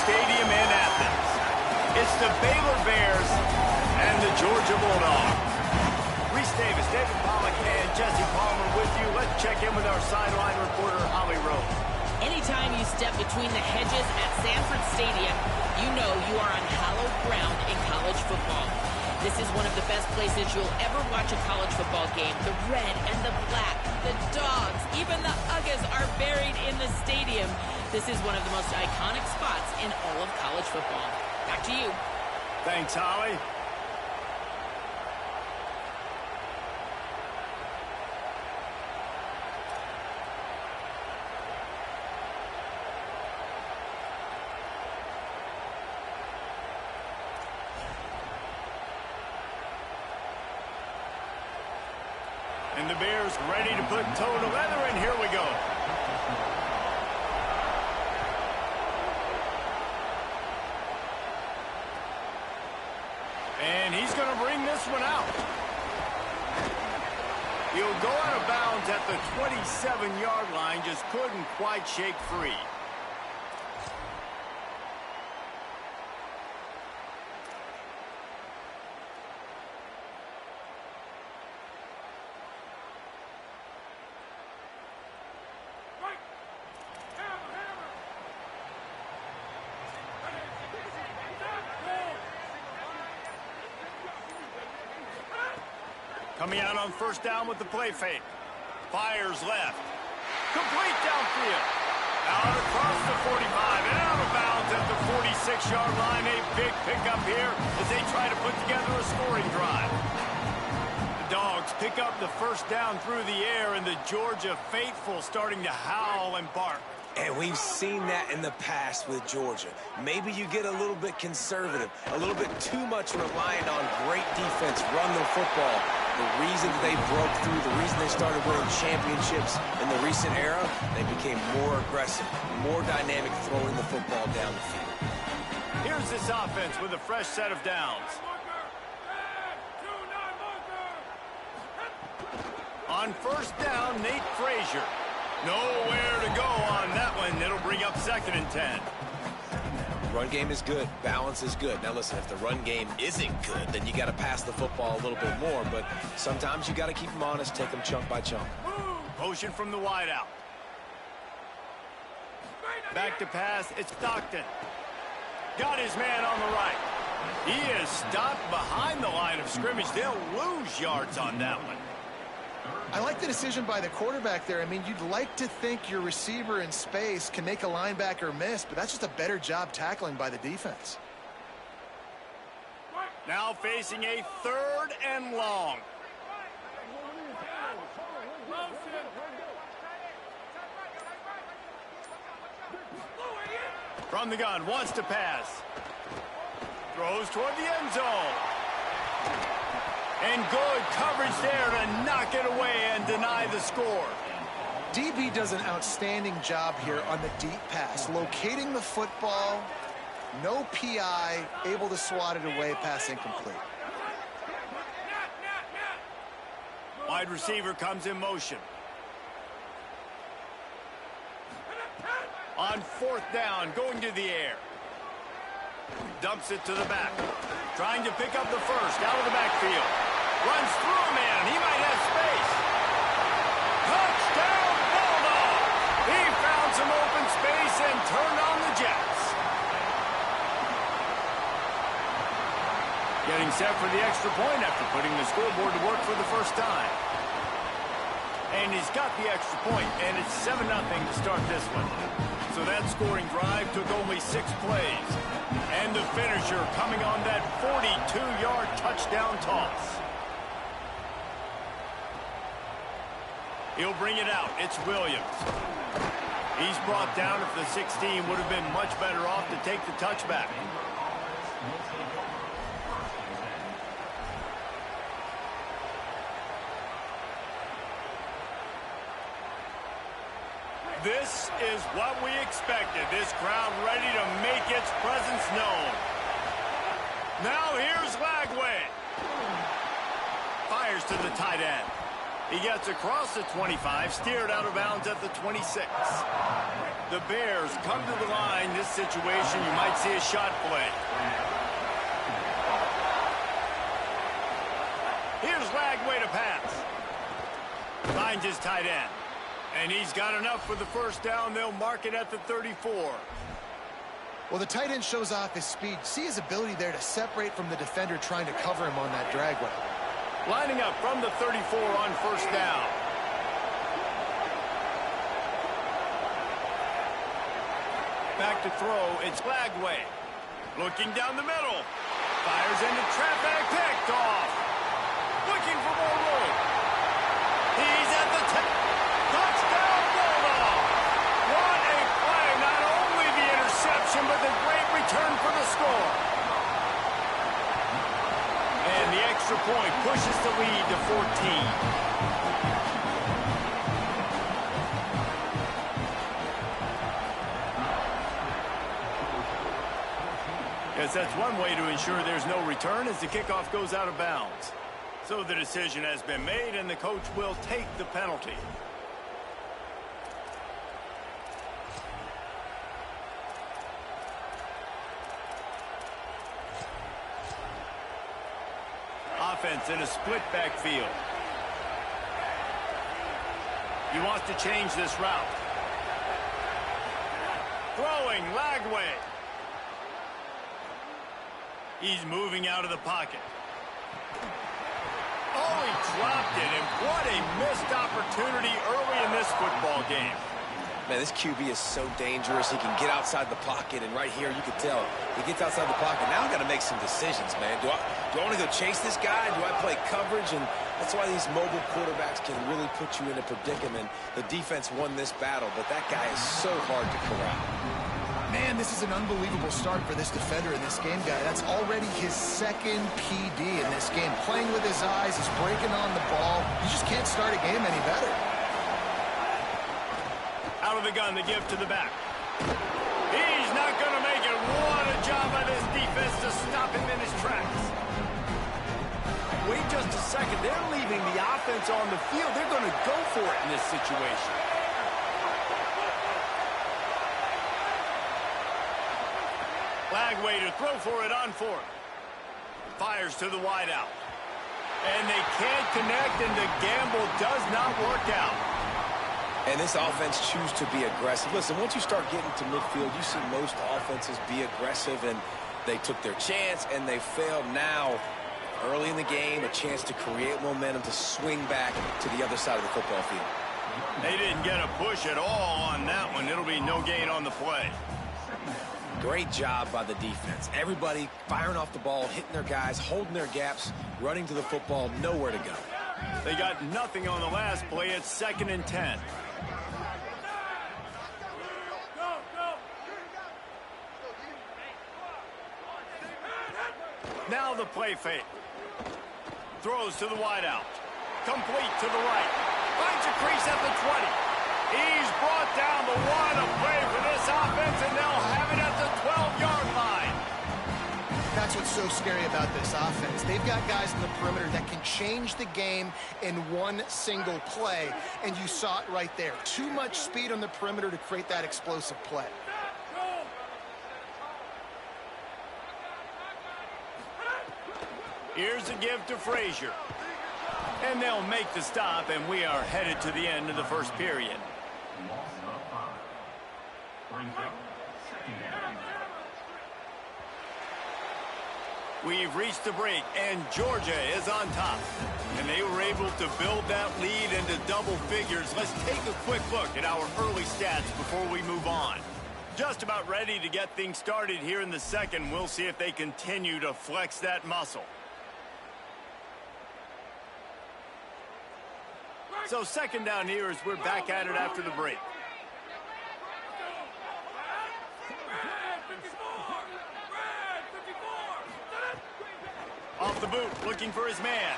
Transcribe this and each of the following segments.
Stadium in Athens. It's the Baylor Bears and the Georgia Bulldogs. Reese Davis, David Pollack, and Jesse Palmer with you. Let's check in with our sideline reporter, Holly Rowe. Anytime you step between the hedges at Sanford Stadium, you know you are on hallowed ground in college football. This is one of the best places you'll ever watch a college football game. The red and the black, the dogs, even the Uggas are buried in the stadium. This is one of the most iconic spots in all of college football. Back to you. Thanks, Holly. And the Bears ready to put toe to leather, and here we go. And he's going to bring this one out. He'll go out of bounds at the 27-yard line, just couldn't quite shake free. Coming out on first down with the play fake. Fires left. Complete downfield. Out across the 45 and out of bounds at the 46-yard line. A big pickup here as they try to put together a scoring drive. The Dogs pick up the first down through the air, and the Georgia faithful starting to howl and bark. And we've seen that in the past with Georgia. Maybe you get a little bit conservative, a little bit too much reliant on great defense, run the football. The reason they broke through, the reason they started winning championships in the recent era, they became more aggressive, more dynamic throwing the football down the field. Here's this offense with a fresh set of downs. On first down, Nate Frazier. Nowhere to go on that one. It'll bring up 2nd and 10. Run game is good. Balance is good. Now, listen, if the run game isn't good, then you got to pass the football a little bit more. But sometimes you got to keep them honest, take them chunk by chunk. Motion from the wideout. Back to pass. It's Stockton. Got his man on the right. He is stopped behind the line of scrimmage. They'll lose yards on that one. I like the decision by the quarterback there. I mean, you'd like to think your receiver in space can make a linebacker miss, but that's just a better job tackling by the defense. Now facing a 3rd and long. From the gun, wants to pass. Throws toward the end zone. And good coverage there to knock it away and deny the score. DB does an outstanding job here on the deep pass, locating the football, no PI, able to swat it away, pass incomplete. Wide receiver comes in motion. On 4th down, going to the air. Dumps it to the back. Trying to pick up the first out of the backfield. Runs through a man. He might have space. Touchdown, Bulldog! He found some open space and turned on the Jets. Getting set for the extra point after putting the scoreboard to work for the first time. And he's got the extra point, and it's 7-0 to start this one. So that scoring drive took only 6 plays. And the finisher coming on that 42-yard touchdown toss. He'll bring it out. It's Williams. He's brought down at the 16. Would have been much better off to take the touchback. This is what we expected. This crowd ready to make its presence known. Now here's Lagway. Fires to the tight end. He gets across the 25, steered out of bounds at the 26. The Bears come to the line. This situation, you might see a shot play. Here's Lagway to pass. Finds his tight end. And he's got enough for the first down. They'll mark it at the 34. Well, the tight end shows off his speed. See his ability there to separate from the defender trying to cover him on that drag route. Lining up from the 34 on first down. Back to throw, it's Lagway. Looking down the middle. Fires into traffic, picked off. Looking for more room. He's at the 10. Touchdown, Bulldog. What a play. Not only the interception, but the great return for the score. And the extra point pushes the lead to 14. Yes, that's one way to ensure there's no return as the kickoff goes out of bounds. So the decision has been made, and the coach will take the penalty. Offense in a split backfield. He wants to change this route. Throwing, Lagway. He's moving out of the pocket. Oh, he dropped it, and what a missed opportunity early in this football game. Man, this QB is so dangerous. He can get outside the pocket, and right here you can tell he gets outside the pocket. Now I've got to make some decisions, man. Do I want to go chase this guy? Do I play coverage? And that's why these mobile quarterbacks can really put you in a predicament. The defense won this battle, but that guy is so hard to corral. Man, this is an unbelievable start for this defender in this game, guy. That's already his second PD in this game. Playing with his eyes, he's breaking on the ball. You just can't start a game any better. Out of the gun, the give to the back. He's not going to make it. What a job by this defense to stop him in his tracks. Wait just a second. They're leaving the offense on the field. They're going to go for it in this situation. Lagway to throw for it on fourth. Fires to the wideout. And they can't connect, and the gamble does not work out. And this offense choose to be aggressive. Listen, once you start getting to midfield, you see most offenses be aggressive, and they took their chance, and they failed. Now, early in the game, a chance to create momentum to swing back to the other side of the football field. They didn't get a push at all on that one. It'll be no gain on the play. Great job by the defense. Everybody firing off the ball, hitting their guys, holding their gaps, running to the football, nowhere to go. They got nothing on the last play. It's 2nd and 10. Now the play fake. Throws to the wideout. Complete to the right. Finds a crease at the 20. He's brought down the one. A play for this offense, and they'll have it at the 12-yard line. That's what's so scary about this offense. They've got guys in the perimeter that can change the game in one single play, and you saw it right there. Too much speed on the perimeter to create that explosive play. Here's a give to Frazier. And they'll make the stop, and we are headed to the end of the first period. We've reached the break, and Georgia is on top. And they were able to build that lead into double figures. Let's take a quick look at our early stats before we move on. Just about ready to get things started here in the second. We'll see if they continue to flex that muscle. So 2nd down here as we're back at it after the break. Off the boot, looking for his man.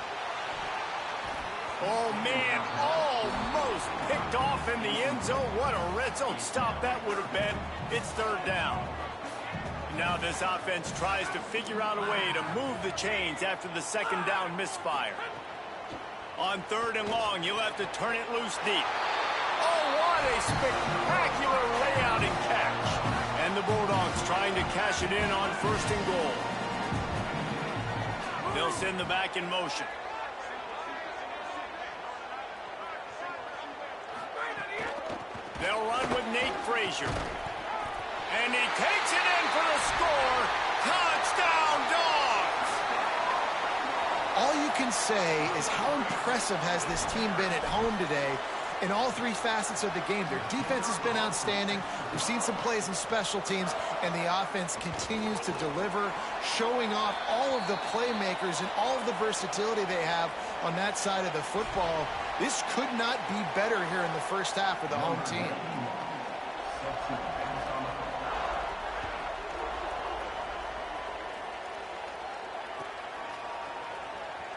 Oh, man, almost picked off in the end zone. What a red zone stop that would have been. It's 3rd down. Now this offense tries to figure out a way to move the chains after the 2nd down misfire. On 3rd and long, you'll have to turn it loose deep. Oh, what a spectacular layout and catch. And the Bulldogs trying to cash it in on 1st and goal. They'll send the back in motion. They'll run with Nate Frazier. And he takes it in for the score. Touchdown, Dogs! All you can say is how impressive has this team been at home today in all 3 facets of the game. Their defense has been outstanding. We've seen some plays in special teams, and the offense continues to deliver, showing off all of the playmakers and all of the versatility they have on that side of the football. This could not be better here in the first half of the home team.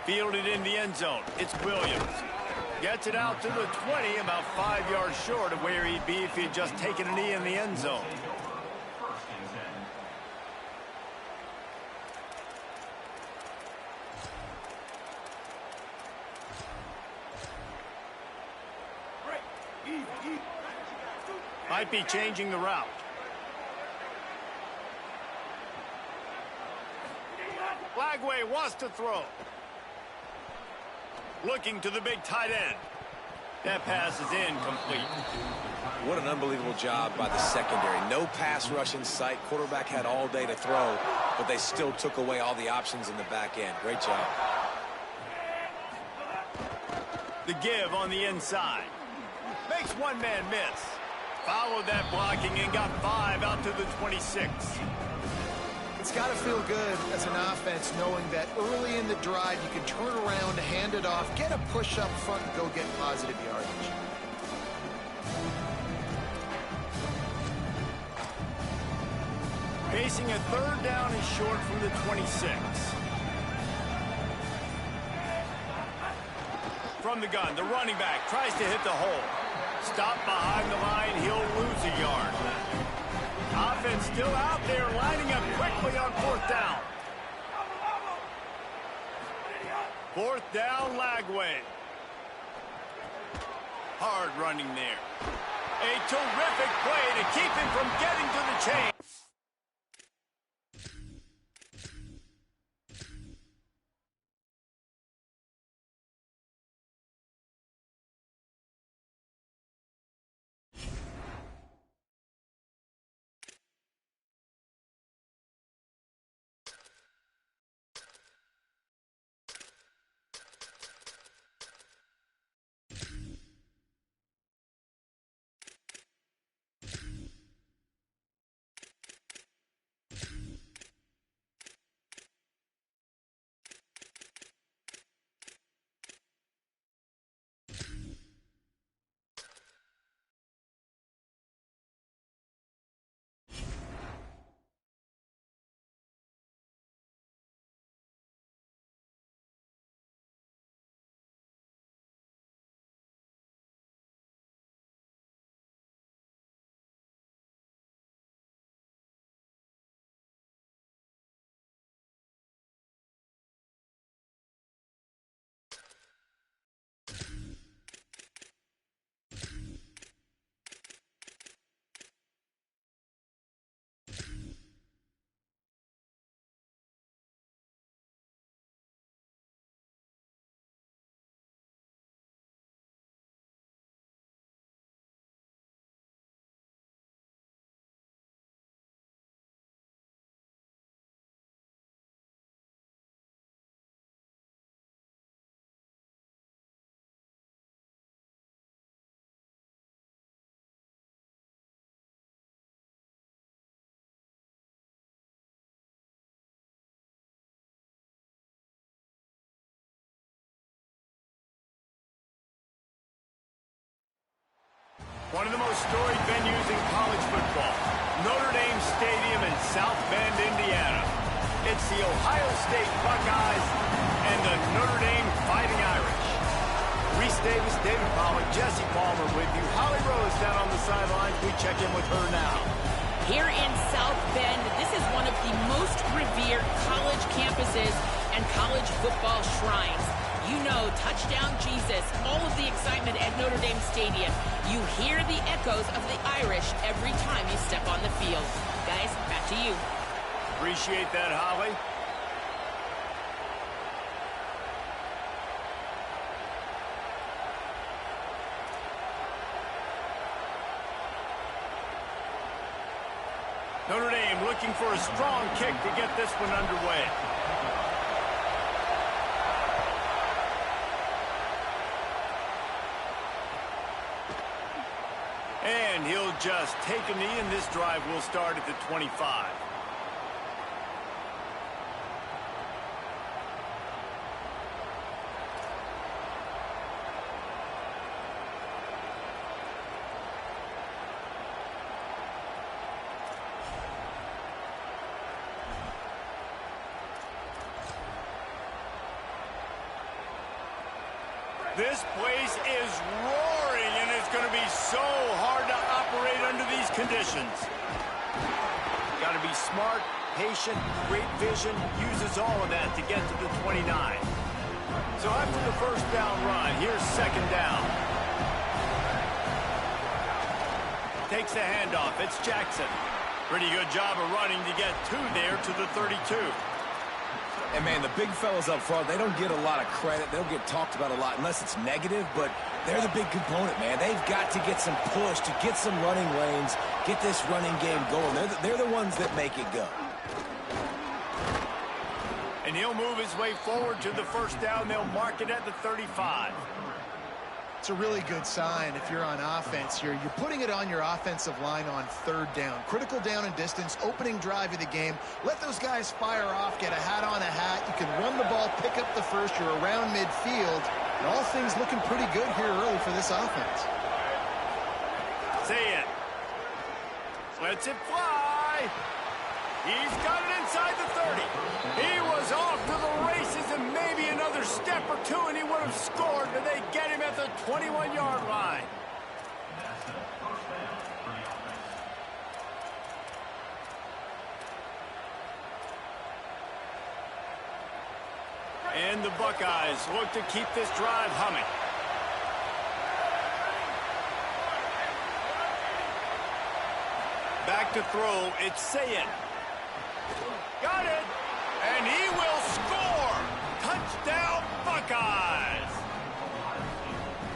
Fielded in the end zone. It's Williams. Gets it out to the 20, about 5 yards short of where he'd be if he had just taken a knee in the end zone. Might be changing the route. Lagway wants to throw. Looking to the big tight end. That pass is incomplete. What an unbelievable job by the secondary. No pass rush in sight. Quarterback had all day to throw, but they still took away all the options in the back end. Great job. The give on the inside. Makes one man miss. Followed that blocking and got 5 out to the 26. It's got to feel good as an offense knowing that early in the drive you can turn around, hand it off, get a push up front, and go get positive yardage. Facing a 3rd down and short from the 26. From the gun, the running back tries to hit the hole. Stopped behind the line, he'll lose a yard. Offense still out there, lining up quickly on 4th down. 4th down, Lagway. Hard running there. A terrific play to keep him from getting to the chain. One of the most storied venues in college football, Notre Dame Stadium in South Bend, Indiana. It's the Ohio State Buckeyes and the Notre Dame Fighting Irish. Reese Davis, David Pollack, Jesse Palmer with you. Holly Rose down on the sidelines. We check in with her now. Here in South Bend, this is one of the most revered college campuses and college football shrines. You know, touchdown Jesus, all of the excitement at Notre Dame Stadium. You hear the echoes of the Irish every time you step on the field. Guys, back to you. Appreciate that, Holly. Notre Dame looking for a strong kick to get this one underway. And he'll just take a knee, and this drive will start at the 25. This place is roaring, and it's going to be so hard to operate under these conditions. Got to be smart, patient, great vision, uses all of that to get to the 29. So after the first down run, here's second down. Takes the handoff. It's Jackson. Pretty good job of running to get there to the 32. And, man, the big fellas up front, they don't get a lot of credit. They don't get talked about a lot unless it's negative, but they're the big component, man. They've got to get some push, to get some running lanes, get this running game going. They're the ones that make it go. And he'll move his way forward to the first down. They'll mark it at the 35. It's a really good sign if you're on offense. You're putting it on your offensive line on third down. Critical down and distance, opening drive of the game. Let those guys fire off, get a hat on a hat. You can run the ball, pick up the first. You're around midfield. And all things looking pretty good here early for this offense. Say it. Lets it fly. He's got it inside the 30. He was off to the races, and maybe another step or two, and he would have scored, but they get him at the 21-yard line. And the Buckeyes look to keep this drive humming. Back to throw, it's Sayin. Got it, and he will score. Touchdown, Buckeyes.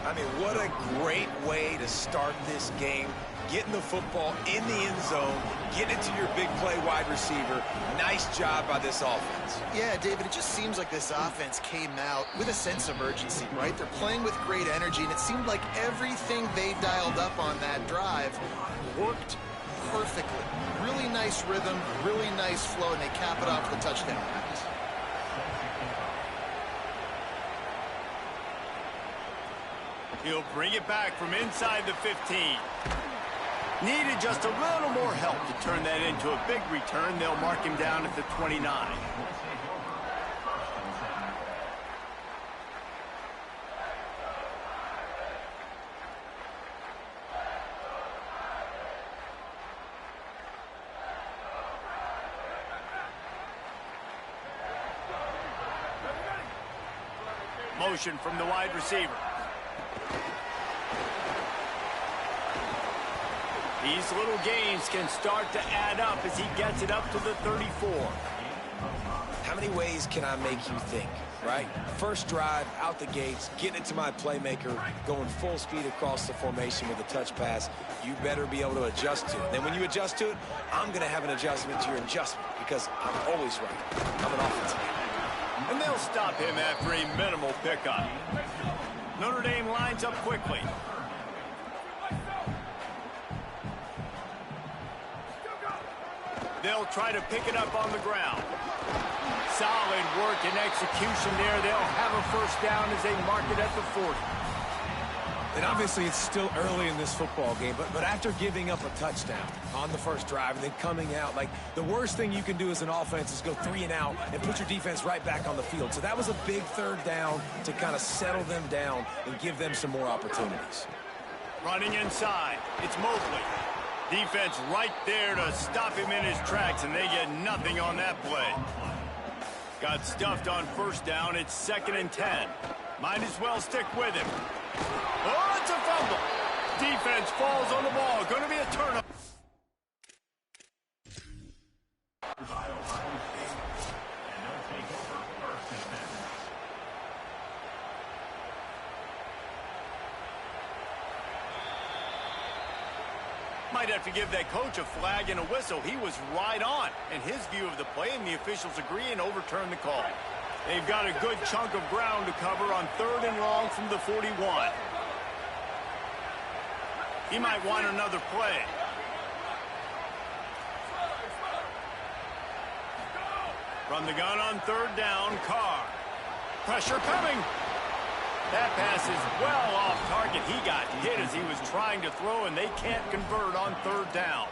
I mean, what a great way to start this game. Getting the football in the end zone, getting it to your big play wide receiver. Nice job by this offense. Yeah, David, it just seems like this offense came out with a sense of urgency, right? They're playing with great energy, and it seemed like everything they dialed up on that drive worked perfectly. Really nice rhythm, really nice flow, and they cap it off with a touchdown pass. He'll bring it back from inside the 15. Needed just a little more help to turn that into a big return. They'll mark him down at the 29. Motion from the wide receiver. These little gains can start to add up as he gets it up to the 34. How many ways can I make you think, right? First drive, out the gates, getting it to my playmaker, going full speed across the formation with a touch pass. You better be able to adjust to it. Then when you adjust to it, I'm going to have an adjustment to your adjustment because I'm always right. I'm an offensive guy. And they'll stop him after a minimal pickup. Notre Dame lines up quickly. They'll try to pick it up on the ground. Solid work and execution there. They'll have a first down as they mark it at the 40. And obviously it's still early in this football game, but after giving up a touchdown on the first drive and then coming out, like the worst thing you can do as an offense is go 3 and out and put your defense right back on the field. So that was a big third down to kind of settle them down and give them some more opportunities. Running inside, it's Mosley. Defense right there to stop him in his tracks, and they get nothing on that play. Got stuffed on first down. It's 2nd and 10. Might as well stick with him. Oh, it's a fumble. Defense falls on the ball. Going to be a turnover. Might have to give that coach a flag and a whistle. He was right on in his view of the play, and the officials agree and overturn the call. They've got a good chunk of ground to cover on 3rd and long from the 41. He might want another play. From the gun on 3rd down, Carr. Pressure coming. That pass is well off target. He got hit as he was trying to throw, and they can't convert on 3rd down.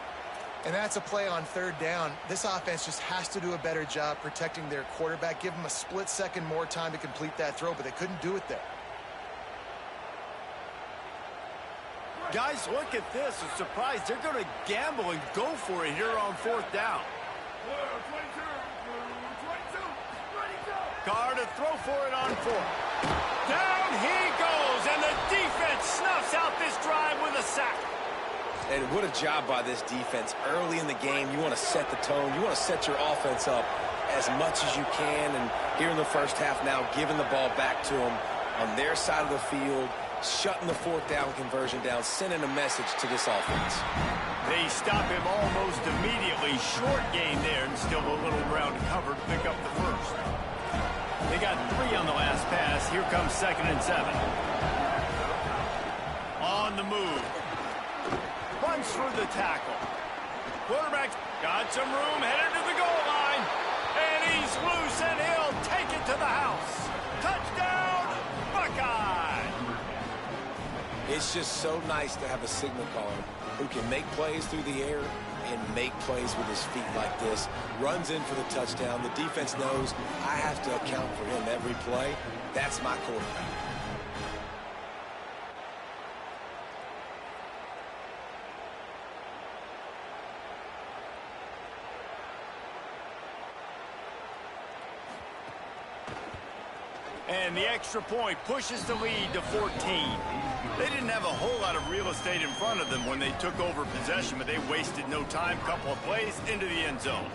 And that's a play on 3rd down. This offense just has to do a better job protecting their quarterback. Give them a split second more time to complete that throw, but they couldn't do it there. Guys, look at this. I'm surprised they're going to gamble and go for it here on 4th down. Carr to throw for it on 4th. Down he goes, and the defense snuffs out this drive with a sack. And what a job by this defense. Early in the game, you want to set the tone. You want to set your offense up as much as you can. And here in the first half now, giving the ball back to them on their side of the field, shutting the 4th down conversion down, sending a message to this offense. They stop him almost immediately. Short gain there, and still a little ground to cover to pick up the first. They got 3 on the last pass. Here comes 2nd and 7. On the move. Runs through the tackle. Quarterback's got some room, headed to the goal line. And he's loose, and he'll take it to the house. Touchdown, Buckeye! It's just so nice to have a signal caller who can make plays through the air and make plays with his feet like this. Runs in for the touchdown. The defense knows I have to account for him every play. That's my quarterback. And the extra point pushes the lead to 14. They didn't have a whole lot of real estate in front of them when they took over possession, but they wasted no time. Couple of plays into the end zone.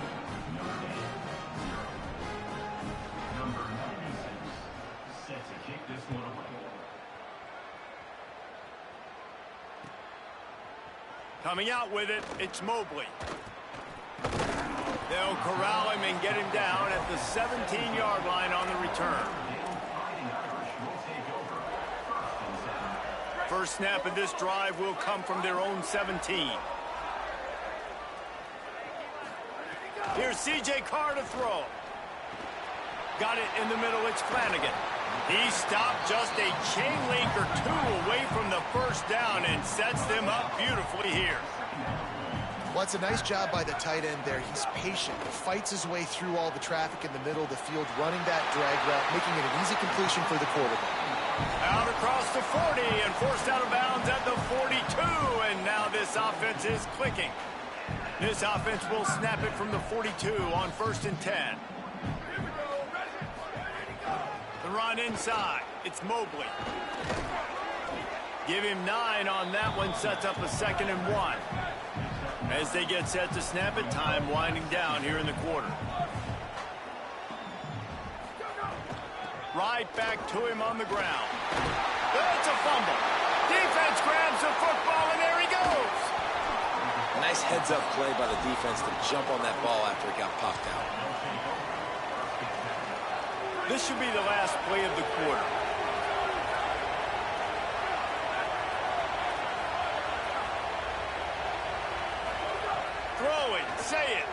Coming out with it, it's Mobley. They'll corral him and get him down at the 17-yard line on the return. First snap of this drive will come from their own 17. Here's C.J. Carr to throw. Got it in the middle, it's Flanagan. He stopped just a chain link or 2 away from the first down and sets them up beautifully here. Well, it's a nice job by the tight end there. He's patient. He fights his way through all the traffic in the middle of the field, running that drag route, making it an easy completion for the quarterback. Out across the 40 and forced out of bounds at the 42, and now this offense is clicking. This offense will snap it from the 42 on 1st and 10. The run inside. It's Mobley. Give him 9 on that one, sets up a 2nd and 1. As they get set to snap it, time winding down here in the quarter. Right back to him on the ground. That's a fumble. Defense grabs the football, and there he goes. Nice heads-up play by the defense to jump on that ball after it got popped out. This should be the last play of the quarter. Throw it, say it.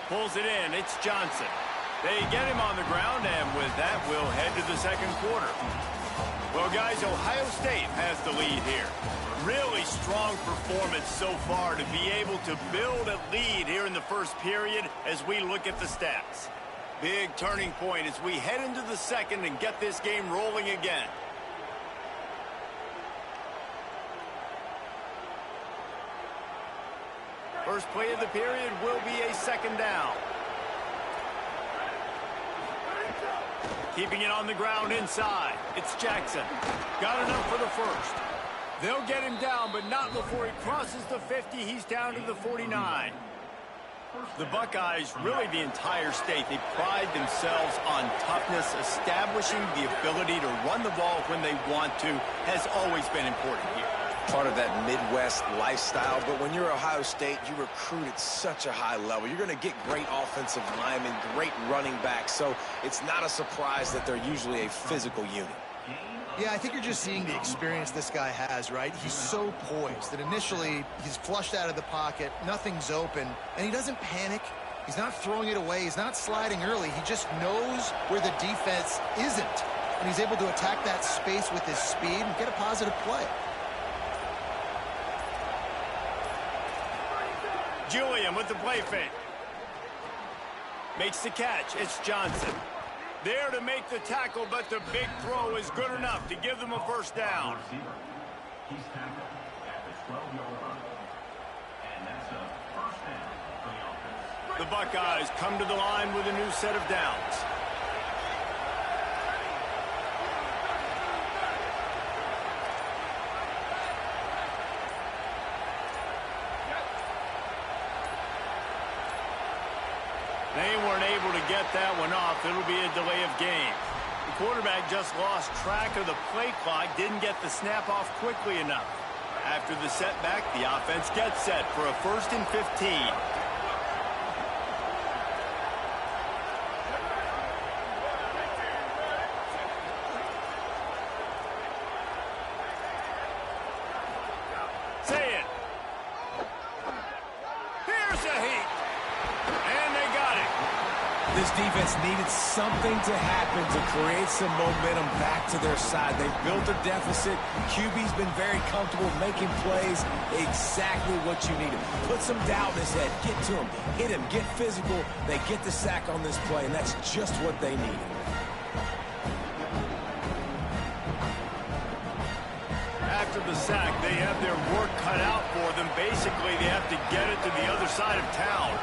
Pulls it in, it's Johnson. They get him on the ground, and with that, we'll head to the 2nd quarter. Well, guys, Ohio State has the lead here. Really strong performance so far to be able to build a lead here in the first period as we look at the stats. Big turning point as we head into the 2nd and get this game rolling again. First play of the period will be a 2nd down. Keeping it on the ground inside. It's Jackson. Got enough for the first. They'll get him down, but not before he crosses the 50. He's down to the 49. The Buckeyes, really the entire state, they pride themselves on toughness. Establishing the ability to run the ball when they want to has always been important here. Part of that Midwest lifestyle, but when you're Ohio State, you recruit at such a high level. You're going to get great offensive linemen, great running backs, so it's not a surprise that they're usually a physical unit. Yeah, I think you're just seeing the experience this guy has, right? He's so poised that initially he's flushed out of the pocket, nothing's open, and he doesn't panic. He's not throwing it away. He's not sliding early. He just knows where the defense isn't, and he's able to attack that space with his speed and get a positive play. Julian with the play fake. Makes the catch. It's Johnson. There to make the tackle, but the big throw is good enough to give them a first down. The Buckeyes come to the line with a new set of downs. They weren't able to get that one off. It'll be a delay of game. The quarterback just lost track of the play clock, didn't get the snap off quickly enough. After the setback, the offense gets set for a 1st and 15. Say it. Here's a heat. And they got it. This defense needed something to happen to create some momentum back to their side. They built a deficit. QB's been very comfortable making plays. Exactly what you needed. Put some doubt in his head. Get to him. Hit him. Get physical. They get the sack on this play, and that's just what they needed. After the sack, they have their work cut out for them. Basically, they have to get it to the other side of town.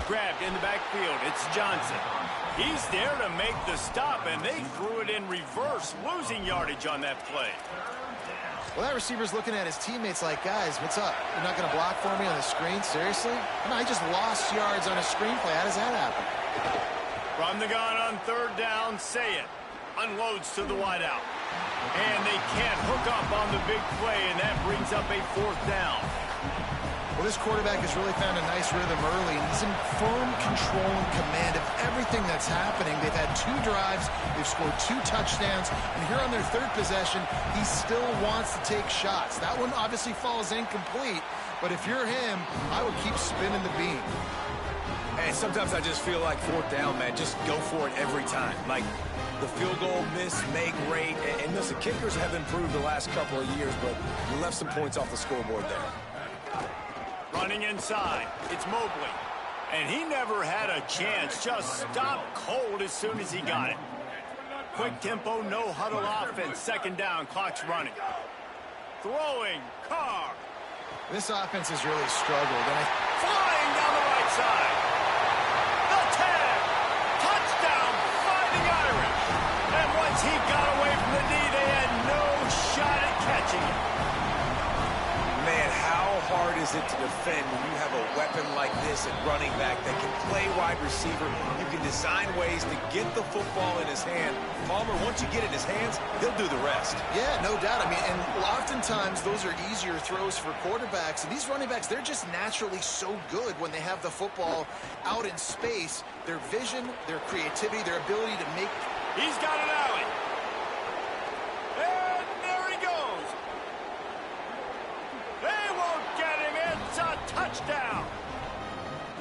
Grabbed in the backfield. It's Johnson. He's there to make the stop, and they threw it in reverse, losing yardage on that play. Well, that receiver's looking at his teammates like, guys, what's up? You're not going to block for me on the screen? Seriously? No, I just lost yards on a screenplay. How does that happen? From the gun on 3rd down, Say it. Unloads to the wideout. And they can't hook up on the big play, and that brings up a 4th down. Well, this quarterback has really found a nice rhythm early, and he's in firm control and command of everything that's happening. They've had 2 drives, they've scored 2 touchdowns, and here on their 3rd possession, he still wants to take shots. That one obviously falls incomplete, but if you're him, I would keep spinning the beam. And sometimes I just feel like 4th down, man, just go for it every time. Like the field goal miss, make rate, and listen, kickers have improved the last couple of years, but you left some points off the scoreboard there. Running inside, it's Mobley. And he never had a chance, just stopped cold as soon as he got it. Quick tempo, no huddle offense, 2nd down, clock's running. Throwing, Carr. This offense has really struggled. And flying down the right side. The tag, touchdown, Fighting Irish. And once he got away from the knee, they had no shot at catching him. Man, how hard is it to defend when you have a weapon like this at running back that can play wide receiver? You can design ways to get the football in his hand. Palmer, once you get it in his hands, he'll do the rest. Yeah, no doubt. I mean, and oftentimes those are easier throws for quarterbacks. And these running backs, they're just naturally so good when they have the football out in space. Their vision, their creativity, their ability to make... He's got an alley. And there he goes. They won't get him. It's a touchdown.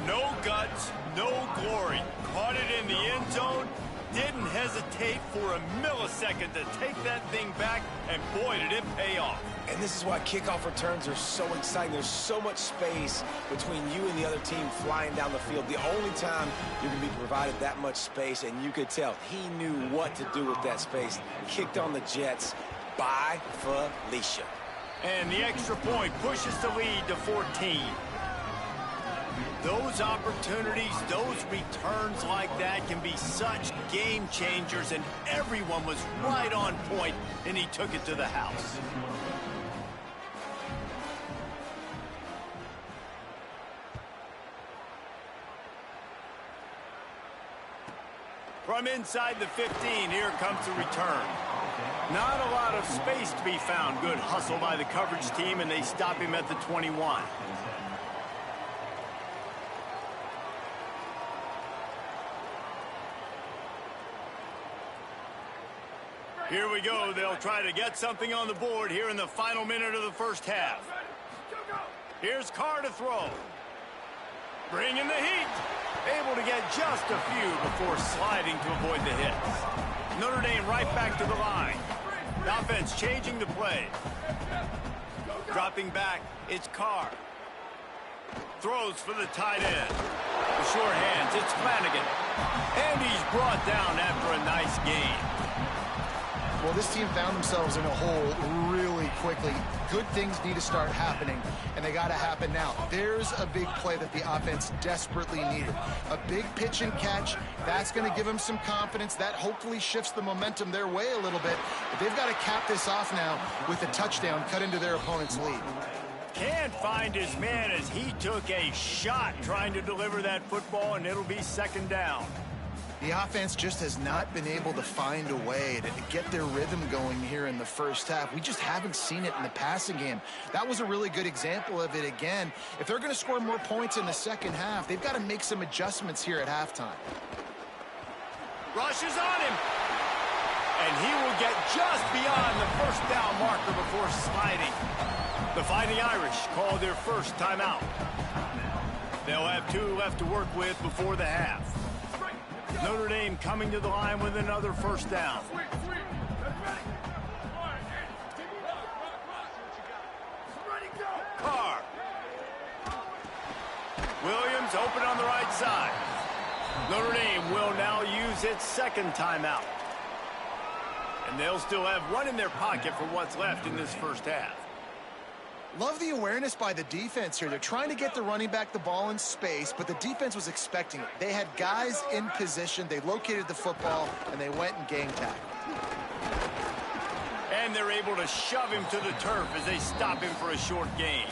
No guts, no glory. Caught it in the end zone. Didn't hesitate for a millisecond to take that thing back, and boy, did it pay off. And this is why kickoff returns are so exciting. There's so much space between you and the other team flying down the field. The only time you're going to be provided that much space, and you could tell he knew what to do with that space. Kicked on the Jets by Felicia. And the extra point pushes the lead to 14. Those opportunities, those returns like that can be such game changers, and everyone was right on point, and he took it to the house. From inside the 15, here comes the return. Not a lot of space to be found. Good hustle by the coverage team, and they stop him at the 21. Here we go. They'll try to get something on the board here in the final minute of the first half. Here's Carr to throw. Bringing the heat. Able to get just a few before sliding to avoid the hits. Notre Dame right back to the line. The offense changing the play. Dropping back, it's Carr. Throws for the tight end. The short hands, it's Flanagan. And he's brought down after a nice gain. Well, this team found themselves in a hole really quickly. Good things need to start happening, and they got to happen now. There's a big play that the offense desperately needed. A big pitch and catch. That's going to give them some confidence. That hopefully shifts the momentum their way a little bit. But they've got to cap this off now with a touchdown cut into their opponent's lead. Can't find his man as he took a shot trying to deliver that football, and it'll be second down. The offense just has not been able to find a way to get their rhythm going here in the first half. We just haven't seen it in the passing game. That was a really good example of it again. If they're going to score more points in the second half, they've got to make some adjustments here at halftime. Rushes on him. And he will get just beyond the first down marker before sliding. The Fighting Irish call their first timeout. They'll have 2 left to work with before the half. Notre Dame coming to the line with another first down. Carr. Williams open on the right side. Notre Dame will now use its second timeout. And they'll still have one in their pocket for what's left in this first half. Love the awareness by the defense here. They're trying to get the running back the ball in space, but the defense was expecting it. They had guys in position. They located the football, and they went and gang tackled. And they're able to shove him to the turf as they stop him for a short gain.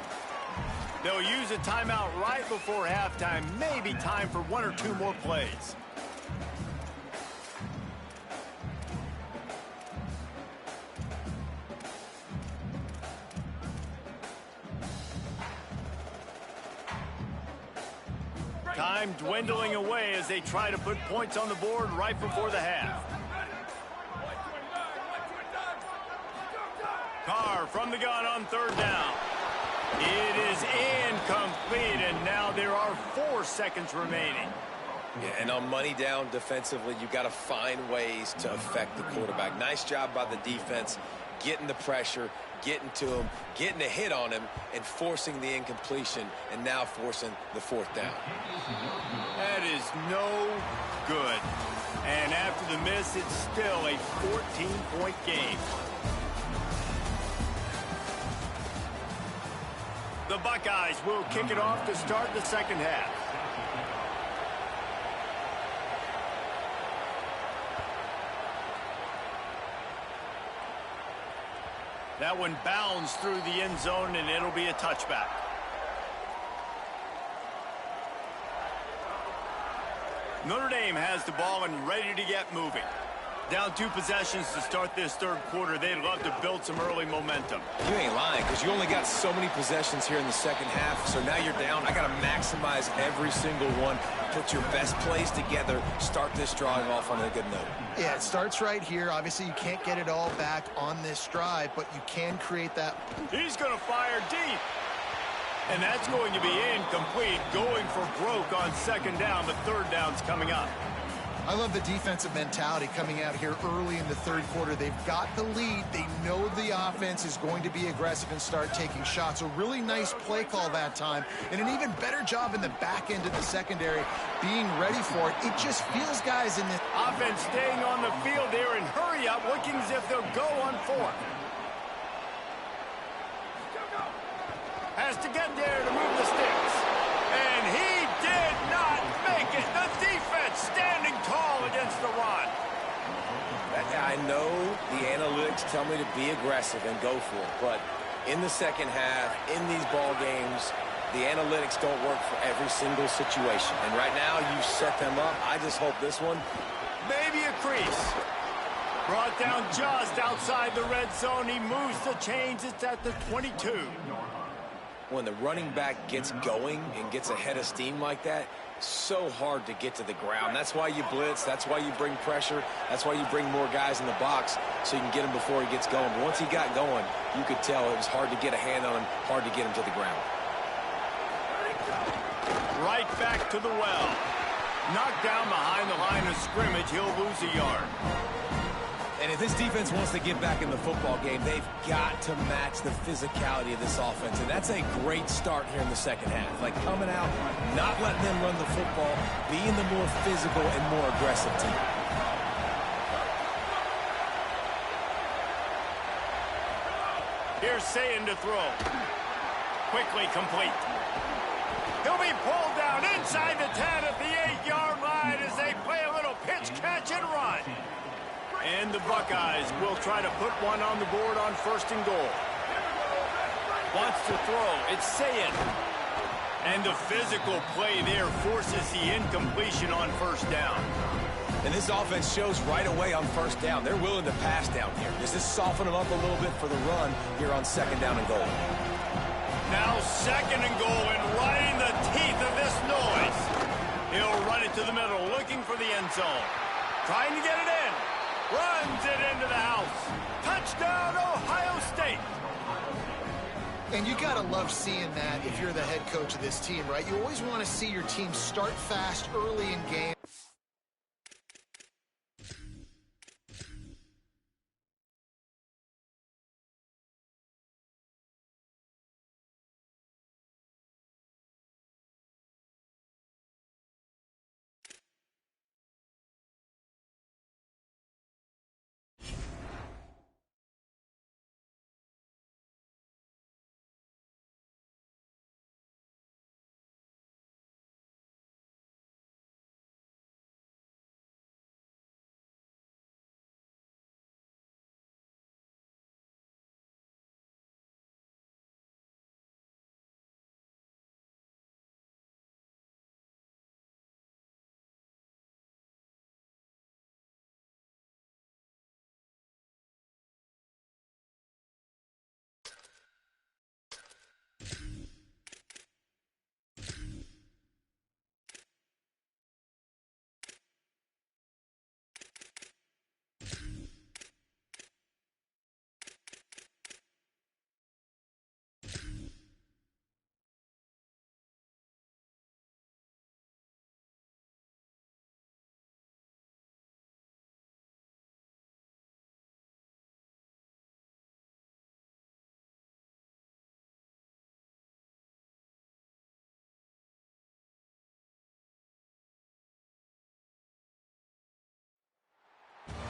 They'll use a timeout right before halftime. Maybe time for 1 or 2 more plays. Time dwindling away as they try to put points on the board right before the half. Carr from the gun on third down. It is incomplete, and now there are 4 seconds remaining. Yeah, and on money down defensively, you've got to find ways to affect the quarterback. Nice job by the defense, getting the pressure, getting to him, getting a hit on him, and forcing the incompletion, and now forcing the 4th down. That is no good. And after the miss, it's still a 14-point game. The Buckeyes will kick it off to start the second half. That one bounds through the end zone, and it'll be a touchback. Notre Dame has the ball and ready to get moving. Down 2 possessions to start this third quarter. They'd love to build some early momentum. You ain't lying, because you only got so many possessions here in the second half, so now you're down. I got to maximize every single one. Put your best plays together. Start this drive off on a good note. Yeah, it starts right here. Obviously, you can't get it all back on this drive, but you can create that. He's going to fire deep. And that's going to be incomplete, going for broke on second down, but third down's coming up. I love the defensive mentality coming out here early in the third quarter. They've got the lead. They know the offense is going to be aggressive and start taking shots. A really nice play call that time, and an even better job in the back end of the secondary being ready for it. It just feels guys in the offense staying on the field there and hurry up, looking as if they'll go on 4th. Has to get there to move the sticks. And he did not make it. The defense standing tall against the run. I know the analytics tell me to be aggressive and go for it, but in the second half, in these ball games, the analytics don't work for every single situation. And right now, you set them up. I just hope this one. Maybe a crease. Brought down just outside the red zone. He moves the chains. It's at the 22. When the running back gets going and gets ahead of steam like that, so hard to get to the ground. That's why you blitz. That's why you bring pressure. That's why you bring more guys in the box so you can get him before he gets going. But once he got going, you could tell it was hard to get a hand on him, hard to get him to the ground. Right back to the well. Knocked down behind the line of scrimmage. He'll lose a yard. And if this defense wants to get back in the football game, they've got to match the physicality of this offense. And that's a great start here in the second half. Like coming out, not letting them run the football, being the more physical and more aggressive team. Here's Sayin to throw. Quickly complete. He'll be pulled down inside the 10 at the 8-yard line as they play a little pitch, catch, and run. And the Buckeyes will try to put one on the board on 1st and goal. Wants to throw. It's Sayin. And the physical play there forces the incompletion on 1st down. And this offense shows right away on 1st down. They're willing to pass down here. Does this soften them up a little bit for the run here on 2nd down and goal? Now 2nd and goal, and right in the teeth of this noise. He'll run it to the middle, looking for the end zone. Trying to get it in. Runs it into the house. Touchdown, Ohio State. And you got to love seeing that if you're the head coach of this team, right? You always want to see your team start fast early in game.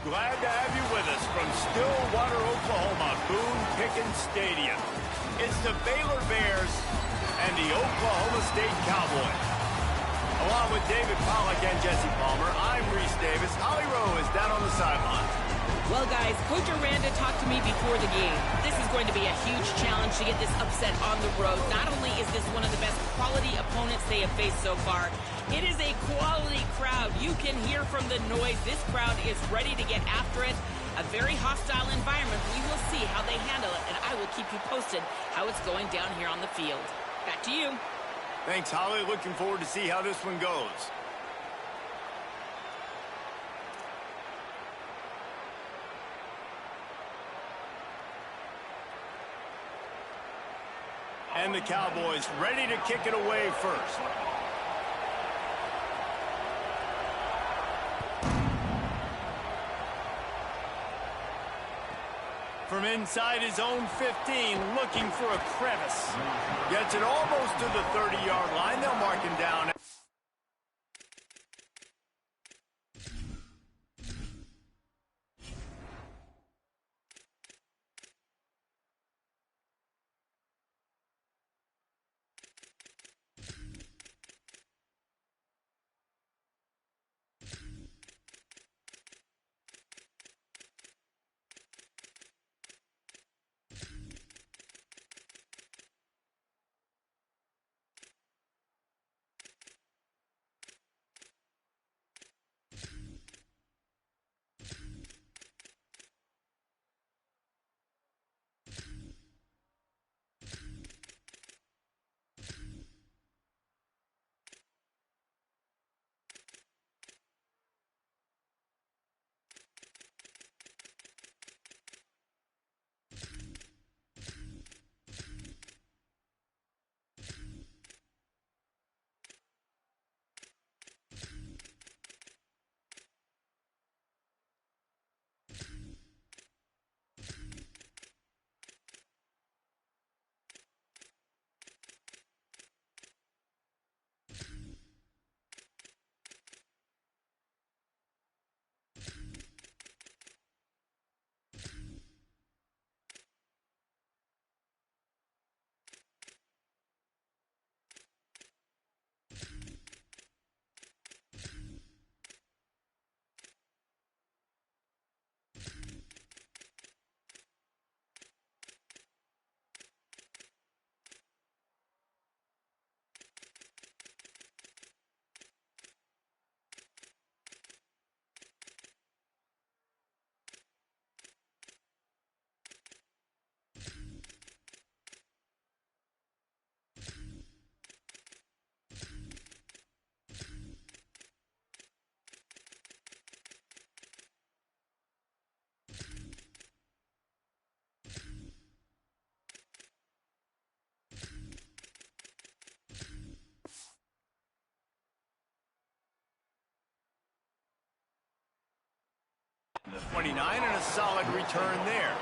Glad to have you with us from Stillwater, Oklahoma, Boone Pickens Stadium. It's the Baylor Bears and the Oklahoma State Cowboys. Along with David Pollack and Jesse Palmer, I'm Reese Davis. Holly Rowe is down on the sideline. Well, guys, Coach Aranda talked to me before the game. This is going to be a huge challenge to get this upset on the road. Not only is this one of the best quality opponents they have faced so far, it is a quality crowd. You can hear from the noise. This crowd is ready to get after it. A very hostile environment. We will see how they handle it, and I will keep you posted how it's going down here on the field. Back to you. Thanks, Holly. Looking forward to see how this one goes. And the Cowboys ready to kick it away first. From inside his own 15, looking for a crevice. Gets it almost to the 30-yard line. They'll mark him down. 29 and a solid return there.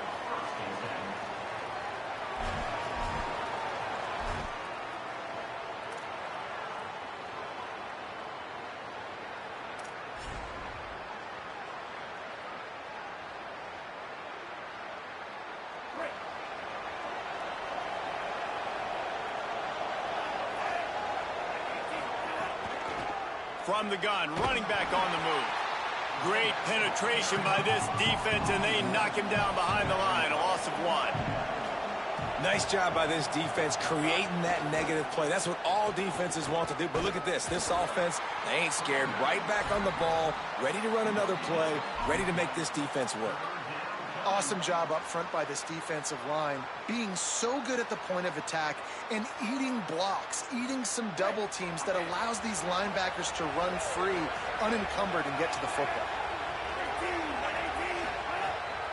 From the gun, running back on the move. Great penetration by this defense, and they knock him down behind the line. A loss of 1. Nice job by this defense creating that negative play. That's what all defenses want to do. But look at this. This offense, they ain't scared. Right back on the ball, ready to run another play, ready to make this defense work. Awesome job up front by this defensive line, being so good at the point of attack and eating blocks, eating some double teams that allows these linebackers to run free, unencumbered, and get to the football.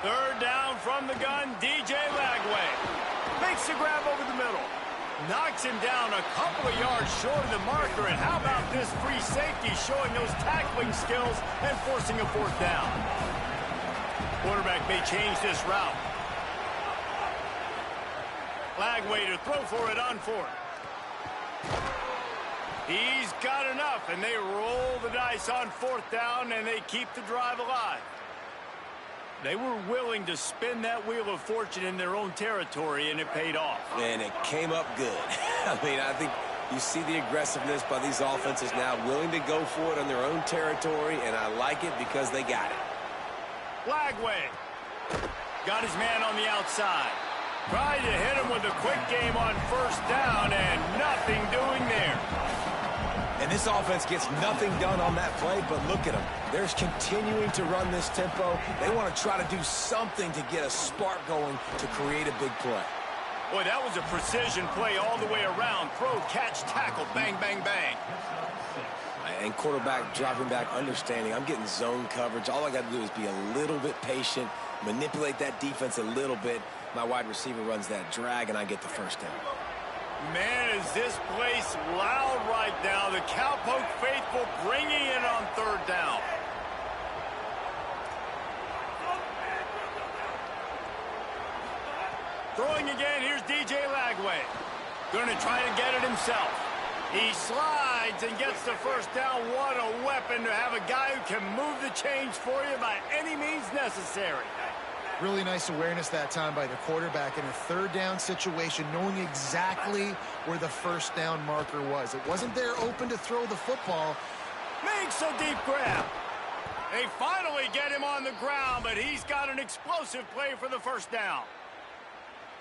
Third down from the gun, DJ Lagway. Makes the grab over the middle. Knocks him down a couple of yards short of the marker, and how about this free safety showing those tackling skills and forcing a fourth down? Quarterback may change this route. Lagway to throw for it on fourth. He's got enough, and they roll the dice on fourth down, and they keep the drive alive. They were willing to spin that wheel of fortune in their own territory, and it paid off. And it came up good. I mean, I think you see the aggressiveness by these offenses now, willing to go for it on their own territory, and I like it because they got it. Lagway got his man on the outside. Tried to hit him with a quick game on first down, and nothing doing there. And this offense gets nothing done on that play, but look at them. They're continuing to run this tempo. They want to try to do something to get a spark going to create a big play. Boy, that was a precision play all the way around. Throw, catch, tackle, bang, bang, bang. And quarterback dropping back, understanding I'm getting zone coverage. All I got to do is be a little bit patient, manipulate that defense a little bit. My wide receiver runs that drag, and I get the first down. Man, is this place loud right now. The Cowpoke faithful bringing it on third down. Throwing again, here's DJ Lagway. Going to try to get it himself. He slides and gets the first down. What a weapon to have a guy who can move the chains for you by any means necessary. Really nice awareness that time by the quarterback in a third down situation, knowing exactly where the first down marker was. It wasn't there open to throw the football. Makes a deep grab. They finally get him on the ground, but he's got an explosive play for the first down.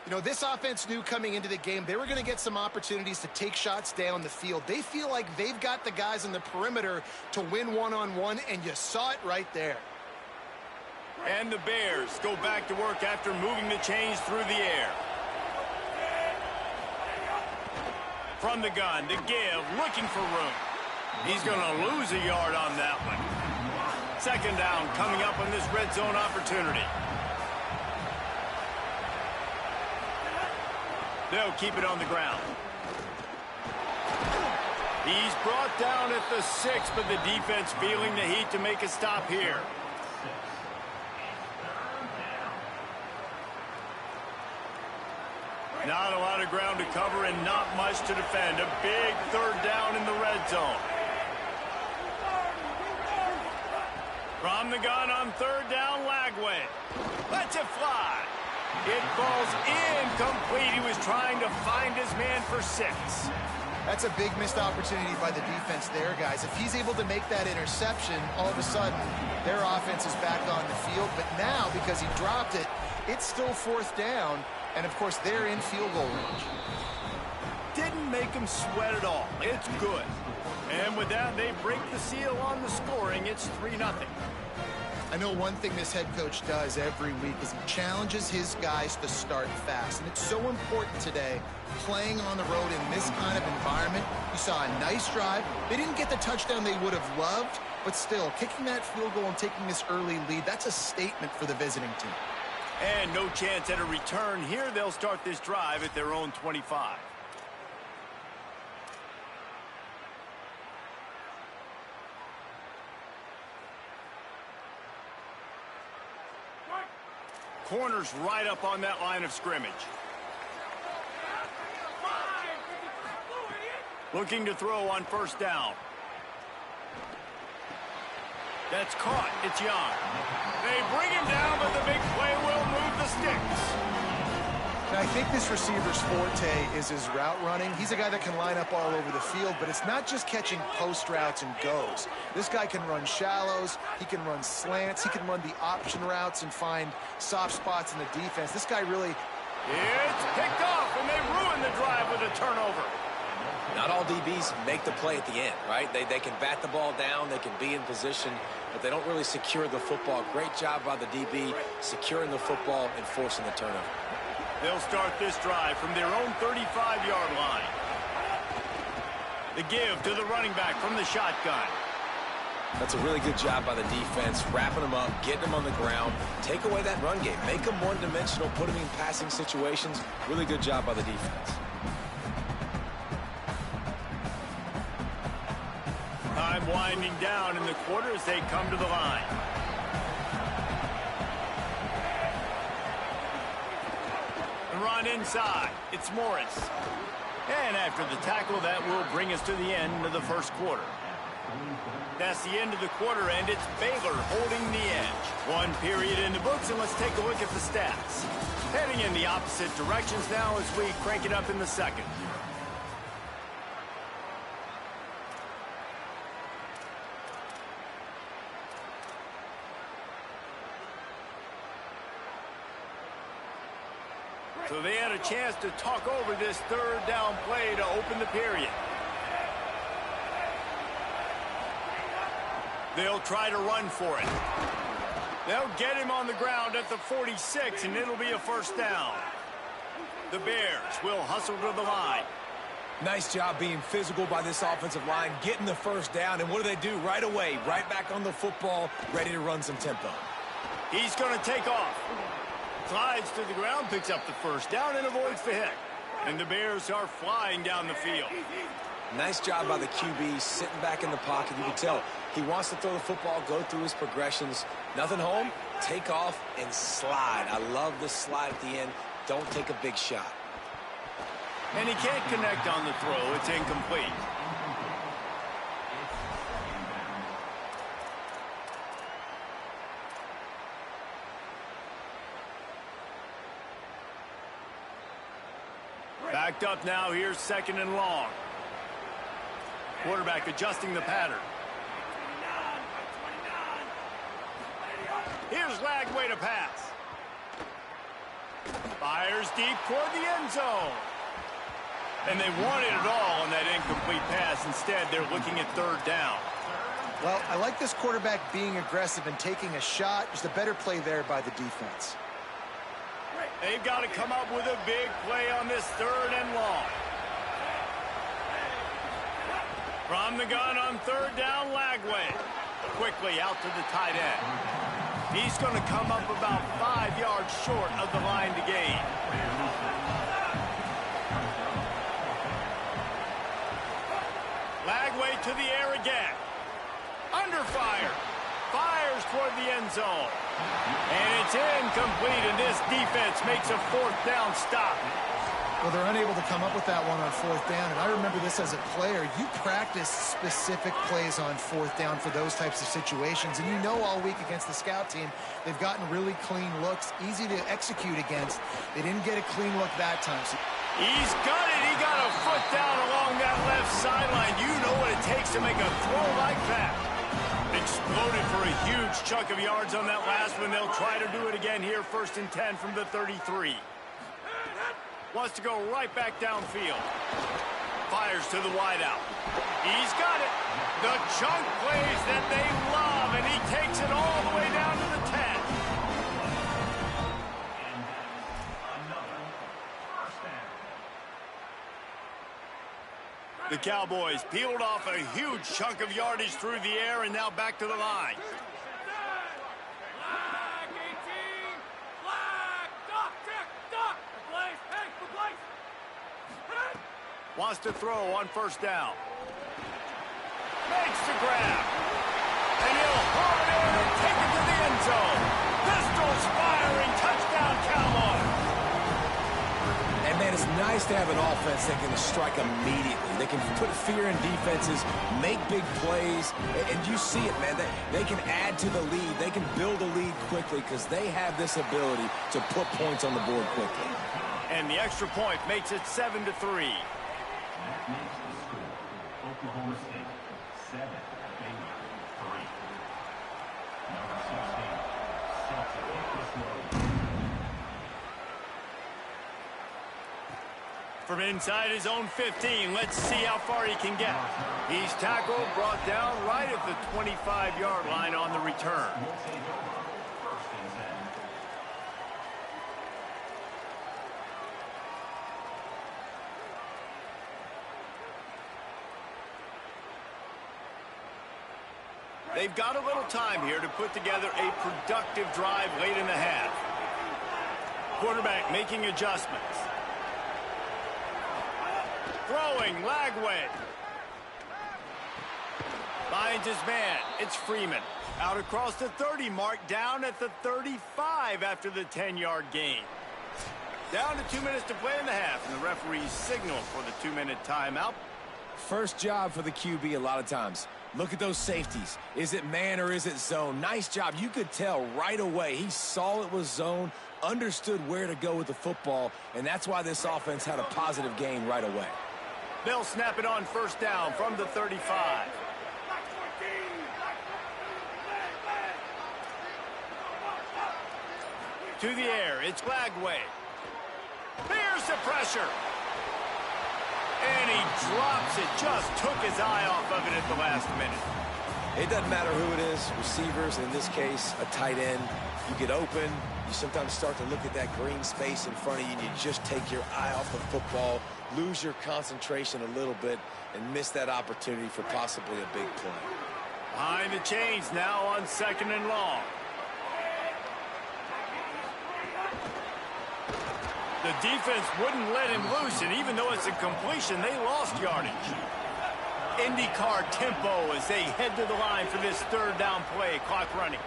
You know, this offense knew coming into the game they were going to get some opportunities to take shots down the field. They feel like they've got the guys on the perimeter to win one-on-one, and you saw it right there. And the Bears go back to work after moving the chains through the air. From the gun to give, looking for room. He's going to lose a yard on that one. Second down coming up on this red zone opportunity. They'll keep it on the ground. He's brought down at the 6, but the defense feeling the heat to make a stop here. Not a lot of ground to cover and not much to defend. A big third down in the red zone. From the gun on third down, Lagway. Lets it fly. It falls incomplete. He was trying to find his man for 6. That's a big missed opportunity by the defense there, guys. If he's able to make that interception, all of a sudden, their offense is back on the field. But now, because he dropped it, it's still fourth down. And, of course, they're in field goal range. Didn't make him sweat at all. It's good. And with that, they break the seal on the scoring. It's 3-0. I know one thing this head coach does every week is he challenges his guys to start fast. And it's so important today, playing on the road in this kind of environment. You saw a nice drive. They didn't get the touchdown they would have loved, but still, kicking that field goal and taking this early lead, that's a statement for the visiting team. And no chance at a return here. They'll start this drive at their own 25. Corner's right up on that line of scrimmage. Looking to throw on first down. That's caught. It's Young. They bring him down, but the big play will move the sticks. And I think this receiver's forte is his route running. He's a guy that can line up all over the field, but it's not just catching post routes and goes. This guy can run shallows. He can run slants. He can run the option routes and find soft spots in the defense. This guy really... It's picked off, and they ruin the drive with a turnover. Not all DBs make the play at the end, right? They can bat the ball down, they can be in position, but they don't really secure the football. Great job by the DB securing the football and forcing the turnover. They'll start this drive from their own 35-yard line. The give to the running back from the shotgun. That's a really good job by the defense, wrapping them up, getting them on the ground. Take away that run game. Make them one-dimensional, put them in passing situations. Really good job by the defense. Time winding down in the quarter as they come to the line. And run inside. It's Morris. And after the tackle, that will bring us to the end of the first quarter. That's the end of the quarter, and it's Baylor holding the edge. One period in the books, and let's take a look at the stats. Heading in the opposite directions now as we crank it up in the second. So they had a chance to talk over this third down play to open the period. They'll try to run for it. They'll get him on the ground at the 46, and it'll be a first down. The Bears will hustle to the line. Nice job being physical by this offensive line, getting the first down, and what do? Right away, right back on the football, ready to run some tempo. He's going to take off. Slides to the ground, picks up the first down, and avoids the hit. And the Bears are flying down the field. Nice job by the QB, sitting back in the pocket. You can tell he wants to throw the football, go through his progressions. Nothing home, take off, and slide. I love the slide at the end. Don't take a big shot. And he can't connect on the throw. It's incomplete. Backed up now. Here's second and long. Quarterback adjusting the pattern. Here's Lagway to pass. Fires deep toward the end zone. And they wanted it all on that incomplete pass. Instead, they're looking at third down. Well, I like this quarterback being aggressive and taking a shot. Just a better play there by the defense. They've got to come up with a big play on this third and long. From the gun on third down, Lagway. Quickly out to the tight end. He's going to come up about 5 yards short of the line to gain. Lagway to the air again. Under fire. Fires toward the end zone. And it's incomplete, and this defense makes a fourth down stop. Well, they're unable to come up with that one on fourth down, and I remember this as a player. You practice specific plays on fourth down for those types of situations, and you know all week against the scout team, they've gotten really clean looks, easy to execute against. They didn't get a clean look that time. So he's got it. He got a foot down along that left sideline. You know what it takes to make a throw like that. Exploded for a huge chunk of yards on that last one. They'll try to do it again here, 1st and 10 from the 33. Wants to go right back downfield. Fires to the wideout. He's got it. The chunk plays that they love, and he takes it all the way down to the 10. The Cowboys peeled off a huge chunk of yardage through the air and now back to the line. Wants to throw on first down. Makes the grab. And he'll haul it in and take it to the end zone. Pistols firing. Touchdown. And it's nice to have an offense that can strike immediately. They can put fear in defenses, make big plays, and you see it, man. They can add to the lead. They can build a lead quickly because they have this ability to put points on the board quickly. And the extra point makes it 7-3. That makes the score Oklahoma State 7, Baylor 3. Number 16, Celtic Oklahoma. From inside his own 15, let's see how far he can get. He's tackled, brought down right at the 25-yard line on the return. We'll take over first and 10. They've got a little time here to put together a productive drive late in the half. Quarterback making adjustments. Throwing, Lagway. Finds his man. It's Freeman. Out across the 30 mark, down at the 35 after the 10-yard gain. Down to 2 minutes to play in the half, and the referees signal for the 2-minute timeout. First job for the QB a lot of times. Look at those safeties. Is it man or is it zone? Nice job. You could tell right away. He saw it was zone, understood where to go with the football, and that's why this offense had a positive gain right away. They'll snap it on first down from the 35. To the air, it's Lagway. Here's the pressure. And he drops it. Just took his eye off of it at the last minute. It doesn't matter who it is, receivers, in this case, a tight end. You get open, you sometimes start to look at that green space in front of you, and you just take your eye off the football, lose your concentration a little bit, and miss that opportunity for possibly a big play. Behind the chains now on 2nd and long. The defense wouldn't let him loose, and even though it's a completion, they lost yardage. IndyCar tempo as they head to the line for this third down play. Clock running.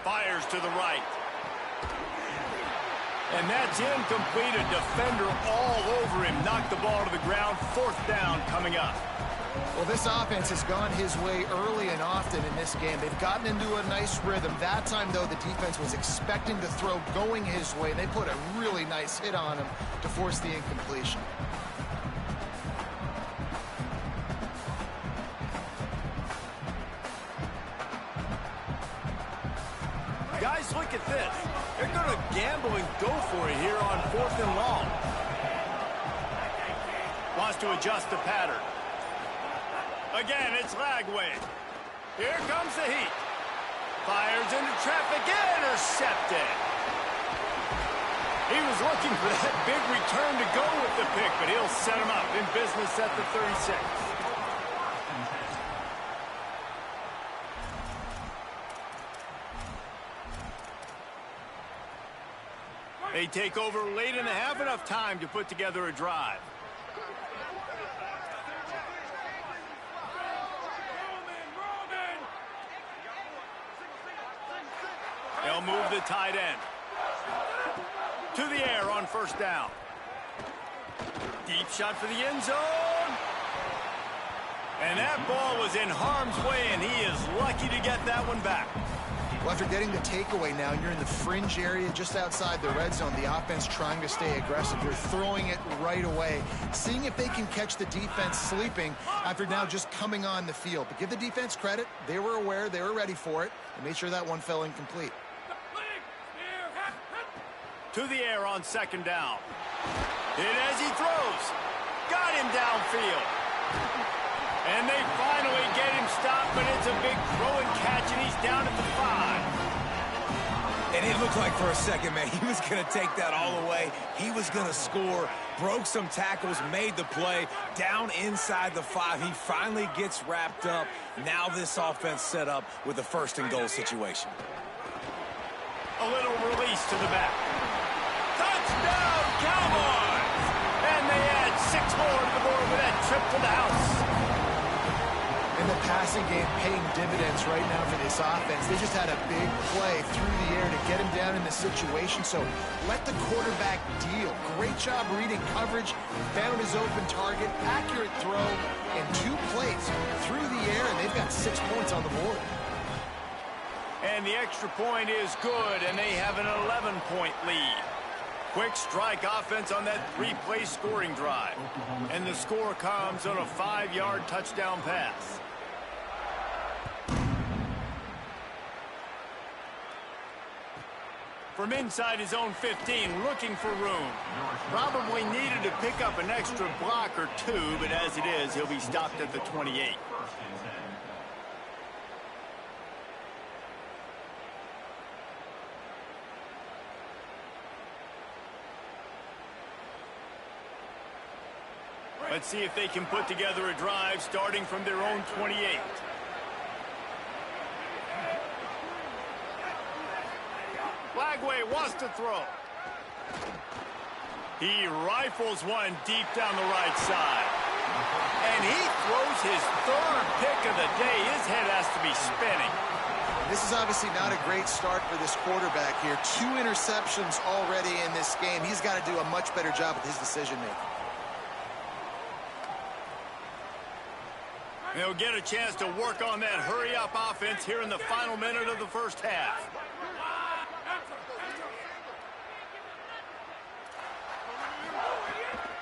Fires to the right. And that's incomplete. A defender all over him. Knocked the ball to the ground. 4th down coming up. Well, this offense has gone his way early and often in this game. They've gotten into a nice rhythm. That time, though, the defense was expecting to throw going his way. They put a really nice hit on him to force the incompletion. Guys, look at this. They're going to gamble and go for it here on 4th and long. Wants to adjust the pattern. Again, it's Lagway. Here comes the heat. Fires into traffic. Intercepted. He was looking for that big return to go with the pick, but he'll set him up in business at the 36. They take over late in the half, enough time to put together a drive. They'll move the tight end. To the air on first down. Deep shot for the end zone. And that ball was in harm's way, and he is lucky to get that one back. Well, after getting the takeaway now, you're in the fringe area just outside the red zone. The offense trying to stay aggressive. You're throwing it right away, seeing if they can catch the defense sleeping after now just coming on the field. But give the defense credit. They were aware. They were ready for it. And made sure that one fell incomplete. To the air on 2nd down. Hit as he throws. Got him downfield. And they finally get him stopped, but it's a big throw and catch, and he's down at the 5. And it looked like for a second, man, he was going to take that all the way. He was going to score, broke some tackles, made the play, down inside the 5. He finally gets wrapped up. Now this offense set up with a 1st and goal situation. A little release to the back. Touchdown, Cowboys! And they add 6 more to the board with that trip to the house. And the passing game paying dividends right now for this offense. They just had a big play through the air to get him down in the situation. So let the quarterback deal. Great job reading coverage, found his open target, accurate throw, and 2 plays through the air, and they've got 6 points on the board. And the extra point is good, and they have an 11-point lead. Quick strike offense on that 3-play scoring drive. And the score comes on a 5-yard touchdown pass. From inside his own 15, looking for room. Probably needed to pick up an extra block or 2, but as it is, he'll be stopped at the 28. Let's see if they can put together a drive starting from their own 28. Lagway wants to throw. He rifles one deep down the right side. And he throws his 3rd pick of the day. His head has to be spinning. This is obviously not a great start for this quarterback here. 2 interceptions already in this game. He's got to do a much better job with his decision-making. They'll get a chance to work on that hurry-up offense here in the final minute of the first half.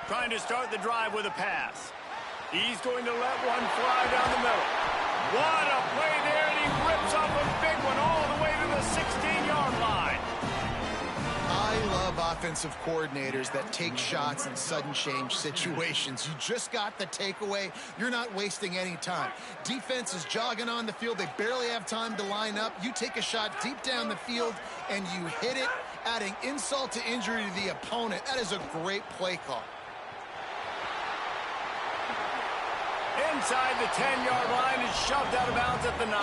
Trying to start the drive with a pass. He's going to let one fly down the middle. What a play there, and he rips off a big one all the way to the 16-yard line. I love offensive coordinators that take shots in sudden change situations. You just got the takeaway. You're not wasting any time. Defense is jogging on the field. They barely have time to line up. You take a shot deep down the field, and you hit it, adding insult to injury to the opponent. That is a great play call. Inside the 10-yard line is shoved out of bounds at the 9.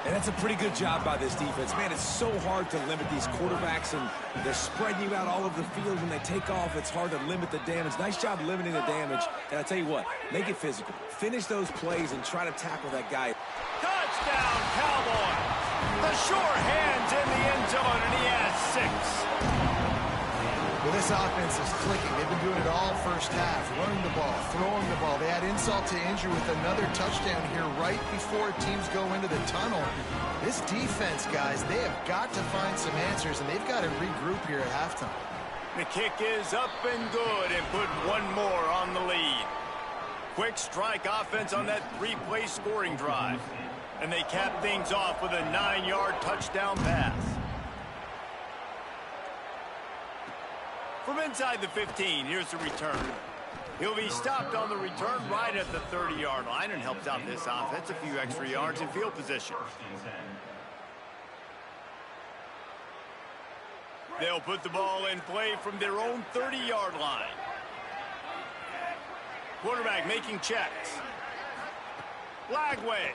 And that's a pretty good job by this defense. Man, it's so hard to limit these quarterbacks, and they're spreading you out all over the field. When they take off, it's hard to limit the damage. Nice job limiting the damage. And I tell you what, make it physical. Finish those plays and try to tackle that guy. Touchdown, Cowboys! The sure hands in the end zone, and he has 6. Well, this offense is clicking. They've been doing it all first half. Running the ball, throwing the ball. They had insult to injury with another touchdown here right before teams go into the tunnel. This defense, guys, they have got to find some answers, and they've got to regroup here at halftime. The kick is up and good, and put one more on the lead. Quick strike offense on that 3-play scoring drive. And they cap things off with a 9-yard touchdown pass. From inside the 15, here's the return. He'll be stopped on the return right at the 30-yard line and helps out this offense a few extra yards in field position. They'll put the ball in play from their own 30-yard line. Quarterback making checks. Lagway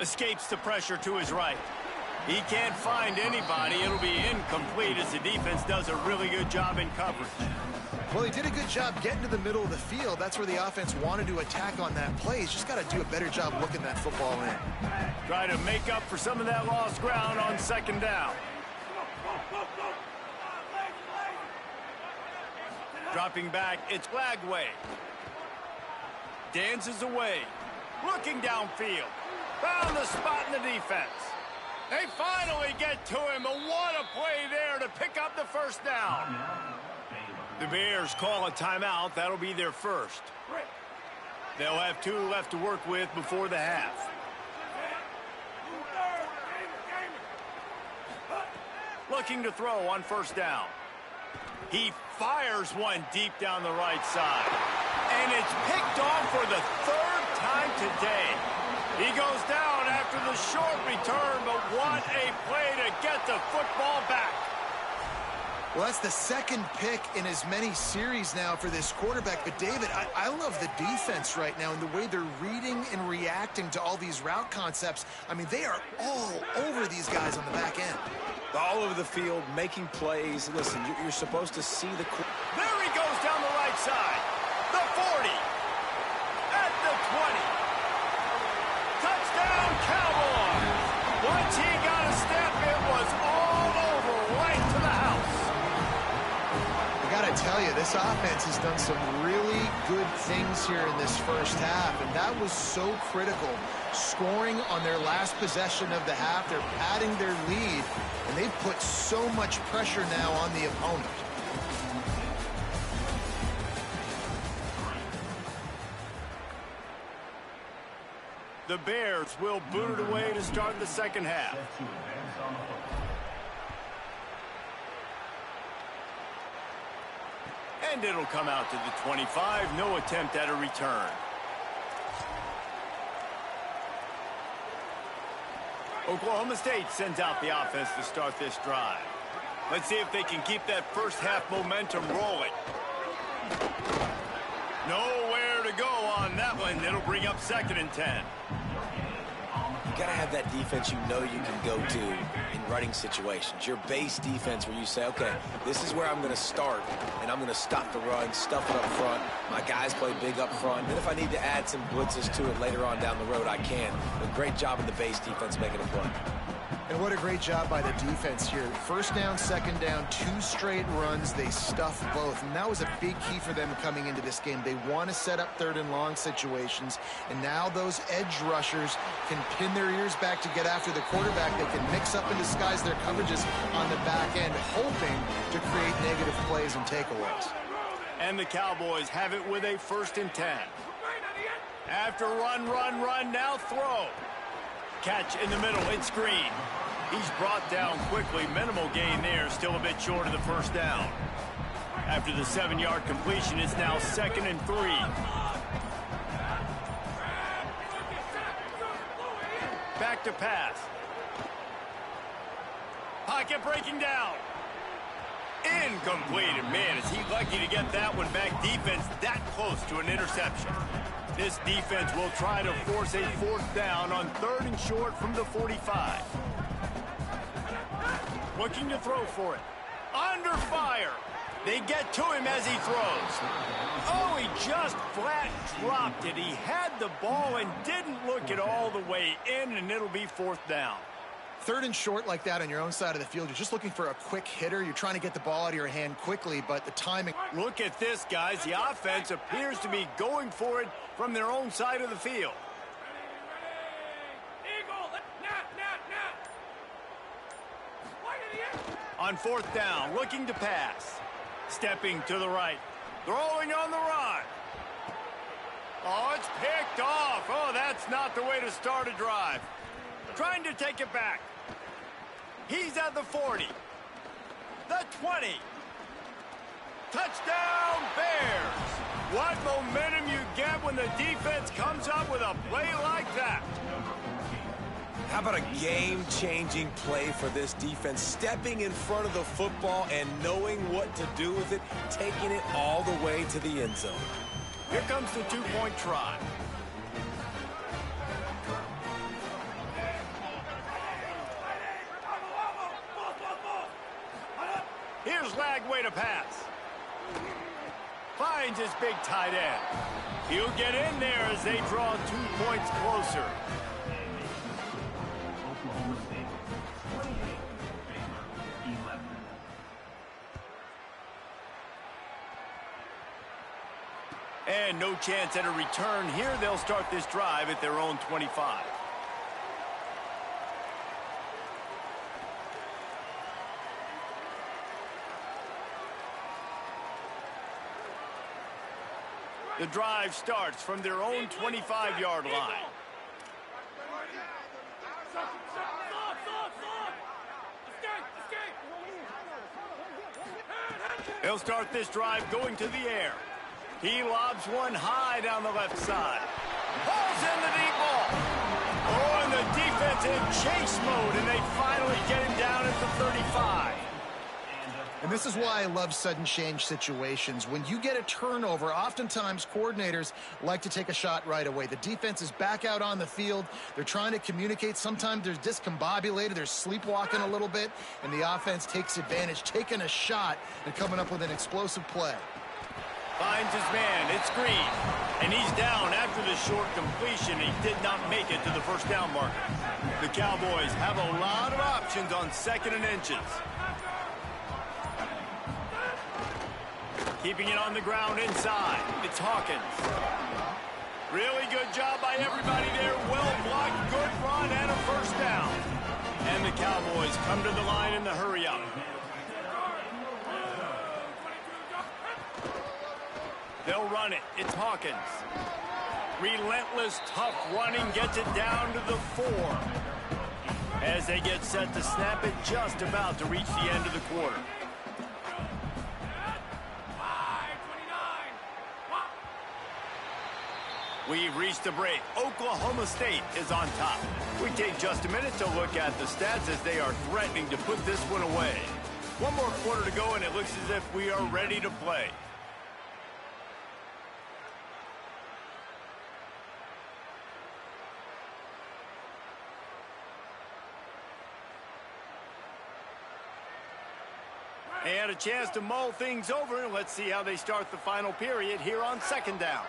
escapes the pressure to his right. He can't find anybody. It'll be incomplete as the defense does a really good job in coverage. Well, he did a good job getting to the middle of the field. That's where the offense wanted to attack on that play. He's just got to do a better job looking that football in. Try to make up for some of that lost ground on 2nd down. Dropping back, it's Lagway. Dances away. Looking downfield. Found the spot in the defense. They finally get to him, and what a play there to pick up the first down. The Bears call a timeout. That'll be their first. They'll have 2 left to work with before the half. Looking to throw on 1st down. He fires one deep down the right side. And it's picked off for the 3rd time today. He goes down after the short return, but what a play to get the football back. Well, that's the 2nd pick in as many series now for this quarterback. But, David, I love the defense right now and the way they're reading and reacting to all these route concepts. I mean, they are all over these guys on the back end. All over the field, making plays. Listen, you're supposed to see the... There he goes down the right side. The 40. At the 20. tell you, this offense has done some really good things here in this first half, and that was so critical. Scoring on their last possession of the half, they're padding their lead, and they've put so much pressure now on the opponent. The Bears will boot it away to start the second half. And it'll come out to the 25. No attempt at a return. Oklahoma State sends out the offense to start this drive. Let's see if they can keep that first half momentum rolling. Nowhere to go on that one. It'll bring up 2nd and 10. You got to have that defense you know you can go to in running situations. Your base defense where you say, okay, this is where I'm going to start, and I'm going to stop the run, stuff it up front. My guys play big up front. And if I need to add some blitzes to it later on down the road, I can. But great job in the base defense making a play. And what a great job by the defense here. First down, second down, 2 straight runs. They stuffed both. And that was a big key for them coming into this game. They want to set up 3rd and long situations. And now those edge rushers can pin their ears back to get after the quarterback. They can mix up and disguise their coverages on the back end, hoping to create negative plays and takeaways. And the Cowboys have it with a 1st and 10. After run, now throw. Catch in the middle, it's Green. He's brought down quickly. Minimal gain there, still a bit short of the first down. After the 7-yard completion, it's now 2nd and 3. Back to pass. Pocket breaking down. Incomplete. And man, is he lucky to get that one back. Defense that close to an interception. This defense will try to force a 4th down on 3rd and short from the 45. Looking to throw for it. Under fire. They get to him as he throws. Oh, he just flat dropped it. He had the ball and didn't look it all the way in, and it'll be 4th down. 3rd and short like that on your own side of the field, you're just looking for a quick hitter. You're trying to get the ball out of your hand quickly, but the timing... Look at this, guys. The offense appears to be going for it from their own side of the field. On 4th down, looking to pass. Stepping to the right. Throwing on the run. Oh, it's picked off. Oh, that's not the way to start a drive. Trying to take it back. He's at the 40. The 20. Touchdown, Bears. What momentum you get when the defense comes up with a play like that. How about a game-changing play for this defense? Stepping in front of the football and knowing what to do with it, taking it all the way to the end zone. Here comes the 2-point try. Here's Lagway to pass. Finds his big tight end. He'll get in there as they draw 2 points closer. Oklahoma State 28, Baylor 11. And no chance at a return here. They'll start this drive at their own 25. The drive starts from their own 25-yard line. They'll start this drive going to the air. He lobs one high down the left side. Pulls in the deep ball. Oh, and the defense in chase mode, and they finally get him down at the 35. And this is why I love sudden change situations. When you get a turnover, oftentimes coordinators like to take a shot right away. The defense is back out on the field. They're trying to communicate. Sometimes they're discombobulated. They're sleepwalking a little bit. And the offense takes advantage, taking a shot and coming up with an explosive play. Finds his man. It's Green. And he's down after the short completion. He did not make it to the first down marker. The Cowboys have a lot of options on 2nd and inches. Keeping it on the ground inside. It's Hawkins. Really good job by everybody there. Well blocked, good run, and a first down. And the Cowboys come to the line in the hurry-up. They'll run it. It's Hawkins. Relentless, tough running gets it down to the 4. As they get set to snap it, just about to reach the end of the quarter. We've reached the break. Oklahoma State is on top. We take just a minute to look at the stats as they are threatening to put this one away. One more quarter to go, and it looks as if we are ready to play. And a chance to mull things over. Let's see how they start the final period here on second down.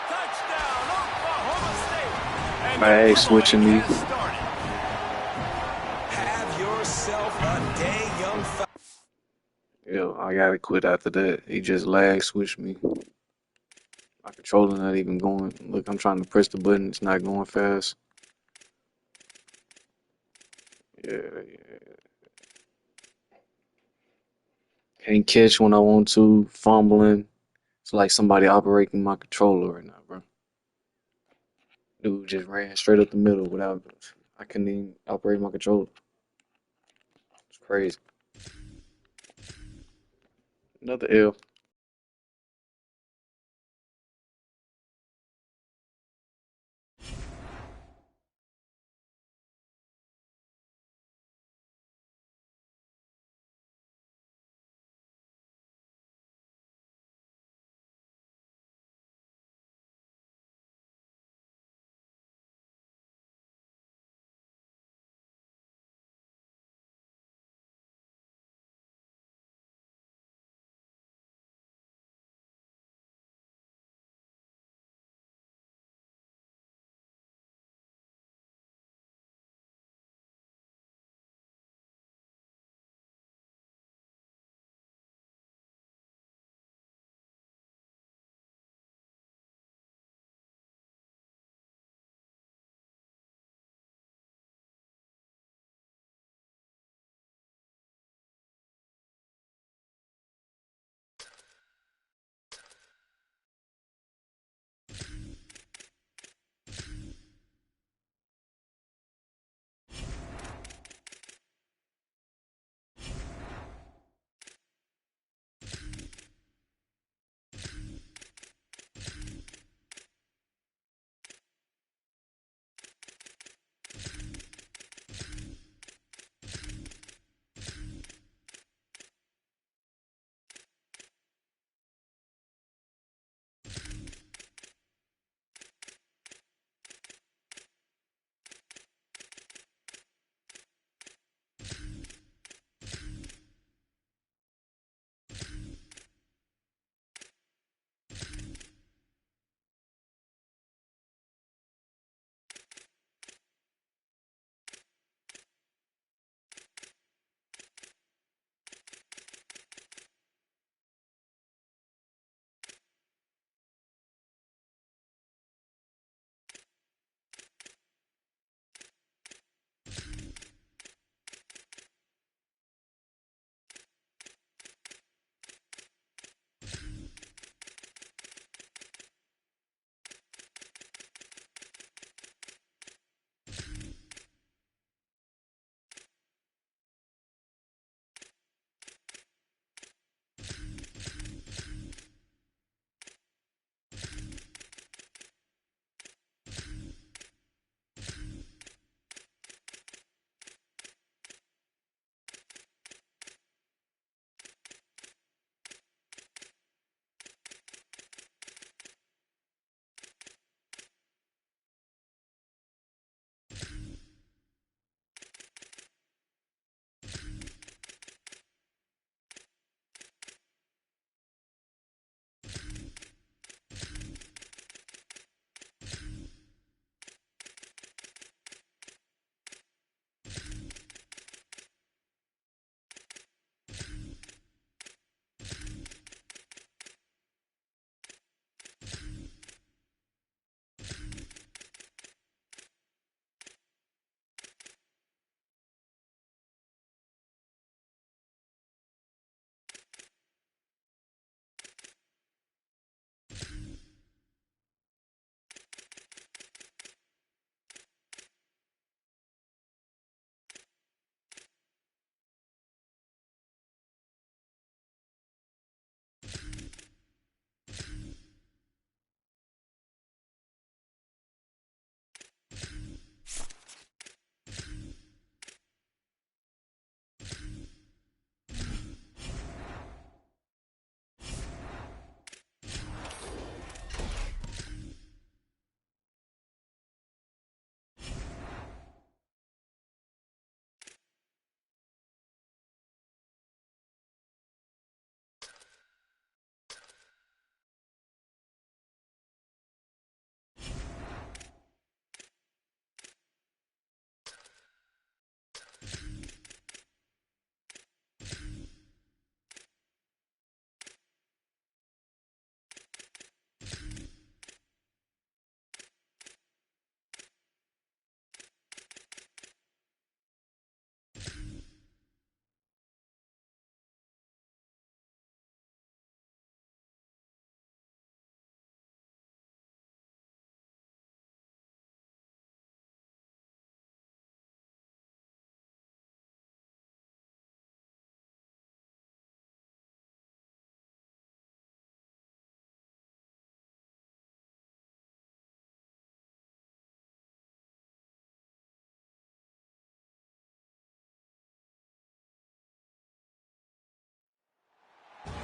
Touchdown, Oklahoma State. And Hey, switching me. Have yourself a day, young fella. Yo, I gotta quit after that. He just lag switched me. My controller not even going. Look, I'm trying to press the button. It's not going fast. Yeah. Can't catch when I want to. Fumbling. It's like somebody operating my controller right now, bro. Dude just ran straight up the middle without. I couldn't even operate my controller. It's crazy. Another L.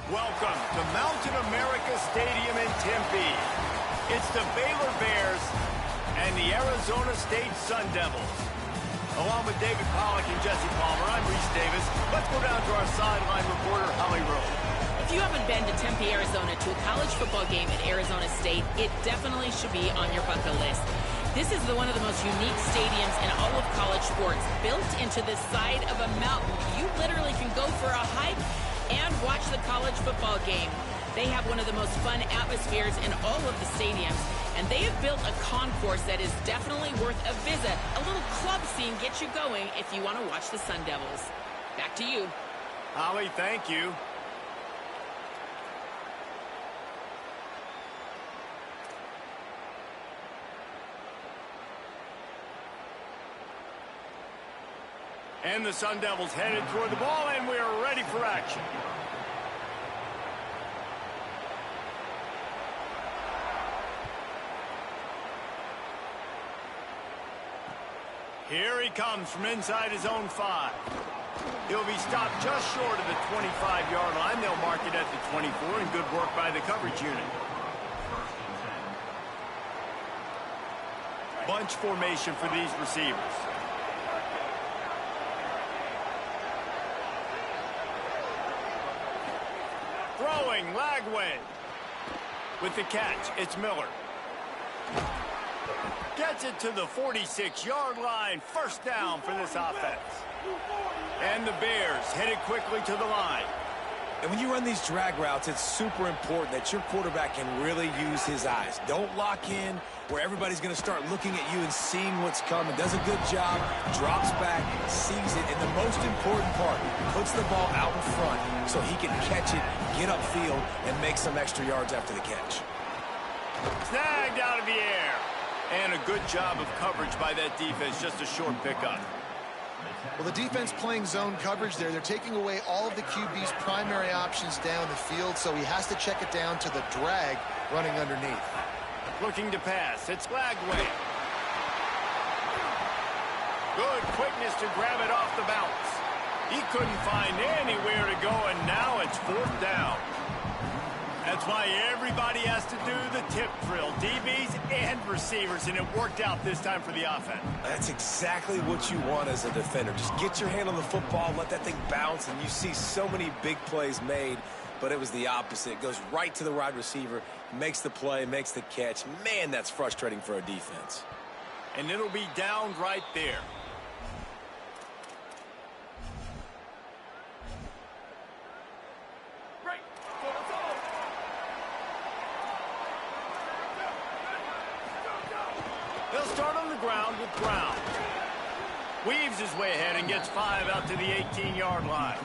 Welcome to Mountain America Stadium in Tempe. It's the Baylor Bears and the Arizona State Sun Devils. Along with David Pollack and Jesse Palmer, I'm Reese Davis. Let's go down to our sideline reporter, Holly Rowe. If you haven't been to Tempe, Arizona to a college football game at Arizona State, it definitely should be on your bucket list. This is one of the most unique stadiums in all of college sports. Built into the side of a mountain, you literally can go for a hike and watch the college football game. They have one of the most fun atmospheres in all of the stadiums, and they have built a concourse that is definitely worth a visit. A little club scene gets you going if you want to watch the Sun Devils. Back to you. Holly, thank you. And the Sun Devils headed toward the ball, and we are ready for action. Here he comes from inside his own 5. He'll be stopped just short of the 25-yard line. They'll mark it at the 24, and good work by the coverage unit. Bunch formation for these receivers. Throwing, Lagway. With the catch, it's Miller. Gets it to the 46-yard line. First down for this offense. And the Bears headed quickly to the line. And when you run these drag routes, it's super important that your quarterback can really use his eyes. Don't lock in where everybody's going to start looking at you and seeing what's coming. Does a good job, drops back, sees it, and the most important part, puts the ball out in front so he can catch it, get upfield, and make some extra yards after the catch. Snagged out of the air. And a good job of coverage by that defense, just a short pickup. Well, the defense playing zone coverage there. They're taking away all of the QB's primary options down the field, so he has to check it down to the drag running underneath. Looking to pass. It's Lagway. Good quickness to grab it off the bounce. He couldn't find anywhere to go, and now it's 4th down. That's why everybody has to do the tip drill, DBs and receivers, and it worked out this time for the offense. That's exactly what you want as a defender. Just get your hand on the football, let that thing bounce, and you see so many big plays made, but it was the opposite. It goes right to the wide receiver, makes the play, makes the catch. Man, that's frustrating for a defense. And it'll be down right there. They'll start on the ground with Brown. Weaves his way ahead and gets 5 out to the 18-yard line.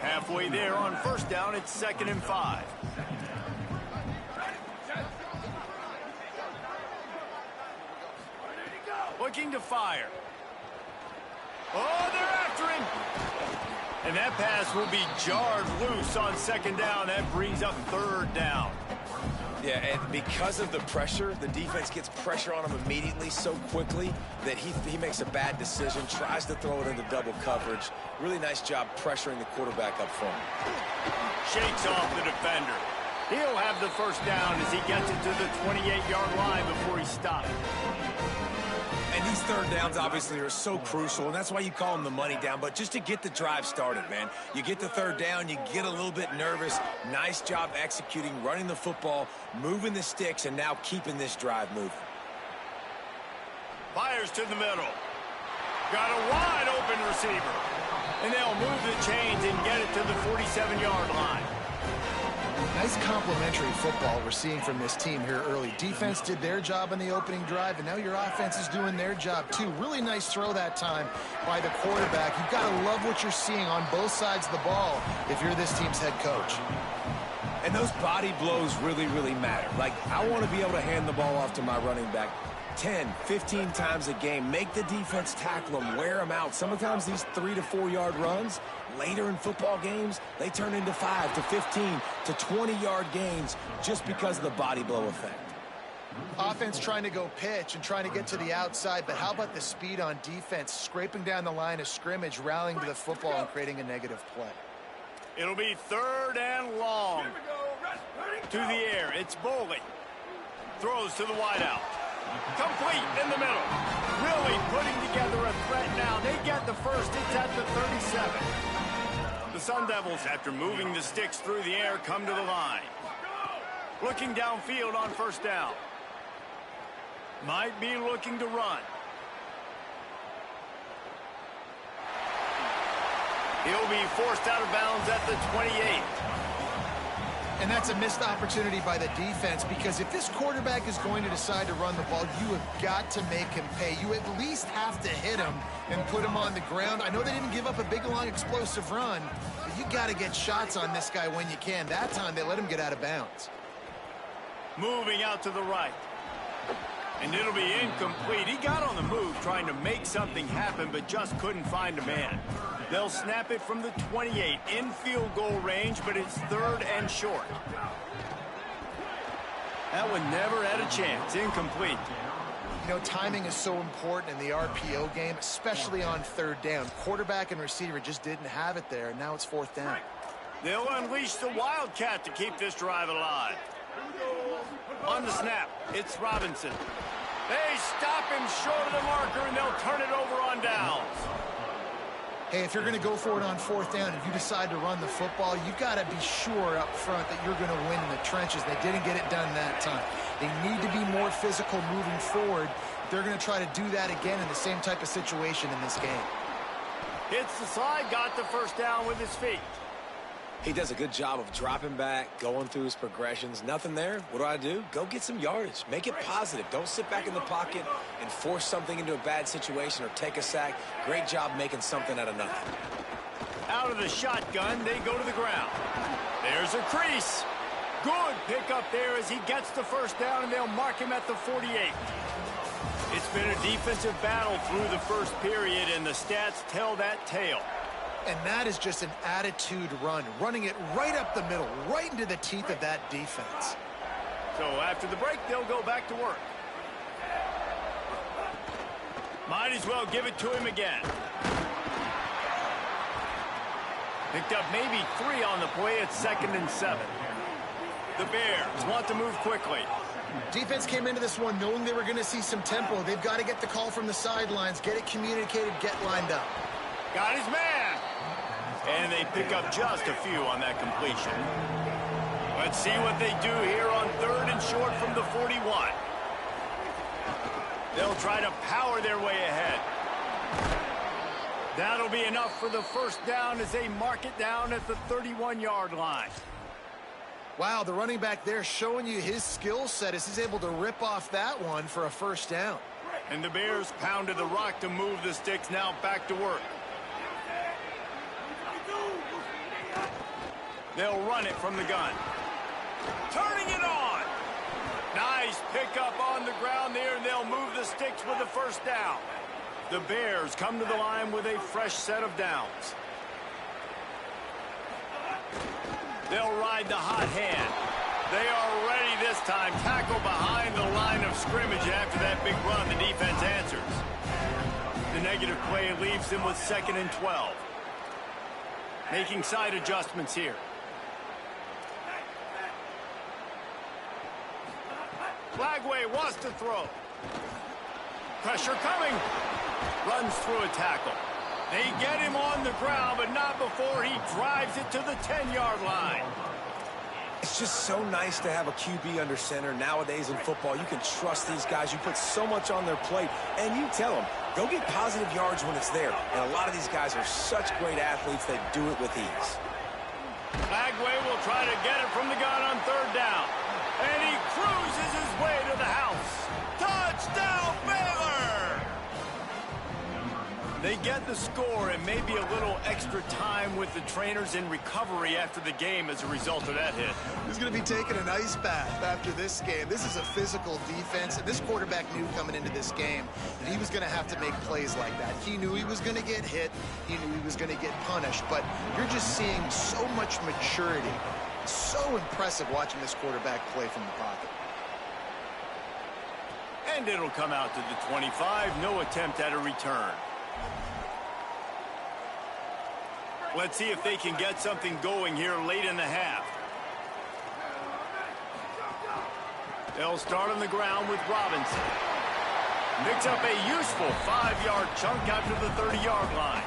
Halfway there on first down, it's 2nd and 5. Looking to fire. Oh, they're after him. And that pass will be jarred loose on 2nd down. That brings up 3rd down. Yeah, and because of the pressure, the defense gets pressure on him immediately so quickly that he makes a bad decision, tries to throw it into double coverage. Really nice job pressuring the quarterback up front. Shakes off the defender. He'll have the first down as he gets it to the 28-yard line before he stops. And these 3rd downs obviously are so crucial, and that's why you call them the money down. But just to get the drive started, man, you get the 3rd down, you get a little bit nervous. Nice job executing, running the football, moving the sticks, and now keeping this drive moving. Fires to the middle. Got a wide open receiver. And they'll move the chains and get it to the 47-yard line. Nice complimentary football we're seeing from this team here early. Defense did their job on the opening drive, and now your offense is doing their job too. Really nice throw that time by the quarterback. You've got to love what you're seeing on both sides of the ball if you're this team's head coach. And those body blows really, really matter. Like, I want to be able to hand the ball off to my running back 10, 15 times a game. Make the defense tackle them, wear them out. Sometimes these 3 to 4 yard runs, later in football games, they turn into 5 to 15 to 20-yard gains just because of the body blow effect. Offense trying to go pitch and trying to get to the outside, but how about the speed on defense, scraping down the line of scrimmage, rallying to the football and creating a negative play. It'll be 3rd and long. To the air, it's Boley. Throws to the wideout. Complete in the middle. Really putting together a threat now. They get the first. It's at the 37. The Sun Devils, after moving the sticks through the air, come to the line. Looking downfield on 1st down. Might be looking to run. He'll be forced out of bounds at the 28. And that's a missed opportunity by the defense, because if this quarterback is going to decide to run the ball, you have got to make him pay. You at least have to hit him and put him on the ground. I know they didn't give up a big, long, explosive run, but you got to get shots on this guy when you can. That time, they let him get out of bounds. Moving out to the right. And it'll be incomplete. He got on the move trying to make something happen, but just couldn't find a man. They'll snap it from the 28 in field goal range, but it's 3rd and short. That one never had a chance. Incomplete. You know, timing is so important in the RPO game, especially on 3rd down. Quarterback and receiver just didn't have it there, and now it's 4th down. They'll unleash the Wildcat to keep this drive alive. On the snap, it's Robinson. They stop him short of the marker, and they'll turn it over on downs. Hey, if you're going to go for it on 4th down, if you decide to run the football, you've got to be sure up front that you're going to win in the trenches. They didn't get it done that time. They need to be more physical moving forward. They're going to try to do that again in the same type of situation in this game. Hits the slide, got the 1st down with his feet. He does a good job of dropping back, going through his progressions. Nothing there. What do? Go get some yardage. Make it positive. Don't sit back in the pocket and force something into a bad situation or take a sack. Great job making something out of nothing. Out of the shotgun, they go to the ground. There's a crease. Good pickup there as he gets the 1st down, and they'll mark him at the 48. It's been a defensive battle through the 1st period, and the stats tell that tale. And that is just an attitude run, running it right up the middle, right into the teeth of that defense. So after the break, they'll go back to work. Might as well give it to him again. Picked up maybe 3 on the play at 2nd and 7. The Bears want to move quickly. Defense came into this one knowing they were going to see some tempo. They've got to get the call from the sidelines, get it communicated, get lined up. Got his man. And they pick up just a few on that completion. Let's see what they do here on 3rd and short from the 41. They'll try to power their way ahead. That'll be enough for the 1st down as they mark it down at the 31-yard line. Wow, the running back there showing you his skill set as he's able to rip off that one for a 1st down. And the Bears pounded the rock to move the sticks, now back to work. They'll run it from the gun. Turning it on. Nice pickup on the ground there, and they'll move the sticks with the 1st down. The Bears come to the line with a fresh set of downs. They'll ride the hot hand. They are ready this time. Tackle behind the line of scrimmage, and after that big run, the defense answers. The negative play leaves them with 2nd and 12. Making side adjustments here. Flagway wants to throw. Pressure coming. Runs through a tackle. They get him on the ground, but not before he drives it to the 10-yard line. It's just so nice to have a QB under center. Nowadays in football, you can trust these guys. You put so much on their plate, and you tell them, go get positive yards when it's there. And a lot of these guys are such great athletes that do it with ease. Flagway will try to get it from the gun on 3rd down. And he cruises his way to the house. Touchdown, Baylor! They get the score and maybe a little extra time with the trainers in recovery after the game as a result of that hit. He's going to be taking an ice bath after this game. This is a physical defense, and this quarterback knew coming into this game that he was going to have to make plays like that. He knew he was going to get hit. He knew he was going to get punished, but you're just seeing so much maturity. So impressive watching this quarterback play from the pocket. And it'll come out to the 25. No attempt at a return. Let's see if they can get something going here late in the half. They'll start on the ground with Robinson. Picks up a useful 5-yard chunk after the 30-yard line.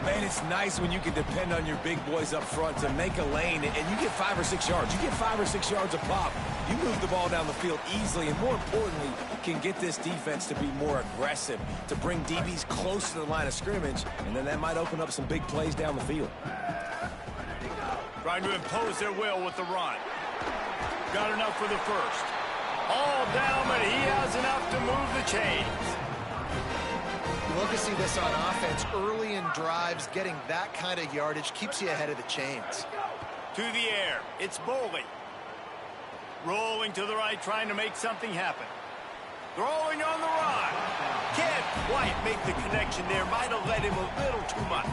Man, it's nice when you can depend on your big boys up front to make a lane, and you get 5 or 6 yards. You get 5 or 6 yards a pop. You move the ball down the field easily, and more importantly, can get this defense to be more aggressive, to bring DBs close to the line of scrimmage, and then that might open up some big plays down the field. Trying to impose their will with the run. Got enough for the first. All down, but he has enough to move the chains. You love to see this on offense. Early in drives, getting that kind of yardage keeps you ahead of the chains. To the air, it's Boley. Rolling to the right, trying to make something happen. Throwing on the run. Can't quite make the connection there. Might have let him a little too much.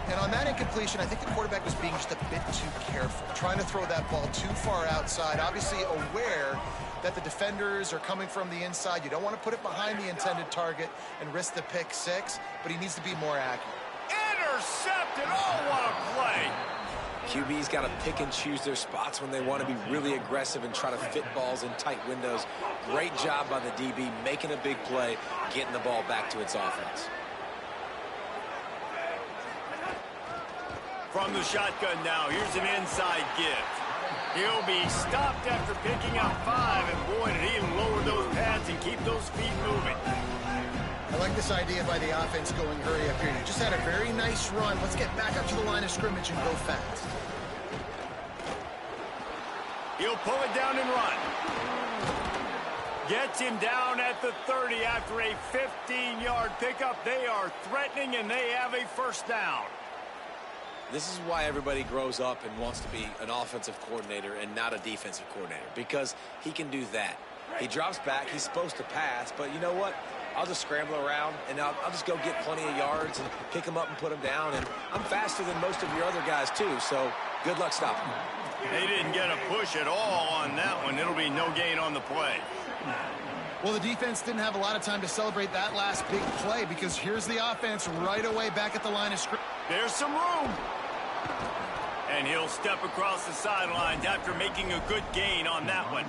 And on that incompletion, I think the quarterback was being just a bit too careful, trying to throw that ball too far outside, obviously aware that the defenders are coming from the inside. You don't want to put it behind the intended target and risk the pick six, but he needs to be more accurate. Intercepted! Oh, what a play! QB's got to pick and choose their spots when they want to be really aggressive and try to fit balls in tight windows. Great job by the DB, making a big play, getting the ball back to its offense. From the shotgun now, here's an inside give. He'll be stopped after picking up 5, and boy, did he lower those pads and keep those feet moving. I like this idea by the offense going hurry up here. You just had a very nice run. Let's get back up to the line of scrimmage and go fast. He'll pull it down and run. Gets him down at the 30 after a 15-yard pickup. They are threatening, and they have a first down. This is why everybody grows up and wants to be an offensive coordinator and not a defensive coordinator, because he can do that. He drops back, he's supposed to pass, but you know what? I'll just scramble around, and I'll just go get plenty of yards and pick them up and put them down, and I'm faster than most of your other guys too, so good luck stopping me. They didn't get a push at all on that one. It'll be no gain on the play. Well, the defense didn't have a lot of time to celebrate that last big play, because here's the offense right away back at the line of scrimmage. There's some room. And he'll step across the sidelines after making a good gain on that one.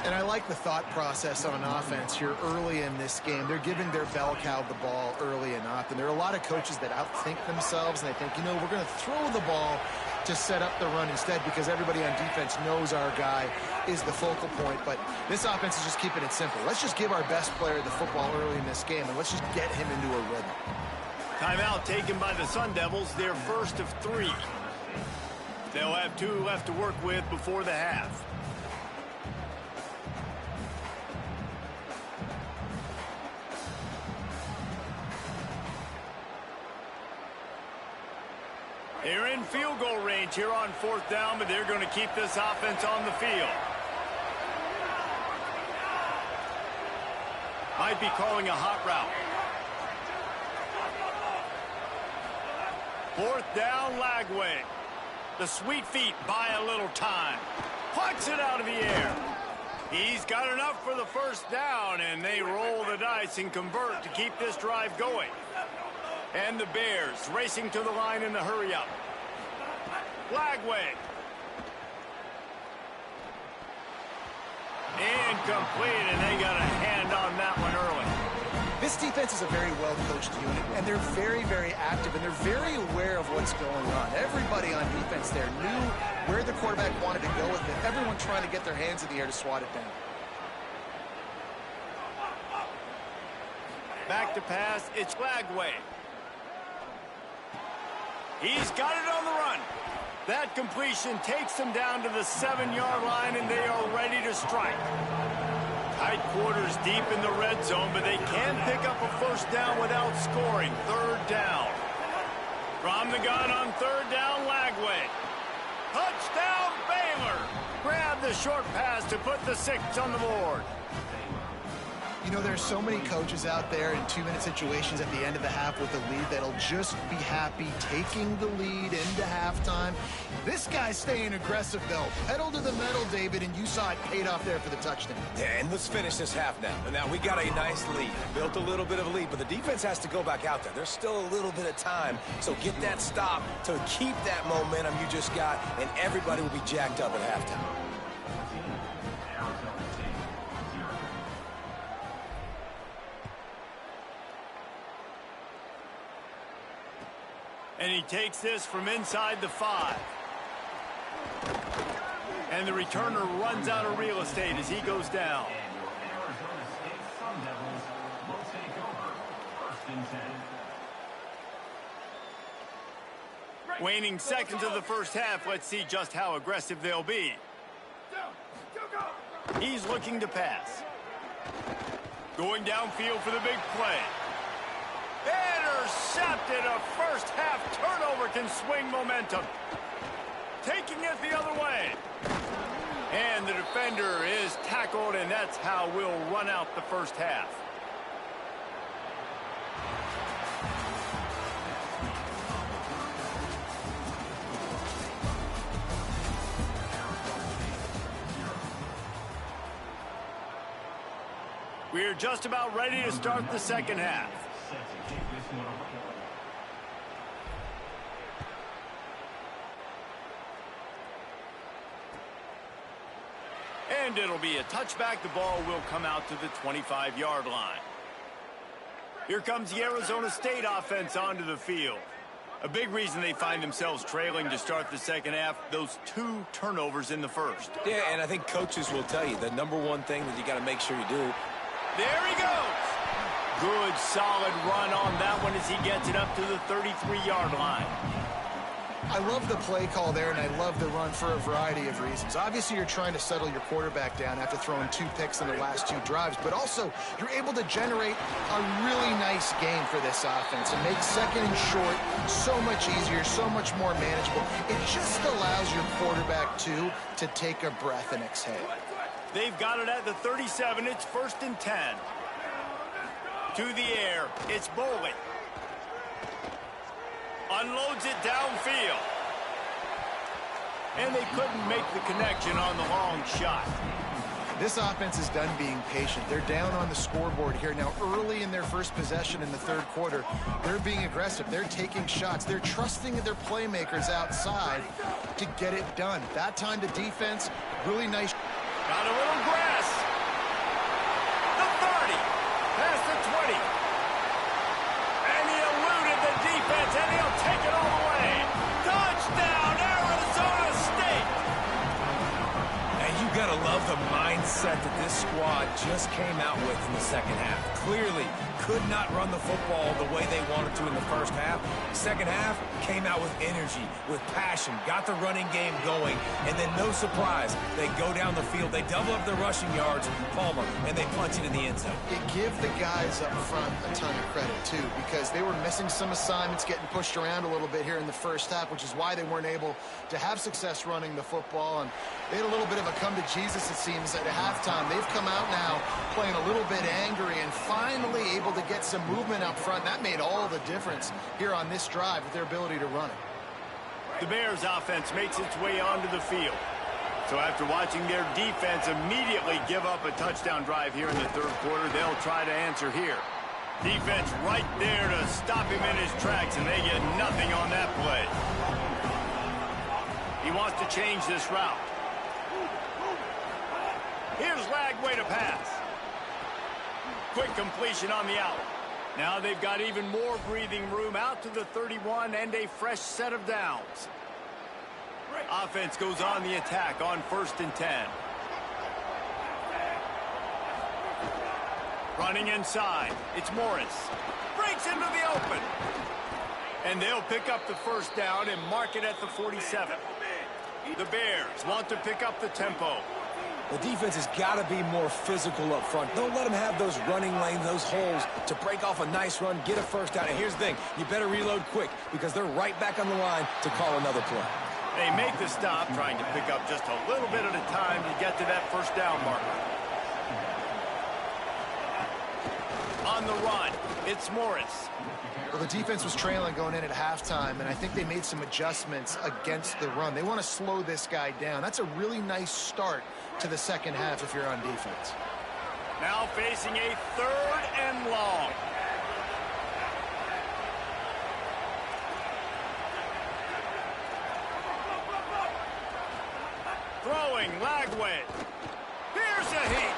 And I like the thought process on offense here early in this game. They're giving their bell cow the ball early enough. And there are a lot of coaches that outthink themselves, and they think, you know, we're going to throw the ball to set up the run instead, because everybody on defense knows our guy is the focal point. But this offense is just keeping it simple. Let's just give our best player the football early in this game, and let's just get him into a rhythm. Timeout taken by the Sun Devils, their first of 3. They'll have 2 left to work with before the half. They're in field goal range here on 4th down, but they're going to keep this offense on the field. Might be calling a hot route. 4th down, Lagway. The sweet feet buy a little time. Plucks it out of the air. He's got enough for the first down, and they roll the dice and convert to keep this drive going. And the Bears racing to the line in the hurry-up. Lagway. Incomplete, and they got a hand on that one early. This defense is a very well-coached unit, and they're very, very active, and they're very aware of what's going on. Everybody on defense there knew where the quarterback wanted to go with it. Everyone trying to get their hands in the air to swat it down. Back to pass, it's Lagway. He's got it on the run. That completion takes them down to the 7-yard line, and they are ready to strike. Tight quarters deep in the red zone, but they can pick up a first down without scoring. 3rd down. From the gun on 3rd down, Lagway. Touchdown, Baylor. Grab the short pass to put the 6 on the board. You know, there's so many coaches out there in 2-minute situations at the end of the half with a lead that'll just be happy taking the lead into halftime. This guy's staying aggressive, though. Pedal to the metal, David, and you saw it paid off there for the touchdown. Yeah, and let's finish this half now. And now we got a nice lead. Built a little bit of a lead, but the defense has to go back out there. There's still a little bit of time, so get that stop to keep that momentum you just got, and everybody will be jacked up at halftime. And he takes this from inside the 5. And the returner runs out of real estate as he goes down. Waning seconds of the first half, let's see just how aggressive they'll be. He's looking to pass. Going downfield for the big play. Intercepted. A first half turnover can swing momentum. Taking it the other way. And the defender is tackled, and that's how we'll run out the first half. We're just about ready to start the second half. And it'll be a touchback. The ball will come out to the 25-yard line. Here comes the Arizona State offense onto the field. A big reason they find themselves trailing to start the second half, those 2 turnovers in the first. Yeah, and I think coaches will tell you the number one thing that you got to make sure you do. There he goes. Good, solid run on that one as he gets it up to the 33-yard line. I love the play call there, and I love the run for a variety of reasons. Obviously, you're trying to settle your quarterback down after throwing 2 picks in the last 2 drives, but also you're able to generate a really nice game for this offense and make second and short so much easier, so much more manageable. It just allows your quarterback, too, to take a breath and exhale. They've got it at the 37. It's 1st and 10. To the air. It's Boley. Unloads it downfield. And they couldn't make the connection on the long shot. This offense is done being patient. They're down on the scoreboard here. Now, early in their first possession in the third quarter, they're being aggressive. They're taking shots. They're trusting their playmakers outside to get it done. That time the defense, really nice. Got a little grass. The 30. Past the 20. And he eluded the defense, and he'll take it all the way. Touchdown, Arizona State. And you got to love the mindset that this squad just came out with in the second half. Clearly could not run the football the way they wanted to in the first half. Second half came out with energy, with passion, got the running game going, and then no surprise, they go down the field, they double up their rushing yards, Palmer, and they punch it in the end zone. You give the guys up front a ton of credit, too, because they were missing some assignments, getting pushed around a little bit here in the first half, which is why they weren't able to have success running the football. And they had a little bit of a come to Jesus, it seems, at halftime. They've come out now playing a little bit angry and finally able to get some movement up front. That made all the difference here on this drive with their ability to run it. The Bears offense makes its way onto the field. So after watching their defense immediately give up a touchdown drive here in the third quarter, they'll try to answer here. Defense right there to stop him in his tracks, and they get nothing on that play. He wants to change this route. Here's Lagway to pass. Quick completion on the out. Now they've got even more breathing room out to the 31 and a fresh set of downs. Offense goes on the attack on 1st and 10. Running inside. It's Morris. Breaks into the open. And they'll pick up the first down and mark it at the 47. The Bears want to pick up the tempo. The defense has got to be more physical up front. Don't let them have those running lanes, those holes to break off a nice run, get a first down. And here's the thing, you better reload quick because they're right back on the line to call another play. They make the stop, trying to pick up just a little bit at a time to get to that first down marker. on the run. It's Morris. Well, the defense was trailing going in at halftime, and I think they made some adjustments against the run. They want to slow this guy down. That's a really nice start to the second half if you're on defense. Now facing a 3rd and long. Throwing, Lagway. Here's a heat.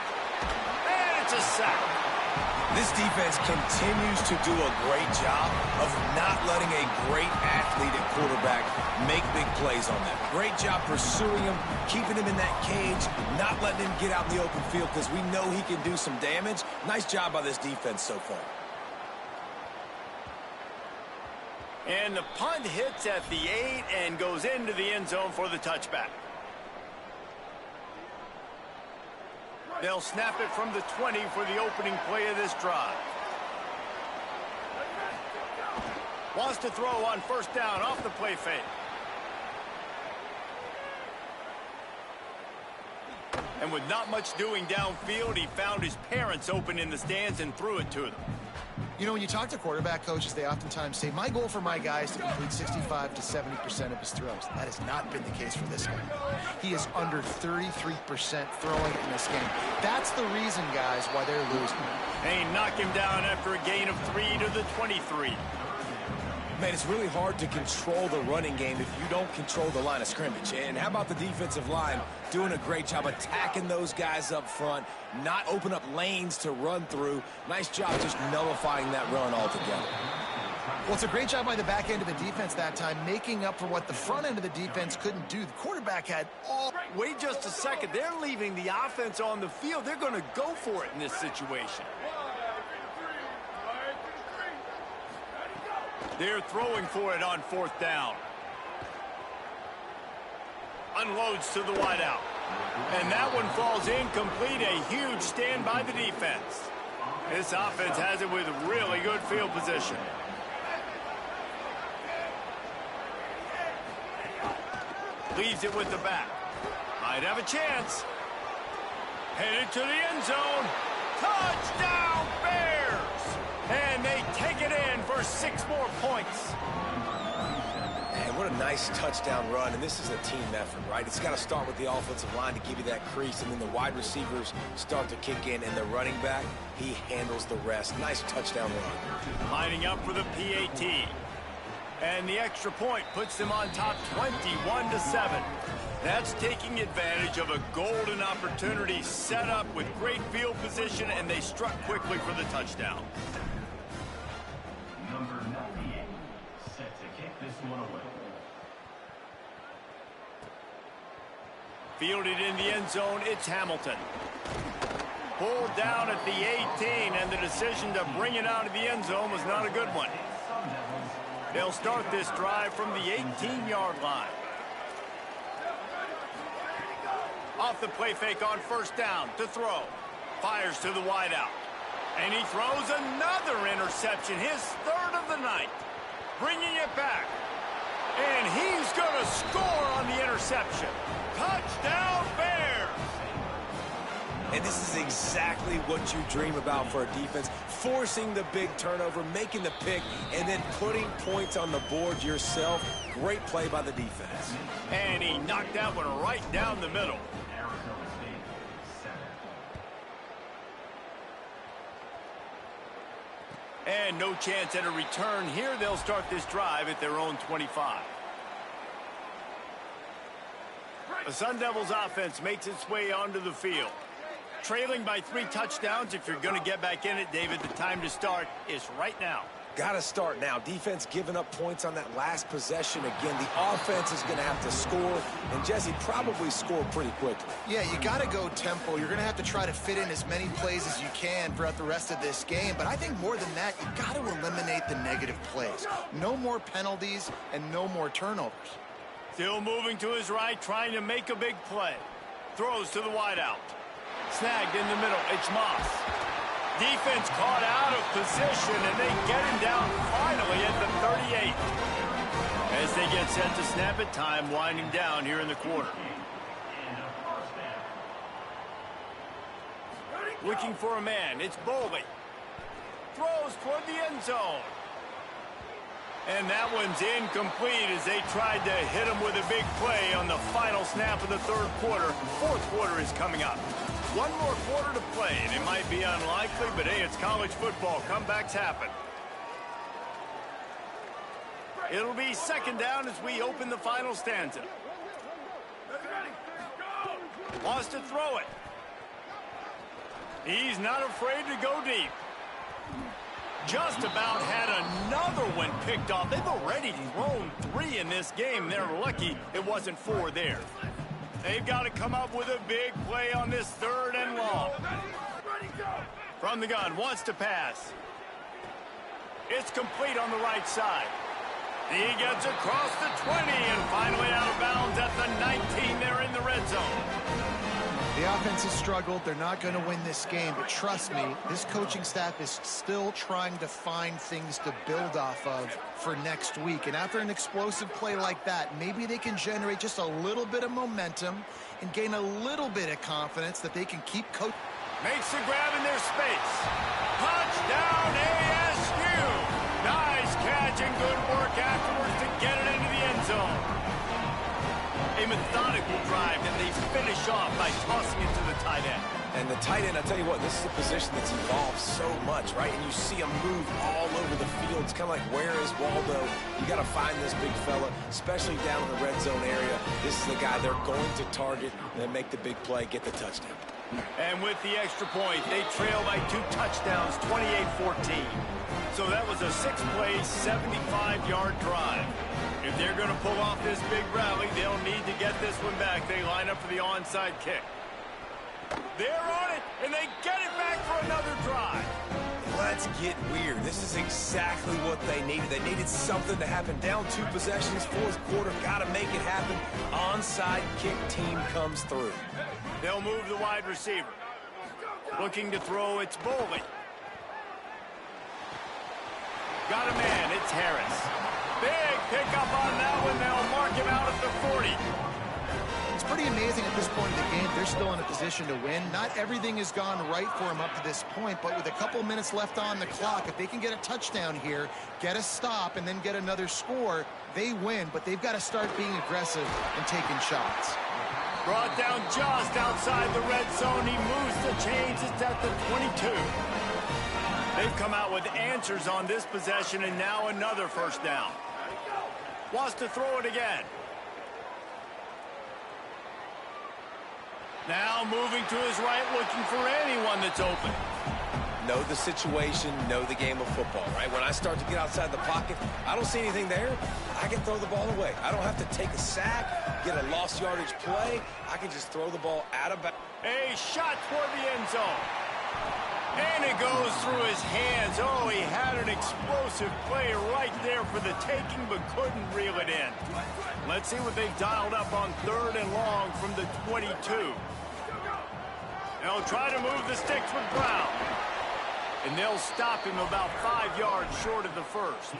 And it's a sack. This defense continues to do a great job of not letting a great athlete at quarterback make big plays on them. Great job pursuing him, keeping him in that cage, not letting him get out in the open field because we know he can do some damage. Nice job by this defense so far. And the punt hits at the 8 and goes into the end zone for the touchback. They'll snap it from the 20 for the opening play of this drive. Wants to throw on 1st down off the play fake. And with not much doing downfield, he found his parents open in the stands and threw it to them. You know, when you talk to quarterback coaches, they oftentimes say, my goal for my guy is to complete 65 to 70% of his throws. That has not been the case for this guy. He is under 33% throwing in this game. That's the reason, guys, why they're losing. They knock him down after a gain of 3 to the 23. Man, it's really hard to control the running game if you don't control the line of scrimmage. And how about the defensive line doing a great job attacking those guys up front, not open up lanes to run through. Nice job just nullifying that run altogether. Well, it's a great job by the back end of the defense that time, making up for what the front end of the defense couldn't do. The quarterback had all... Wait just a second. They're leaving the offense on the field. They're going to go for it in this situation. They're throwing for it on 4th down. Unloads to the wideout. And that one falls incomplete. A huge stand by the defense. This offense has it with really good field position. Leaves it with the back. Might have a chance. Headed to the end zone. Touchdown, Bears! And they take it in for 6 more points. Man, what a nice touchdown run, and this is a team effort, right? It's got to start with the offensive line to give you that crease, and then the wide receivers start to kick in, and the running back, he handles the rest. Nice touchdown run. Lining up for the PAT. And the extra point puts them on top 21-7. That's taking advantage of a golden opportunity set up with great field position, and they struck quickly for the touchdown. Number 98, set to kick this one away. Fielded in the end zone, it's Hamilton. Pulled down at the 18, and the decision to bring it out of the end zone was not a good one. They'll start this drive from the 18-yard line. Off the play fake on 1st down to throw. Fires to the wideout. And he throws another interception, his 3rd of the night. Bringing it back. And he's going to score on the interception. Touchdown, Bears! And this is exactly what you dream about for a defense. Forcing the big turnover, making the pick, and then putting points on the board yourself. Great play by the defense. And he knocked that one right down the middle. Arizona State, 7. And no chance at a return here. They'll start this drive at their own 25. The Sun Devils offense makes its way onto the field. Trailing by 3 touchdowns. If you're going to get back in it, David, the time to start is right now. Got to start now. Defense giving up points on that last possession. Again, the offense is going to have to score, and Jesse probably score pretty quickly. Yeah, you got to go tempo. You're going to have to try to fit in as many plays as you can throughout the rest of this game. But I think more than that, you got to eliminate the negative plays. No more penalties and no more turnovers. Still moving to his right, trying to make a big play. Throws to the wideout. Snagged in the middle. It's Moss. Defense caught out of position, and they get him down finally at the 38. As they get set to snap it, time winding down here in the quarter. Looking for a man. It's Boley. throws toward the end zone. And that one's incomplete as they tried to hit him with a big play on the final snap of the third quarter. Fourth quarter is coming up. One more quarter to play, and it might be unlikely, but hey, it's college football. Comebacks happen. It'll be second down as we open the final stanza. Wants to throw it. He's not afraid to go deep. Just about had another one picked off. They've already thrown 3 in this game. They're lucky it wasn't 4 there. They've got to come up with a big play on this third and long. From the gun, wants to pass. It's complete on the right side. He gets across the 20 and finally out of bounds at the 19 there in the red zone. The offense has struggled. They're not going to win this game, but trust me, this coaching staff is still trying to find things to build off of for next week. And after an explosive play like that, maybe they can generate just a little bit of momentum and gain a little bit of confidence that they can keep coaching. Makes the grab in their space. Touchdown ASU! Nice catch and good work afterwards to get it into the end zone. A methodical drive, and they finish off by tossing it to the tight end. And the tight end, I tell you what, this is a position that's evolved so much, right? And you see him move all over the field. It's kind of like, where is Waldo? You got to find this big fella, especially down in the red zone area. This is the guy they're going to target and make the big play, get the touchdown. And with the extra point, they trail by 2 touchdowns, 28-14. So that was a 6-play, 75-yard drive. If they're going to pull off this big rally, they'll need to get this one back. They line up for the onside kick. They're on it, and they get it back for another drive. Let's get weird. This is exactly what they needed. They needed something to happen. Down 2 possessions, fourth quarter, got to make it happen. Onside kick team comes through. They'll move the wide receiver. Looking to throw, it's Boley. Got a man, it's Harris. Big pickup on that one. They'll mark him out at the 40. It's pretty amazing at this point in the game. They're still in a position to win. Not everything has gone right for them up to this point, but with a couple minutes left on the clock, if they can get a touchdown here, get a stop, and then get another score, they win. But they've got to start being aggressive and taking shots. Brought down just outside the red zone. He moves the chains. It's at the 22. They've come out with answers on this possession, and now another first down. Wants to throw it again. Now moving to his right, looking for anyone that's open. Know the situation, know the game of football, right? When I start to get outside the pocket, I don't see anything there, I can throw the ball away. I don't have to take a sack, get a lost yardage play. I can just throw the ball out of bounds. A shot toward the end zone. And it goes through his hands. Oh, he had an explosive play right there for the taking, but couldn't reel it in. Let's see what they've dialed up on third and long from the 22. They'll try to move the sticks with Brown. And they'll stop him about 5 yards short of the first.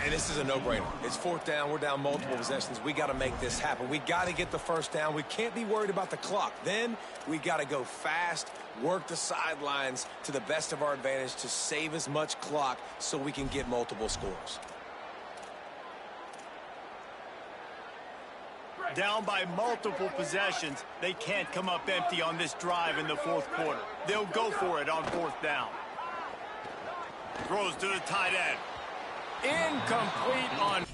And this is a no-brainer. It's fourth down. We're down multiple possessions. We got to make this happen. We got to get the first down. We can't be worried about the clock. Then we got to go fast, work the sidelines to the best of our advantage to save as much clock so we can get multiple scores. Down by multiple possessions, they can't come up empty on this drive in the fourth quarter. They'll go for it on fourth down. Throws to the tight end. Incomplete on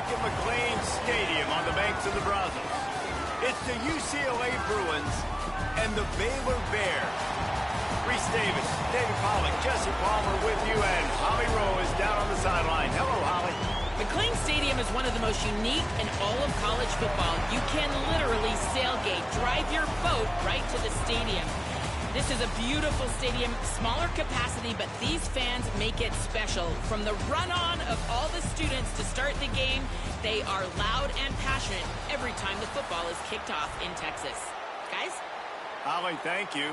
look at McLean Stadium on the banks of the Brazos. It's the UCLA Bruins and the Baylor Bears. Reese Davis, David Pollack, Jesse Palmer with you, and Holly Rowe is down on the sideline. Hello, Holly. McLean Stadium is one of the most unique in all of college football. You can literally sailgate, drive your boat right to the stadium. This is a beautiful stadium, smaller capacity, but these fans make it special. From the run-on of all the students to start the game, they are loud and passionate every time the football is kicked off in Texas. Guys? Holly, thank you.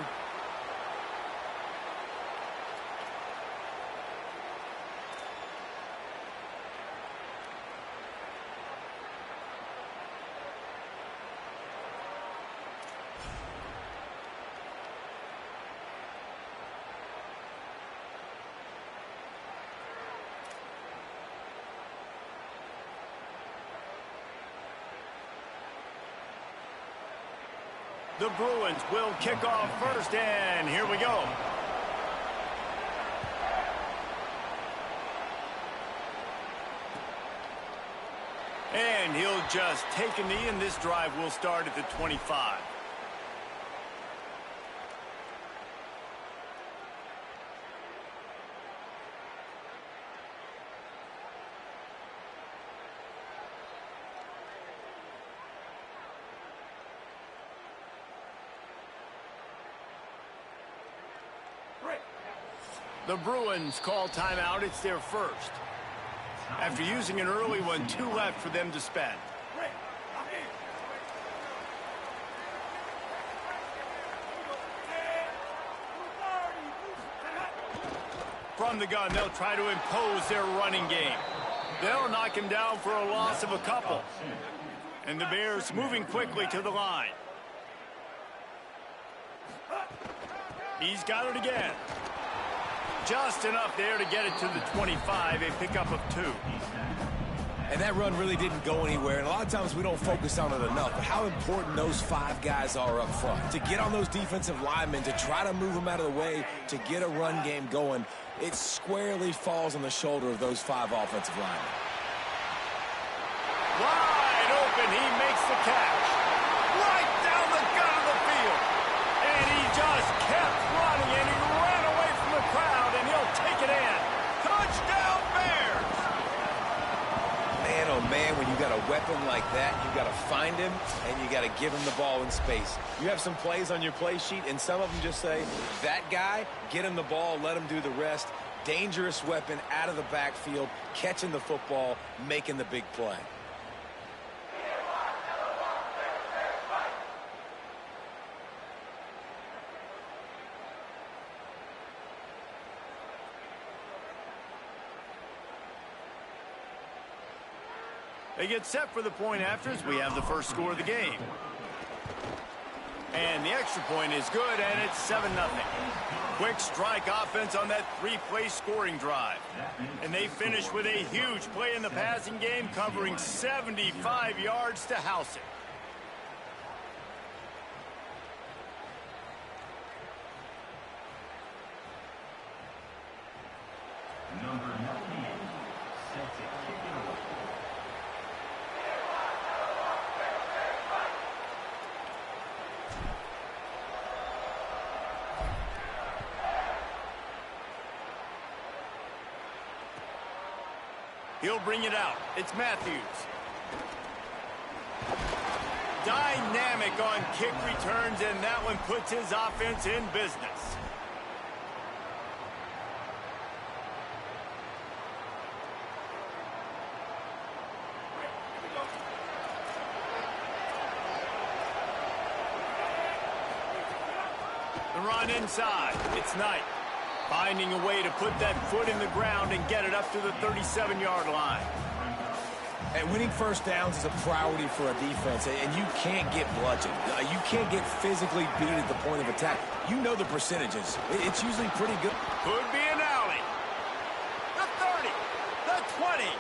The Bruins will kick off first, and here we go. And he'll just take a knee, and this drive will start at the 25. The Bruins call timeout. It's their first. After using an early one, 2 left for them to spend. From the gun, they'll try to impose their running game. They'll knock him down for a loss of a couple. And the Bears moving quickly to the line. He's got it again. Just enough there to get it to the 25, a pickup of 2. And that run really didn't go anywhere, and a lot of times we don't focus on it enough, but how important those 5 guys are up front. To get on those defensive linemen, to try to move them out of the way, to get a run game going, it squarely falls on the shoulder of those 5 offensive linemen. Wide open, he makes the catch. Right down the gut of the field. And he just kept running, and he ran away from the crowd, and he'll take it in. Touchdown, Bears! Man, oh man, when you got a weapon like that, you got to find him, and you got to give him the ball in space. You have some plays on your play sheet, and some of them just say, that guy, get him the ball, let him do the rest. Dangerous weapon out of the backfield, catching the football, making the big play. They get set for the point after as we have the first score of the game. And the extra point is good, and it's 7-0. Quick strike offense on that 3-play scoring drive. And they finish with a huge play in the passing game, covering 75 yards to house it. Number 98, set to kick it away. He'll bring it out. It's Matthews. Dynamic on kick returns, and that one puts his offense in business. The run inside. It's Knight. Finding a way to put that foot in the ground and get it up to the 37-yard line. And winning first downs is a priority for a defense, and you can't get bludgeoned. You can't get physically beat at the point of attack. You know the percentages. It's usually pretty good. Could be an alley. The 30, the 20.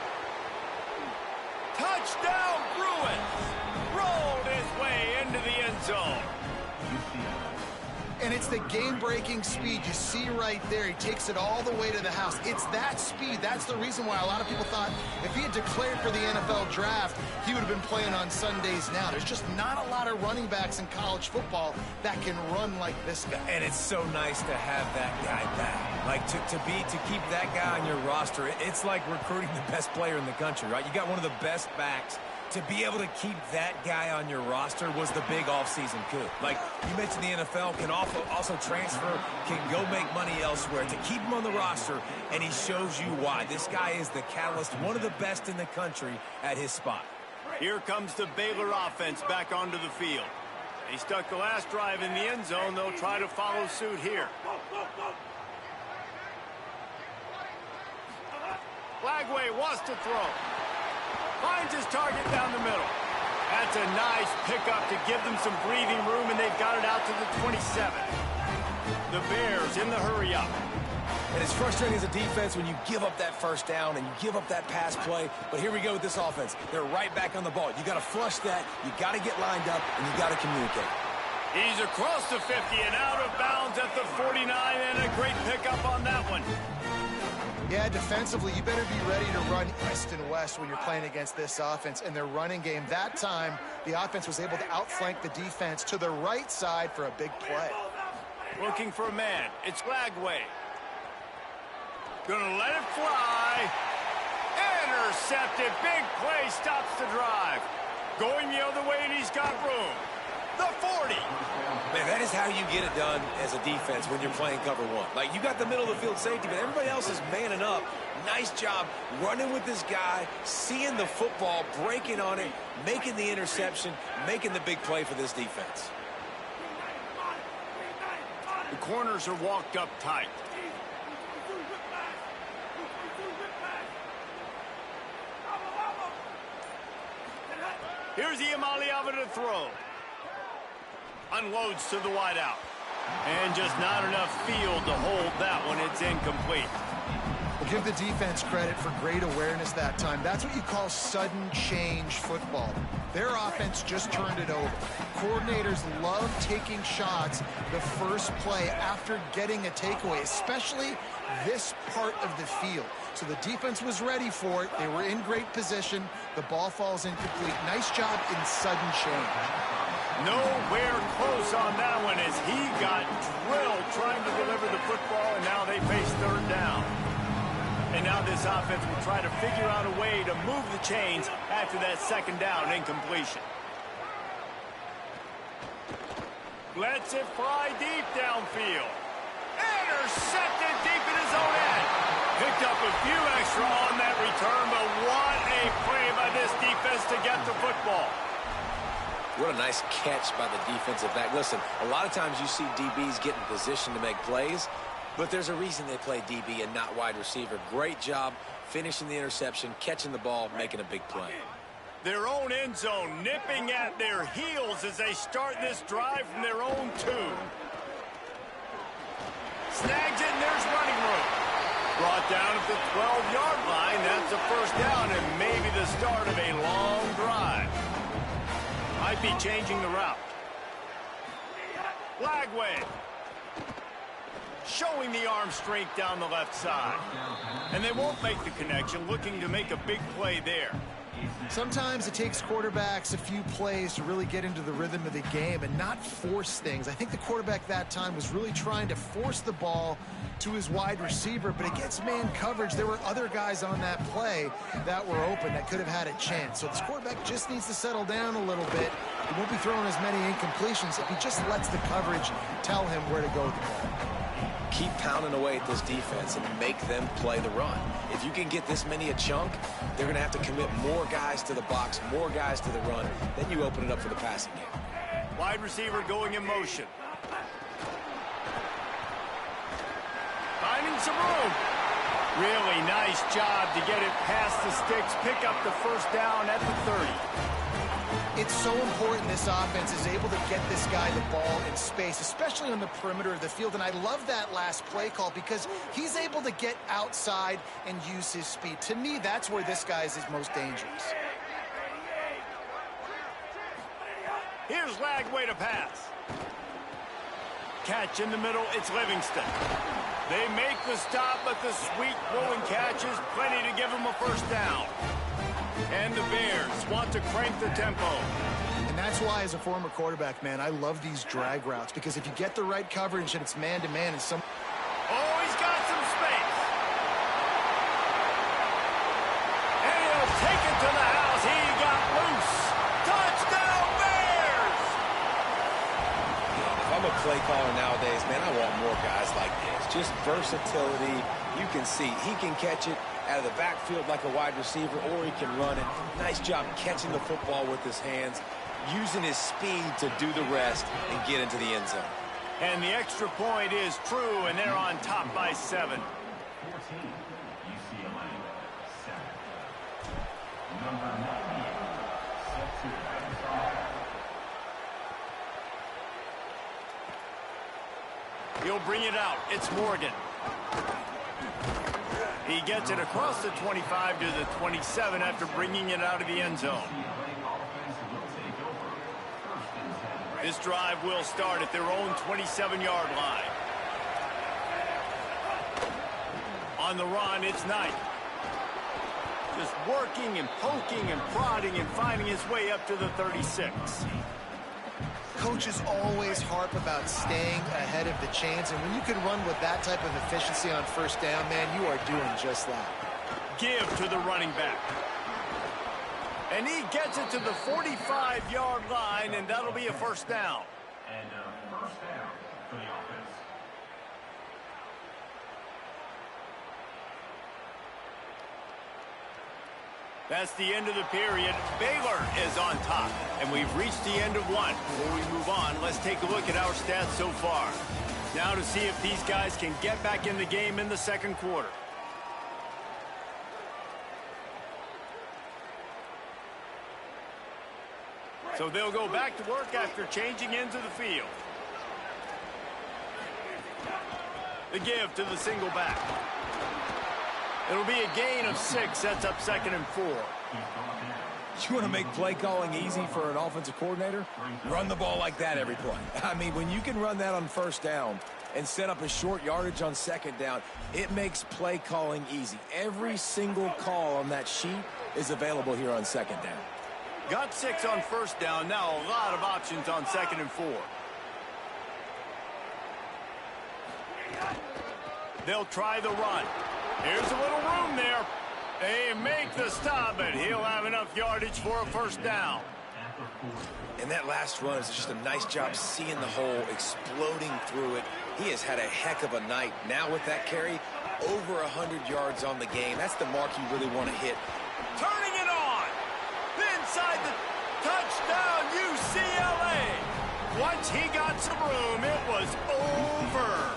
Touchdown, Bruins. Rolled his way into the end zone. And It's the game-breaking speed you see right there. He takes it all the way to the house. It's that speed. That's the reason why a lot of people thought if he had declared for the NFL draft, he would have been playing on Sundays now. There's just not a lot of running backs in college football that can run like this guy. And it's so nice to have that guy back. Like, to keep that guy on your roster, it's like recruiting the best player in the country, right? You got one of the best backs. To be able to keep that guy on your roster was the big offseason coup. Like, you mentioned the NFL can also transfer, can go make money elsewhere. To keep him on the roster, and he shows you why. This guy is the catalyst, one of the best in the country at his spot. Here comes the Baylor offense back onto the field. They stuck the last drive in the end zone. They'll try to follow suit here. Flagway wants to throw. Finds his target down the middle. That's a nice pickup to give them some breathing room, and they've got it out to the 27. The Bears in the hurry-up. And it's frustrating as a defense when you give up that first down and you give up that pass play. But here we go with this offense. They're right back on the ball. You got to flush that. You got to get lined up, and you got to communicate. He's across the 50 and out of bounds at the 49, and a great pickup on that one. Yeah, defensively, you better be ready to run east and west when you're playing against this offense. In their running game, that time, the offense was able to outflank the defense to the right side for a big play. Looking for a man. It's Flagway. Gonna let it fly. Intercepted. Big play stops the drive. Going the other way, and he's got room. The 40. Man, that is how you get it done as a defense when you're playing cover one. Like, you got the middle of the field safety, but everybody else is manning up. Nice job running with this guy, seeing the football, breaking on it, making the interception, making the big play for this defense. The corners are walked up tight. Here's Iamaleava to throw. Unloads to the wideout. And just not enough field to hold that one. It's incomplete. We'll give the defense credit for great awareness that time. That's what you call sudden change football. Their offense just turned it over. Coordinators love taking shots the first play after getting a takeaway, especially this part of the field. So the defense was ready for it. They were in great position. The ball falls incomplete. Nice job in sudden change. Nowhere close on that one as he got drilled trying to deliver the football, and now they face third down. And now this offense will try to figure out a way to move the chains after that second down incompletion. Lets it fly deep downfield. Intercepted deep in his own end. Picked up a few extra on that return, but what a play by this defense to get the football. What a nice catch by the defensive back. Listen, a lot of times you see DBs get in position to make plays, but there's a reason they play DB and not wide receiver. Great job finishing the interception, catching the ball, making a big play. Their own end zone nipping at their heels as they start this drive from their own 2. Snags it, and there's running room. Brought down at the 12-yard line. That's a first down and maybe the start of a long drive. Might be changing the route. Flagway. Showing the arm strength down the left side. And they won't make the connection, looking to make a big play there. Sometimes it takes quarterbacks a few plays to really get into the rhythm of the game and not force things. I think the quarterback that time was really trying to force the ball to his wide receiver, but against man coverage, there were other guys on that play that were open that could have had a chance. So this quarterback just needs to settle down a little bit. He won't be throwing as many incompletions if he just lets the coverage tell him where to go with the ball. Keep pounding away at this defense and make them play the run. If you can get this many a chunk, they're going to have to commit more guys to the box, more guys to the run. Then you open it up for the passing game. Wide receiver going in motion. Finding some room. Really nice job to get it past the sticks, pick up the first down at the 30. It's so important this offense is able to get this guy the ball in space, especially on the perimeter of the field. And I love that last play call because he's able to get outside and use his speed. To me, that's where this guy is his most dangerous. Here's Flagway to pass. catch in the middle. It's Livingston. They make the stop, but the sweet rolling catch is plenty to give them a first down. And the Bears want to crank the tempo. And that's why, as a former quarterback, man, I love these drag routes, because if you get the right coverage and it's man-to-man and some... Oh, he's got some space. And he'll take it to the house. He got loose. Touchdown, Bears! If I'm a play caller nowadays, man, I want more guys like this. Just versatility. You can see he can catch it out of the backfield like a wide receiver, or he can run it. Nice job catching the football with his hands, using his speed to do the rest and get into the end zone. And the extra point is true, and they're on top by 7. 14, UCLA, 7. Number 98, set to He'll bring it out. It's Morgan. He gets it across the 25 to the 27 after bringing it out of the end zone. This drive will start at their own 27-yard line. On the run, it's Knight. Just working and poking and prodding and finding his way up to the 36. Coaches always harp about staying ahead of the chains, and when you can run with that type of efficiency on first down, man, you are doing just that. Give to the running back. And he gets it to the 45-yard line, and that'll be a first down. And first down for the offense. That's the end of the period. Baylor is on top, and we've reached the end of one. Before we move on, let's take a look at our stats so far. Now to see if these guys can get back in the game in the second quarter. So they'll go back to work after changing into the field. The give to the single back. It'll be a gain of 6, sets up 2nd and 4. You want to make play calling easy for an offensive coordinator? Run the ball like that every play. I mean, when you can run that on first down and set up a short yardage on second down, it makes play calling easy. Every single call on that sheet is available here on second down. Got 6 on first down. Now a lot of options on 2nd and 4. They'll try the run. Here's a little room there. They make the stop, but he'll have enough yardage for a first down. And that last run is just a nice job seeing the hole, exploding through it. He has had a heck of a night. Now with that carry, over 100 yards on the game. That's the mark you really want to hit. Turning it on. Inside the touchdown, UCLA. Once he got some room, it was over.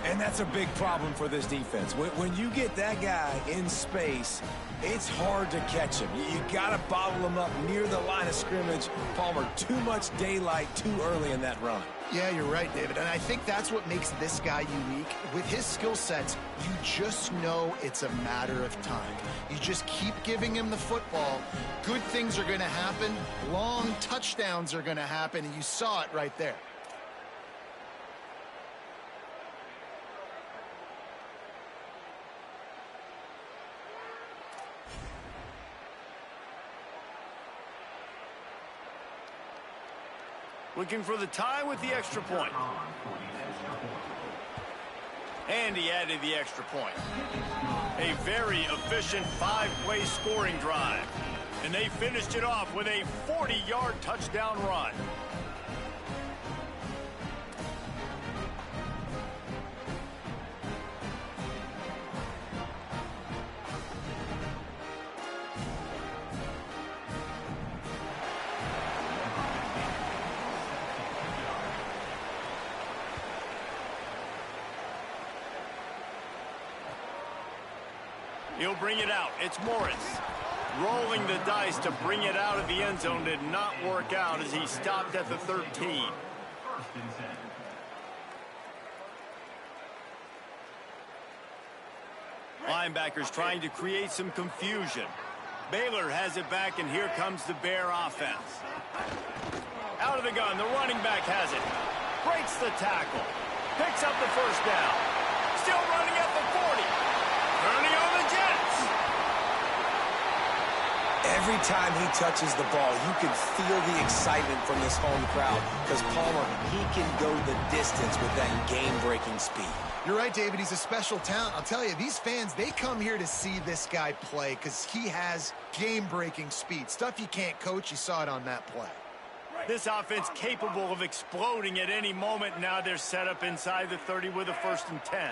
And that's a big problem for this defense. When you get that guy in space, it's hard to catch him. You got to bottle him up near the line of scrimmage. Palmer, too much daylight too early in that run. Yeah, you're right, David. And I think that's what makes this guy unique. With his skill sets, you just know it's a matter of time. You just keep giving him the football. Good things are going to happen. Long touchdowns are going to happen. And you saw it right there. Looking for the tie with the extra point. And he added the extra point. A very efficient 5-play scoring drive. And they finished it off with a 40-yard touchdown run. He'll bring it out. It's Morris. Rolling the dice to bring it out of the end zone did not work out as he stopped at the 13. Linebackers trying to create some confusion. Baylor has it back, and here comes the Bear offense. Out of the gun, the running back has it. breaks the tackle, picks up the first down. Still running at the 40. Turning on the Jets. Every time he touches the ball, you can feel the excitement from this home crowd because Palmer, he can go the distance with that game-breaking speed. You're right, David. He's a special talent. I'll tell you, these fans, they come here to see this guy play because he has game-breaking speed. Stuff you can't coach. You saw it on that play. This offense capable of exploding at any moment. Now they're set up inside the 30 with a 1st and 10.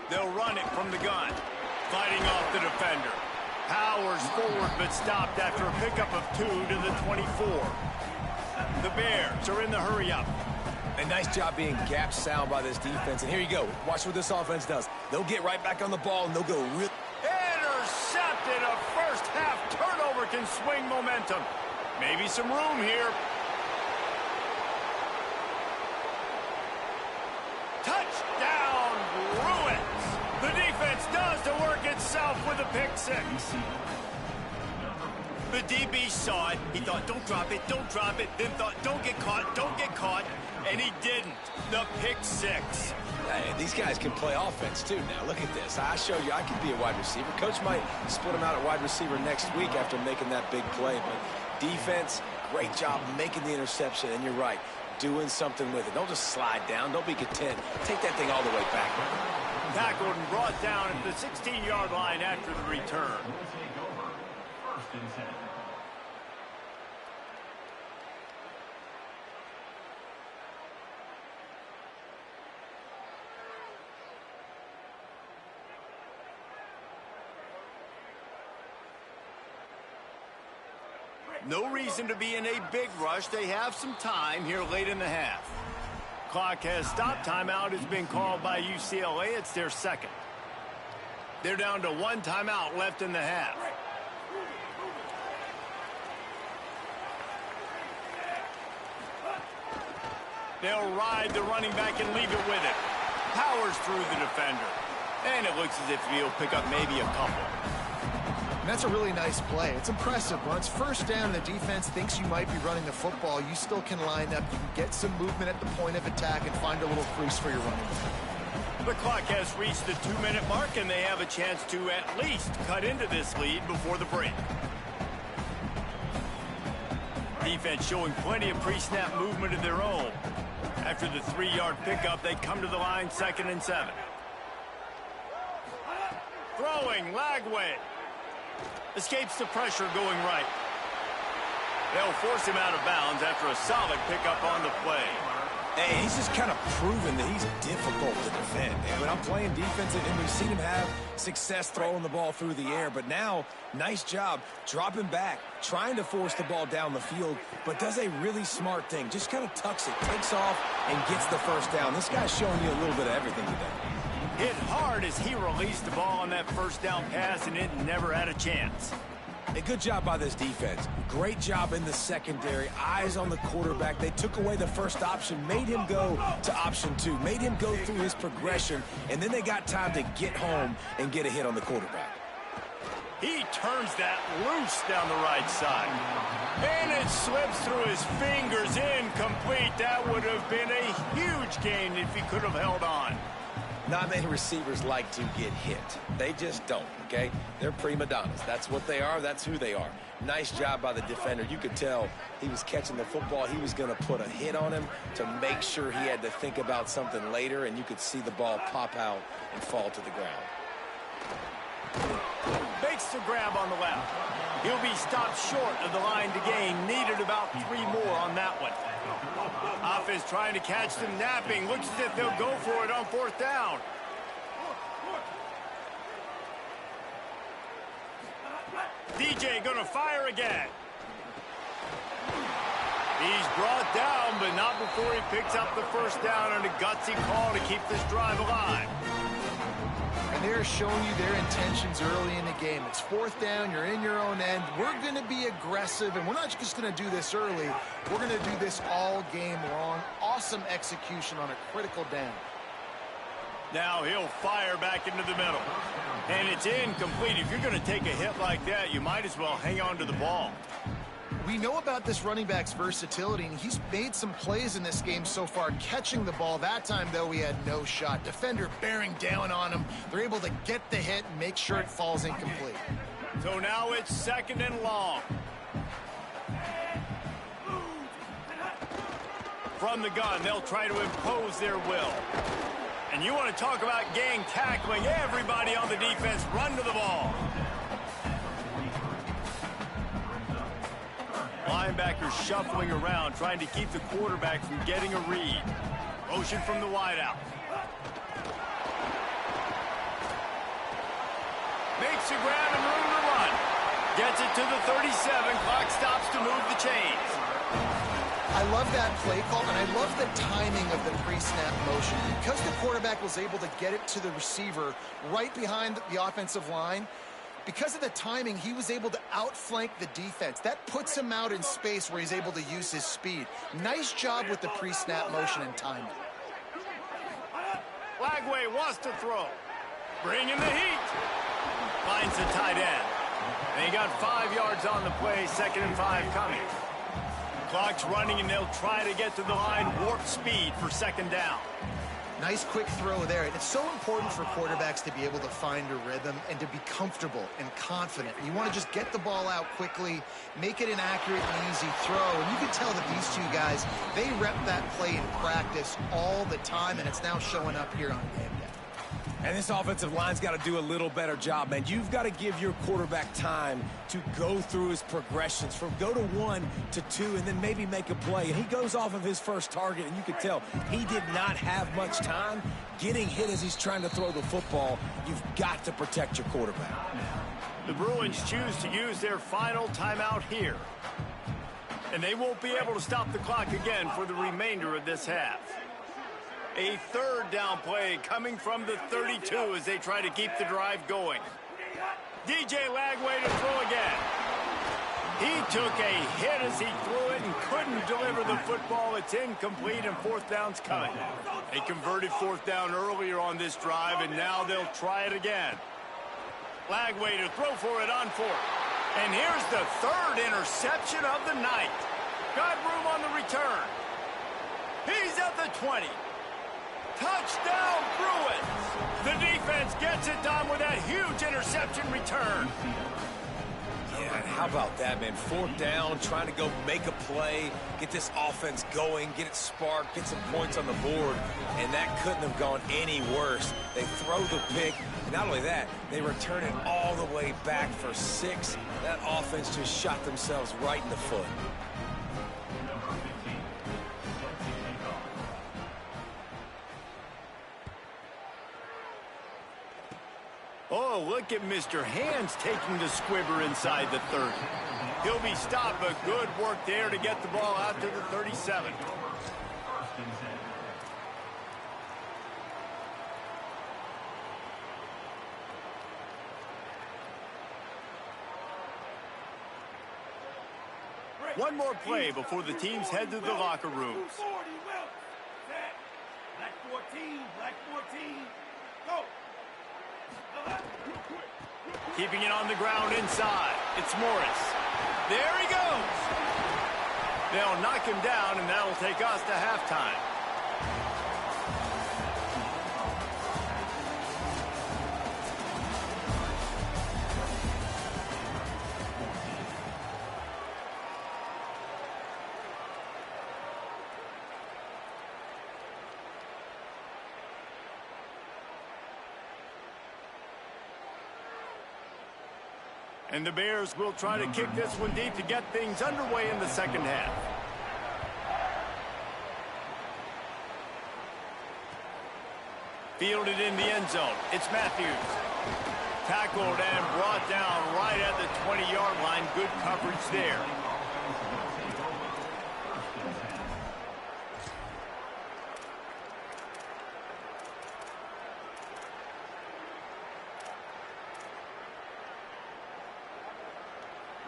They'll run it from the gun, fighting off the defender. Powers forward, but stopped after a pickup of 2 to the 24. The Bears are in the hurry-up. A nice job being gap sound by this defense. And here you go. Watch what this offense does. They'll get right back on the ball, and they'll go real... Intercepted. A first-half turnover can swing momentum. Maybe some room here. Touchdown, Bruins. The defense does the work itself with a pick 6. The DB saw it. He thought, don't drop it, don't drop it. Then thought, don't get caught, don't get caught. And he didn't. The pick 6. Hey, these guys can play offense, too. Now, look at this. I showed you I could be a wide receiver. Coach might split him out at wide receiver next week after making that big play. But defense, great job making the interception. And you're right, doing something with it. Don't just slide down. Don't be content. Take that thing all the way back. Tackled and brought down at the 16-yard line after the return. Will take over 1st and 10. No reason to be in a big rush. They have some time here late in the half. Clock has stopped. Timeout has been called by UCLA. It's their 2nd. They're down to 1 timeout left in the half. They'll ride the running back and leave it with it. Powers through the defender. And it looks as if he'll pick up maybe a couple. And that's a really nice play. It's impressive. When it's 1st down and the defense thinks you might be running the football, you still can line up. You can get some movement at the point of attack and find a little crease for your running back. The clock has reached the 2-minute mark, and they have a chance to at least cut into this lead before the break. Defense showing plenty of pre-snap movement of their own. After the 3-yard pickup, they come to the line 2nd and 7. Throwing, Lagway. Escapes the pressure going right. They'll force him out of bounds after a solid pickup on the play. Hey, he's just kind of proven that he's difficult to defend. And when I'm playing defensive, and we've seen him have success throwing the ball through the air, but now, nice job dropping back, trying to force the ball down the field, but does a really smart thing. Just kind of tucks it, takes off, and gets the 1st down. This guy's showing you a little bit of everything today. Hit hard as he released the ball on that 1st down pass, and it never had a chance. A good job by this defense. Great job in the secondary. Eyes on the quarterback. They took away the first option, made him go to option 2, made him go through his progression, and then they got time to get home and get a hit on the quarterback. He turns that loose down the right side. And it slips through his fingers, incomplete. That would have been a huge gain if he could have held on. Not many receivers like to get hit. They just don't, okay? They're prima donnas. That's what they are. That's who they are. Nice job by the defender. You could tell he was catching the football. He was going to put a hit on him to make sure he had to think about something later, and you could see the ball pop out and fall to the ground. Makes the grab on the left. He'll be stopped short of the line to gain. Needed about 3 more on that one. Offense trying to catch them napping. Looks as if they'll go for it on 4th down. DJ gonna fire again. He's brought down, but not before he picks up the 1st down and a gutsy call to keep this drive alive. And they're showing you their intentions early in the game. It's 4th down, you're in your own end. We're going to be aggressive, and we're not just going to do this early. We're going to do this all game long. Awesome execution on a critical down. Now he'll fire back into the middle. And it's incomplete. If you're going to take a hit like that, you might as well hang on to the ball. We know about this running back's versatility, and he's made some plays in this game so far, catching the ball. That time, though, he had no shot. Defender bearing down on him. They're able to get the hit and make sure it falls incomplete. So now it's 2nd and long. From the gun, they'll try to impose their will. And you want to talk about gang tackling. Everybody on the defense run to the ball. Linebackers shuffling around, trying to keep the quarterback from getting a read. Motion from the wideout. Makes a grab and room to run. Gets it to the 37. Clock stops to move the chains. I love that play call, and I love the timing of the pre-snap motion. Because the quarterback was able to get it to the receiver right behind the offensive line, because of the timing, he was able to outflank the defense. That puts him out in space where he's able to use his speed. Nice job with the pre-snap motion and timing. Lagway wants to throw. Bringing the heat. Finds the tight end. And he got 5 yards on the play, 2nd and 5 coming. Clock's running, and they'll try to get to the line, warp speed for 2nd down. Nice quick throw there. And it's so important for quarterbacks to be able to find a rhythm and to be comfortable and confident. You want to just get the ball out quickly, make it an accurate and easy throw. And you can tell that these two guys, they rep that play in practice all the time, and it's now showing up here on game day. And this offensive line's got to do a little better job, man. You've got to give your quarterback time to go through his progressions from go to 1 to 2 and then maybe make a play. And he goes off of his first target, and you can tell he did not have much time getting hit as he's trying to throw the football. You've got to protect your quarterback. The Bruins choose to use their final timeout here. And they won't be able to stop the clock again for the remainder of this half. A 3rd down play coming from the 32 as they try to keep the drive going. DJ Lagway to throw again. He took a hit as he threw it and couldn't deliver the football. It's incomplete, and 4th down's coming. They converted 4th down earlier on this drive, and now they'll try it again. Lagway to throw for it on 4th. And here's the 3rd interception of the night. Got room on the return. He's at the 20. Touchdown, Bruins! The defense gets it done with that huge interception return. Yeah, and how about that, man? 4th down, trying to go make a play, get this offense going, get it sparked, get some points on the board, and that couldn't have gone any worse. They throw the pick, and not only that, they return it all the way back for 6. That offense just shot themselves right in the foot. Oh, look at Mr. Hands taking the squibber inside the 30. He'll be stopped, but good work there to get the ball out to the 37. One more play before the teams head to the locker rooms. Black 14, black 14, go! Keeping it on the ground inside. It's Morris. There he goes. They'll knock him down, and that'll take us to halftime. And the Bears will try to kick this one deep to get things underway in the 2nd half. Fielded in the end zone. It's Matthews. Tackled and brought down right at the 20-yard line. Good coverage there.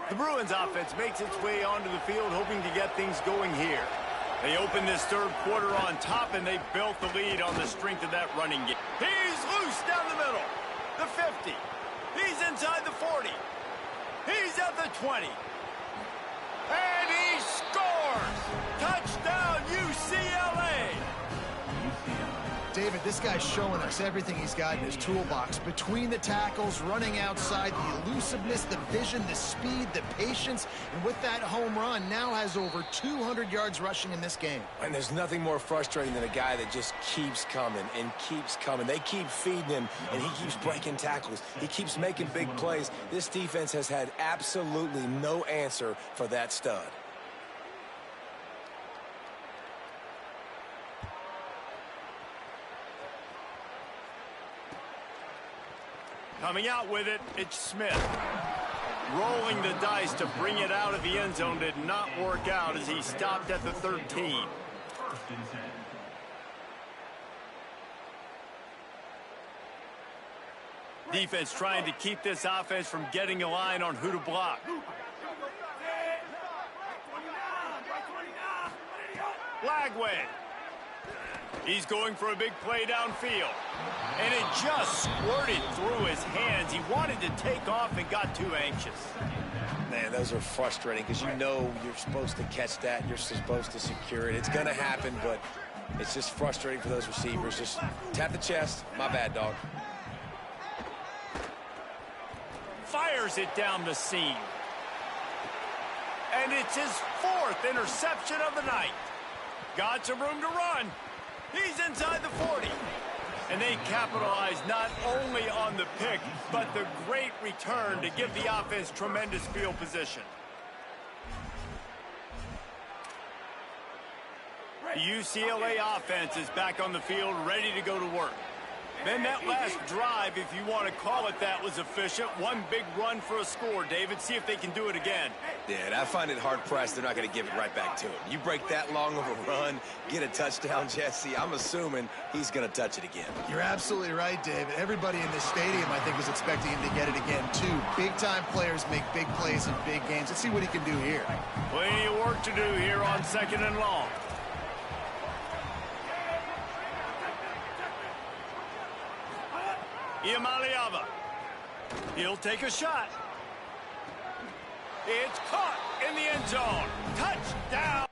The Bruins offense makes its way onto the field, hoping to get things going here. They open this 3rd quarter on top, and they built the lead on the strength of that running game. He's loose down the middle. The 50. He's inside the 40. He's at the 20. And he scores! Touchdown, UCLA! David, this guy's showing us everything he's got in his toolbox. Between the tackles, running outside, the elusiveness, the vision, the speed, the patience, and with that home run, now has over 200 yards rushing in this game. And there's nothing more frustrating than a guy that just keeps coming and keeps coming. They keep feeding him, and he keeps breaking tackles. He keeps making big plays. This defense has had absolutely no answer for that stud. Coming out with it, it's Smith. Rolling the dice to bring it out of the end zone did not work out as he stopped at the 13. First and 10. Defense trying to keep this offense from getting a line on who to block. Lagway. He's going for a big play downfield. And it just squirted through his hands. He wanted to take off and got too anxious. Man, those are frustrating because you know you're supposed to catch that. You're supposed to secure it. It's going to happen, but it's just frustrating for those receivers. Just tap the chest. My bad, dog. Fires it down the seam. And it's his 4th interception of the night. Got some room to run. He's inside the 40. And they capitalize not only on the pick, but the great return to give the offense tremendous field position. The UCLA offense is back on the field, ready to go to work. Then that last drive, if you want to call it that, was efficient. One big run for a score, David. See if they can do it again. Yeah, and I find it hard-pressed they're not going to give it right back to him. You break that long of a run, get a touchdown, Jesse, I'm assuming he's going to touch it again. You're absolutely right, David. Everybody in this stadium, I think, was expecting him to get it again, too. Big-time players make big plays in big games. Let's see what he can do here. Plenty of work to do here on 2nd and long. Iamaleava. He'll take a shot. It's caught in the end zone. Touchdown.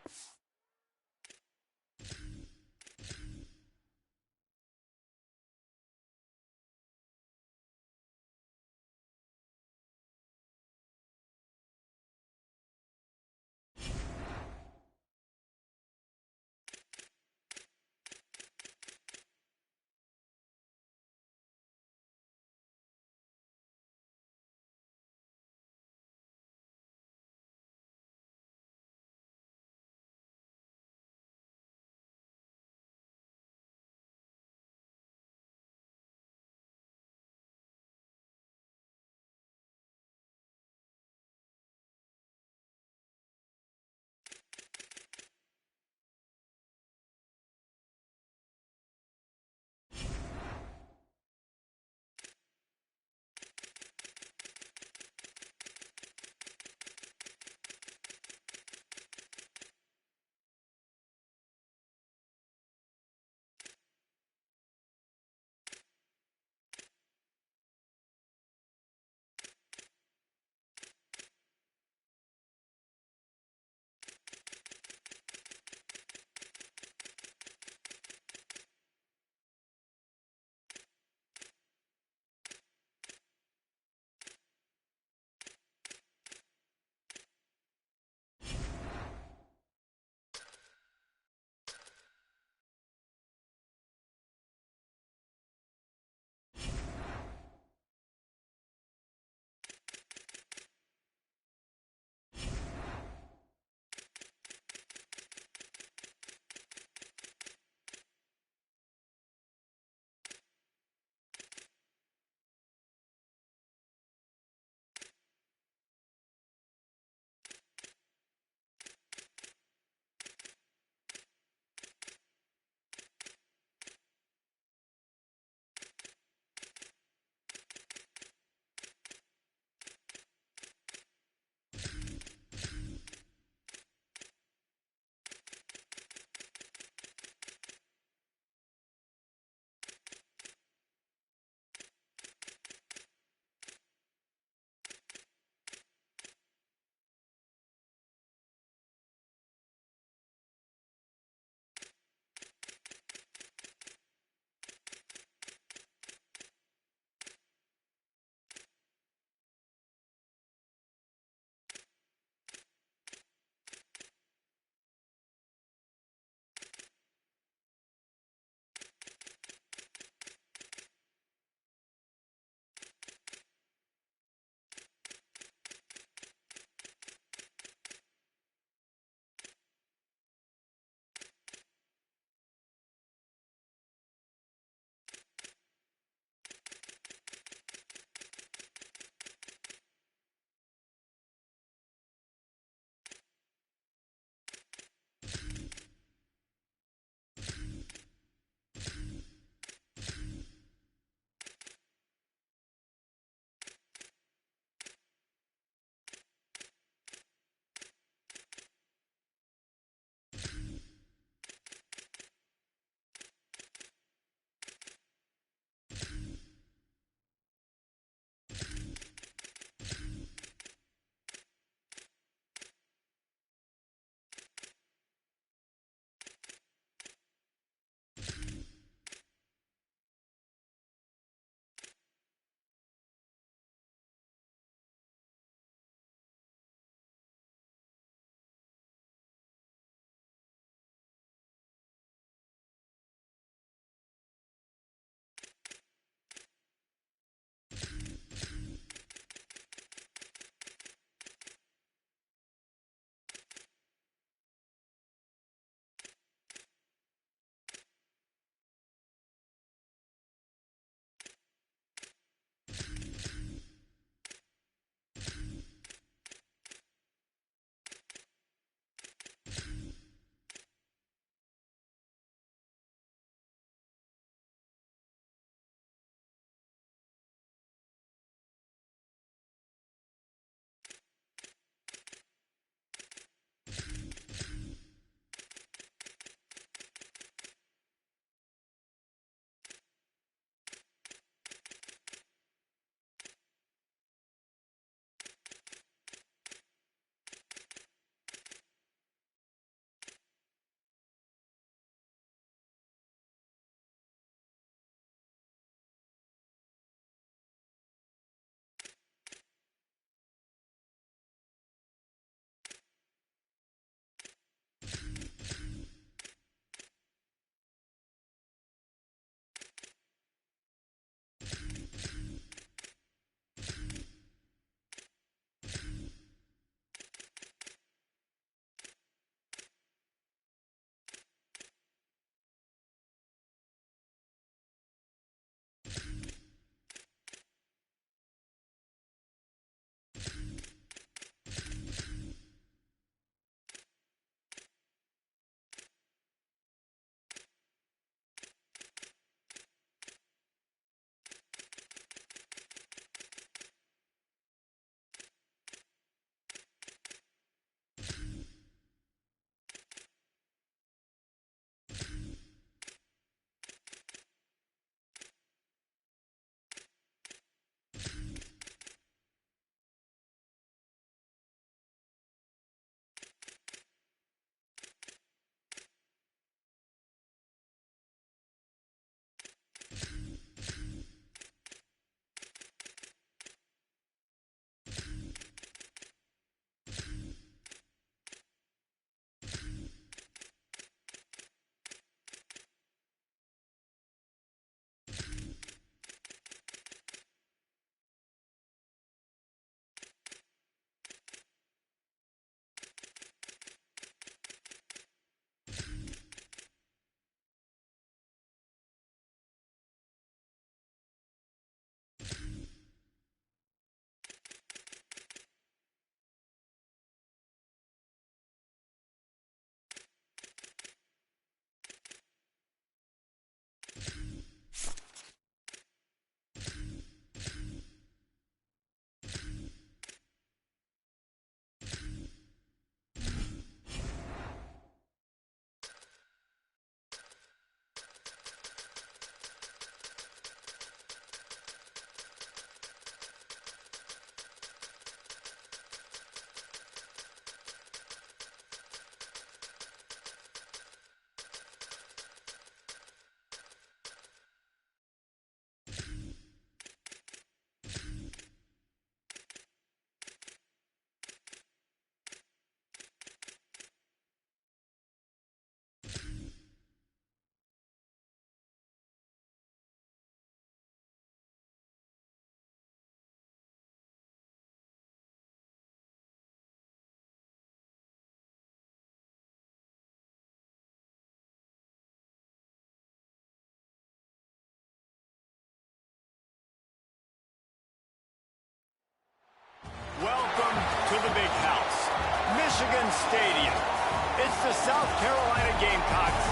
It's the South Carolina Gamecocks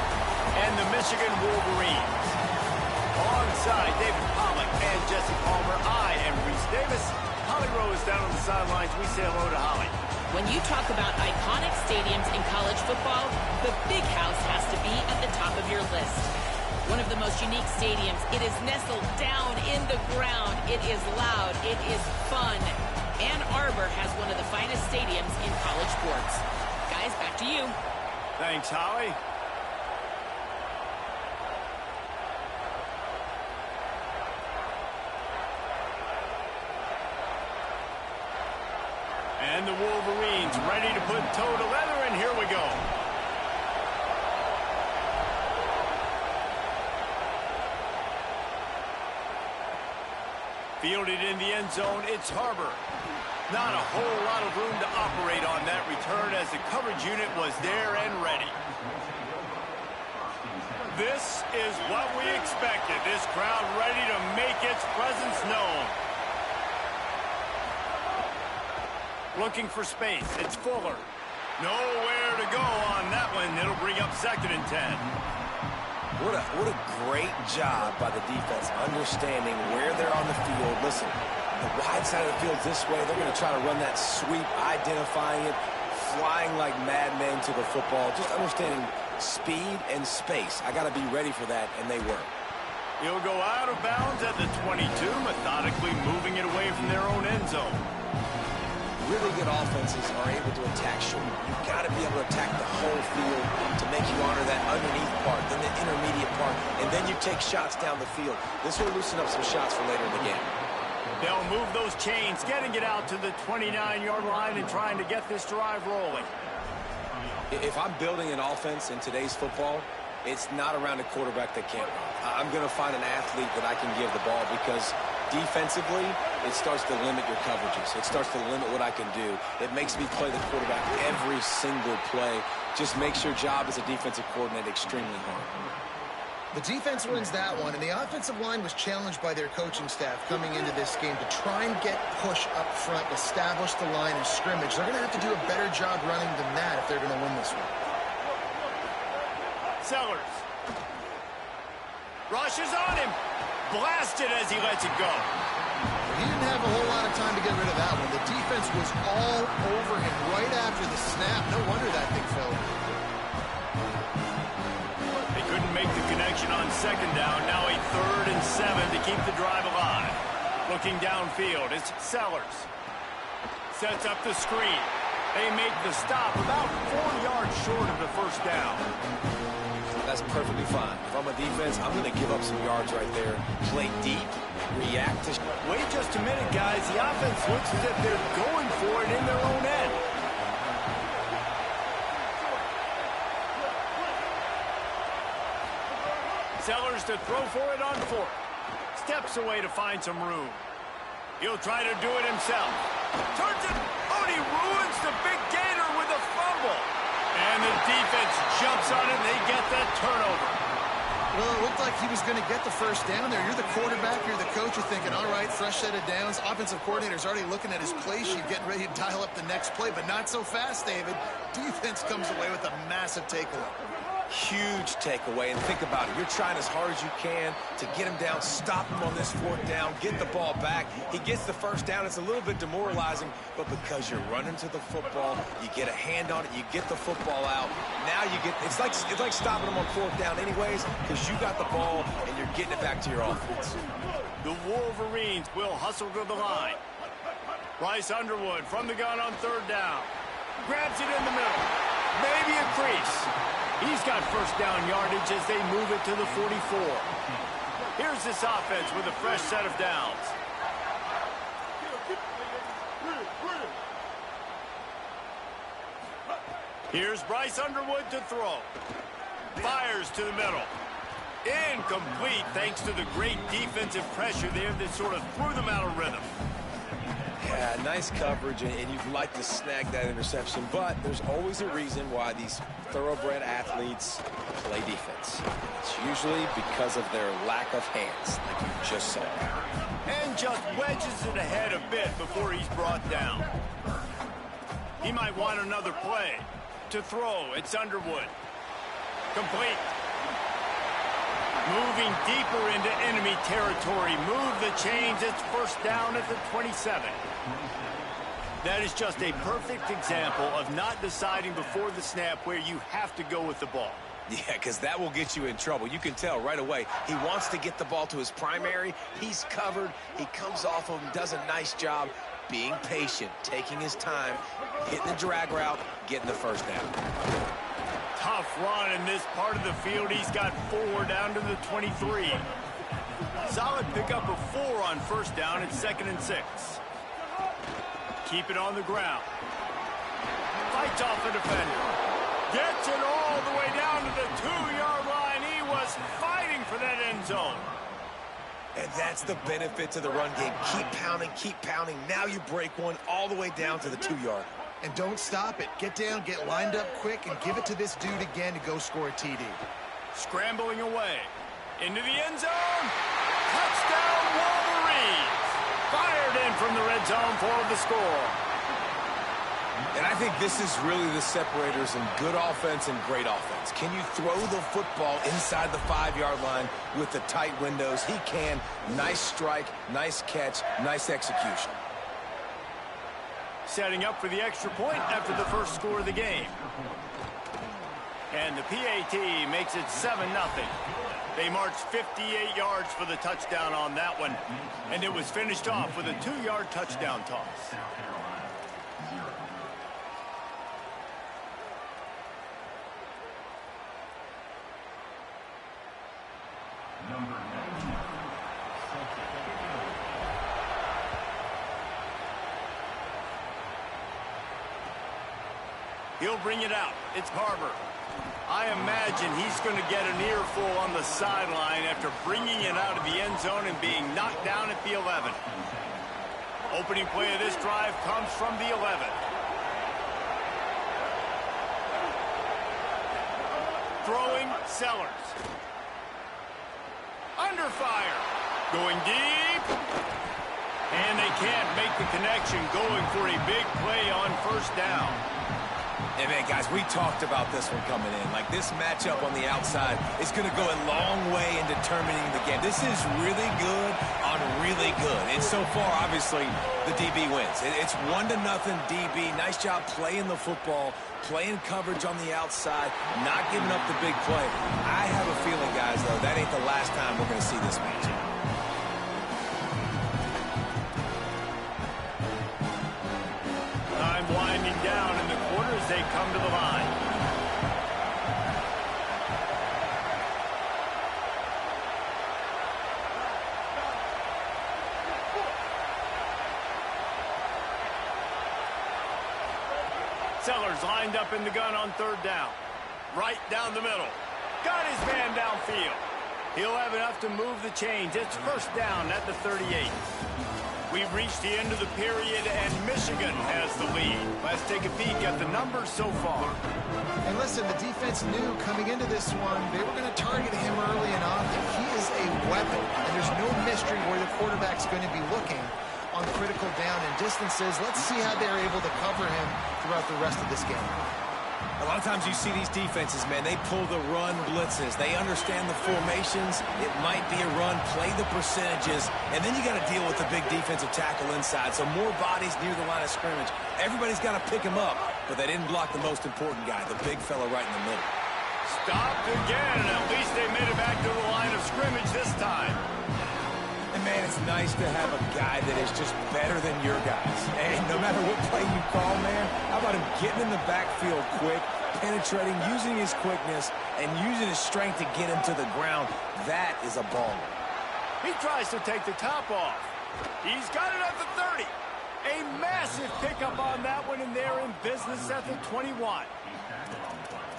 and the Michigan Wolverines. Alongside David Pollack and Jesse Palmer, I am Reese Davis. Holly Rose down on the sidelines. We say hello to Holly. When you talk about iconic stadiums in college football, the Big House has to be at the top of your list. One of the most unique stadiums. It is nestled down in the ground. It is loud. It is fun. Ann Arbor has one of the finest stadiums in college sports. Guys, back to you. Thanks, Holly. And the Wolverines ready to put toe to leather, and here we go. Fielded in the end zone, it's Harbor. Not a whole lot of room to operate on that return as the coverage unit was there and ready. This is what we expected. This crowd ready to make its presence known. Looking for space. It's Fuller. Nowhere to go on that one. It'll bring up 2nd and 10. What a great job by the defense understanding where they're on the field. Listen, the wide side of the field this way. They're going to try to run that sweep, identifying it, flying like madmen to the football, just understanding speed and space. I got to be ready for that, and they were. He'll go out of bounds at the 22, methodically moving it away from their own end zone. Really good offenses are able to attack short. You've got to be able to attack the whole field to make you honor that underneath part, then the intermediate part, and then you take shots down the field. This will loosen up some shots for later in the game. They'll move those chains, getting it out to the 29-yard line and trying to get this drive rolling. If I'm building an offense in today's football, it's not around a quarterback that can't run. I'm going to find an athlete that I can give the ball because defensively, it starts to limit your coverages. It starts to limit what I can do. It makes me play the quarterback every single play. Just makes your job as a defensive coordinator extremely hard. The defense wins that one, and the offensive line was challenged by their coaching staff coming into this game to try and get push up front, establish the line of scrimmage. They're going to have to do a better job running than that if they're going to win this one. Sellers. Rushes on him. Blasted as he lets it go. He didn't have a whole lot of time to get rid of that one. The defense was all over him right after the snap. No wonder that thing fell. They couldn't make the connection on 2nd down. Now a 3rd and 7 to keep the drive alive. Looking downfield, it's Sellers. Sets up the screen. They make the stop about 4 yards short of the 1st down. That's perfectly fine. If I'm a defense, I'm going to give up some yards right there. Play deep, react to... Wait just a minute, guys. The offense looks as if they're going for it in their own end. Sellers to throw for it on 4th. Steps away to find some room. He'll try to do it himself. Turns it. Oh, and he ruins the big gainer with a fumble. And the defense jumps on it, and they get that turnover. Well, it looked like he was going to get the 1st down there. You're the quarterback, you're the coach, you're thinking, all right, fresh set of downs. Offensive coordinator's already looking at his play sheet, getting ready to dial up the next play, but not so fast, David. Defense comes away with a massive takeaway. Huge takeaway, and think about it. You're trying as hard as you can to get him down, stop him on this 4th down, get the ball back. He gets the 1st down. It's a little bit demoralizing, but because you're running to the football, you get a hand on it, you get the football out. Now you get, it's like stopping him on 4th down anyways, because you got the ball and you're getting it back to your offense. The Wolverines will hustle to the line. Bryce Underwood from the gun on 3rd down. Grabs it in the middle. Maybe a crease. He's got 1st down yardage as they move it to the 44. Here's this offense with a fresh set of downs. Here's Bryce Underwood to throw. Fires to the middle. Incomplete thanks to the great defensive pressure there that sort of threw them out of rhythm. Yeah, nice coverage, and you'd like to snag that interception, but there's always a reason why these thoroughbred athletes play defense. It's usually because of their lack of hands, like you just saw. And just wedges it ahead a bit before he's brought down. He might want another play. to throw. It's Underwood. Complete. Moving deeper into enemy territory. Move the chains. It's first down at the 27. That is just a perfect example of not deciding before the snap where you have to go with the ball. Yeah, because that will get you in trouble. You can tell right away. He wants to get the ball to his primary. He's covered. He comes off of him, does a nice job being patient, taking his time, hitting the drag route, getting the first down. Tough run in this part of the field. He's got 4 down to the 23. Solid pickup of 4 on first down. It's 2nd and 6. Keep it on the ground. Fights off the defender. Gets it all the way down to the 2-yard line. He was fighting for that end zone. And that's the benefit to the run game. Keep pounding, keep pounding. Now you break one all the way down to the 2-yard. And don't stop it. Get down, get lined up quick, and give it to this dude again to go score a TD. Scrambling away. Into the end zone. Touchdown, Wolverines. Fired in from the red zone for the score. And I think this is really the separators in good offense and great offense. Can you throw the football inside the 5-yard line with the tight windows? He can. Nice strike, nice catch, nice execution. Setting up for the extra point after the first score of the game. And the PAT makes it 7-0. They marched 58 yards for the touchdown on that one. And it was finished off with a 2-yard touchdown toss. He'll bring it out. It's Barber. I imagine he's going to get an earful on the sideline after bringing it out of the end zone and being knocked down at the 11. Opening play of this drive comes from the 11. Throwing, Sellers. Under fire. Going deep. And they can't make the connection, going for a big play on first down. And, man, guys, we talked about this one coming in. Like, this matchup on the outside is going to go a long way in determining the game. This is really good on really good. And so far, obviously, the DB wins. It's 1-0 DB. Nice job playing the football, playing coverage on the outside, not giving up the big play. I have a feeling, guys, though, that ain't the last time we're going to see this matchup. Time winding down in the quarter as they come to the line. Sellers lined up in the gun on third down. Right down the middle. Got his man downfield. He'll have enough to move the chains. It's first down at the 38. We've reached the end of the period, and Michigan has the lead. Let's take a peek at the numbers so far. And listen, the defense knew coming into this one, they were going to target him early and often. He is a weapon, and there's no mystery where the quarterback's going to be looking on critical down and distances. Let's see how they're able to cover him throughout the rest of this game. A lot of times you see these defenses, man, they pull the run blitzes. They understand the formations. It might be a run, play the percentages, and then you got to deal with the big defensive tackle inside. So more bodies near the line of scrimmage. Everybody's got to pick him up, but they didn't block the most important guy, the big fella right in the middle. Stopped again, and at least they made it back to the line of scrimmage this time. And, man, it's nice to have a guy that is just better than your guys. And no matter what play you call, man, how about him getting in the backfield quick, penetrating, using his quickness, and using his strength to get him to the ground. That is a baller. He tries to take the top off. He's got it at the 30. A massive pickup on that one, and they're in business at the 21.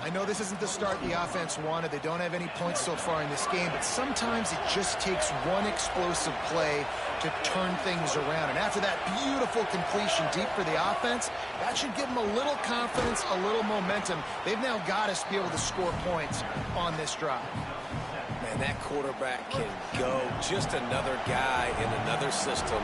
I know this isn't the start the offense wanted. They don't have any points so far in this game, but sometimes it just takes one explosive play to turn things around. And after that beautiful completion deep for the offense, that should give them a little confidence, a little momentum. They've now got us to be able to score points on this drive. Man, that quarterback can go. Just another guy in another system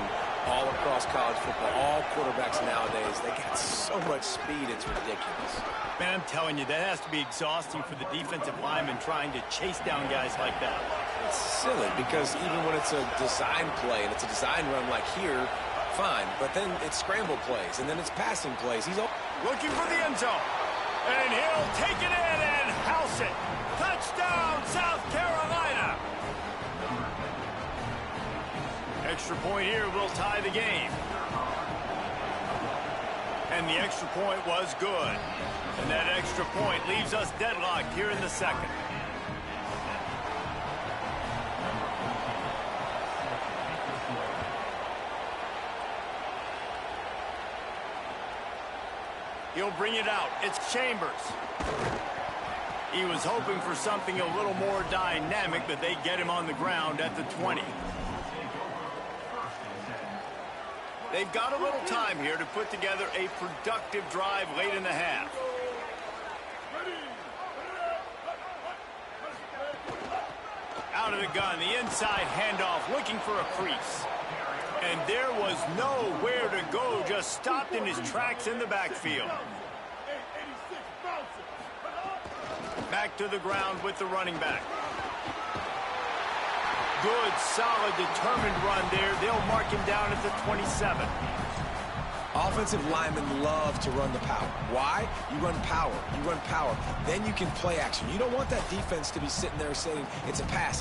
All across college football, all quarterbacks nowadays, they got so much speed, it's ridiculous. Man, I'm telling you, that has to be exhausting for the defensive lineman trying to chase down guys like that. It's silly because even when it's a design play and it's a design run like here, fine, but then it's scramble plays and then it's passing plays. He's looking for the end zone, and he'll take it in and house it. Touchdown, South Carolina. Extra point here will tie the game. And the extra point was good. And that extra point leaves us deadlocked here in the second. He'll bring it out. It's Chambers. He was hoping for something a little more dynamic, but they get him on the ground at the 20. They've got a little time here to put together a productive drive late in the half. Out of the gun, the inside handoff, looking for a crease. And there was nowhere to go, just stopped in his tracks in the backfield. Back to the ground with the running back. Good, solid, determined run there. They'll mark him down at the 27. Offensive linemen love to run the power. Why? You run power. You run power. Then you can play action. You don't want that defense to be sitting there saying, it's a pass,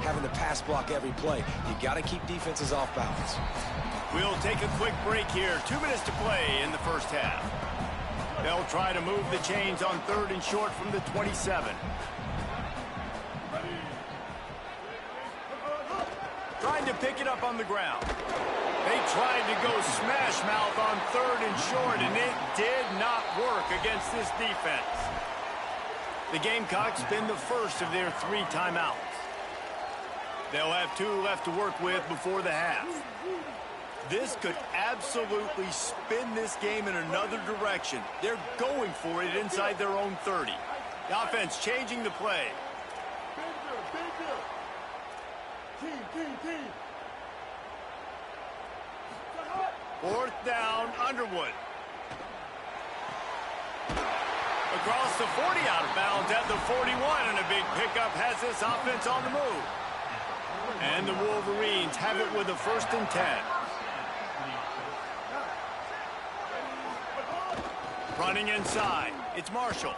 having to pass block every play. You got to keep defenses off balance. We'll take a quick break here. 2 minutes to play in the first half. They'll try to move the chains on 3rd and short from the 27. Trying to pick it up on the ground. They tried to go smash mouth on 3rd and short, and it did not work against this defense. The Gamecocks spend the first of their 3 timeouts. They'll have 2 left to work with before the half. This could absolutely spin this game in another direction. They're going for it inside their own 30. The offense changing the play. Fourth down, Underwood. Across the 40, out of bounds at the 41, and a big pickup has this offense on the move. And the Wolverines have it with a 1st and 10. Running inside, it's Marshall.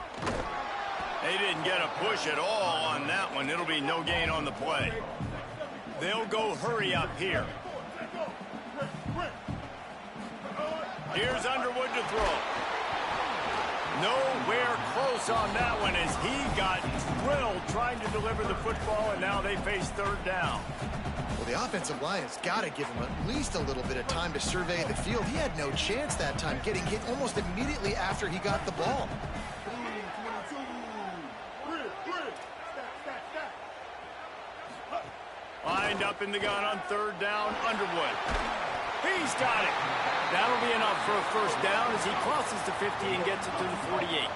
They didn't get a push at all on that one. It'll be no gain on the play. They'll go hurry up here. Here's Underwood to throw. Nowhere close on that one as he got drilled trying to deliver the football, and now they face 3rd down. Well, the offensive line has got to give him at least a little bit of time to survey the field. He had no chance that time, getting hit almost immediately after he got the ball. Lined up in the gun on 3rd down, Underwood. He's got it. That'll be enough for a 1st down as he crosses the 50 and gets it to the 48.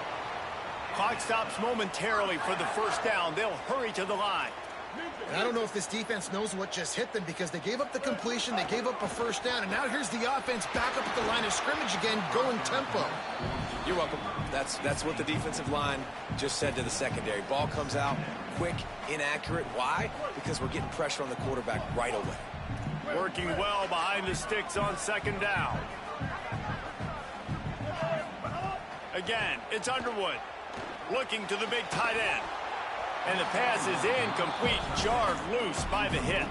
Clock stops momentarily for the 1st down. They'll hurry to the line. And I don't know if this defense knows what just hit them because they gave up the completion, they gave up a 1st down, and now here's the offense back up at the line of scrimmage again, going tempo. You're welcome. That's what the defensive line just said to the secondary. Ball comes out quick, inaccurate. Why? Because we're getting pressure on the quarterback right away. Working well behind the sticks on 2nd down. Again, it's Underwood. Looking to the big tight end. And the pass is incomplete, jarred loose by the hit.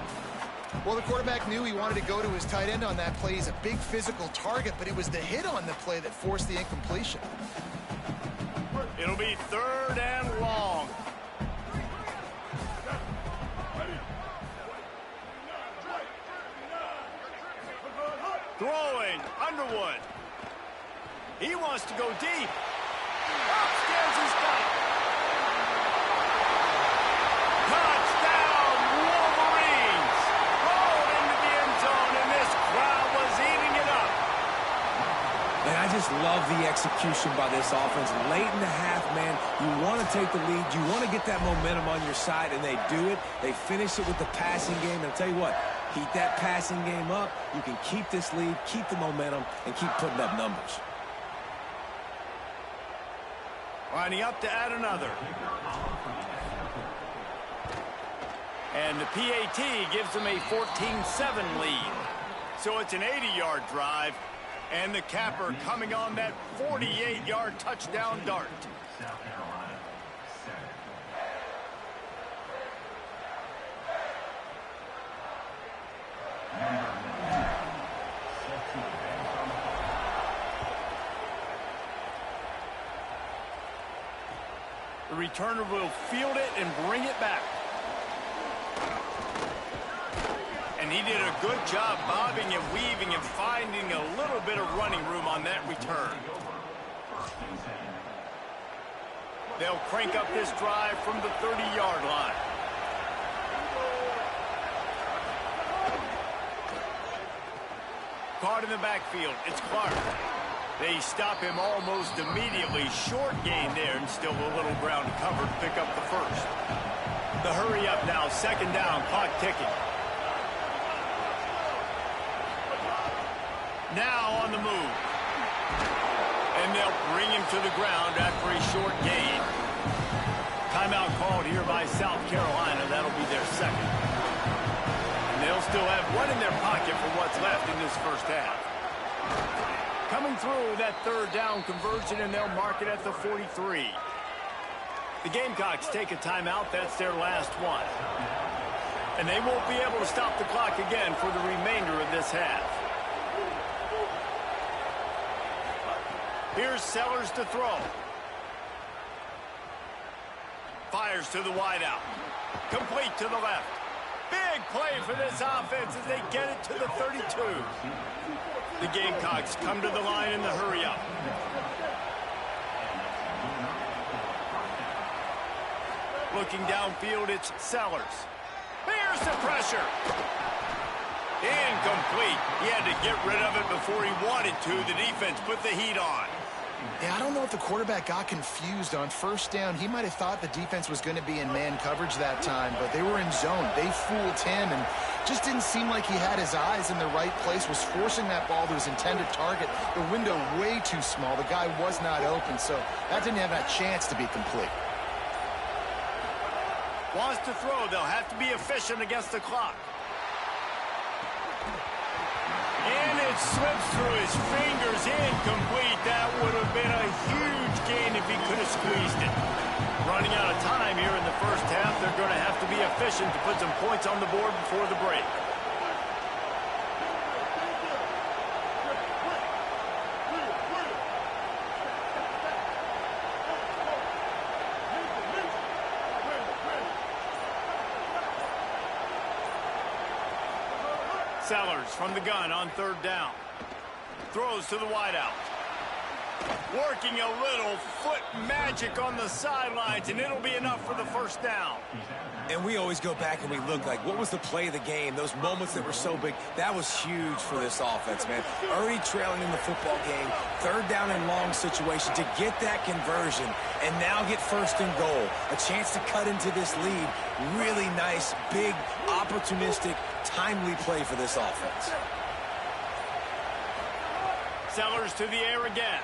Well, the quarterback knew he wanted to go to his tight end on that play. He's a big physical target, but it was the hit on the play that forced the incompletion. It'll be 3rd and long. Throwing, Underwood. He wants to go deep. Upstairs he's got it. Touchdown, Wolverines. Rolled into the end zone, and this crowd was eating it up. And I just love the execution by this offense. Late in the half, man, you want to take the lead. You want to get that momentum on your side, and they do it. They finish it with the passing game. And I'll tell you what, Keep that passing game up. You can keep this lead, keep the momentum, and keep putting up numbers. Lining up to add another. And the PAT gives them a 14-7 lead. So it's an 80-yard drive, and the capper coming on that 48-yard touchdown dart. South Carolina, set. The returner will field it and bring it back. And he did a good job bobbing and weaving and finding a little bit of running room on that return. They'll crank up this drive from the 30-yard line. Caught in the backfield, it's Clark. They stop him almost immediately. Short gain there, and still a little ground covered. Pick up the first. The hurry up now, second down, clock ticking. Now on the move. And they'll bring him to the ground after a short gain. Timeout called here by South Carolina. That'll be their second. And they'll still have one in their pocket for what's left in this first half. Coming through that third down conversion, and they'll mark it at the 43. The Gamecocks take a timeout. That's their last one. And they won't be able to stop the clock again for the remainder of this half. Here's Sellers to throw. Fires to the wideout. Complete to the left. Big play for this offense as they get it to the 32. The Gamecocks come to the line in the hurry-up. Looking downfield, it's Sellers. Here's the pressure. Incomplete. He had to get rid of it before he wanted to. The defense put the heat on. Yeah, I don't know if the quarterback got confused on first down. He might have thought the defense was going to be in man coverage that time, but they were in zone. They fooled him and just didn't seem like he had his eyes in the right place, was forcing that ball to his intended target. The window way too small. The guy was not open, so that didn't have that chance to be complete. Wants to throw. They'll have to be efficient against the clock. And it slips through his fingers, incomplete. That would have been a huge gain if he could have squeezed it. Running out of time here in the first half. They're going to have to be efficient to put some points on the board before the break. Sellers from the gun on third down. Throws to the wideout. Working a little foot magic on the sidelines, and it'll be enough for the first down. And we always go back and we look like, what was the play of the game? Those moments that were so big, that was huge for this offense, man. Already trailing in the football game, third down and long situation to get that conversion and now get first and goal. A chance to cut into this lead. Really nice, big, opportunistic, timely play for this offense. Sellers to the air again.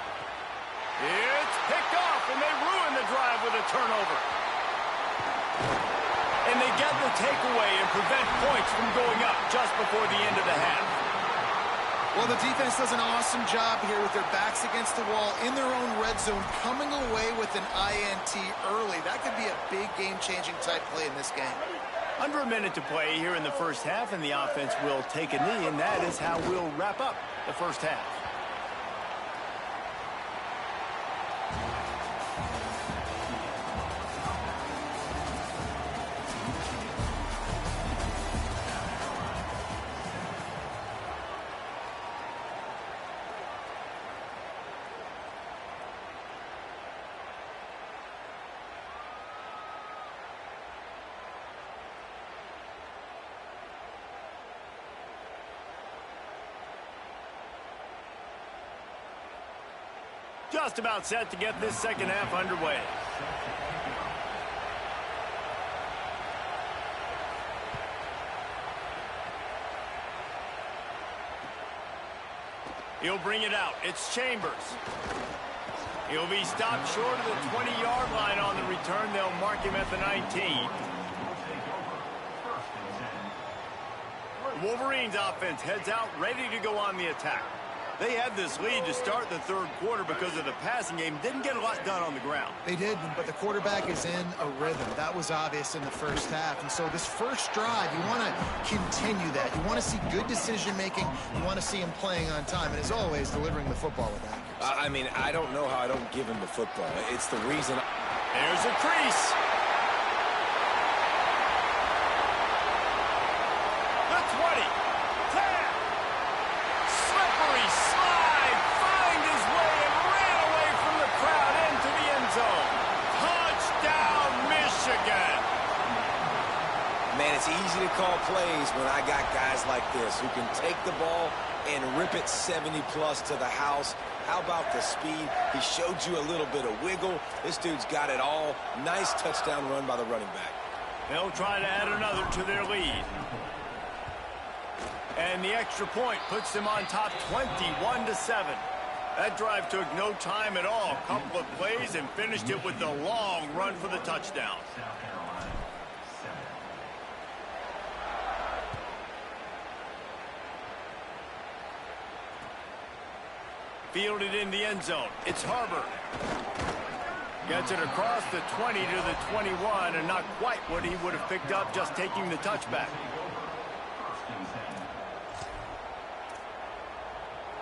It's picked off, and they ruin the drive with a turnover. And they get the takeaway and prevent points from going up just before the end of the half. Well, the defense does an awesome job here with their backs against the wall in their own red zone, coming away with an INT early. That could be a big game-changing type play in this game. Under a minute to play here in the first half, and the offense will take a knee, and that is how we'll wrap up the first half. Just about set to get this second half underway. He'll bring it out. It's Chambers. He'll be stopped short of the 20-yard line on the return. They'll mark him at the 19. Wolverines offense heads out, ready to go on the attack. They had this lead to start the third quarter because of the passing game. Didn't get a lot done on the ground. They did, but the quarterback is in a rhythm. That was obvious in the first half. And so this first drive, you want to continue that. You want to see good decision-making. You want to see him playing on time. And as always, delivering the football with accuracy. I mean, I don't know how I don't give him the football. It's the reason. There's a crease. The 20. 10. Slippery slide. Find his way and ran away from the crowd into the end zone. Touchdown, Michigan. Man, it's easy to call plays when I got guys like this who can take the ball and rip it 70-plus to the house. How about the speed? He showed you a little bit of wiggle. This dude's got it all. Nice touchdown run by the running back. They'll try to add another to their lead. And the extra point puts them on top 21-7. That drive took no time at all. A couple of plays and finished it with the long run for the touchdown. Fielded in the end zone. It's Harbor. Gets it across the 20 to the 21, and not quite what he would have picked up just taking the touchback.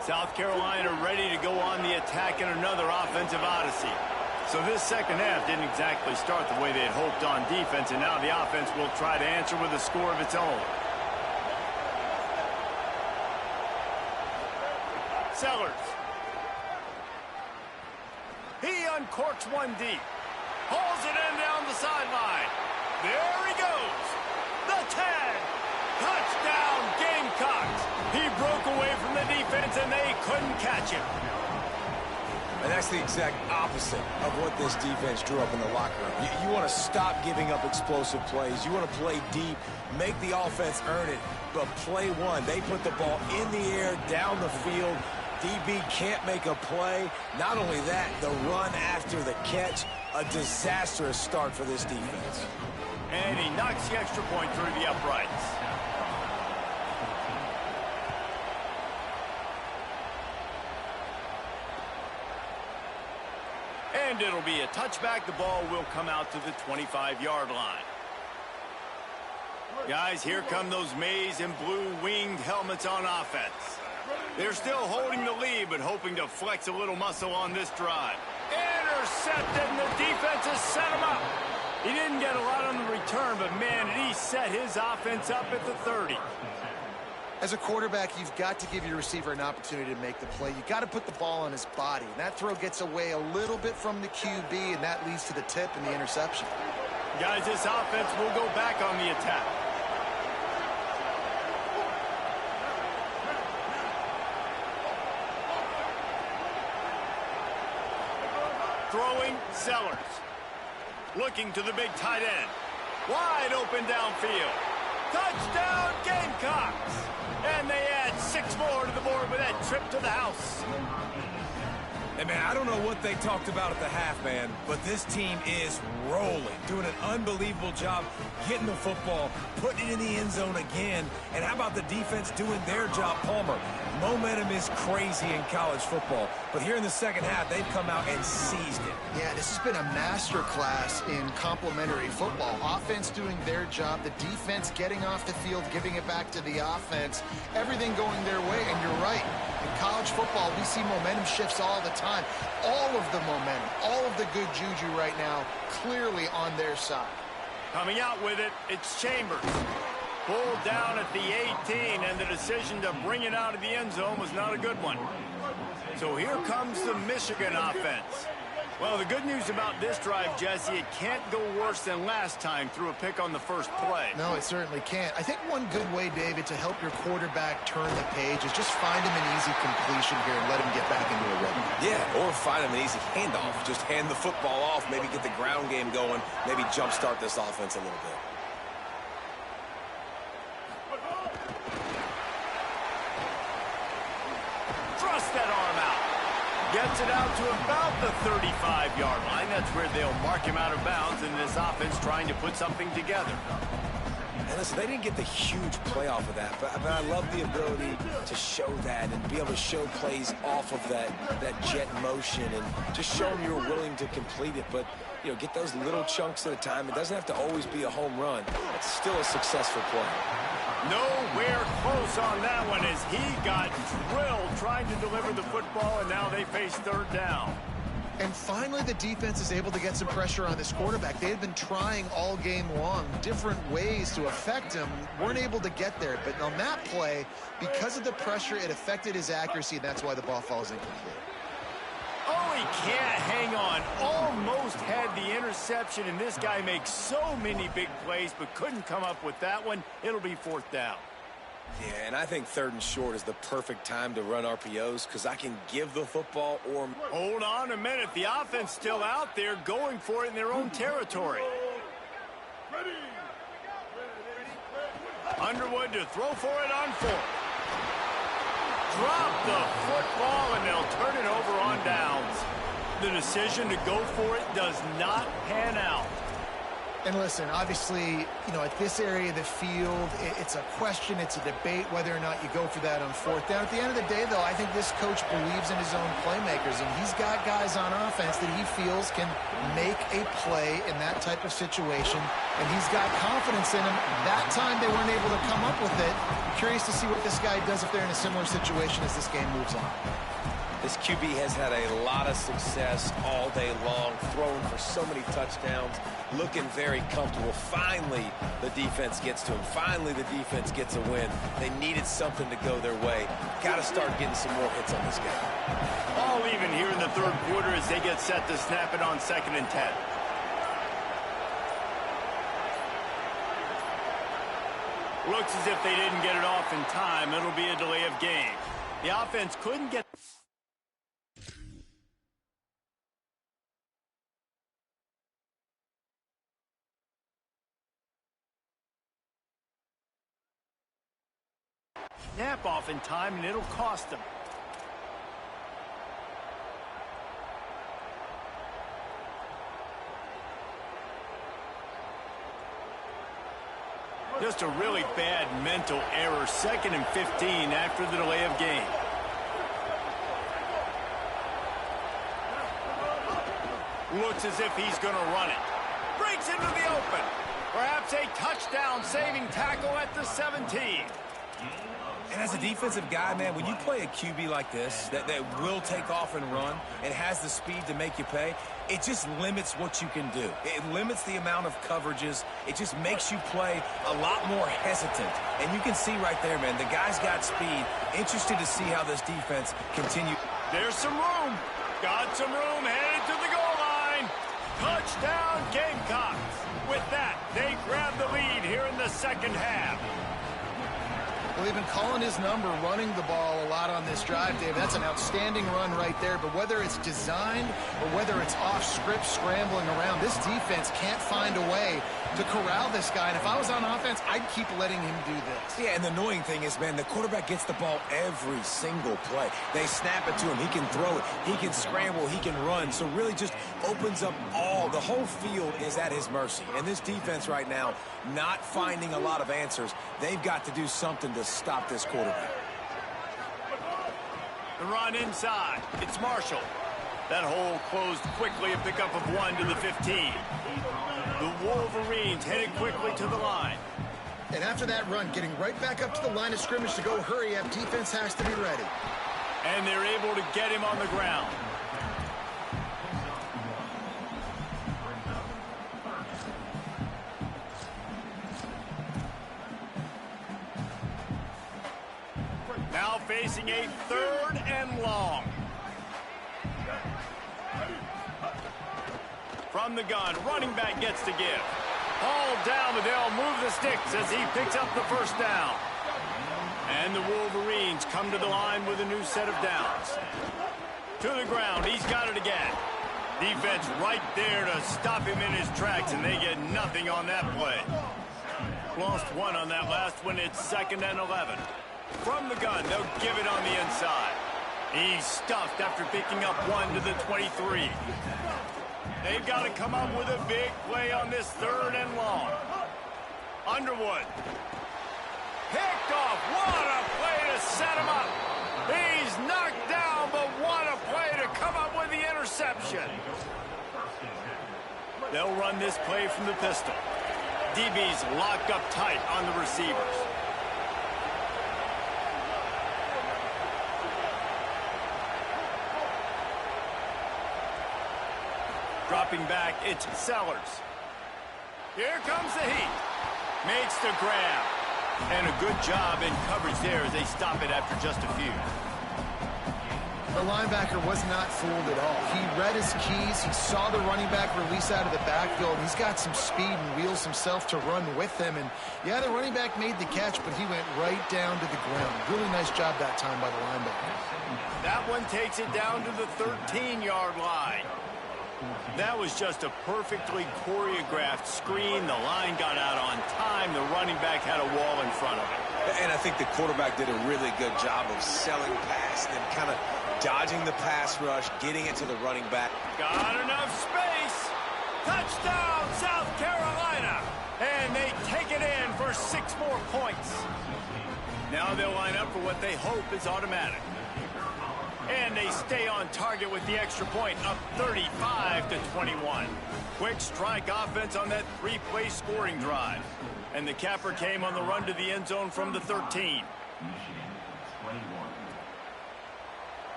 South Carolina ready to go on the attack in another offensive odyssey. So this second half didn't exactly start the way they had hoped on defense, and now the offense will try to answer with a score of its own. Sellers. He uncorks one deep. Hauls it in down the sideline. There he goes. The 10. Touchdown, Gamecocks. He broke away from the defense, and they couldn't catch him. And that's the exact opposite of what this defense drew up in the locker room. You want to stop giving up explosive plays. You want to play deep, make the offense earn it, but play one. They put the ball in the air, down the field. DB can't make a play. Not only that, the run after the catch, a disastrous start for this defense. And he knocks the extra point through the uprights. And it'll be a touchback. The ball will come out to the 25-yard line. Guys, here come those maize and blue winged helmets on offense. They're still holding the lead, but hoping to flex a little muscle on this drive. Intercepted, and the defense has set him up. He didn't get a lot on the return, but man, did he set his offense up at the 30. As a quarterback, you've got to give your receiver an opportunity to make the play. You've got to put the ball on his body. And that throw gets away a little bit from the QB, and that leads to the tip and the interception. Guys, this offense will go back on the attack. Throwing, Sellers. Looking to the big tight end. Wide open downfield. Touchdown, Gamecocks! And they add 6 more to the board with that trip to the house. Hey, man, I don't know what they talked about at the half, man, but this team is rolling, doing an unbelievable job getting the football, putting it in the end zone again. And how about the defense doing their job, Palmer? Momentum is crazy in college football, but here in the second half, they've come out and seized it. Yeah, this has been a masterclass in complementary football. Offense doing their job, the defense getting off the field, giving it back to the offense, everything going their way, and you're right. In college football, we see momentum shifts all the time. All of the momentum, all of the good juju right now, clearly on their side. Coming out with it, it's Chambers. Pulled down at the 18, and the decision to bring it out of the end zone was not a good one. So here comes the Michigan offense. Well, the good news about this drive, Jesse, it can't go worse than last time through a pick on the first play. No, it certainly can't. I think one good way, David, to help your quarterback turn the page is just find him an easy completion here and let him get back into a rhythm. Yeah, or find him an easy handoff. Just hand the football off, maybe get the ground game going, maybe jumpstart this offense a little bit. Thrust Gets it out to about the 35-yard line. That's where they'll mark him out of bounds in this offense trying to put something together. And listen, they didn't get the huge play off of that, but I love the ability to show that and be able to show plays off of that jet motion and just show them you're willing to complete it. But, you know, get those little chunks at a time. It doesn't have to always be a home run. It's still a successful play. Nowhere close on that one as he got drilled trying to deliver the football, and now they face third down. And finally, the defense is able to get some pressure on this quarterback. They had been trying all game long, different ways to affect him, weren't able to get there. But on that play, because of the pressure, it affected his accuracy, and that's why the ball falls incomplete. Oh, he can't hang on. Almost had the interception, and this guy makes so many big plays, but couldn't come up with that one. It'll be fourth down. Yeah, and I think 3rd and short is the perfect time to run RPOs because I can give the football or... Hold on a minute. The offense still out there going for it in their own territory. Underwood to throw for it on 4th. Drop the football, and they'll turn it over on downs. The decision to go for it does not pan out. And listen, obviously, you know, at this area of the field, it's a question, it's a debate whether or not you go for that on 4th down. At the end of the day, though, I think this coach believes in his own playmakers, and he's got guys on offense that he feels can make a play in that type of situation, and he's got confidence in them. That time they weren't able to come up with it. Curious to see what this guy does if they're in a similar situation as this game moves on. This QB has had a lot of success all day long, throwing for so many touchdowns, looking very comfortable. Finally, the defense gets to him. Finally, the defense gets a win. They needed something to go their way. Got to start getting some more hits on this guy. All even here in the 3rd quarter as they get set to snap it on 2nd and 10. Looks as if they didn't get it off in time. It'll be a delay of game. The offense couldn't get... snap off in time, and it'll cost them. Just a really bad mental error. 2nd and 15 after the delay of game. Looks as if he's going to run it. Breaks into the open. Perhaps a touchdown-saving tackle at the 17. And as a defensive guy, man, when you play a QB like this that will take off and run and has the speed to make you pay, it just limits what you can do. It limits the amount of coverages. It just makes you play a lot more hesitant. And you can see right there, man, the guy's got speed. Interested to see how this defense continues. There's some room. Got some room headed to the goal line. Touchdown, Gamecocks. With that, they grab the lead here in the 2nd half. Well, they've been calling his number, running the ball a lot on this drive, Dave. That's an outstanding run right there. But whether it's designed or whether it's off script, scrambling around, this defense can't find a way to corral this guy. And if I was on offense, I'd keep letting him do this. Yeah, and the annoying thing is, man, the quarterback gets the ball every single play. They snap it to him. He can throw it. He can scramble. He can run. So really just opens up the whole field is at his mercy. And this defense right now, not finding a lot of answers. They've got to do something to stop this quarterback. The run inside. It's Marshall. That hole closed quickly, a pickup of 1 to the 15. The Wolverines headed quickly to the line. And after that run, getting right back up to the line of scrimmage to go hurry up, defense has to be ready. And they're able to get him on the ground. Now facing a 3rd and long. From the gun, running back gets to give. Hauled down, but they'll move the sticks as he picks up the 1st down. And the Wolverines come to the line with a new set of downs. To the ground, he's got it again. Defense right there to stop him in his tracks, and they get nothing on that play. Lost 1 on that last one. It's 2nd and 11. From the gun, they'll give it on the inside. He's stuffed after picking up 1 to the 23. They've got to come up with a big play on this 3rd and long. Underwood. Picked off. What a play to set him up. He's knocked down, but what a play to come up with the interception. They'll run this play from the pistol. DB's locked up tight on the receivers. Dropping back, it's Sellers. Here comes the heat. Makes the grab. And a good job in coverage there as they stop it after just a few. The linebacker was not fooled at all. He read his keys. He saw the running back release out of the backfield. He's got some speed and wheels himself to run with him. And, yeah, the running back made the catch, but he went right down to the ground. Really nice job that time by the linebacker. That one takes it down to the 13-yard line. That was just a perfectly choreographed screen. The line got out on time. The running back had a wall in front of him. And I think the quarterback did a really good job of selling past and kind of dodging the pass rush, getting it to the running back. Got enough space. Touchdown, South Carolina. And they take it in for 6 more points. Now they'll line up for what they hope is automatic. And they stay on target with the extra point, up 35-21. Quick strike offense on that 3-play scoring drive. And the capper came on the run to the end zone from the 13.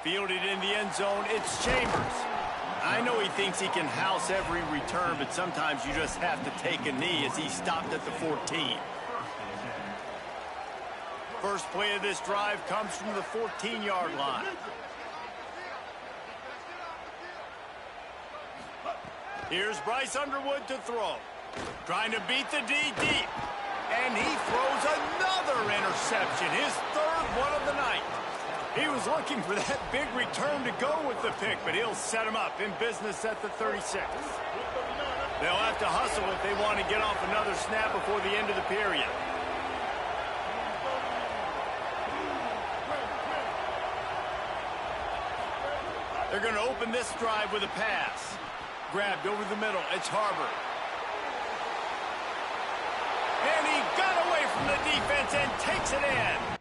Fielded in the end zone, it's Chambers. I know he thinks he can house every return, but sometimes you just have to take a knee as he stopped at the 14. First play of this drive comes from the 14-yard line. Here's Bryce Underwood to throw. Trying to beat the D deep. And he throws another interception, his 3rd one of the night. He was looking for that big return to go with the pick, but he'll set him up in business at the 36. They'll have to hustle if they want to get off another snap before the end of the period. They're going to open this drive with a pass. Grabbed over the middle. It's Harbor. And he got away from the defense and takes it in.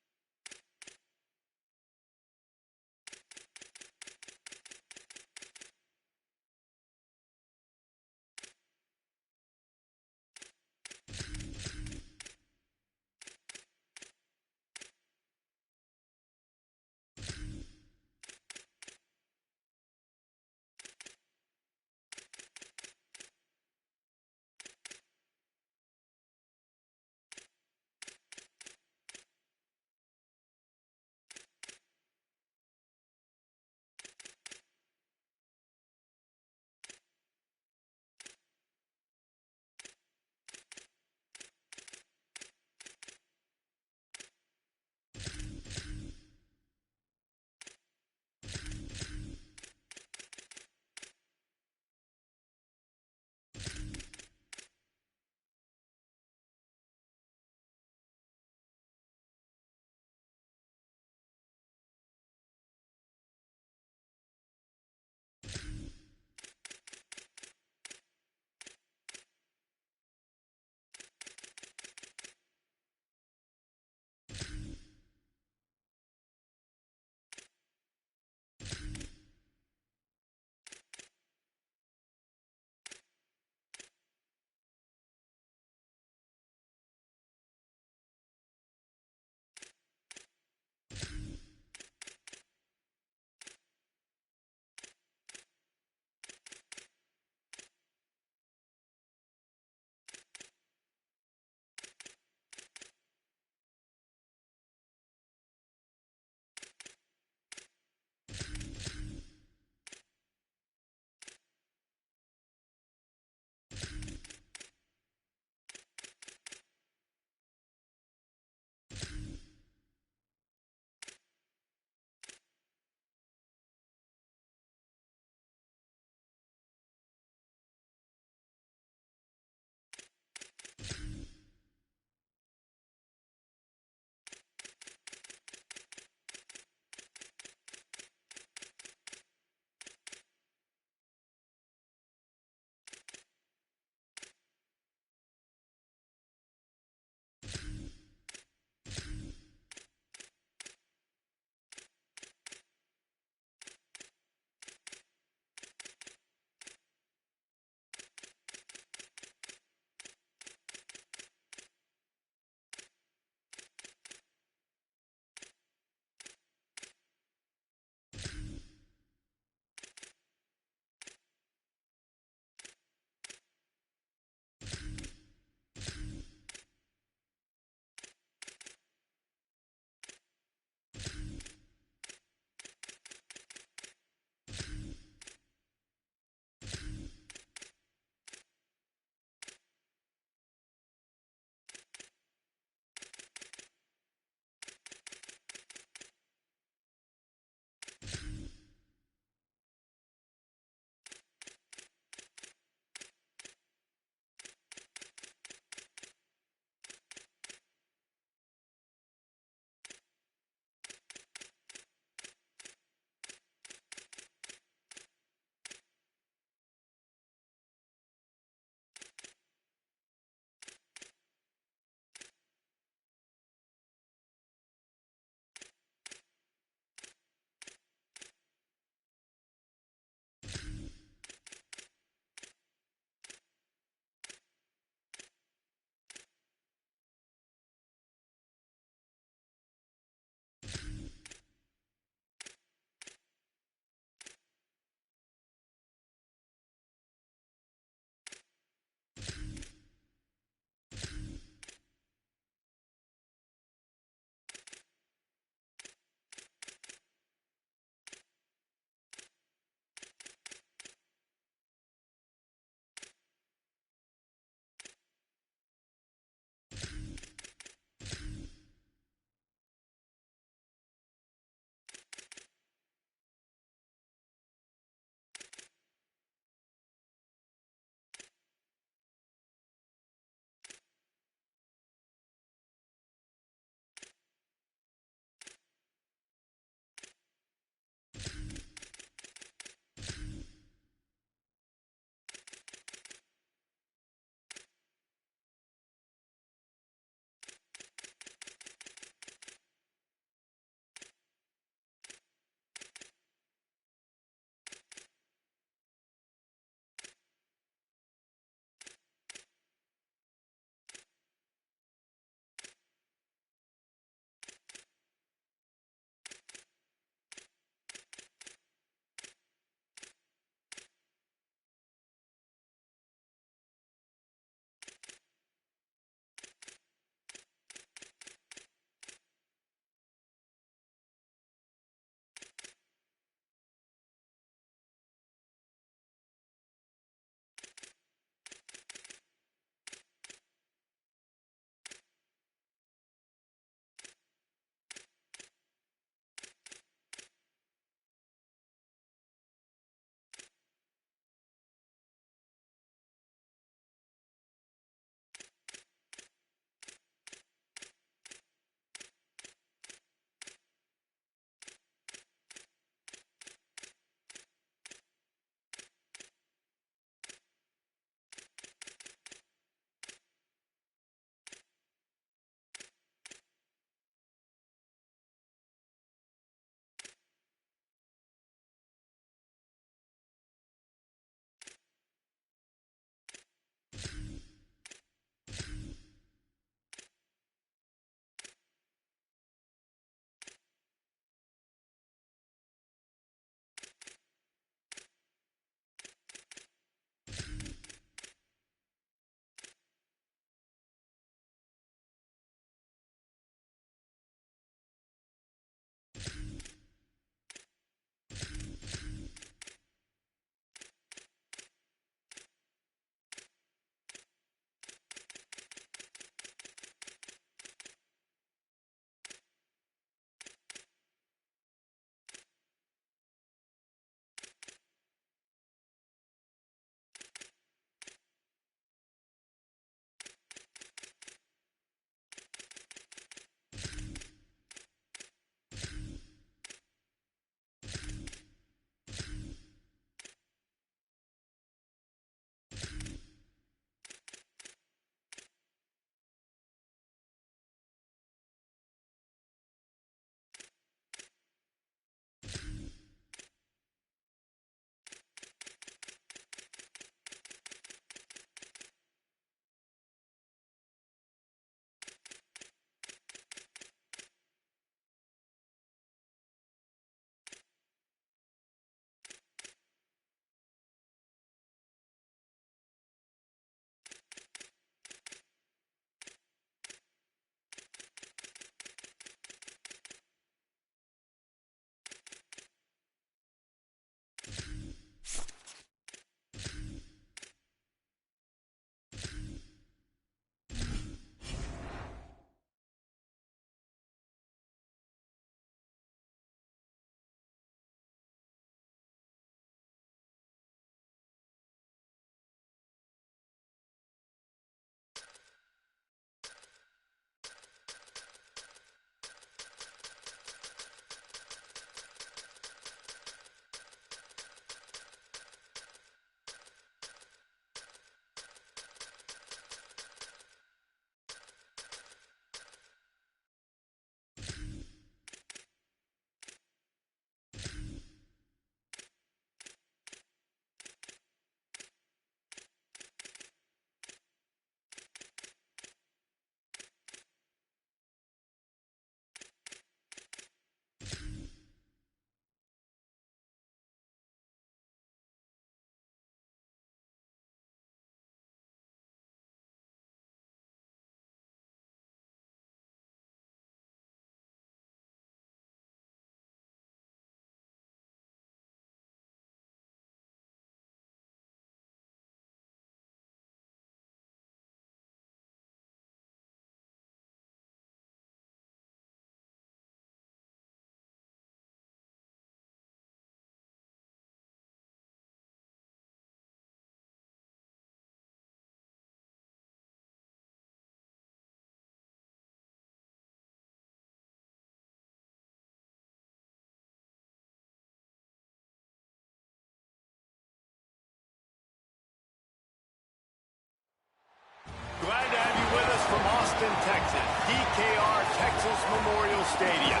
Austin, Texas, DKR Texas Memorial Stadium.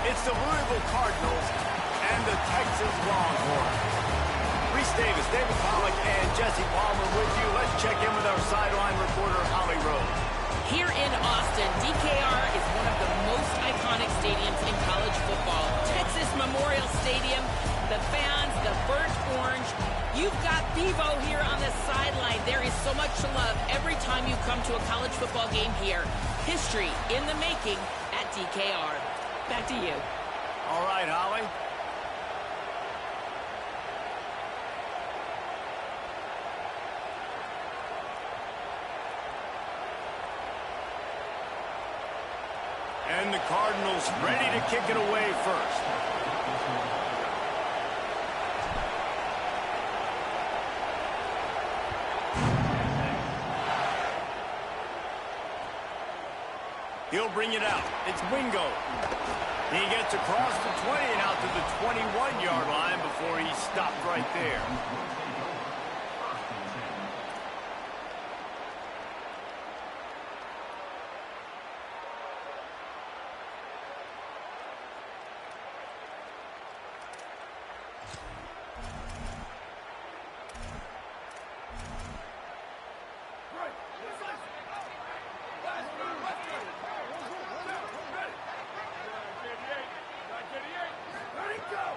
It's the Louisville Cardinals and the Texas Longhorns. Reese Davis, David Pollack, and Jesse Palmer with you. Let's check in with our sideline reporter, Holly Rose. Here in Austin, DKR is one of the most iconic stadiums in college football. Texas Memorial Stadium, the fans, the burnt orange. You've got Bevo here on the sideline. There is so much to love every time you come to a college football game here. History in the making at DKR. Back to you. All right, Holly. And the Cardinals ready to kick it away first. He'll bring it out. It's Wingo. He gets across the 20 and out to the 21-yard line before he stopped right there.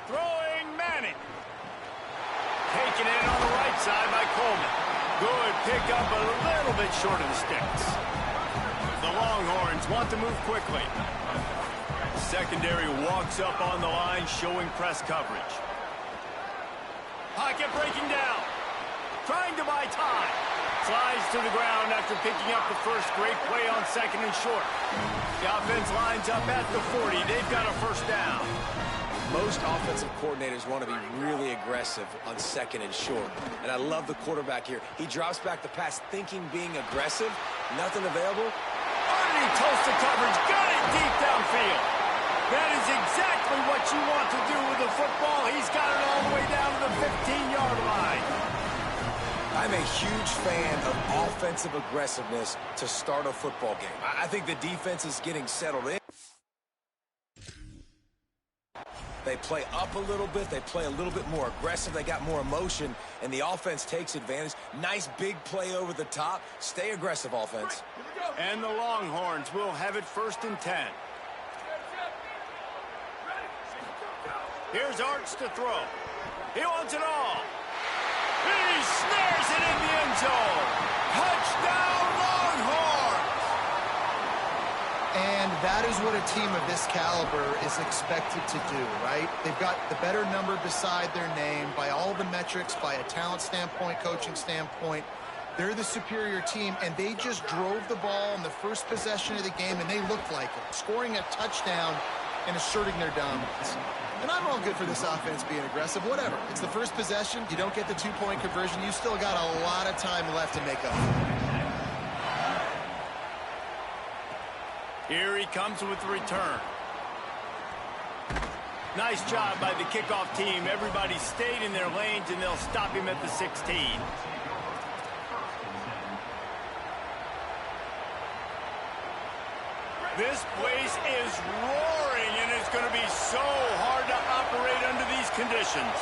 Throwing Manning. Taken in on the right side by Coleman. Good pickup, a little bit short of the sticks. The Longhorns want to move quickly. Secondary walks up on the line, showing press coverage. Pocket breaking down. Trying to buy time. Slides to the ground after picking up the first. Great play on second and short. The offense lines up at the 40. They've got a first down. Most offensive coordinators want to be really aggressive on second and short. And I love the quarterback here. He drops back the pass thinking being aggressive. Nothing available. Underneath toasted coverage. Got it deep downfield. That is exactly what you want to do with the football. He's got it all the way down to the 15-yard line. I'm a huge fan of offensive aggressiveness to start a football game. I think the defense is getting settled in. They play up a little bit. They play a little bit more aggressive. They got more emotion, and the offense takes advantage. Nice big play over the top. Stay aggressive, offense. And the Longhorns will have it 1st and 10. Here's Arch to throw. He wants it all. He snares it in the end zone. Touchdown, Longhorns! And that is what a team of this caliber is expected to do, right? They've got the better number beside their name by all the metrics, by a talent standpoint, coaching standpoint. They're the superior team, and they just drove the ball in the first possession of the game, and they looked like it, scoring a touchdown and asserting their dominance. And I'm all good for this offense being aggressive, whatever. It's the first possession. You don't get the two-point conversion. You still got a lot of time left to make up. Here he comes with the return. Nice job by the kickoff team. Everybody stayed in their lanes, and they'll stop him at the 16. This place is roaring, and it's going to be so hard to operate under these conditions.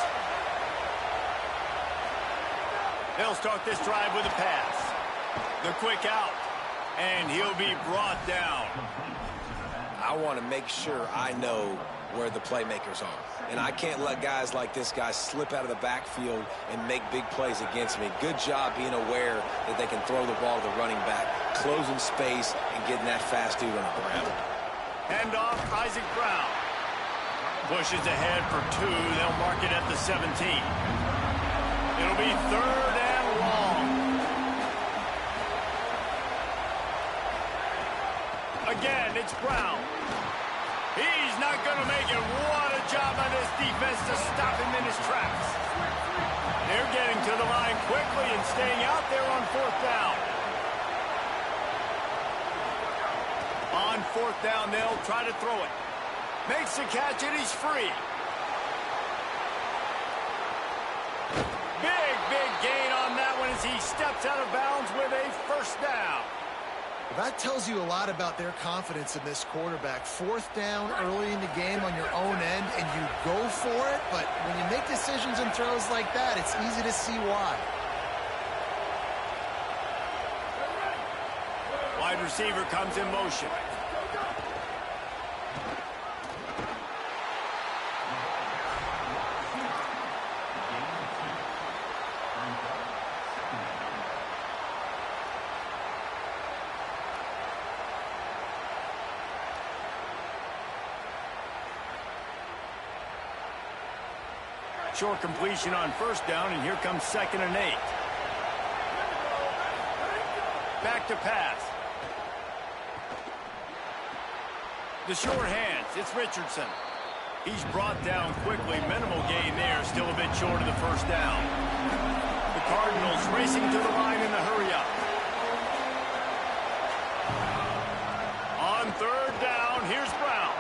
They'll start this drive with a pass. The quick out, and he'll be brought down. I want to make sure I know where the playmakers are. And I can't let guys like this guy slip out of the backfield and make big plays against me. Good job being aware that they can throw the ball to the running back, closing space, and getting that fast dude on the ground. Hand off, Isaac Brown. Pushes ahead for 2. They'll mark it at the 17. It'll be 3rd and long. Again, it's Brown. He's not going to make it. What a job by this defense to stop him in his tracks. They're getting to the line quickly and staying out there on 4th down. On 4th down, they'll try to throw it. Makes the catch, and he's free. Big gain on that one as he steps out of bounds with a 1st down. That tells you a lot about their confidence in this quarterback. Fourth down early in the game on your own end, and you go for it, but when you make decisions and throws like that, it's easy to see why. Wide receiver comes in motion. Short completion on first down, and here comes 2nd and 8. Back to pass. The short hands, it's Richardson. He's brought down quickly. Minimal gain there, still a bit short of the first down. The Cardinals racing to the line in the hurry-up. On 3rd down, here's Brown.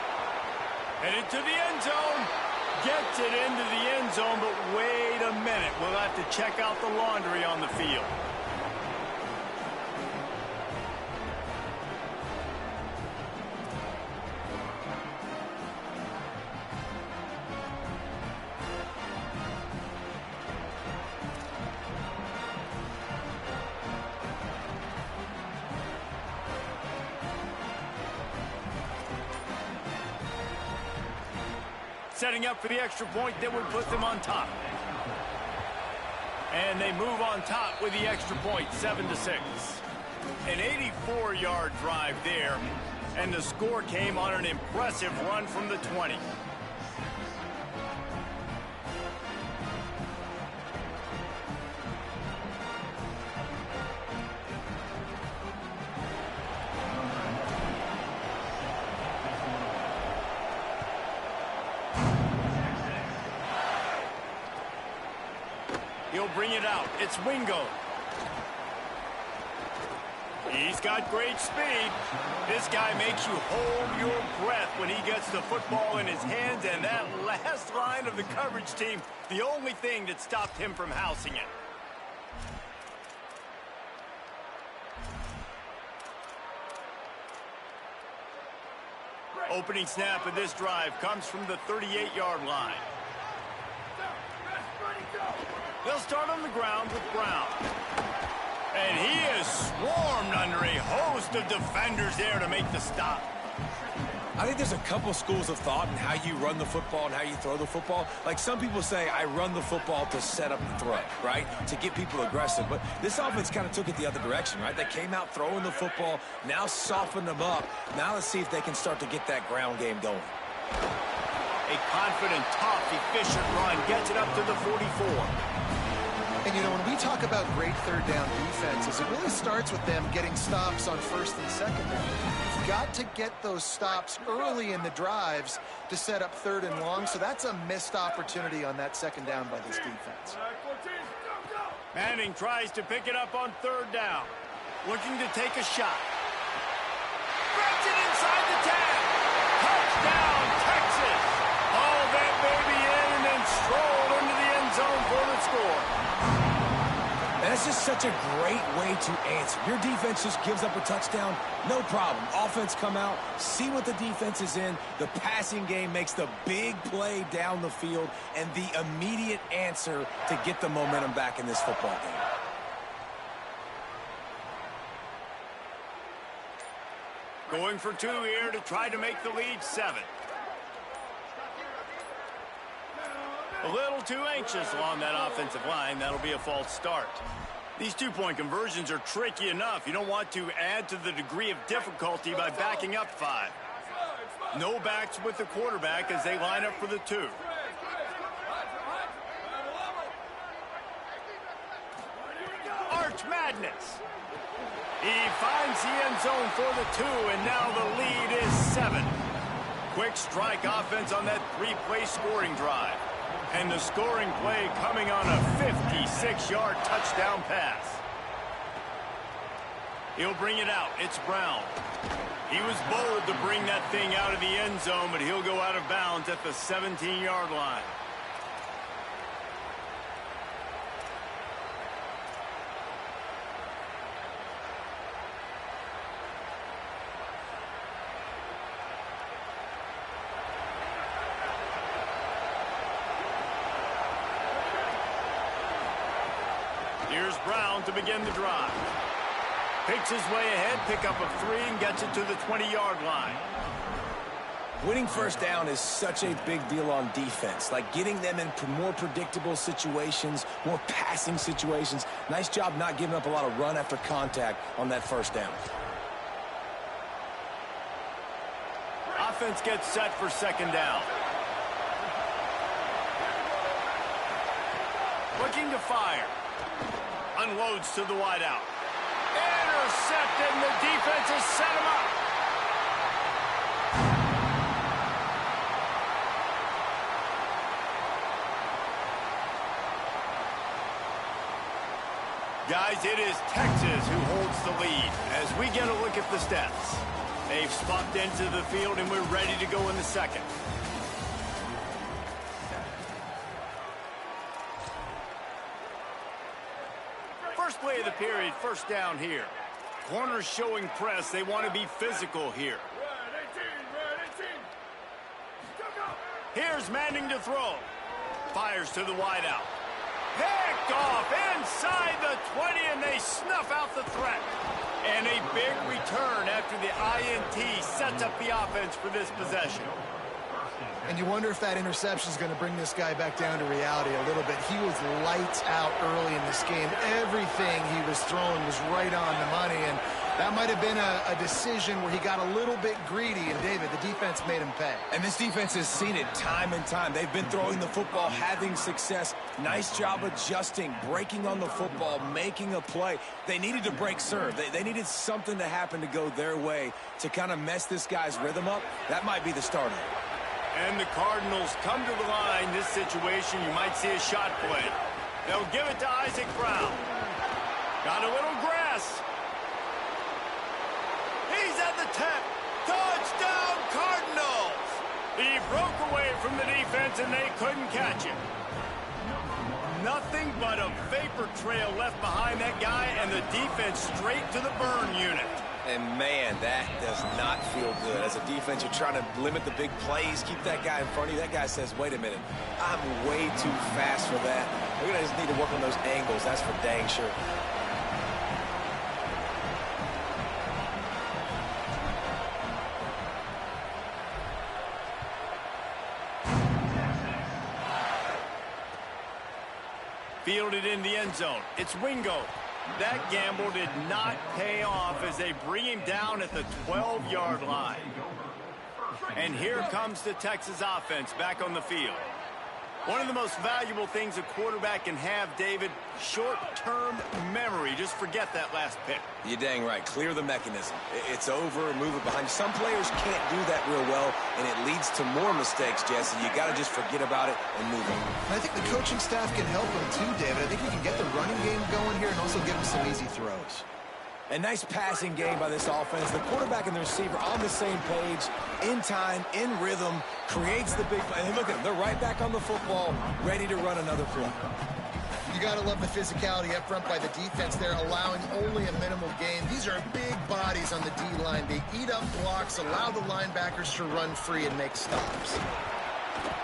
Headed to the end zone. Gets it into the end zone, but wait a minute. We'll have to check out the laundry on the field. Setting up for the extra point that would put them on top. And they move on top with the extra point, 7-6. An 84-yard drive there, and the score came on an impressive run from the 20. He'll bring it out. It's Wingo. He's got great speed. This guy makes you hold your breath when he gets the football in his hands, and that last line of the coverage team, the only thing that stopped him from housing it. Opening snap of this drive comes from the 38-yard line. They'll start on the ground with Brown. And he is swarmed under a host of defenders there to make the stop. I think there's a couple schools of thought in how you run the football and how you throw the football. Like some people say, I run the football to set up the throw, right? To get people aggressive. But this offense kind of took it the other direction, right? They came out throwing the football, now softened them up. Now let's see if they can start to get that ground game going. A confident, tough, efficient run gets it up to the 44. And, you know, when we talk about great third down defenses, it really starts with them getting stops on first and second down. You've got to get those stops early in the drives to set up third and long, so that's a missed opportunity on that second down by this defense. Manning tries to pick it up on 3rd down. Looking to take a shot. Grabs it inside the 10. Touchdown, Texas. All that baby in and then strolled into the end zone for the score. That's just such a great way to answer. Your defense just gives up a touchdown, no problem. Offense come out, see what the defense is in. The passing game makes the big play down the field and the immediate answer to get the momentum back in this football game. Going for 2 here to try to make the lead 7. A little too anxious along that offensive line. That'll be a false start. These 2-point conversions are tricky enough. You don't want to add to the degree of difficulty by backing up 5. No backs with the quarterback as they line up for the 2. Arch Madness. He finds the end zone for the 2, and now the lead is 7. Quick strike offense on that 3-play scoring drive. And the scoring play coming on a 56-yard touchdown pass. He'll bring it out. It's Brown. He was bold to bring that thing out of the end zone, but he'll go out of bounds at the 17-yard line. Here's Brown to begin the drive. Picks his way ahead, pickup of 3, and gets it to the 20-yard line. Winning first down is such a big deal on defense, like getting them in more predictable situations, more passing situations. Nice job not giving up a lot of run after contact on that first down. Offense gets set for second down. Looking to fire. Unloads to the wideout. Intercepted, and the defense has set him up. Guys, it is Texas who holds the lead as we get a look at the stats. They've swapped into the field, and we're ready to go in the second. First play of the period, first down here. Corners showing press. They want to be physical here. Here's Manning to throw. Fires to the wideout. Picked off inside the 20, and they snuff out the threat. And a big return after the INT sets up the offense for this possession. And you wonder if that interception is going to bring this guy back down to reality a little bit. He was lights out early in this game. Everything he was throwing was right on the money, and that might have been a decision where he got a little bit greedy, and David, the defense made him pay. And this defense has seen it time and time. They've been throwing the football, having success. Nice job adjusting, breaking on the football, making a play. They needed to break serve. They needed something to happen to go their way to kind of mess this guy's rhythm up. That might be the starter. And the Cardinals come to the line. This situation, you might see a shot play. They'll give it to Isaac Brown. Got a little grass. He's at the 10. Touchdown, Cardinals! He broke away from the defense, and they couldn't catch him. Nothing but a vapor trail left behind that guy, and the defense straight to the burn unit. And, man, that does not feel good. As a defense, you're trying to limit the big plays, keep that guy in front of you. That guy says, wait a minute, I'm way too fast for that. We're going to just need to work on those angles. That's for dang sure. Fielded in the end zone. It's Wingo. That gamble did not pay off as they bring him down at the 12-yard line. And here comes the Texas offense back on the field. One of the most valuable things a quarterback can have, David, short-term memory. Just forget that last pick. You're dang right. Clear the mechanism. It's over and move it behind you. Some players can't do that real well, and it leads to more mistakes, Jesse. You got to just forget about it and move on. And I think the coaching staff can help him too, David. I think you can get the running game going here and also give him some easy throws. A nice passing game by this offense. The quarterback and the receiver on the same page, in time, in rhythm, creates the big play. And look at them. They're right back on the football, ready to run another play. You got to love the physicality up front by the defense there, allowing only a minimal gain. These are big bodies on the D-line. They eat up blocks, allow the linebackers to run free and make stops.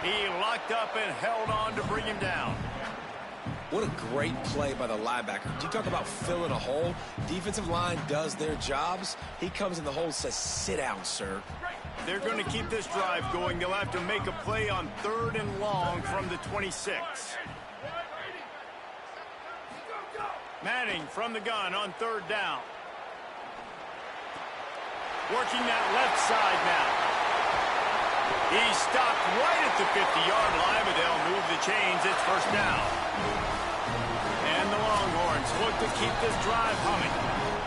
He locked up and held on to bring him down. What a great play by the linebacker. You talk about filling a hole. Defensive line does their jobs. He comes in the hole and says, sit down, sir. They're going to keep this drive going. They'll have to make a play on 3rd and long from the 26. Manning from the gun on 3rd down. Working that left side now. He stopped right at the 50-yard line, but they'll move the chains. It's first down. And the Longhorns look to keep this drive humming.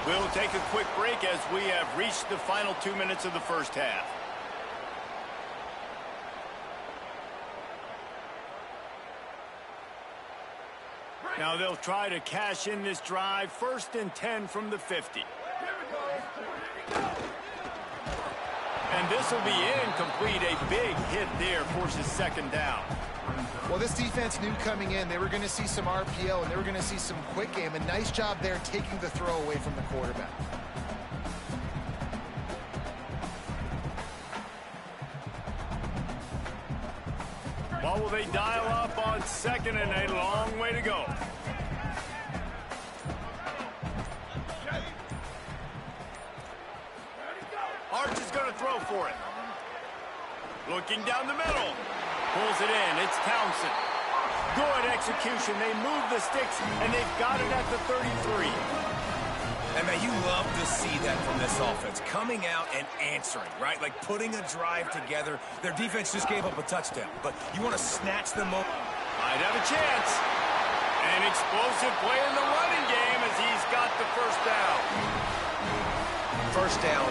We'll take a quick break as we have reached the final 2 minutes of the first half. Now they'll try to cash in this drive. 1st and 10 from the 50. And this will be incomplete. A big hit there forces 2nd down. Well, this defense knew coming in they were going to see some RPO and they were going to see some quick game. A nice job there taking the throw away from the quarterback. What will they dial up on 2nd and a long way to go? Working down the middle. Pulls it in. It's Townsend. Good execution. They move the sticks, and they've got it at the 33. And, man, you love to see that from this offense. Coming out and answering, right? Like putting a drive together. Their defense just gave up a touchdown, but you want to snatch them up. Might have a chance. An explosive play in the running game as he's got the first down. First down,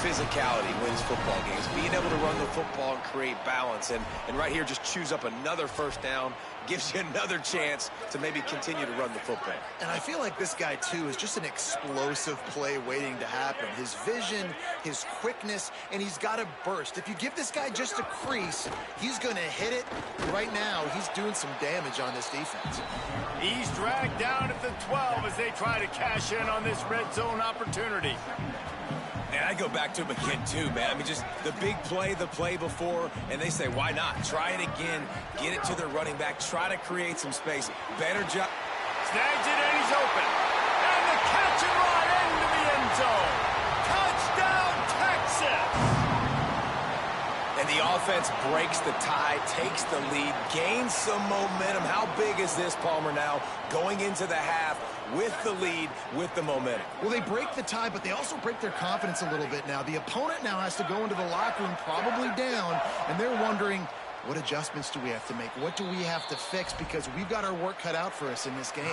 physicality wins football games. Being able to run the football and create balance. And right here, just choose up another first down. Gives you another chance to maybe continue to run the football. And I feel like this guy, too, is just an explosive play waiting to happen. His vision, his quickness, and he's got a burst. If you give this guy just a crease, he's going to hit it. Right now, he's doing some damage on this defense. He's dragged down at the 12 as they try to cash in on this red zone opportunity. And I go back to him again, too, man. I mean, just the big play, the play before, and they say, why not? Try it again, get it to their running back, try to create some space. Better job. Snags it, and he's open. And the catch and run into the end zone. Touchdown, Texas! And the offense breaks the tie, takes the lead, gains some momentum. How big is this, Palmer, now, going into the half with the lead, with the momentum? Well, they break the tie, but they also break their confidence a little bit now. The opponent now has to go into the locker room probably down, and they're wondering, what adjustments do we have to make? What do we have to fix? Because we've got our work cut out for us in this game.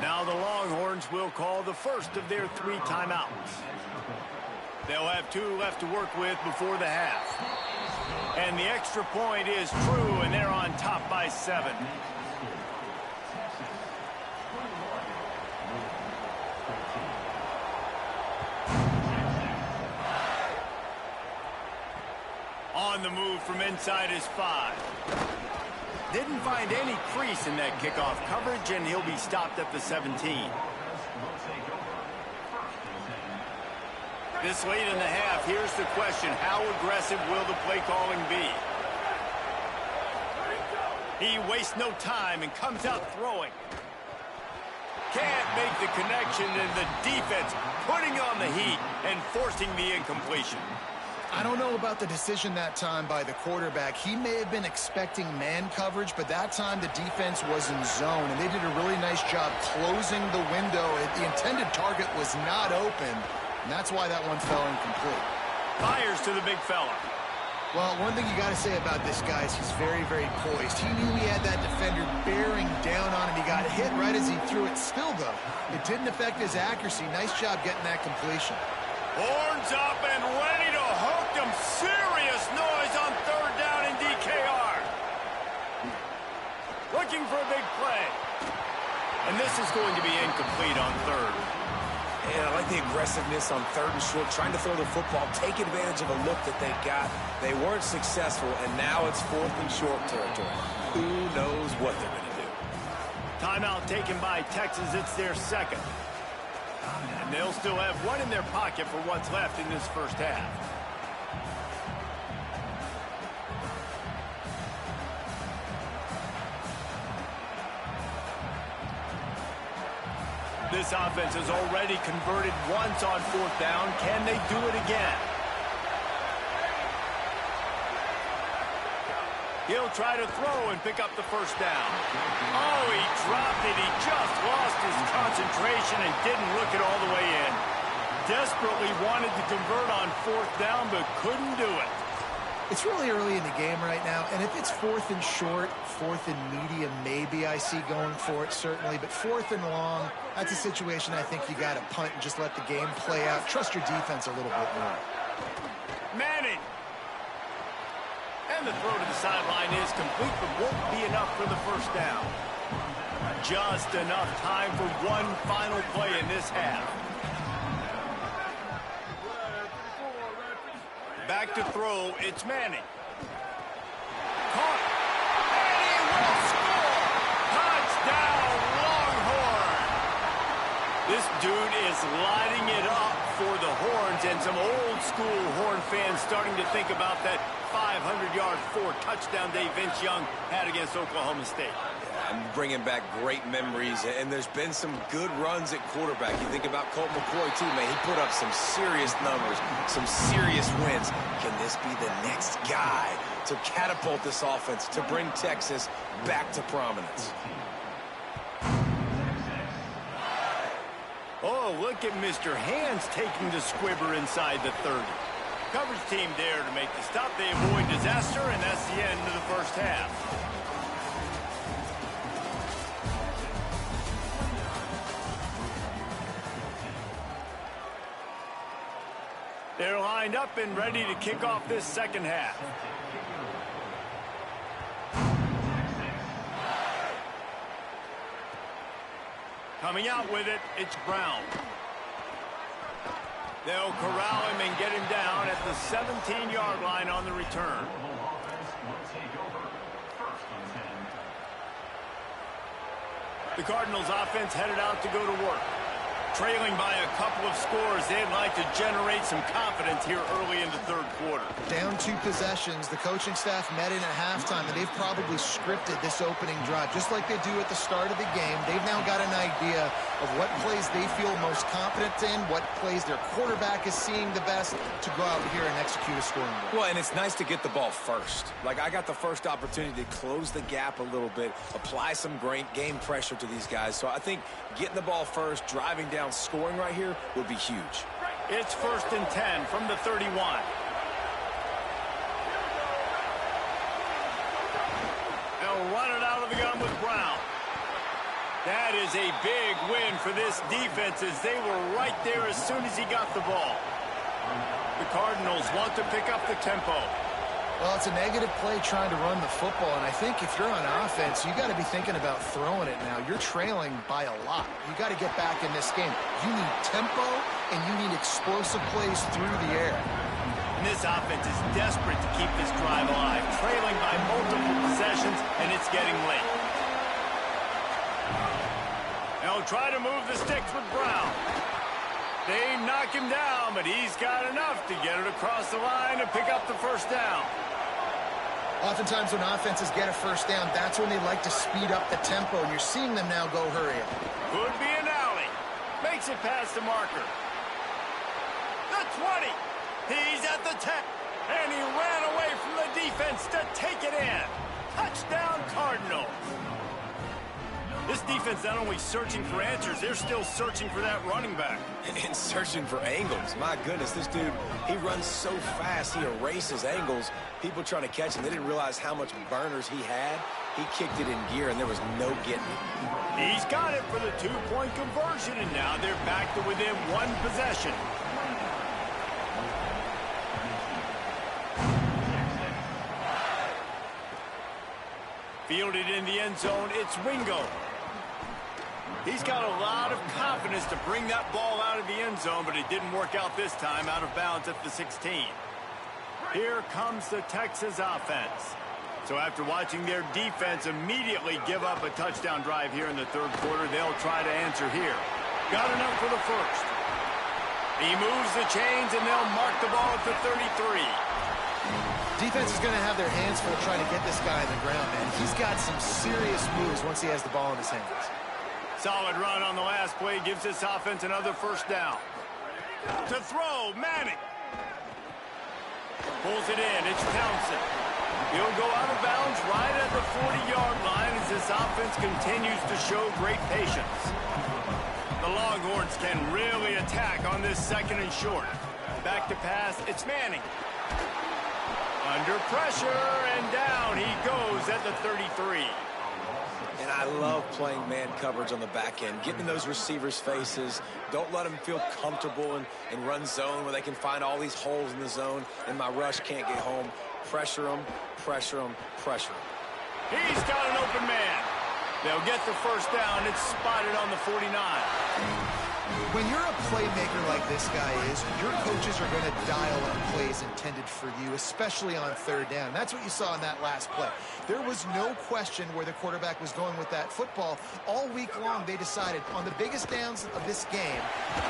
Now the Longhorns will call the first of their 3 timeouts. They'll have 2 left to work with before the half. And the extra point is true, and they're on top by 7. On the move from inside his 5. Didn't find any crease in that kickoff coverage, and he'll be stopped at the 17. This late in the half, here's the question. How aggressive will the play calling be? He wastes no time and comes out throwing. Can't make the connection, and the defense putting on the heat and forcing the incompletion. I don't know about the decision that time by the quarterback. He may have been expecting man coverage, but that time the defense was in zone, and they did a really nice job closing the window. The intended target was not open, and that's why that one fell incomplete. Fires to the big fella. Well, one thing you got to say about this guy is he's very, very poised. He knew he had that defender bearing down on him. He got hit right as he threw it. Still, though, it didn't affect his accuracy. Nice job getting that completion. Horns up and ready to hook them. Serious noise on 3rd down in DKR. Looking for a big play. And this is going to be incomplete on 3rd. Yeah, I like the aggressiveness on 3rd and short, trying to throw the football, take advantage of a look that they got. They weren't successful, and now it's 4th and short territory. Who knows what they're going to do? Timeout taken by Texas. It's their 2nd. And they'll still have 1 in their pocket for what's left in this first half. This offense has already converted once on 4th down. Can they do it again? He'll try to throw and pick up the first down. Oh, he dropped it. He just lost his concentration and didn't look it all the way in. Desperately wanted to convert on 4th down, but couldn't do it. It's really early in the game right now, and if it's 4th and short, 4th and medium, maybe I see going for it, certainly. But 4th and long, that's a situation I think you got to punt and just let the game play out. Trust your defense a little bit more. Manning. And the throw to the sideline is complete, but won't be enough for the first down. Just enough time for one final play in this half. Back to throw, it's Manning. Caught. And he will score! Touchdown, Longhorn! This dude is lighting it up for the Horns, and some old-school Horn fans starting to think about that 500-yard, 4-touchdown day Vince Young had against Oklahoma State. I I'm bringing back great memories, and there's been some good runs at quarterback. You think about Colt McCoy, too, man. He put up some serious numbers, some serious wins. Can this be the next guy to catapult this offense, to bring Texas back to prominence? Oh, look at Mr. Hands taking the squibber inside the 30. Coverage team there to make the stop. They avoid disaster, and that's the end of the first half. They're lined up and ready to kick off this second half. Coming out with it, it's Brown. They'll corral him and get him down at the 17-yard line on the return. The Cardinals offense headed out to go to work. Trailing by a couple of scores, they'd like to generate some confidence here early in the third quarter. Down 2 possessions, the coaching staff met in at halftime, and they've probably scripted this opening drive. Just like they do at the start of the game, they've now got an idea of what plays they feel most confident in, what plays their quarterback is seeing the best to go out here and execute a scoring drive. Well, and it's nice to get the ball first. Like, I got the first opportunity to close the gap a little bit, apply some great game pressure to these guys. So I think getting the ball first, driving down, scoring right here would be huge. It's 1st and 10 from the 31. They'll run it out of the gun with Brown. That is a big win for this defense, as they were right there as soon as he got the ball. The Cardinals want to pick up the tempo. Well, it's a negative play trying to run the football, and I think if you're on offense, you got to be thinking about throwing it now. You're trailing by a lot. You got to get back in this game. You need tempo, and you need explosive plays through the air. And this offense is desperate to keep this drive alive, trailing by multiple possessions, and it's getting late. They'll try to move the sticks with Brown. They knock him down, but he's got enough to get it across the line and pick up the first down. Oftentimes when offenses get a first down, that's when they like to speed up the tempo, and you're seeing them now go hurry up. Could be an alley. Makes it past the marker. The 20. He's at the 10. And he ran away from the defense to take it in. Touchdown, Cardinals. This defense not only searching for answers, they're still searching for that running back. And searching for angles. My goodness, this dude, he runs so fast, he erases angles. People trying to catch him, they didn't realize how much burners he had. He kicked it in gear, and there was no getting it. He's got it for the 2-point conversion, and now they're back to within 1 possession. Fielded in the end zone, it's Wingo. He's got a lot of confidence to bring that ball out of the end zone, but it didn't work out this time, out of bounds at the 16. Here comes the Texas offense. So after watching their defense immediately give up a touchdown drive here in the third quarter, they'll try to answer here. Got enough for the first. He moves the chains, and they'll mark the ball at the 33. Defense is going to have their hands full trying to get this guy on the ground, man. He's got some serious moves once he has the ball in his hands. Solid run on the last play gives this offense another first down. To throw, Manning. Pulls it in, it's Townsend. He'll go out of bounds right at the 40-yard line as this offense continues to show great patience. The Longhorns can really attack on this 2nd and short. Back to pass, it's Manning. Under pressure, and down he goes at the 33. And I love playing man coverage on the back end, getting in those receivers' faces. Don't let them feel comfortable in run zone where they can find all these holes in the zone, and my rush can't get home. Pressure them, pressure them, pressure them. He's got an open man. They'll get the first down. It's spotted on the 49. When you're a playmaker like this guy is, your coaches are going to dial up plays intended for you, especially on 3rd down. And that's what you saw in that last play. There was no question where the quarterback was going with that football. All week long, they decided on the biggest downs of this game,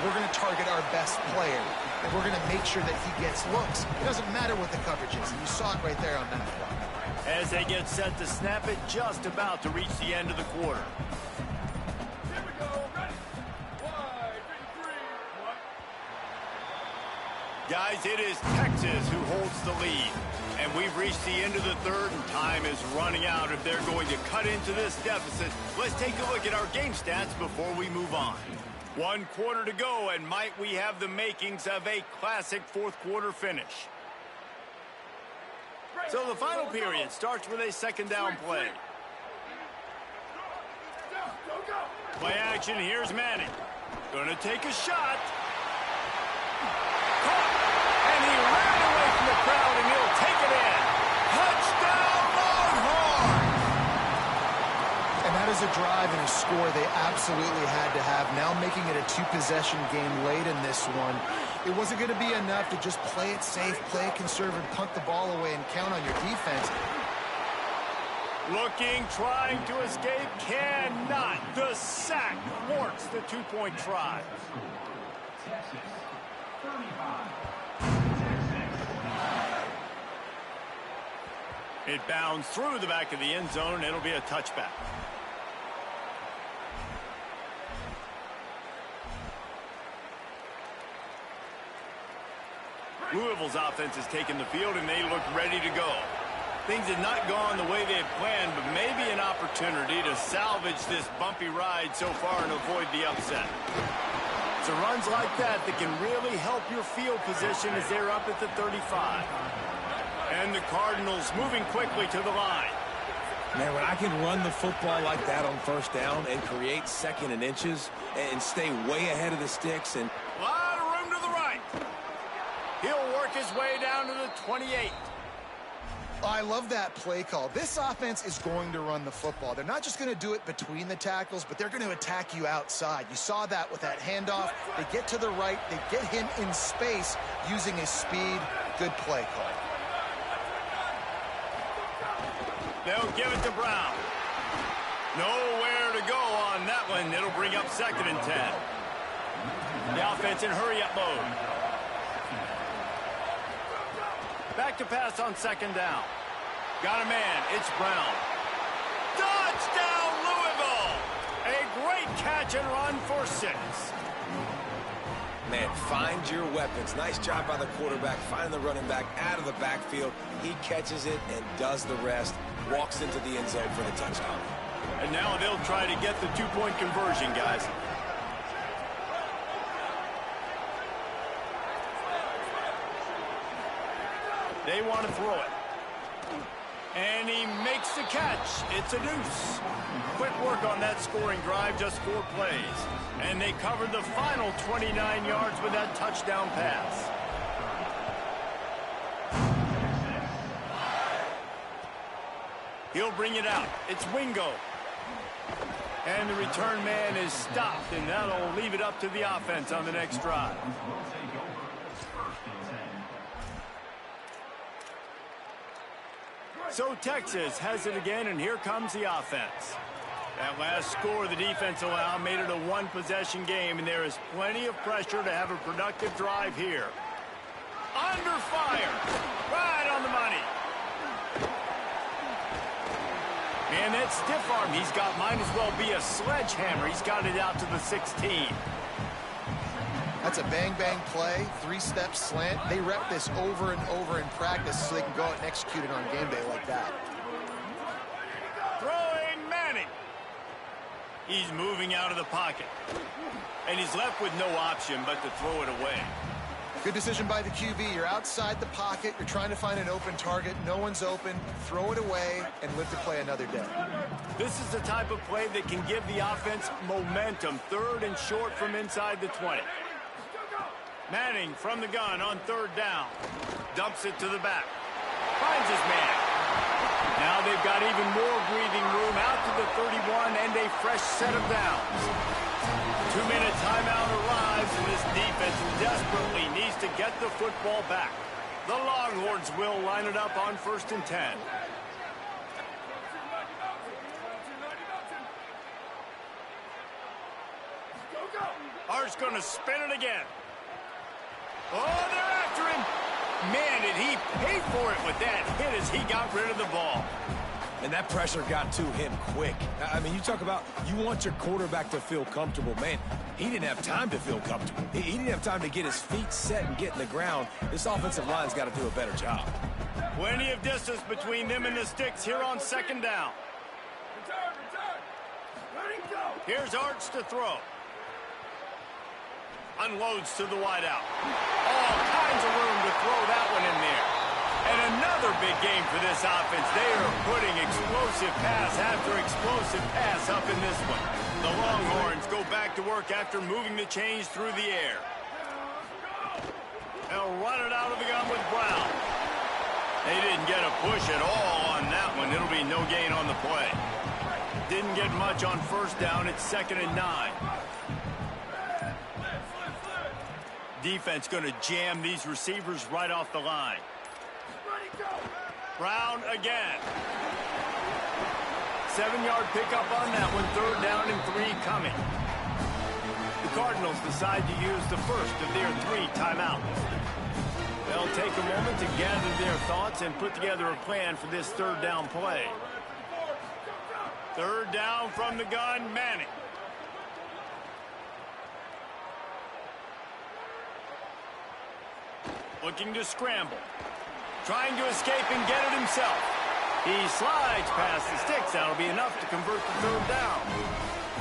we're going to target our best player, and we're going to make sure that he gets looks. It doesn't matter what the coverage is, and you saw it right there on that play. as they get set to snap it just about to reach the end of the quarter. Here we go. Ready? 1, 2, 3. Guys, it is Texas who holds the lead. And we've reached the end of the third, and time is running out if they're going to cut into this deficit. Let's take a look at our game stats before we move on. 1 quarter to go, and might we have the makings of a classic fourth quarter finish. So the final period starts with a second down play. Play action, here's Manning. Gonna take a shot. Caught, and he ran away from the crowd, and he'll take it in. Touchdown, Longhorns! And that is a drive and a score they absolutely had to have. Now making it a two-possession game late in this one. It wasn't going to be enough to just play it safe, play it conservative, punt the ball away, and count on your defense. Looking, trying to escape, cannot. The sack thwarts the two-point try. Texas, 35. It bounds through the back of the end zone. It'll be a touchback. Louisville's offense has taken the field, and they look ready to go. Things have not gone the way they had planned, but maybe an opportunity to salvage this bumpy ride so far and avoid the upset. It's runs like that that can really help your field position as they're up at the 35. And the Cardinals moving quickly to the line. Man, when I can run the football like that on first down and create second and inches and stay way ahead of the sticks and... A lot of room to the right. He'll work his way down to the 28. I love that play call. This offense is going to run the football. They're not just going to do it between the tackles, but they're going to attack you outside. You saw that with that handoff. They get to the right. They get him in space using his speed. Good play call. They'll give it to Brown. Nowhere to go on that one. It'll bring up 2nd and 10. The offense in hurry-up mode. Back to pass on 2nd down. Got a man. It's Brown. Touchdown, Louisville! A great catch and run for 6. Man, find your weapons. Nice job by the quarterback, finding the running back out of the backfield. He catches it and does the rest. Walks into the end zone for the touchdown. And now they'll try to get the two-point conversion, guys. They want to throw it. And he makes the catch. It's a deuce. Quick work on that scoring drive, just 4 plays. And they covered the final 29 yards with that touchdown pass. He'll bring it out. It's Wingo. And the return man is stopped, and that'll leave it up to the offense on the next drive. So Texas has it again, and here comes the offense. That last score the defense allowed made it a one-possession game, and there is plenty of pressure to have a productive drive here. Under fire. Right on the money. And that stiff arm he's got might as well be a sledgehammer. He's got it out to the 16. That's a bang-bang play, 3-step slant. They rep this over and over in practice so they can go out and execute it on game day like that. Throwing Manning. He's moving out of the pocket. And he's left with no option but to throw it away. Good decision by the QB. You're outside the pocket. You're trying to find an open target. No one's open. Throw it away and live to play another day. This is the type of play that can give the offense momentum. 3rd and short from inside the 20. Manning from the gun on 3rd down. Dumps it to the back. Finds his man. Now they've got even more breathing room out to the 31 and a fresh set of downs. 2-minute timeout arrives, and this defense desperately needs to get the football back. The Longhorns will line it up on 1st and 10. Art's going to spin it again. Oh, they're after him. Man, did he pay for it with that hit as he got rid of the ball. And that pressure got to him quick. I mean, you talk about you want your quarterback to feel comfortable. Man, he didn't have time to feel comfortable. He didn't have time to get his feet set and get in the ground. This offensive line's got to do a better job. Plenty of distance between them and the sticks here on second down. Return. Ready, go. Here's Arch to throw. Unloads to the wideout. All kinds of room to throw that one in there. And another big game for this offense. They are putting explosive pass after explosive pass up in this one. The Longhorns go back to work after moving the chains through the air. They'll run it out of the gun with Brown. They didn't get a push at all on that one. It'll be no gain on the play. Didn't get much on first down. It's 2nd and 9. Defense going to jam these receivers right off the line. Brown again. 7-yard pickup on that one. 3rd down and 3 coming. The Cardinals decide to use the first of their 3 timeouts. They'll take a moment to gather their thoughts and put together a plan for this 3rd down play. 3rd down from the gun, Manning. Looking to scramble. Trying to escape and get it himself. He slides past the sticks. That'll be enough to convert the 3rd down.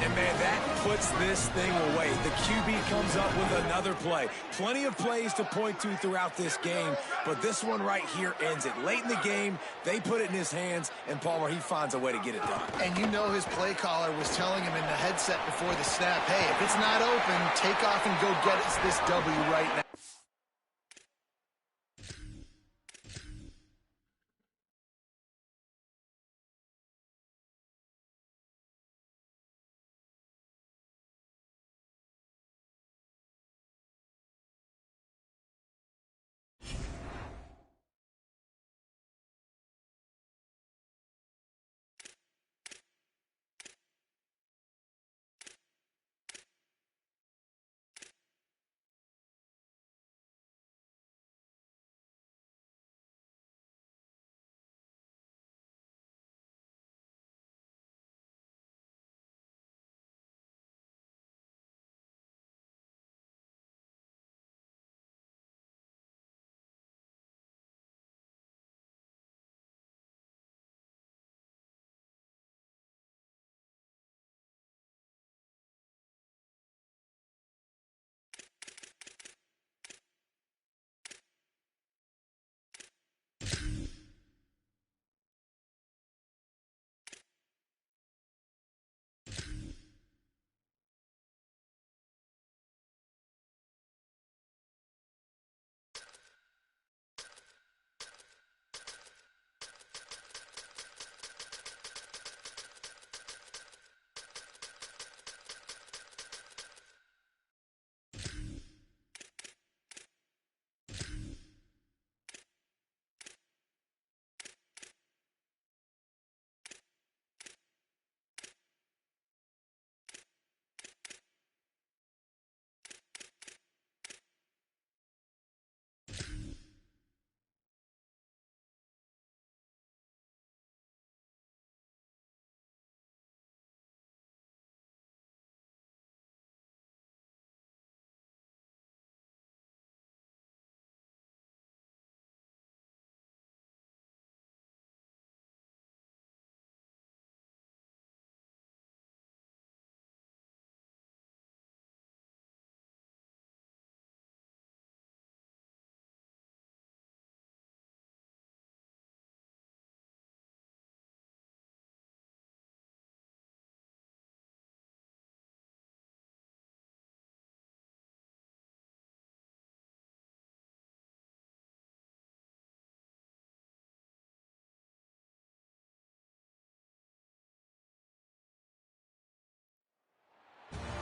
And, man, that puts this thing away. The QB comes up with another play. Plenty of plays to point to throughout this game, but this one right here ends it. Late in the game, they put it in his hands, and Palmer, he finds a way to get it done. And you know his play caller was telling him in the headset before the snap, hey, if it's not open, take off and go get us this W right now.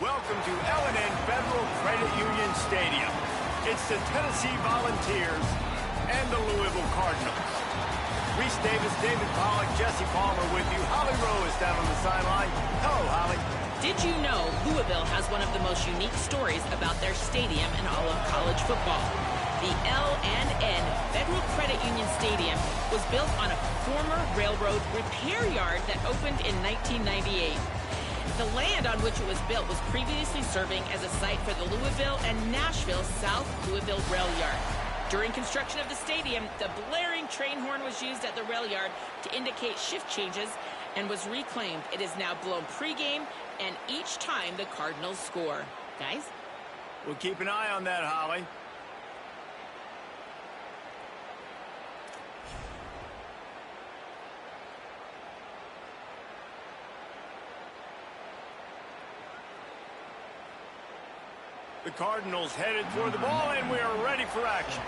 Welcome to L&N Federal Credit Union Stadium. It's the Tennessee Volunteers and the Louisville Cardinals. Reese Davis, David Pollack, Jesse Palmer with you. Holly Rowe is down on the sideline. Hello, Holly. Did you know Louisville has one of the most unique stories about their stadium in all of college football? The L&N Federal Credit Union Stadium was built on a former railroad repair yard that opened in 1998. The land on which it was built was previously serving as a site for the Louisville and Nashville South Louisville Rail Yard. During construction of the stadium, the blaring train horn was used at the rail yard to indicate shift changes and was reclaimed. It is now blown pregame and each time the Cardinals score. Guys? We'll keep an eye on that, Holly. The Cardinals headed toward the ball, and we are ready for action.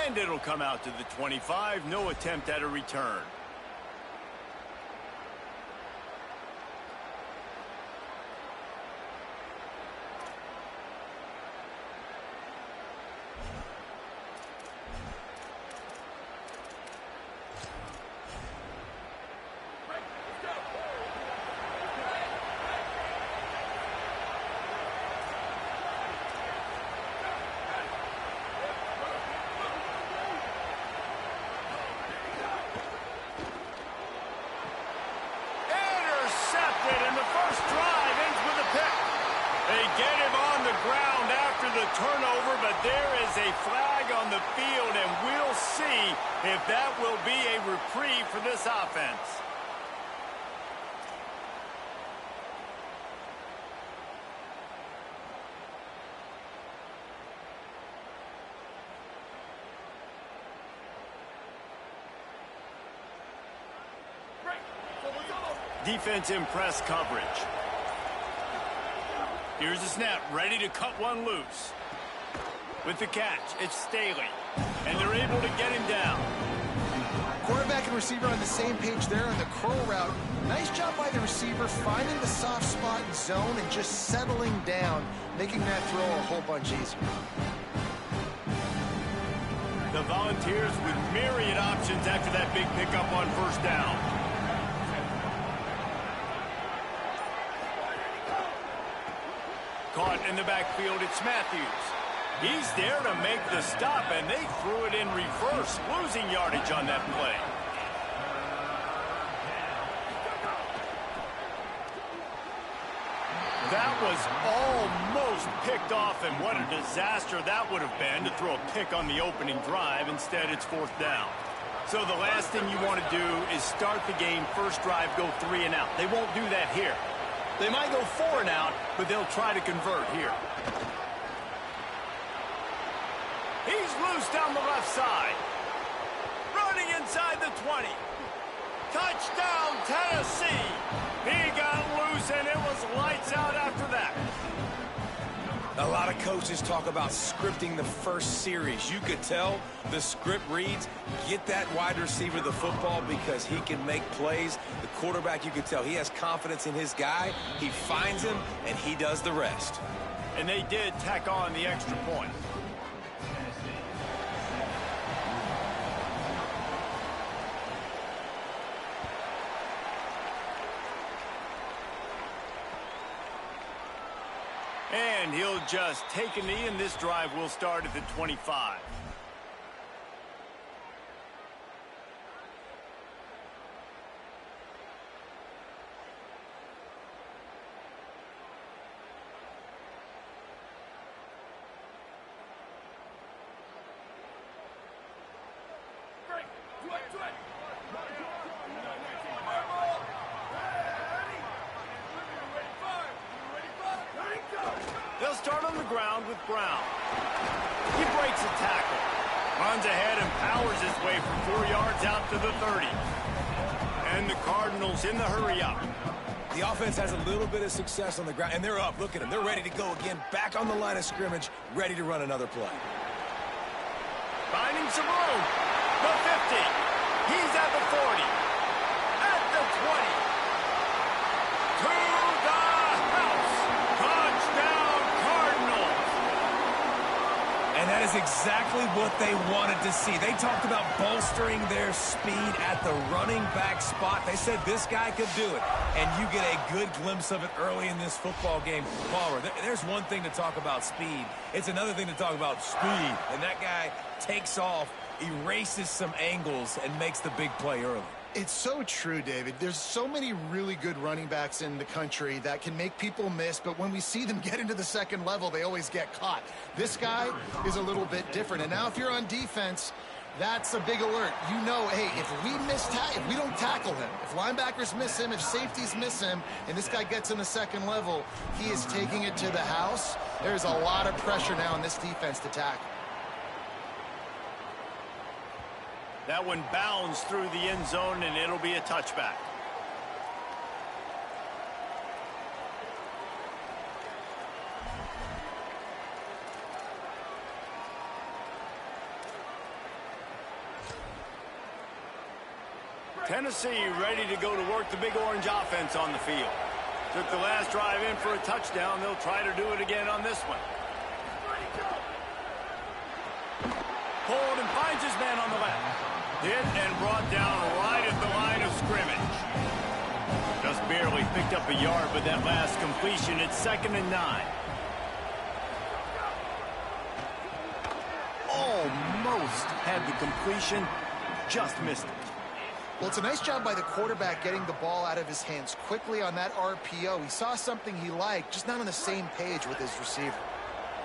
And it'll come out to the 25. No attempt at a return. Turnover, but there is a flag on the field, and we'll see if that will be a reprieve for this offense. Defense in press coverage. Here's the snap, ready to cut one loose. With the catch, it's Staley, and they're able to get him down. Quarterback and receiver on the same page there on the curl route. Nice job by the receiver finding the soft spot in zone and just settling down, making that throw a whole bunch easier. The Volunteers with myriad options after that big pickup on first down. Caught in the backfield, it's Matthews. He's there to make the stop, and they threw it in reverse, losing yardage on that play. That was almost picked off, and what a disaster that would have been to throw a pick on the opening drive. Instead, it's fourth down. So the last thing you want to do is start the game, first drive, go 3 and out. They won't do that here. They might go 4 and out, but they'll try to convert here. He's loose down the left side. Running inside the 20. Touchdown, Tennessee. He got loose, and it was lights out after that. A lot of coaches talk about scripting the first series. You could tell the script reads, get that wide receiver the football because he can make plays. The quarterback, you could tell he has confidence in his guy. He finds him, and he does the rest. And they did tack on the extra point. And he'll just take a knee, and this drive will start at the 25. They'll start on the ground with Brown. He breaks a tackle, runs ahead and powers his way for 4 yards out to the 30. And the Cardinals in the hurry-up. The offense has a little bit of success on the ground, and they're up. Look at them. They're ready to go again, back on the line of scrimmage, ready to run another play. Finding some room. The 50. He's at the 40. At the 20. To the house. Touchdown, Cardinals. And that is is exactly what they wanted to see. They talked about bolstering their speed at the running back spot. They said this guy could do it, and you get a good glimpse of it early in this football game. Palmer, there's one thing to talk about speed. It's another thing to talk about speed, and that guy takes off, erases some angles, and makes the big play early. It's so true, David. There's so many really good running backs in the country that can make people miss, but when we see them get into the second level, they always get caught. This guy is a little bit different. And now if you're on defense, that's a big alert. You know, hey, if we don't tackle him, if linebackers miss him, if safeties miss him, and this guy gets in the second level, he is taking it to the house. There's a lot of pressure now on this defense to tackle. That one bounds through the end zone, and it'll be a touchback. Tennessee ready to go to work the Big Orange offense on the field. Took the last drive in for a touchdown. They'll try to do it again on this one. Pulled and finds his man on the left. Hit and brought down right at the line of scrimmage. Just barely picked up a yard with that last completion. It's 2nd and 9. Almost had the completion, just missed it. Well, it's a nice job by the quarterback getting the ball out of his hands quickly on that RPO. He saw something he liked, just not on the same page with his receiver.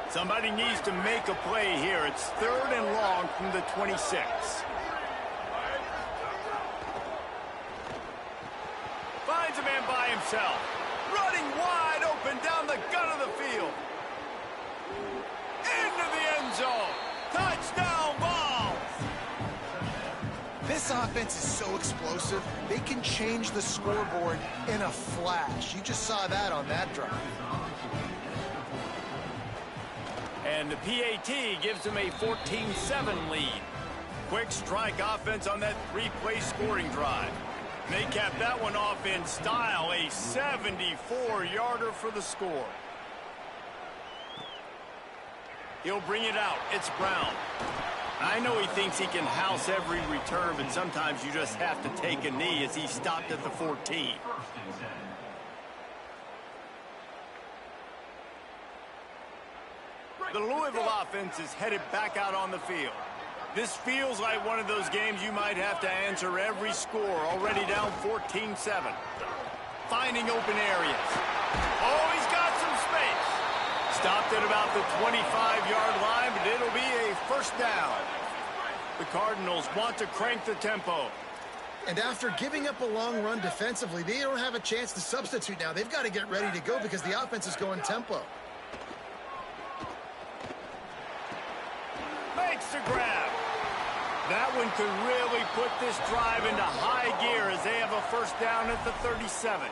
Somebody needs to make a play here. It's 3rd and long from the 26. Finds a man by himself. Running wide open down the gut of the field. Into the end zone. Touchdown ball. This offense is so explosive, they can change the scoreboard in a flash. You just saw that on that drive. And the PAT gives them a 14-7 lead. Quick strike offense on that 3-play scoring drive. And they cap that one off in style, a 74-yarder for the score. He'll bring it out. It's Brown. I know he thinks he can house every return, but sometimes you just have to take a knee as he stopped at the 14. The Louisville offense is headed back out on the field. This feels like one of those games you might have to answer every score, already down 14-7. Finding open areas. Oh, he's got some space. Stopped at about the 25-yard line, but it'll be a 1st down. The Cardinals want to crank the tempo. And after giving up a long run defensively, they don't have a chance to substitute now. They've got to get ready to go because the offense is going tempo. Makes the grab. That one could really put this drive into high gear as they have a 1st down at the 37.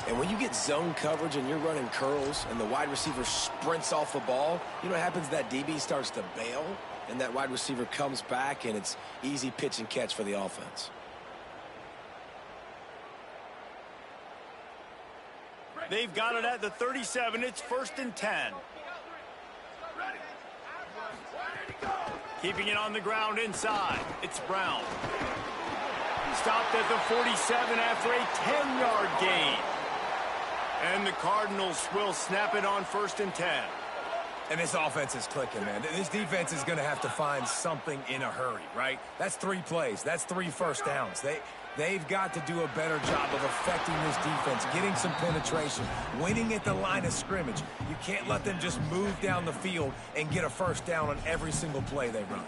And when you get zone coverage and you're running curls and the wide receiver sprints off the ball, you know what happens? That DB starts to bail, and that wide receiver comes back, and it's easy pitch and catch for the offense. They've got it at the 37. It's 1st and 10. Keeping it on the ground inside. It's Brown. Stopped at the 47 after a 10-yard gain. And the Cardinals will snap it on 1st and 10. And this offense is clicking, man. This defense is going to have to find something in a hurry, right? That's 3 plays. That's 3 1st downs. They've got to do a better job of affecting this defense, getting some penetration, winning at the line of scrimmage. You can't let them just move down the field and get a 1st down on every single play they run.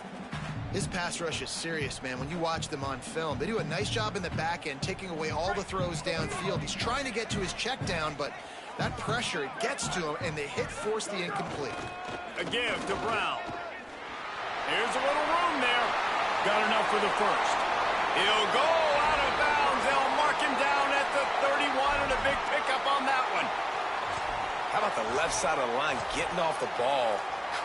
This pass rush is serious, man. When you watch them on film, they do a nice job in the back end, taking away all the throws downfield. He's trying to get to his check down, but that pressure, it gets to him, and the hit forced the incomplete. A give to Brown. Here's a little room there. Got enough for the 1st. He'll go out of bounds. They'll mark him down at the 31, and a big pickup on that one. How about the left side of the line, getting off the ball,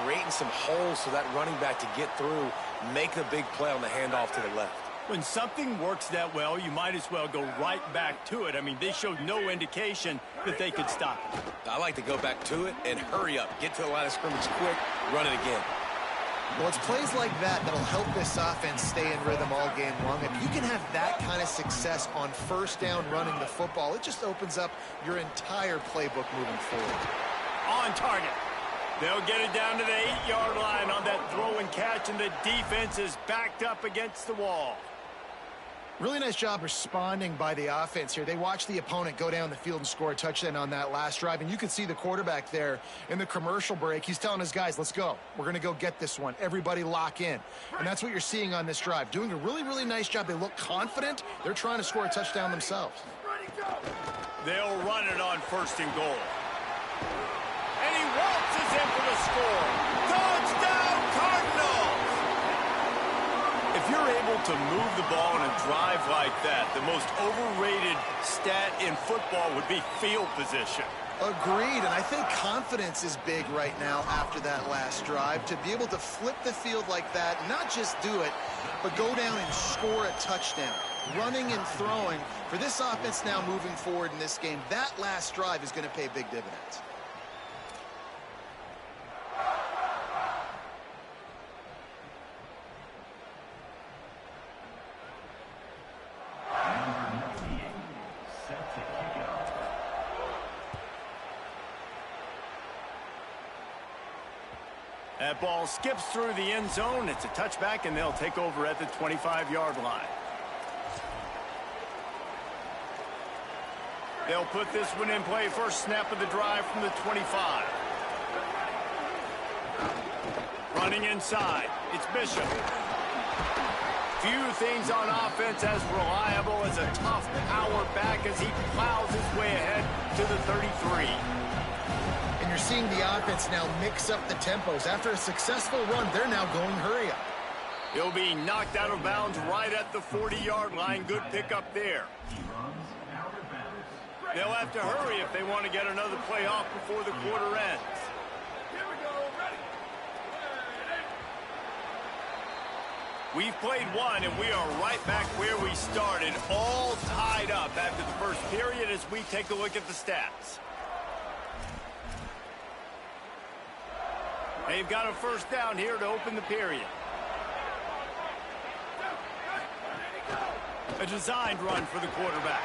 creating some holes for that running back to get through, make the big play on the handoff to the left. When something works that well, you might as well go right back to it. I mean, they showed no indication that they could stop it. I like to go back to it and hurry up. Get to the line of scrimmage quick, run it again. Well, it's plays like that that'll help this offense stay in rhythm all game long. If you can have that kind of success on first down running the football, it just opens up your entire playbook moving forward. On target. They'll get it down to the 8-yard line on that throw and catch, and the defense is backed up against the wall. Really nice job responding by the offense here. They watched the opponent go down the field and score a touchdown on that last drive, and you could see the quarterback there in the commercial break. He's telling his guys, let's go. We're going to go get this one. Everybody lock in. And that's what you're seeing on this drive. Doing a really, really nice job. They look confident. They're trying to score a touchdown themselves. They'll run it on first and goal. And he waltzes in for the score. Touchdown, Cardinals! If you're able to move the ball in a drive like that, the most overrated stat in football would be field position. Agreed, and I think confidence is big right now after that last drive. To be able to flip the field like that, not just do it, but go down and score a touchdown. Running and throwing. For this offense now moving forward in this game, that last drive is going to pay big dividends. That ball skips through the end zone. It's a touchback, and they'll take over at the 25-yard line. They'll put this one in play. First snap of the drive from the 25. Running inside. It's Bishop. Few things on offense as reliable as a tough power back as he plows his way ahead to the 33. And you're seeing the offense now mix up the tempos. After a successful run, they're now going hurry up. He'll be knocked out of bounds right at the 40-yard line. Good pickup there. They'll have to hurry if they want to get another play off before the quarter ends. Here we go. Ready? We've played one, and we are right back where we started, all tied up after the first period as we take a look at the stats. They've got a first down here to open the period. A designed run for the quarterback.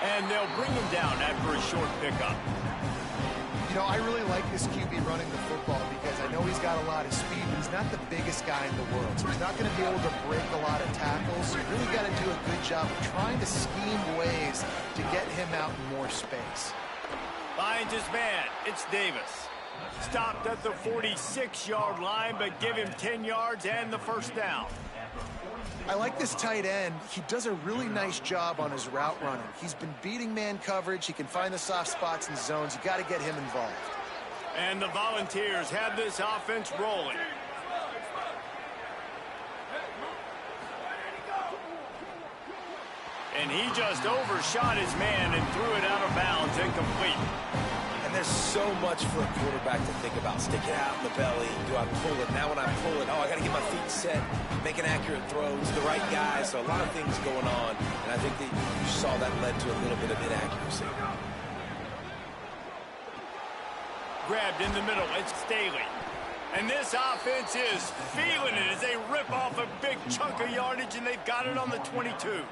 And they'll bring him down after a short pickup. You know, I really like this QB running the football because I know he's got a lot of speed, but he's not the biggest guy in the world. So he's not going to be able to break a lot of tackles. So you really got to do a good job of trying to scheme ways to get him out in more space. Finds his man. It's Davis. Stopped at the 46-yard line, but give him 10 yards and the first down. I like this tight end. He does a really nice job on his route running. He's been beating man coverage. He can find the soft spots and zones. You got to get him involved. And the Volunteers have this offense rolling. And he just overshot his man and threw it out of bounds, incomplete. And there's so much for a quarterback to think about. Stick it out in the belly. Do I pull it? Now when I pull it, I got to get my feet set, making accurate throws, the right guy. So a lot of things going on. And I think that you saw that led to a little bit of inaccuracy. Grabbed in the middle. It's Staley. And this offense is feeling it as they rip off a big chunk of yardage, and they've got it on the 22.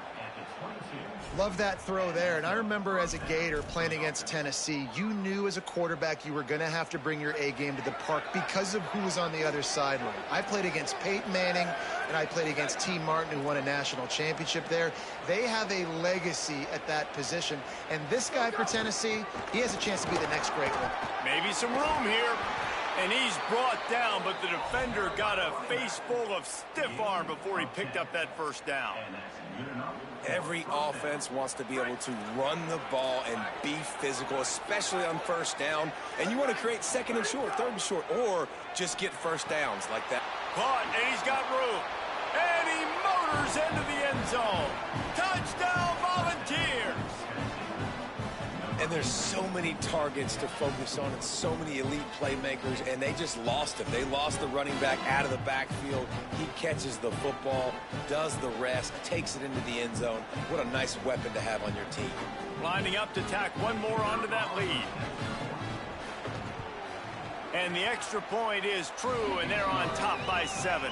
Love that throw there. And I remember as a Gator playing against Tennessee, you knew as a quarterback you were going to have to bring your A game to the park because of who was on the other sideline. I played against Peyton Manning, and I played against T. Martin, who won a national championship there. They have a legacy at that position. And this guy for Tennessee, he has a chance to be the next great one. Maybe some room here. And he's brought down, but the defender got a face full of stiff arm before he picked up that first down. Every offense wants to be able to run the ball and be physical, especially on first down. And you want to create second and short, third and short, or just get first downs like that. Caught, and he's got room. And he motors into the end zone. Touchdown, Volunteers! And there's so many targets to focus on and so many elite playmakers, and they just lost him. They lost the running back out of the backfield. He catches the football, does the rest, takes it into the end zone. What a nice weapon to have on your team. Lining up to tack one more onto that lead. And the extra point is true, and they're on top by 7.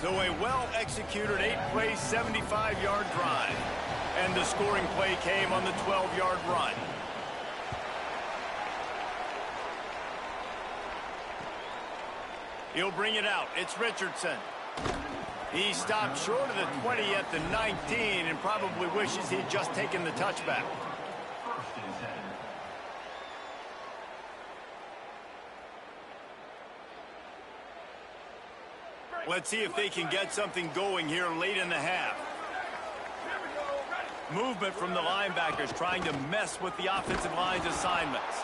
So a well-executed 8-play, 75-yard drive. And the scoring play came on the 12-yard run. He'll bring it out. It's Richardson. He stopped short of the 20 at the 19 and probably wishes he'd just taken the touchback. Let's see if they can get something going here late in the half. Movement from the linebackers trying to mess with the offensive line's assignments.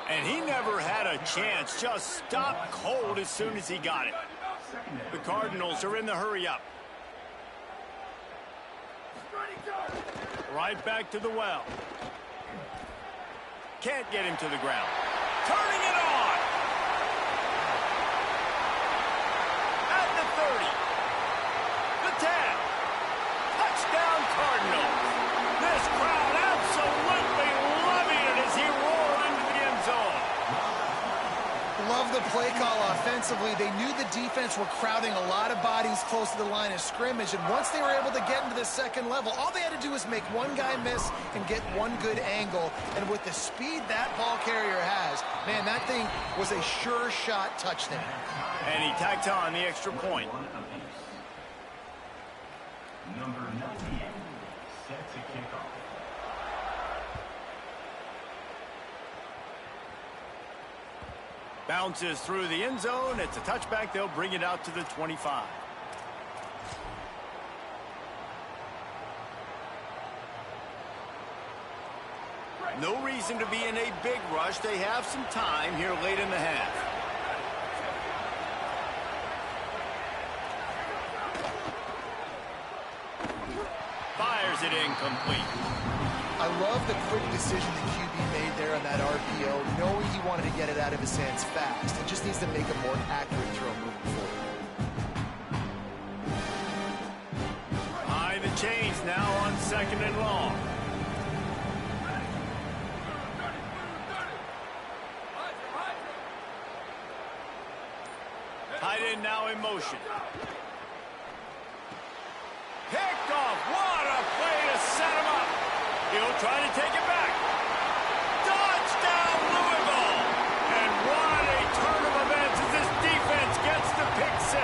And he never had a chance, just stopped cold as soon as he got it. The Cardinals are in the hurry-up. Right back to the well. Can't get him to the ground. Turning it on! At the 30. The 10. Touchdown Cardinals. This crowd absolutely loving it as he roared into the end zone. Love the play call offensively. They knew the defense were crowding a lot of bodies close to the line of scrimmage, and once they were able to get into the second level, all they had to do was make one guy miss and get one good angle. And with the speed that ball carrier has, man, that thing was a sure shot touchdown. And he tacked on the extra point. Number 98, set to kick off. Bounces through the end zone. It's a touchback. They'll bring it out to the 25. No reason to be in a big rush. They have some time here late in the half. Fires it incomplete. I love the quick decision the QB made there on that RPO, knowing he wanted to get it out of his hands fast. It just needs to make a more accurate throw moving forward. High the chains now on 2nd and long. Tight end now in motion. Picked off. What a play to set him up. He'll try to take it back. Touchdown, Louisville! And what a turn of events as this defense gets the pick 6.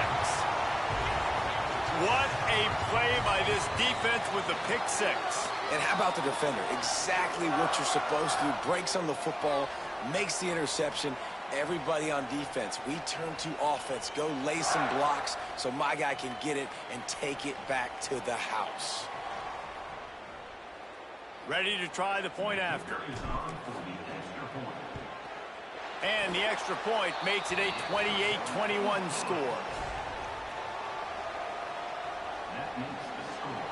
What a play by this defense with the pick 6. And how about the defender? Exactly what you're supposed to do. Breaks on the football, makes the interception. Everybody on defense, we turn to offense. Go lay some blocks so my guy can get it and take it back to the house. Ready to try the point after. And the extra point makes it a 28-21 score. That makes the score.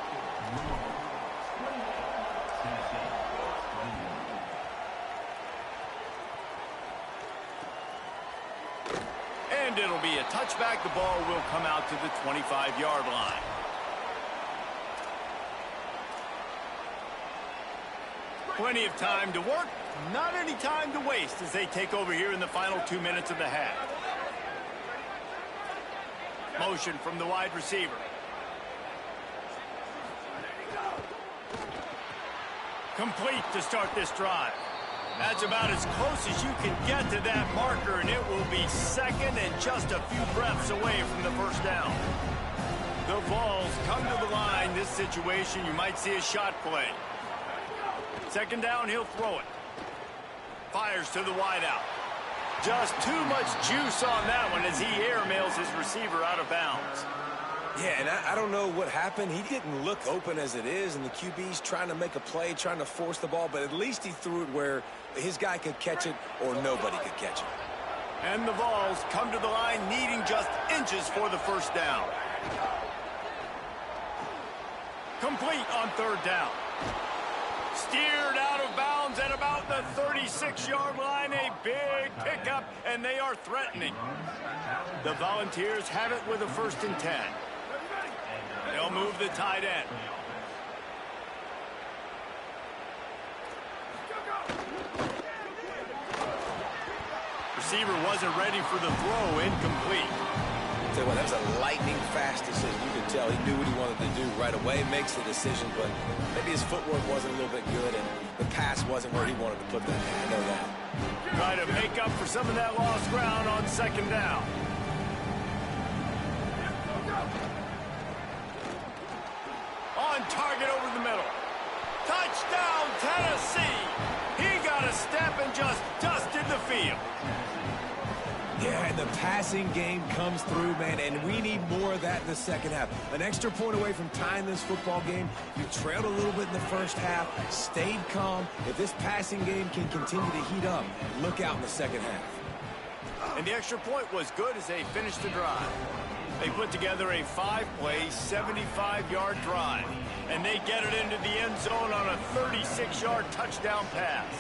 Tennessee, 21. And it'll be a touchback. The ball will come out to the 25-yard line. Plenty of time to work, not any time to waste as they take over here in the final 2 minutes of the half. Motion from the wide receiver. Complete to start this drive. That's about as close as you can get to that marker, and it will be 2nd and just a few breaths away from the first down. The Vols come to the line. This situation, you might see a shot play. 2nd down, he'll throw it. Fires to the wideout. Just too much juice on that one as he airmails his receiver out of bounds. Yeah, and I don't know what happened. He didn't look open as it is, and the QB's trying to make a play, trying to force the ball, but at least he threw it where his guy could catch it or nobody could catch it. And the Vols come to the line needing just inches for the first down. Complete on 3rd down. Steered out of bounds at about the 36-yard line. A big pickup, and they are threatening. The Volunteers have it with a 1st and 10. They'll move the tight end. receiver wasn't ready for the throw, incomplete. Tell you what, that was a lightning-fast decision. You could tell he knew what he wanted to do right away, makes the decision, but maybe his footwork wasn't a little bit good, and the pass wasn't where he wanted to put that. I know that. Try to make up for some of that lost ground on second down. On target over the middle. Touchdown, Tennessee! He got a step and just dusted the field. Yeah, and the passing game comes through, man, and we need more of that in the second half. An extra point away from tying this football game. You trailed a little bit in the first half, stayed calm. If this passing game can continue to heat up, look out in the second half. And the extra point was good as they finished the drive. They put together a 5-play, 75-yard drive, and they get it into the end zone on a 36-yard touchdown pass.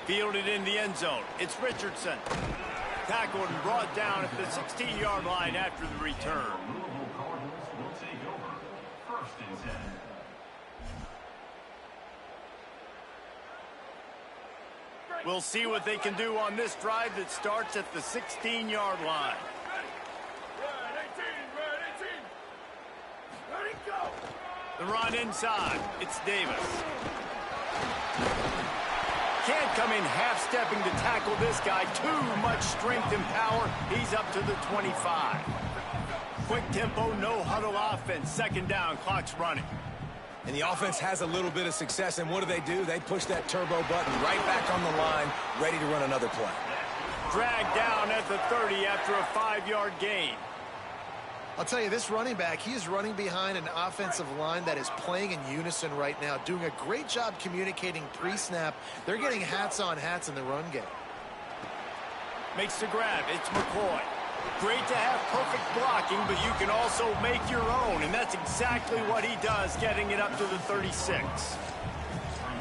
Fielded in the end zone. It's Richardson. Tackled and brought down at the 16-yard line after the return. Louisville Cardinals will take over. 1st and 10. We'll see what they can do on this drive that starts at the 16-yard line. Ready, go! The run inside. It's Davis. Can't come in half-stepping to tackle this guy. Too much strength and power. He's up to the 25. Quick tempo, no huddle offense. Second down, clock's running. And the offense has a little bit of success, and what do? They push that turbo button right back on the line, ready to run another play. Dragged down at the 30 after a 5-yard gain. I'll tell you, this running back, he is running behind an offensive line that is playing in unison right now, doing a great job communicating pre-snap. They're getting hats on hats in the run game. Makes the grab. It's McCoy. Great to have perfect blocking, but you can also make your own, and that's exactly what he does, getting it up to the 36.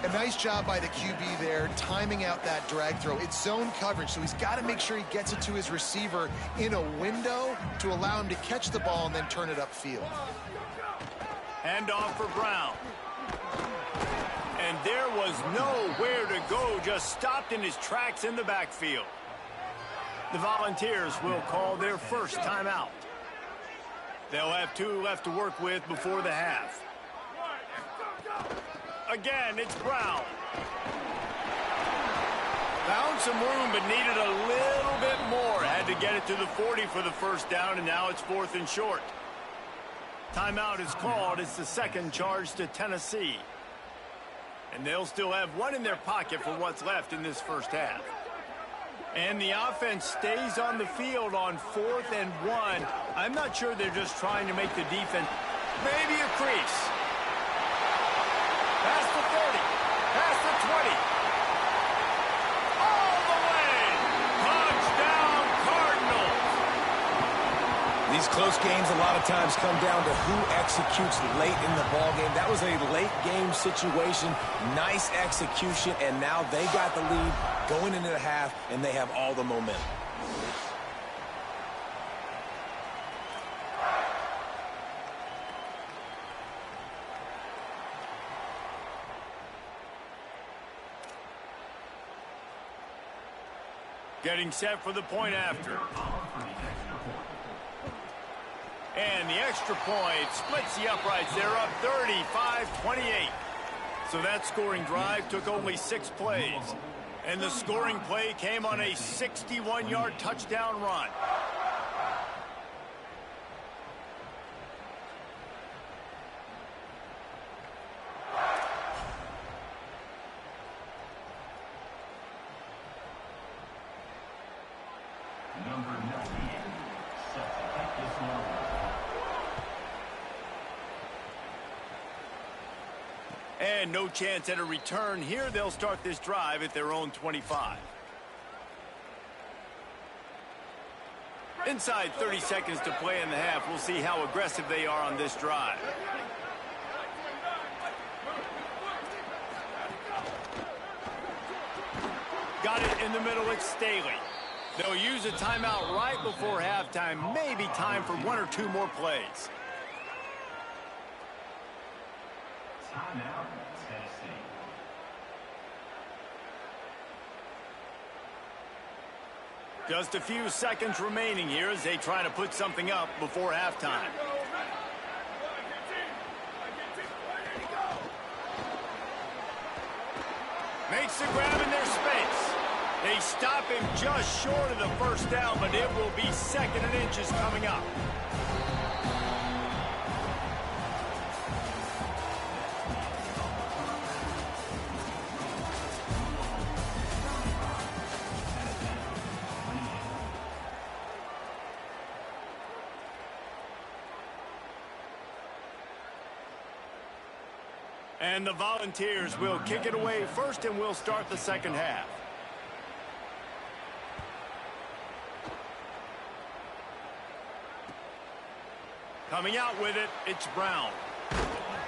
A nice job by the QB there, timing out that drag throw. It's zone coverage, so he's got to make sure he gets it to his receiver in a window to allow him to catch the ball and then turn it upfield. Hand off for Brown. And there was nowhere to go, just stopped in his tracks in the backfield. The Volunteers will call their first timeout. They'll have 2 left to work with before the half. Again, it's Brown. Found some room, but needed a little bit more. Had to get it to the 40 for the first down, and now it's 4th and short. Timeout is called. It's the second charge to Tennessee. And they'll still have 1 in their pocket for what's left in this first half. And the offense stays on the field on 4th and 1. I'm not sure they're just trying to make the defense maybe a crease. Past the 30, past the 20. All the way. Touchdown, Cardinals. These close games a lot of times come down to who executes late in the ball game. That was a late game situation. Nice execution, and now they got the lead going into the half, and they have all the momentum. Getting set for the point after. And the extra point splits the uprights. They're up 35-28. So that scoring drive took only 6 plays. And the scoring play came on a 61-yard touchdown run. Number 98, set to take this one away. And no chance at a return here. They'll start this drive at their own 25. Inside 30 seconds to play in the half. We'll see how aggressive they are on this drive. Got it in the middle. It's Staley. They'll use a timeout right before halftime. Maybe time for 1 or 2 more plays. Timeout, Tennessee. Just a few seconds remaining here as they try to put something up before halftime. Makes the grab in their space. They stop him just short of the first down, but it will be 2nd and inches coming up. And the Volunteers will kick it away first, and we'll start the second half. Coming out with it, it's Brown.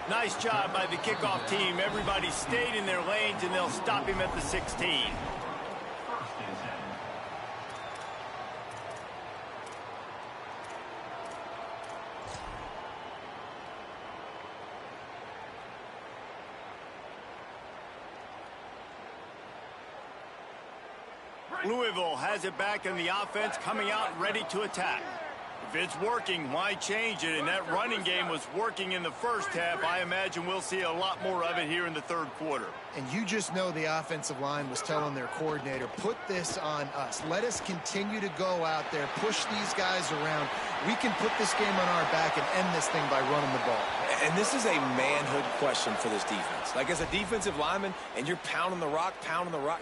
Nice job by the kickoff team. Everybody stayed in their lanes, and they'll stop him at the 16. Louisville has it back in the offense, coming out ready to attack. If it's working, why change it? And that running game was working in the first half. I imagine we'll see a lot more of it here in the third quarter. And you just know the offensive line was telling their coordinator, put this on us. Let us continue to go out there, push these guys around. We can put this game on our back and end this thing by running the ball. And this is a manhood question for this defense. Like, as a defensive lineman, and you're pounding the rock,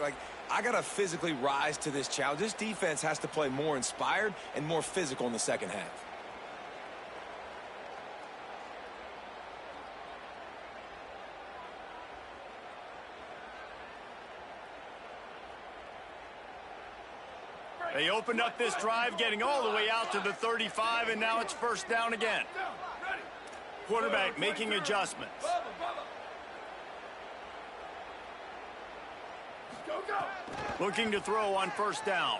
like, I got to physically rise to this challenge. This defense has to play more inspired and more physical in the second half. They opened up this drive, getting all the way out to the 35, and now it's first down again. Quarterback making adjustments. Looking to throw on first down.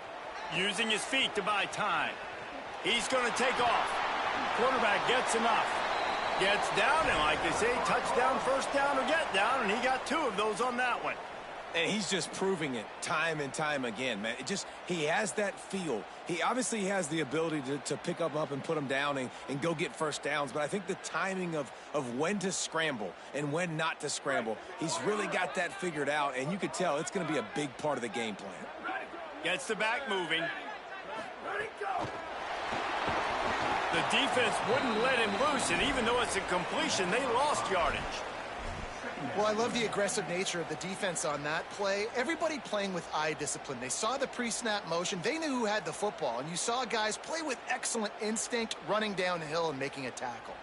Using his feet to buy time. He's going to take off. Quarterback gets enough. Gets down, and like they say, touchdown, first down, or get down, and he got 2 of those on that one. And he's just proving it time and time again, man. He has that feel. He obviously has the ability to pick up and put them down and go get first downs. But I think the timing of when to scramble and when not to scramble, he's really got that figured out. And you could tell it's going to be a big part of the game plan. Gets the back moving. The defense wouldn't let him loose, and even though it's a completion, they lost yardage. Well, I love the aggressive nature of the defense on that play. Everybody playing with eye discipline. They saw the pre-snap motion. They knew who had the football. And you saw guys play with excellent instinct, running downhill and making a tackle.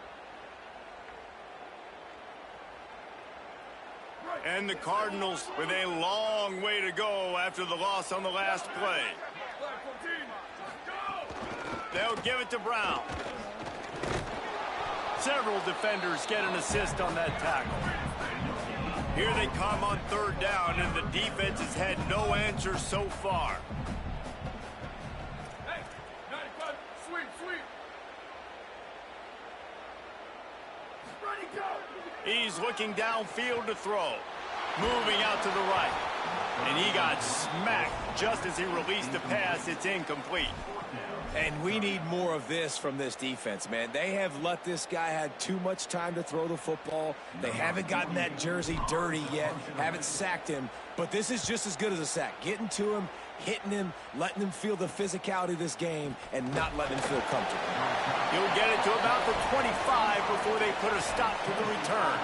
And the Cardinals with a long way to go after the loss on the last play. They'll give it to Brown. Several defenders get an assist on that tackle. Here they come on third down, and the defense has had no answers so far. Hey, 95, sweep. Ready, go. He's looking downfield to throw. Moving out to the right. And he got smacked just as he released the pass. It's incomplete. And we need more of this from this defense, man. They have let this guy have too much time to throw the football. They haven't gotten that jersey dirty yet, haven't sacked him. But this is just as good as a sack. Getting to him, hitting him, letting him feel the physicality of this game, and not letting him feel comfortable. He'll get it to about the 25 before they put a stop to the return.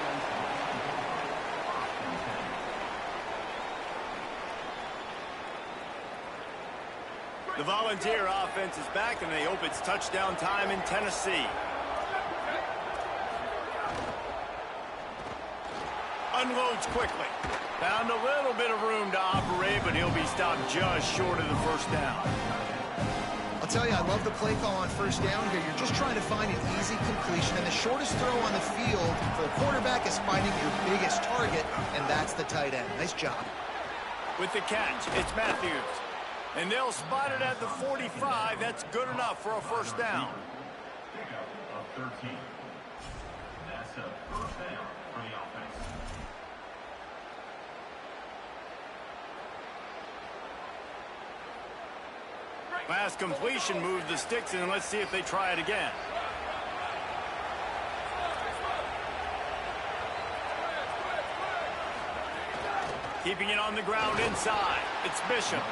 The Volunteer offense is back, and they hope it's touchdown time in Tennessee. Unloads quickly. Found a little bit of room to operate, but he'll be stopped just short of the first down. I'll tell you, I love the play call on first down here. You're just trying to find an easy completion, and the shortest throw on the field for a quarterback is finding your biggest target, and that's the tight end. Nice job. With the catch, it's Matthews. And they'll spot it at the 45. That's good enough for a first down. Pickup of 13. That's a first down for the offense. Last completion moved the sticks, and let's see if they try it again. Keeping it on the ground inside. It's Bishop.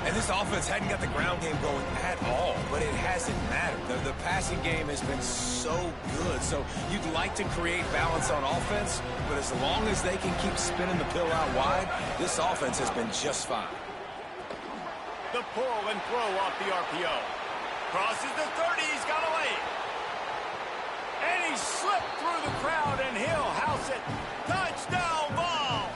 And this offense hadn't got the ground game going at all, but it hasn't mattered. The passing game has been so good. So you'd like to create balance on offense, but as long as they can keep spinning the pill out wide, this offense has been just fine. The pull and throw off the RPO. Crosses the 30. He's got a lane. And he slipped through the crowd, and he'll house it. Touchdown ball.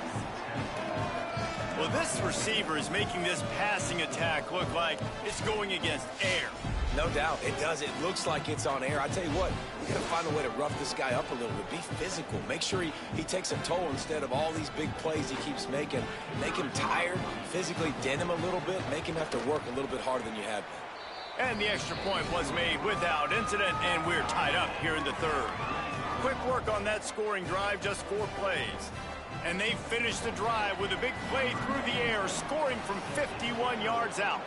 Well, this receiver is making this passing attack look like it's going against air. No doubt, it does. It looks like it's on air. I tell you what, we got to find a way to rough this guy up a little bit. Be physical. Make sure he takes a toll instead of all these big plays he keeps making. Make him tired, physically dent him a little bit, make him have to work a little bit harder than you have been. And the extra point was made without incident, and we're tied up here in the third. Quick work on that scoring drive, just 4 plays. And they finished the drive with a big play through the air, scoring from 51 yards out.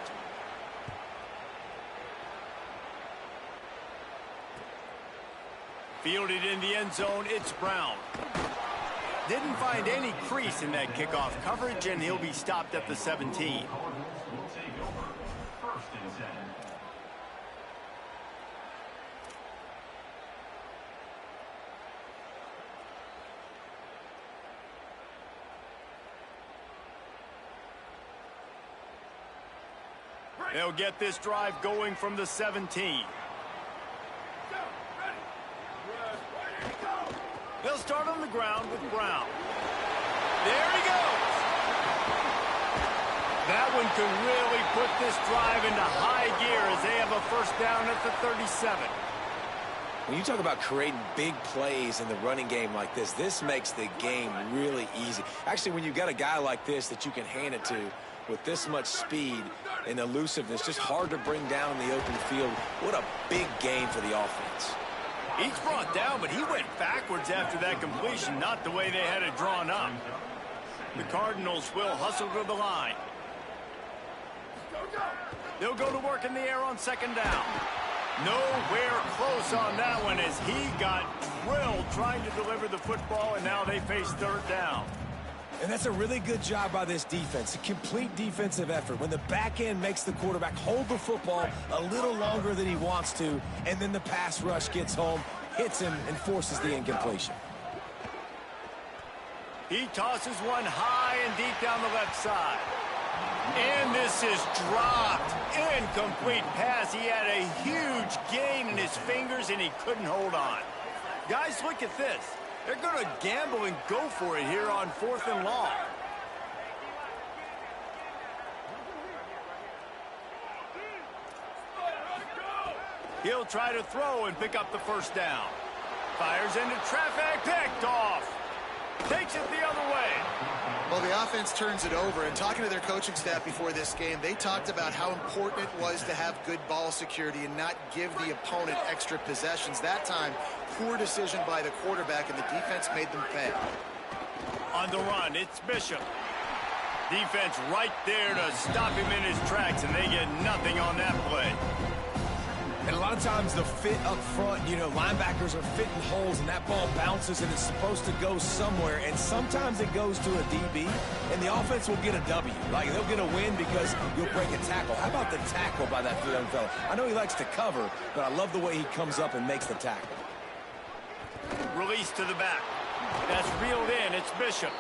Fielded in the end zone, it's Brown. Didn't find any crease in that kickoff coverage, and he'll be stopped at the 17. Will take over. First and 10. They'll get this drive going from the 17. They'll start on the ground with Brown. There he goes. That one could really put this drive into high gear as they have a first down at the 37. When you talk about creating big plays in the running game like this makes the game really easy. Actually, when you've got a guy like this that you can hand it to with this much speed and elusiveness, just hard to bring down in the open field. What a big game for the offense. He's brought down, but he went backwards after that completion, not the way they had it drawn up. The Cardinals will hustle to the line. They'll go to work in the air on second down. Nowhere close on that one as he got drilled trying to deliver the football, and now they face third down. And that's a really good job by this defense, a complete defensive effort. When the back end makes the quarterback hold the football a little longer than he wants to, and then the pass rush gets home, hits him, and forces the incompletion. He tosses one high and deep down the left side. And this is dropped. Incomplete pass. He had a huge gain in his fingers, and he couldn't hold on. Guys, look at this. They're going to gamble and go for it here on 4th and long. He'll try to throw and pick up the first down. Fires into traffic, picked off. Takes it the other way. Well, the offense turns it over, and talking to their coaching staff before this game, they talked about how important it was to have good ball security and not give the opponent extra possessions. That time, poor decision by the quarterback, and the defense made them pay. On the run, it's Bishop. Defense right there to stop him in his tracks, and they get nothing on that play. And a lot of times the fit up front, you know, linebackers are fitting holes and that ball bounces and it's supposed to go somewhere. And sometimes it goes to a DB and the offense will get a W. Like they'll get a win because you'll break a tackle. How about the tackle by that young fella? I know he likes to cover, but I love the way he comes up and makes the tackle. Release to the back. That's reeled in. It's Bishop.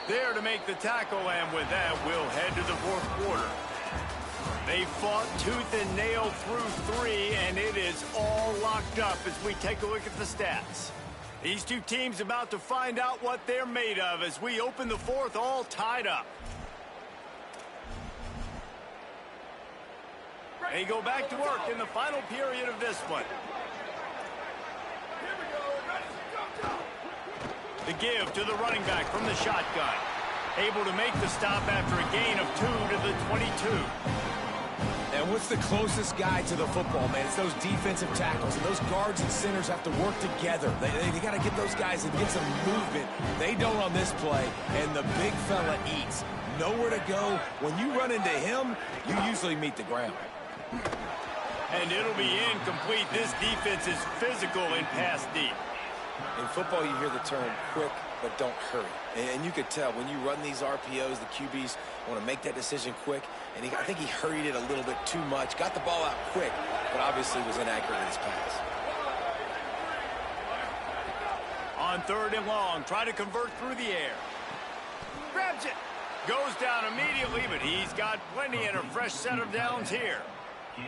There to make the tackle, and with that, we'll head to the fourth quarter. They fought tooth and nail through 3, and it is all locked up as we take a look at the stats. These two teams about to find out what they're made of as we open the fourth, all tied up. They go back to work in the final period of this one. The give to the running back from the shotgun. Able to make the stop after a gain of 2 to the 22. And what's the closest guy to the football, man? It's those defensive tackles. And those guards and centers have to work together. They got to get those guys and get some movement. They don't on this play, and the big fella eats. Nowhere to go. When you run into him, you usually meet the ground. And it'll be incomplete. This defense is physical and pass deep. In football, you hear the term quick, but don't hurry. And you could tell when you run these RPOs, the QBs want to make that decision quick. And I think he hurried it a little bit too much. Got the ball out quick, but obviously was inaccurate in his pass. On 3rd and long, try to convert through the air. Grabs it. Goes down immediately, but he's got plenty and a fresh set of downs here.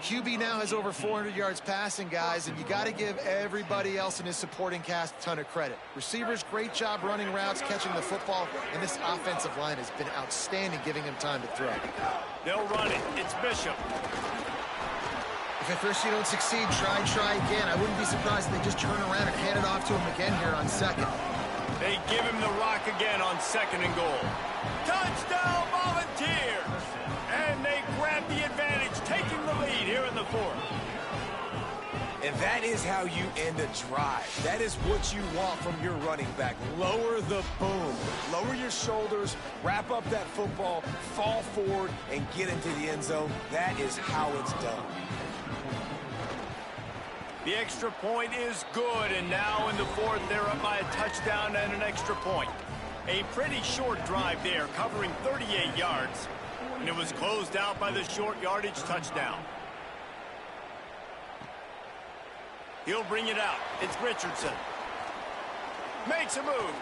QB now has over 400 yards passing, guys, and you got to give everybody else in his supporting cast a ton of credit. Receivers, great job running routes, catching the football, and this offensive line has been outstanding, giving him time to throw. They'll run it. It's Bishop. If at first you don't succeed, try again. I wouldn't be surprised if they just turn around and hand it off to him again here on 2nd. They give him the rock again on 2nd and goal. Touchdown, Volunteers! And they grab the advantage, taking the lead here in the 4th. And that is how you end a drive. That is what you want from your running back. Lower the boom. Lower your shoulders, wrap up that football, fall forward, and get into the end zone. That is how it's done. The extra point is good, and now in the 4th, they're up by a touchdown and an extra point. A pretty short drive there, covering 38 yards, and it was closed out by the short yardage touchdown. He'll bring it out. It's Richardson. Makes a move.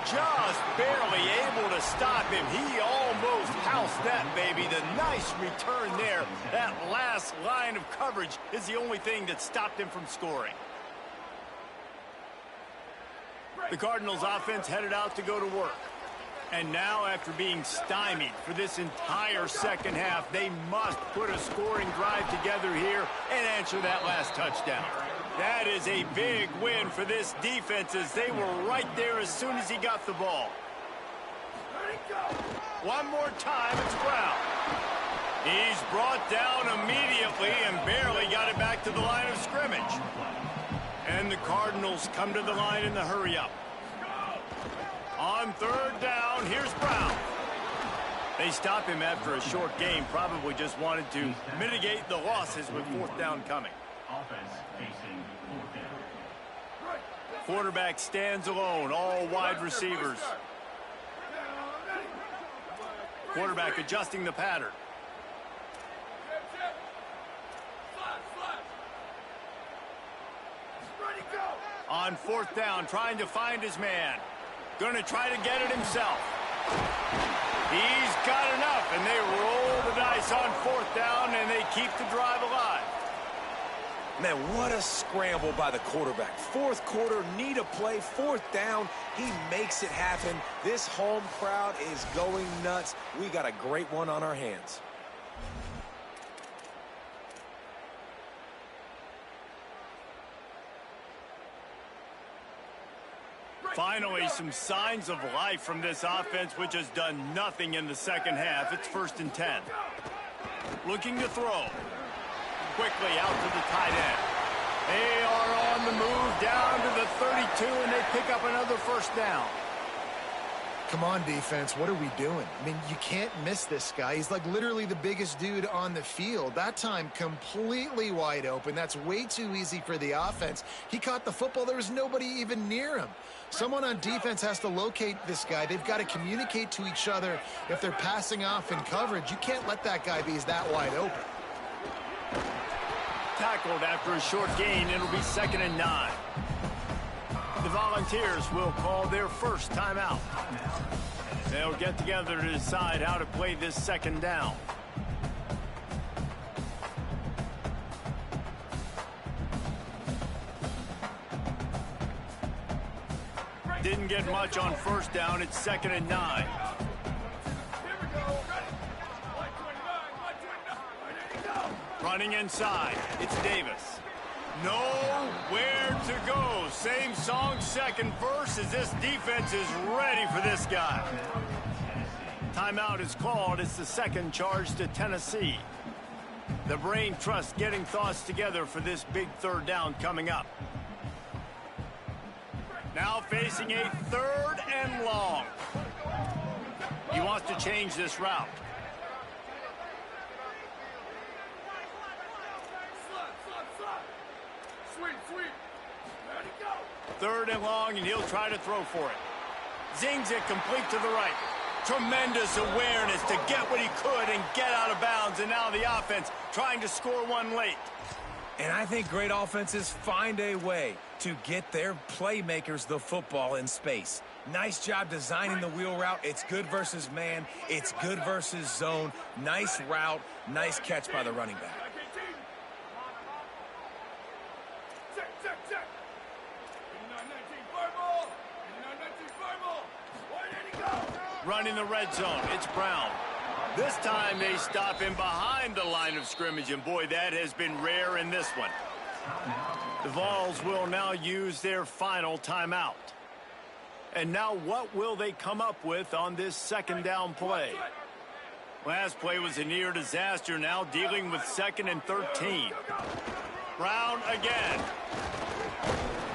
Just barely able to stop him. He almost housed that, baby. The nice return there. That last line of coverage is the only thing that stopped him from scoring. The Cardinals offense headed out to go to work. And now, after being stymied for this entire 2nd half, they must put a scoring drive together here and answer that last touchdown. That is a big win for this defense, as they were right there as soon as he got the ball. One more time, it's Brown. He's brought down immediately and barely got it back to the line of scrimmage. And the Cardinals come to the line in the hurry-up. On 3rd down, here's Brown. They stop him after a short game, probably just wanted to mitigate the losses with 4th down coming. Offense facing 4th down. Quarterback stands alone, all wide receivers. Quarterback adjusting the pattern. On 4th down, trying to find his man. Going to try to get it himself. He's got enough, and they roll the dice on 4th down, and they keep the drive alive. Man, what a scramble by the quarterback. 4th quarter, need a play, 4th down. He makes it happen. This home crowd is going nuts. We got a great one on our hands. Finally, some signs of life from this offense, which has done nothing in the 2nd half. It's 1st and 10. Looking to throw. Quickly out to the tight end. They are on the move down to the 32, and they pick up another 1st down. Come on, defense. What are we doing? I mean, you can't miss this guy. He's like literally the biggest dude on the field. That time, completely wide open. That's way too easy for the offense. He caught the football. There was nobody even near him. Someone on defense has to locate this guy. They've got to communicate to each other if they're passing off in coverage. You can't let that guy be that wide open. Tackled after a short gain. It'll be 2nd and 9. The Volunteers will call their 1st timeout. They'll get together to decide how to play this 2nd down. Didn't get much on 1st down. It's 2nd and 9. Running inside. It's Davis. Nowhere to go. Same song, 2nd verse, as this defense is ready for this guy. Timeout is called. It's the 2nd charge to Tennessee. The Brain Trust getting thoughts together for this big 3rd down coming up. Now facing a 3rd and long. He wants to change this route. sweep, sweep. Ready, go. Third and long, and he'll try to throw for it. Zings it complete to the right. Tremendous awareness to get what he could and get out of bounds, and now the offense trying to score one late. And I think great offenses find a way to get their playmakers the football in space. Nice job designing the wheel route. It's good versus man. It's good versus zone. Nice route. Nice catch by the running back. Check, check, check. 89-19, fire ball. 89-19, fire ball. Wide did he go? Running the red zone, it's Brown. This time they stop him behind the line of scrimmage, and boy, that has been rare in this one. The Vols will now use their final timeout. And now what will they come up with on this second down play? Last play was a near disaster, now dealing with 2nd and 13. Brown again.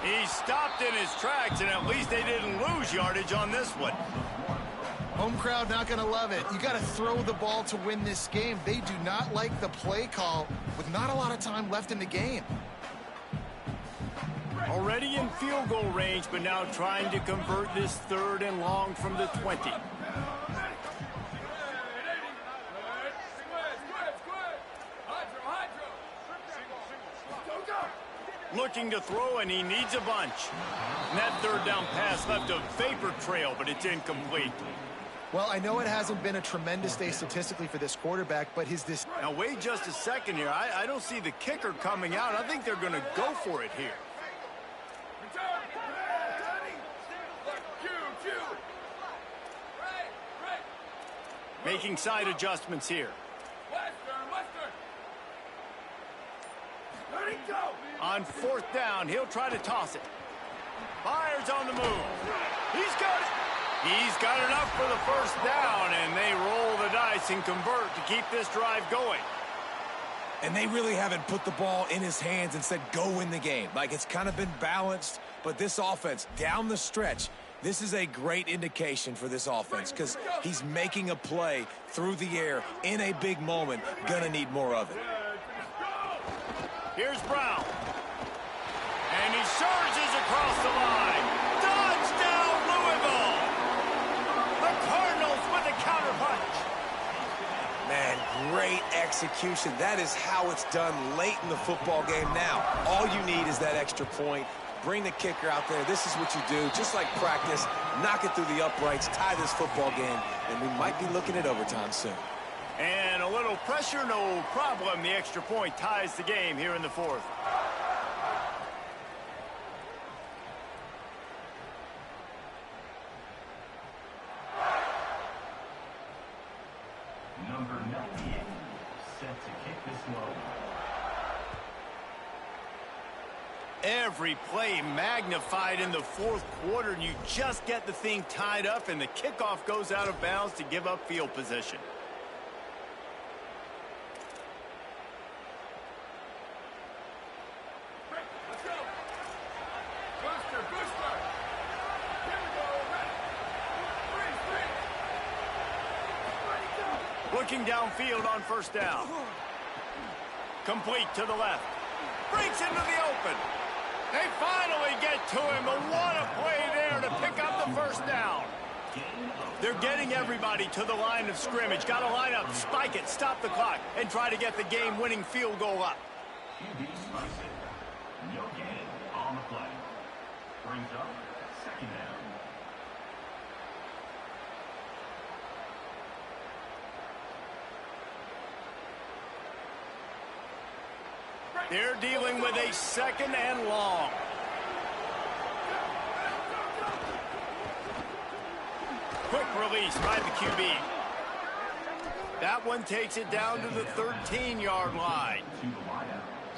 He stopped in his tracks, and at least they didn't lose yardage on this one. Home crowd not going to love it. You got to throw the ball to win this game. They do not like the play call with not a lot of time left in the game. Already in field goal range, but now trying to convert this 3rd and long from the 20. Looking to throw, and he needs a bunch. And that 3rd down pass left a vapor trail, but it's incomplete. Well, I know it hasn't been a tremendous day statistically for this quarterback, but his Now, wait just a second here. I don't see the kicker coming out. I think they're going to go for it here. Making side adjustments here. On 4th down, he'll try to toss it. Fires on the move. He's got it. He's got enough for the 1st down, and they roll the dice and convert to keep this drive going. And they really haven't put the ball in his hands and said, go win the game. Like, it's kind of been balanced, but this offense, down the stretch, this is a great indication for this offense because he's making a play through the air in a big moment. Gonna need more of it. Here's Brown. And he surges across the line. Touchdown, Louisville! The Cardinals with a counterpunch. Man, great execution. That is how it's done late in the football game now. All you need is that extra point. Bring the kicker out there. This is what you do. Just like practice, knock it through the uprights, tie this football game, and we might be looking at overtime soon. And a little pressure, no problem. The extra point ties the game here in the 4th. Number 98, set to kick this one. Every play magnified in the 4th quarter, and you just get the thing tied up, and the kickoff goes out of bounds to give up field position. Looking downfield on 1st down. Complete to the left. Breaks into the open. They finally get to him, but what a play there to pick up the 1st down. They're getting everybody to the line of scrimmage. Got to line up, spike it, stop the clock, and try to get the game-winning field goal up. QB strikes it. No gain on the play. Brings up 2nd down. They're dealing with a 2nd and long. Quick release by the QB. That one takes it down to the 13-yard line.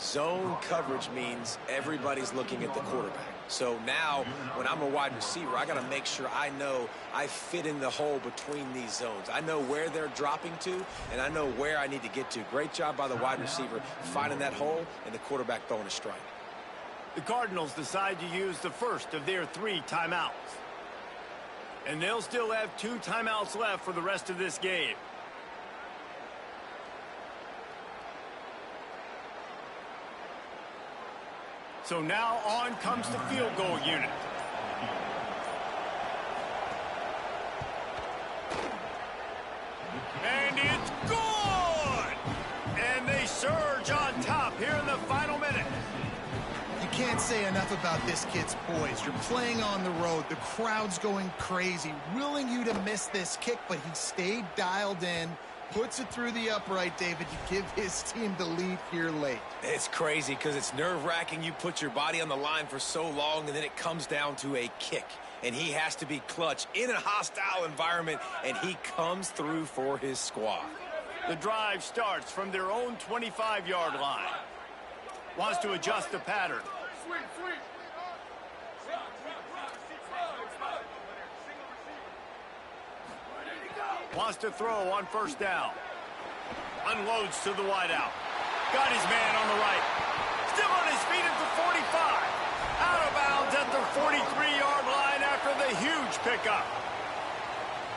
Zone coverage means everybody's looking at the quarterback. So now, when I'm a wide receiver, I got to make sure I know I fit in the hole between these zones. I know where they're dropping to, and I know where I need to get to. Great job by the wide receiver finding that hole and the quarterback throwing a strike. The Cardinals decide to use the first of their 3 timeouts. And they'll still have 2 timeouts left for the rest of this game. So now on comes the field goal unit. And it's good! And they surge on top here in the final minute. You can't say enough about this kid's poise. You're playing on the road. The crowd's going crazy, willing you to miss this kick, but he stayed dialed in, puts it through the upright, David, to give his team the lead here late. It's crazy because it's nerve-wracking. You put your body on the line for so long, and then it comes down to a kick. And he has to be clutch in a hostile environment, and he comes through for his squad. The drive starts from their own 25-yard line. Wants to adjust the pattern. Sweep, sweep. Wants to throw on first down. Unloads to the wideout. Got his man on the right. Still on his feet at the 45. Out of bounds at the 43-yard line after the huge pickup.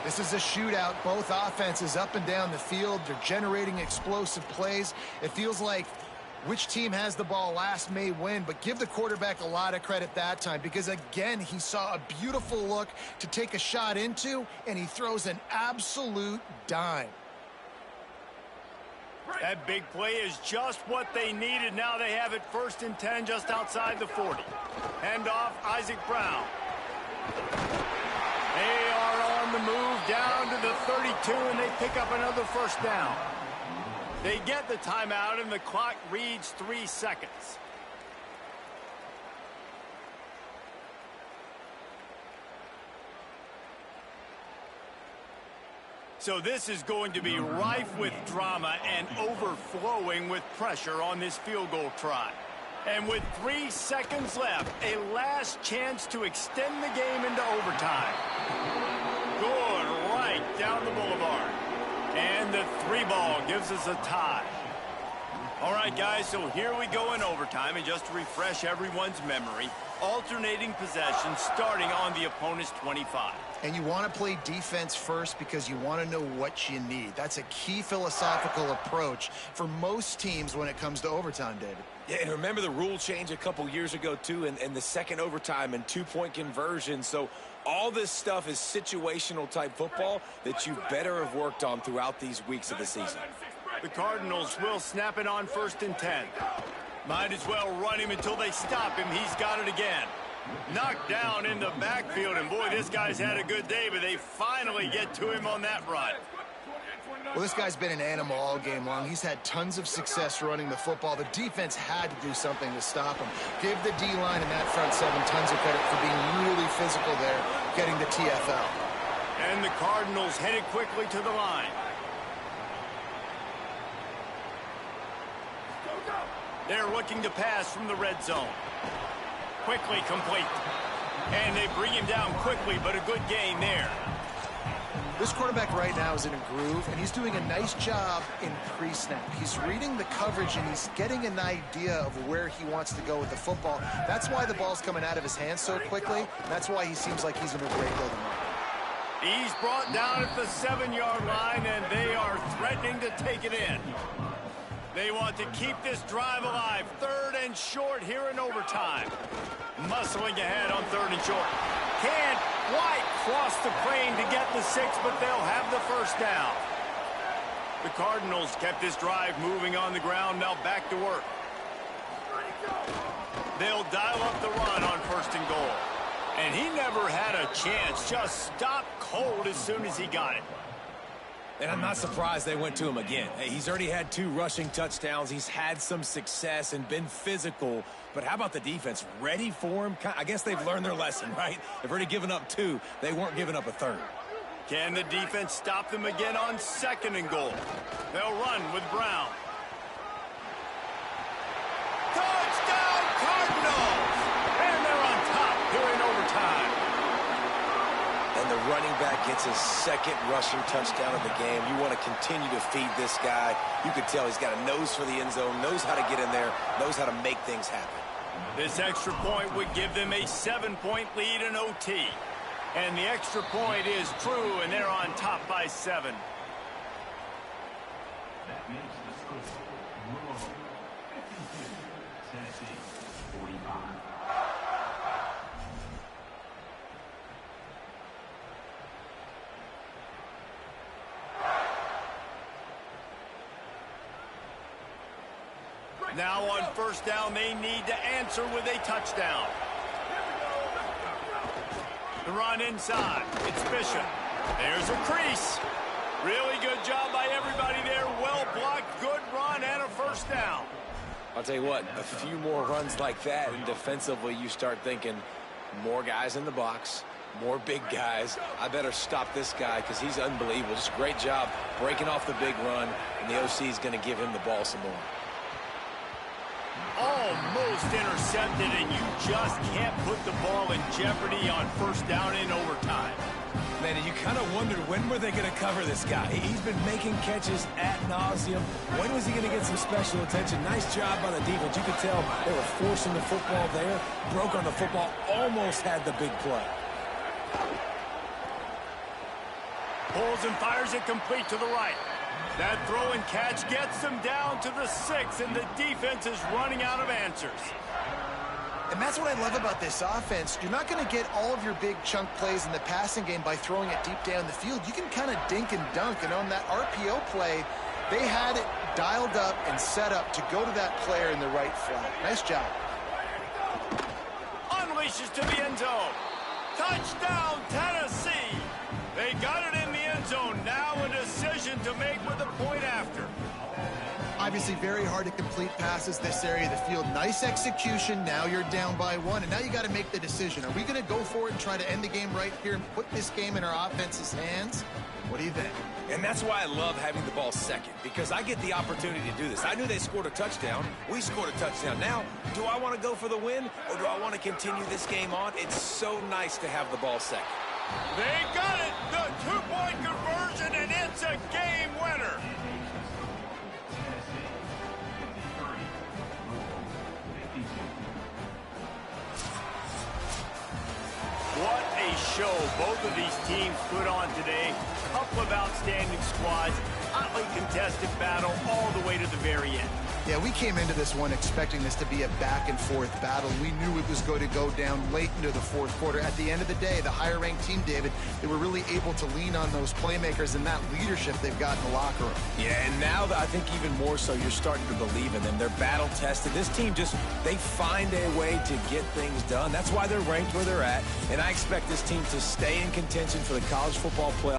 This is a shootout. Both offenses up and down the field. They're generating explosive plays. It feels like which team has the ball last may win, but give the quarterback a lot of credit that time because, again, he saw a beautiful look to take a shot into, and he throws an absolute dime. That big play is just what they needed. Now they have it 1st and 10 just outside the 40. Hand off Isaac Brown. They are on the move down to the 32, and they pick up another first down. They get the timeout, and the clock reads 3 seconds. So this is going to be rife with drama and overflowing with pressure on this field goal try. And with 3 seconds left, a last chance to extend the game into overtime. Good right down the boulevard. And the 3-ball gives us a tie. All right, guys, so here we go in overtime. And just to refresh everyone's memory, alternating possession starting on the opponent's 25. And you want to play defense first because you want to know what you need. That's a key philosophical approach for most teams when it comes to overtime, David. Yeah, and remember the rule change a couple years ago, too, and the second overtime and 2-point conversion. So all this stuff is situational type football that you better have worked on throughout these weeks of the season. The Cardinals will snap it on 1st and 10. Might as well run him until they stop him. He's got it again. Knocked down in the backfield, and boy, this guy's had a good day, but they finally get to him on that run. Well, this guy's been an animal all game long. He's had tons of success running the football. The defense had to do something to stop him. Give the D-line and that front seven tons of credit for being really physical there, getting the TFL. And the Cardinals headed quickly to the line. They're looking to pass from the red zone. Quickly complete. And they bring him down quickly, but a good gain there. This quarterback right now is in a groove, and he's doing a nice job in pre-snap. He's reading the coverage, and he's getting an idea of where he wants to go with the football. That's why the ball's coming out of his hands so quickly, and that's why he seems like he's in a great building moment. He's brought down at the 7-yard line, and they are threatening to take it in. They want to keep this drive alive. 3rd and short here in overtime. Muscling ahead on 3rd and short. Can't quite cross the plane to get the 6, but they'll have the first down. The Cardinals kept this drive moving on the ground. Now back to work. They'll dial up the run on 1st and goal. And he never had a chance. Just stopped cold as soon as he got it. And I'm not surprised they went to him again. Hey, he's already had 2 rushing touchdowns. He's had some success and been physical. But how about the defense? Ready for him? I guess they've learned their lesson, right? They've already given up 2. They weren't giving up a 3rd. Can the defense stop them again on 2nd and goal? They'll run with Brown. Touchdown, Cardinals! And they're on top here in overtime. And the running back gets his 2nd rushing touchdown of the game. You want to continue to feed this guy. You could tell he's got a nose for the end zone, knows how to get in there, knows how to make things happen. This extra point would give them a 7-point lead in OT. And the extra point is true, and they're on top by 7. That makes the score Louisville 52, Tennessee 45. Now on first down, they need to answer with a touchdown. The run inside. It's Bishop. There's a crease. Really good job by everybody there. Well blocked, good run, and a first down. I'll tell you what, a few more runs like that, and defensively you start thinking more guys in the box, more big guys. I better stop this guy because he's unbelievable. Just a great job breaking off the big run, and the OC is going to give him the ball some more. Almost intercepted, and you just can't put the ball in jeopardy on first down in overtime. Man, and you kind of wondered when were they going to cover this guy. He's been making catches ad nauseum. When was he going to get some special attention? Nice job by the defense. You could tell they were forcing the football there, broke on the football, almost had the big play. Pulls and fires it complete to the right. That throw and catch gets them down to the 6, and the defense is running out of answers. And that's what I love about this offense. You're not going to get all of your big chunk plays in the passing game by throwing it deep down the field. You can kind of dink and dunk, and on that RPO play, they had it dialed up and set up to go to that player in the right flat. Nice job. Unleashes to the end zone. Touchdown, Tennessee. They got it in the end zone. Now a decision to make with a point after. Obviously very hard to complete passes this area of the field. Nice execution. Now you're down by 1, and now you got to make the decision. Are we going to go for it and try to end the game right here and put this game in our offense's hands? What do you think? And that's why I love having the ball second, because I get the opportunity to do this. I knew they scored a touchdown. We scored a touchdown. Now, do I want to go for the win, or do I want to continue this game on? It's so nice to have the ball second. They got it! The two-point conversion, and it's a game winner! What a show both of these teams put on today. Couple of outstanding squads, hotly contested battle all the way to the very end. Yeah, we came into this one expecting this to be a back-and-forth battle. We knew it was going to go down late into the fourth quarter. At the end of the day, the higher-ranked team, David, they were really able to lean on those playmakers and that leadership they've got in the locker room. Yeah, and now I think even more so, you're starting to believe in them. They're battle-tested. This team they find a way to get things done. That's why they're ranked where they're at, and I expect this team to stay in contention for the college football playoff.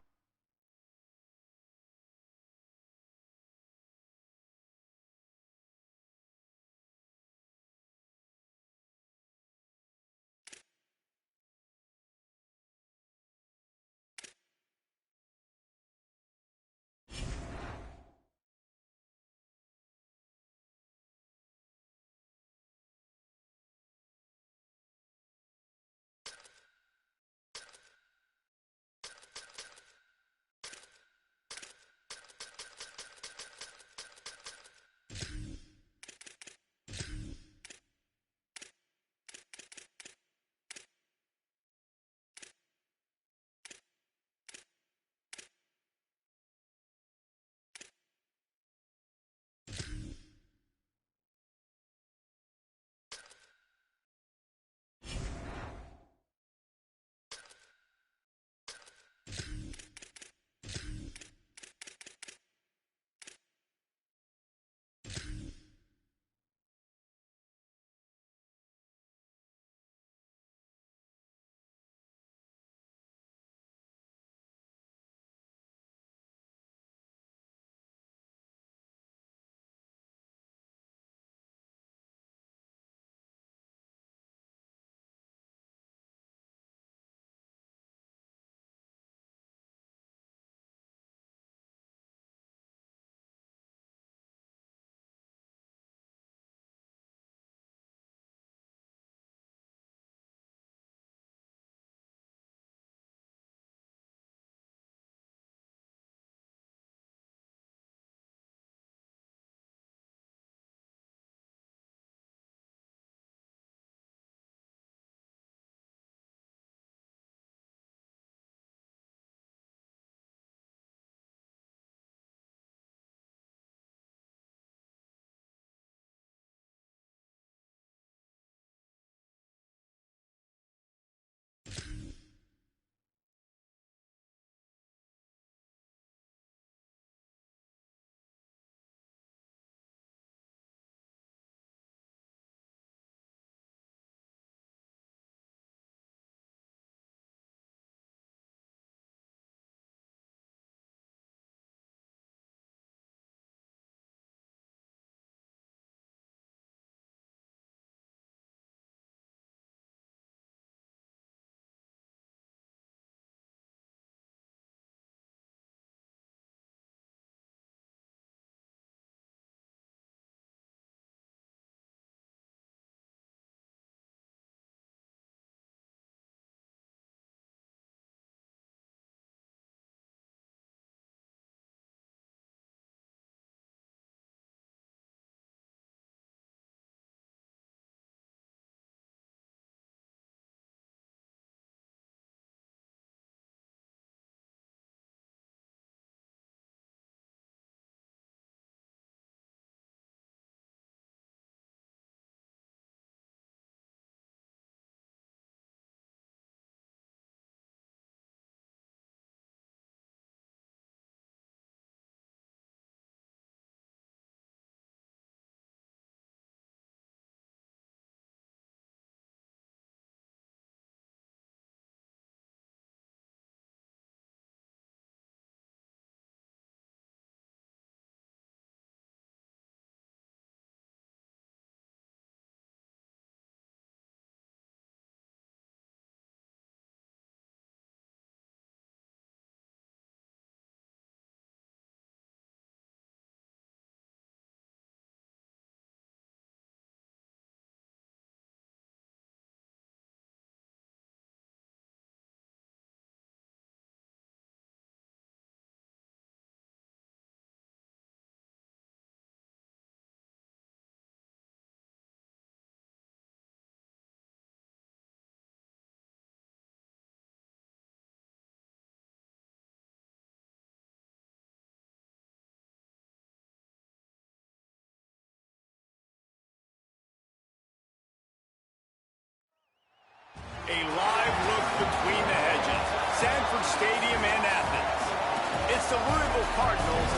Sanford Stadium in Athens. It's the Louisville Cardinals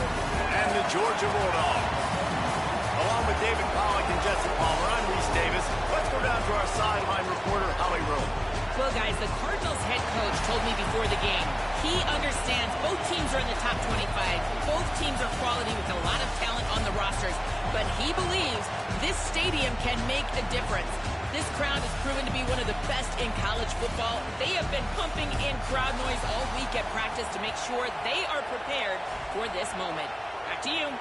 and the Georgia Bulldogs. Along with David Pollack and Jesse Palmer, I'm Reese Davis. Let's go down to our sideline reporter, Holly Rowe. Well, guys, the Cardinals head coach told me before the game, he understands both teams are in the top 25. Both teams are quality with a lot of talent on the rosters. But he believes this stadium can make a difference. This crowd has proven to be one of the best in college football. They have been pumping in crowd noise all week at practice to make sure they are prepared for this moment. Back to you.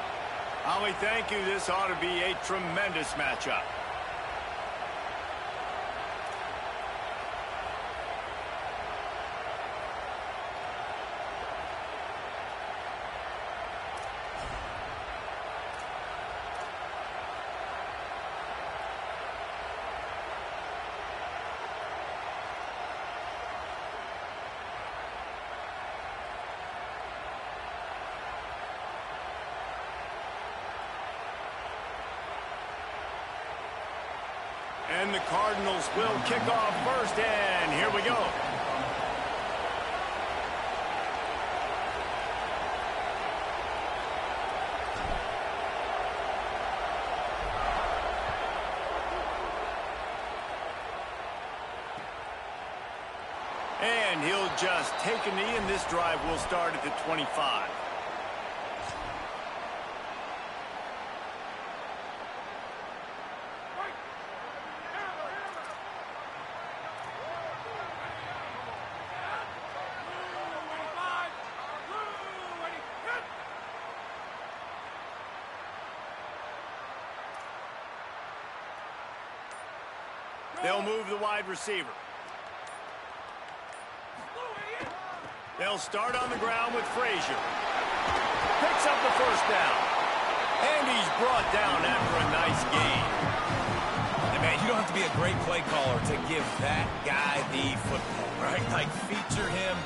Holly, thank you. This ought to be a tremendous matchup. And the Cardinals will kick off first, and here we go. And he'll just take a knee, and this drive will start at the 25. They'll move the wide receiver. They'll start on the ground with Frazier. Picks up the first down. And he's brought down after a nice gain. And man, you don't have to be a great play caller to give that guy the football, right? Like, feature him.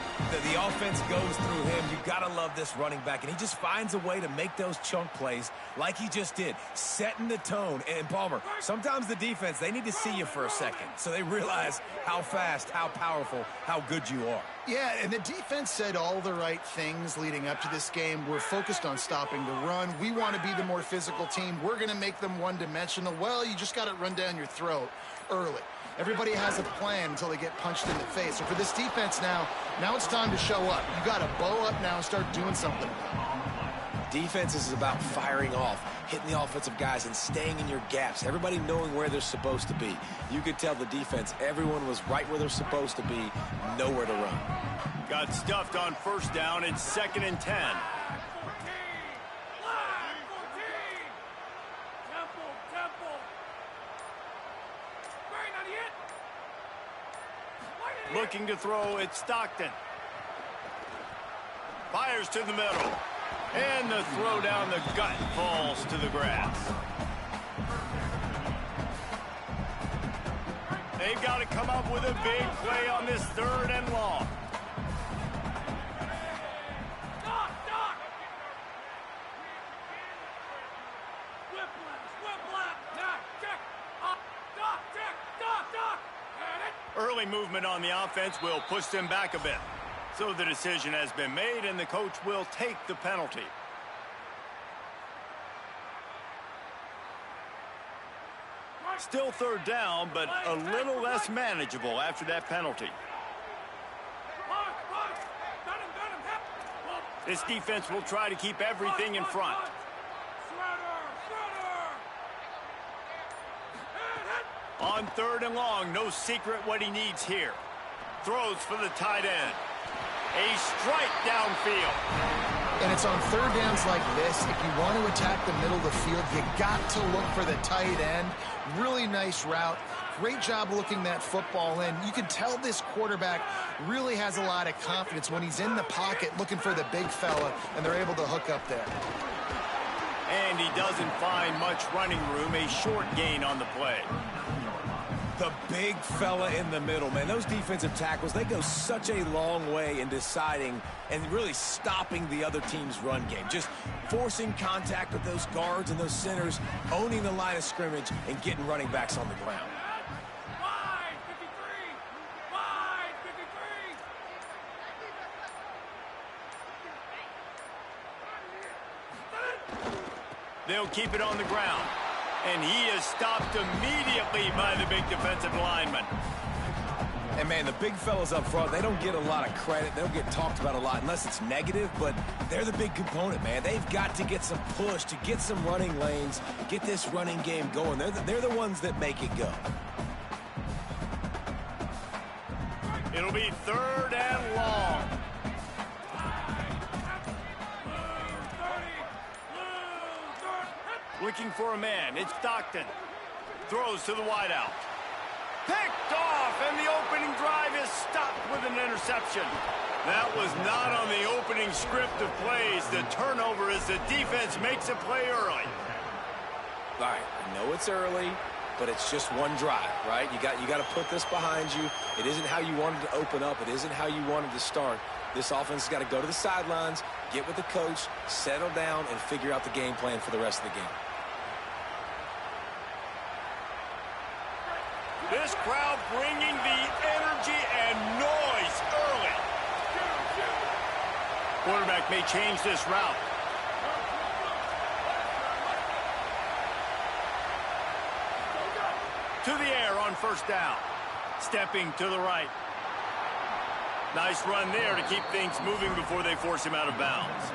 The offense goes through him. You got to love this running back. And he just finds a way to make those chunk plays like he just did, setting the tone. And Palmer, sometimes the defense, they need to see you for a second so they realize how fast, how powerful, how good you are. Yeah, and the defense said all the right things leading up to this game. We're focused on stopping the run. We want to be the more physical team. We're going to make them one-dimensional. Well, you just got it run down your throat early. Everybody has a plan until they get punched in the face. So for this defense now it's time to show up. You got to bow up now and start doing something. Defense is about firing off, hitting the offensive guys, and staying in your gaps. Everybody knowing where they're supposed to be. You could tell the defense, everyone was right where they're supposed to be, nowhere to run. Got stuffed on first down. It's 2nd and 10. Looking to throw, it's Stockton. Fires to the middle. And the throw down the gut falls to the grass. They've got to come up with a big play on this 3rd and long. Early movement on the offense will push them back a bit. So the decision has been made, and the coach will take the penalty. Still 3rd down, but a little less manageable after that penalty. This defense will try to keep everything in front. On 3rd and long, no secret what he needs here. Throws for the tight end. A strike downfield. And it's on 3rd downs like this. If you want to attack the middle of the field, you got to look for the tight end. Really nice route. Great job looking that football in. You can tell this quarterback really has a lot of confidence when he's in the pocket looking for the big fella, and they're able to hook up there. And he doesn't find much running room. A short gain on the play. The big fella in the middle, man. Those defensive tackles, they go such a long way in deciding and really stopping the other team's run game. Just forcing contact with those guards and those centers, owning the line of scrimmage, and getting running backs on the ground. They'll keep it on the ground. And he is stopped immediately by the big defensive lineman. And, man, the big fellas up front, they don't get a lot of credit. They don't get talked about a lot unless it's negative, but they're the big component, man. They've got to get some push, to get some running lanes, get this running game going. They're the ones that make it go. It'll be 3rd and long. Looking for a man. It's Stockton. Throws to the wideout. Picked off, and the opening drive is stopped with an interception. That was not on the opening script of plays. The turnover as the defense makes a play early. All right, I know it's early, but it's just one drive, right? You got to put this behind you. It isn't how you wanted to open up. It isn't how you wanted to start. This offense has got to go to the sidelines, get with the coach, settle down, and figure out the game plan for the rest of the game. This crowd bringing the energy and noise early. Quarterback may change this route. To the air on 1st down. Stepping to the right. Nice run there to keep things moving before they force him out of bounds.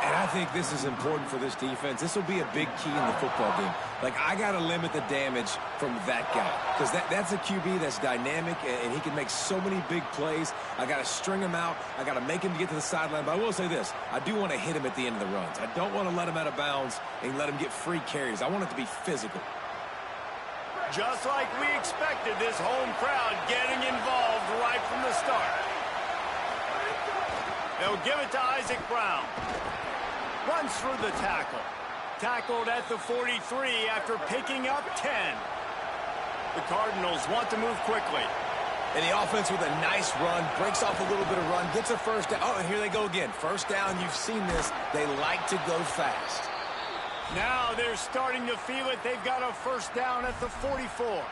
And I think this is important for this defense. This will be a big key in the football game. Like, I got to limit the damage from that guy because that's a QB that's dynamic, and he can make so many big plays. I got to string him out. I got to make him get to the sideline. But I will say this. I do want to hit him at the end of the runs. I don't want to let him out of bounds and let him get free carries. I want it to be physical. Just like we expected, this home crowd getting involved right from the start. They'll give it to Isaac Brown. Runs through the tackle. Tackled at the 43 after picking up 10. The Cardinals want to move quickly. And the offense with a nice run, breaks off a little bit of run, gets a 1st down. Oh, and here they go again. 1st down, you've seen this. They like to go fast. Now they're starting to feel it. They've got a 1st down at the 44.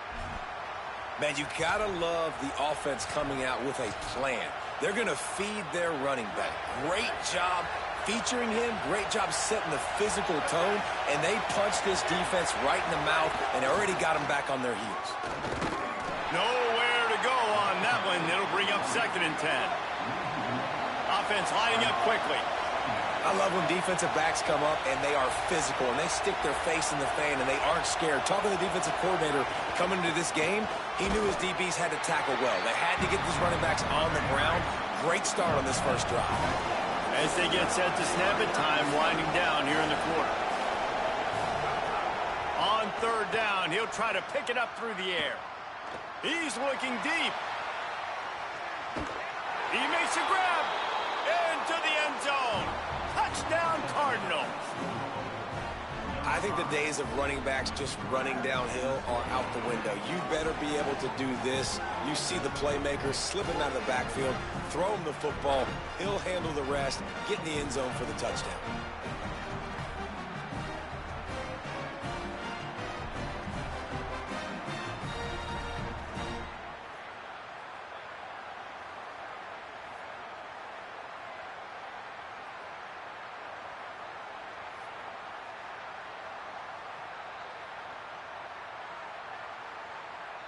Man, you got to love the offense coming out with a plan. They're going to feed their running back. Great job featuring him. Great job setting the physical tone. And they punched this defense right in the mouth and already got them back on their heels. Nowhere to go on that one. It'll bring up 2nd and 10. Offense lining up quickly. I love when defensive backs come up and they are physical and they stick their face in the fan and they aren't scared. Talking to the defensive coordinator coming into this game, he knew his DBs had to tackle well. They had to get these running backs on the ground. Great start on this 1st drive. As they get set to snap it, time winding down here in the quarter. On 3rd down, he'll try to pick it up through the air. He's looking deep. He makes a grab into the end zone. Touchdown, Cardinals. I think the days of running backs just running downhill are out the window. You better be able to do this. You see the playmaker slipping out of the backfield, throw him the football, he'll handle the rest, get in the end zone for the touchdown.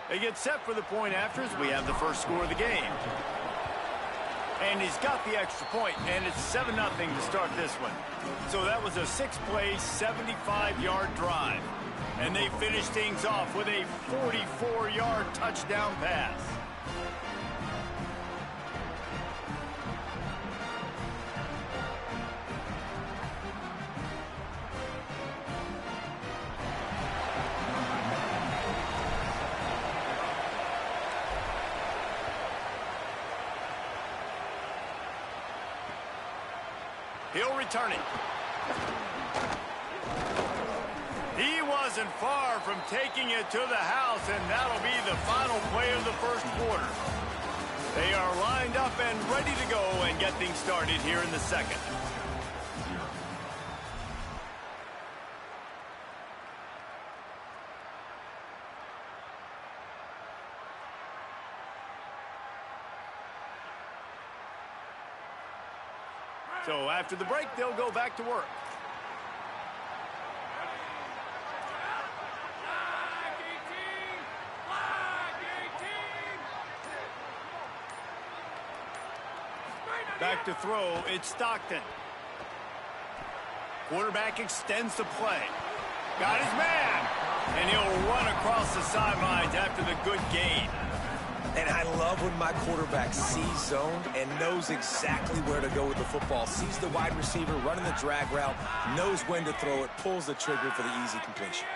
They get set for the point afters. We have the first score of the game. And he's got the extra point, and it's 7-0 to start this one. So that was a 6-play, 75-yard drive. And they finish things off with a 44-yard touchdown pass. He'll return it. He wasn't far from taking it to the house, and that'll be the final play of the 1st quarter. They are lined up and ready to go and get things started here in the 2nd. So after the break, they'll go back to work. Back to throw, it's Stockton. Quarterback extends the play. Got his man. And he'll run across the sidelines after the good gain. And I love when my quarterback sees zoned and knows exactly where to go with the football. Sees the wide receiver running the drag route, knows when to throw it, pulls the trigger for the easy completion.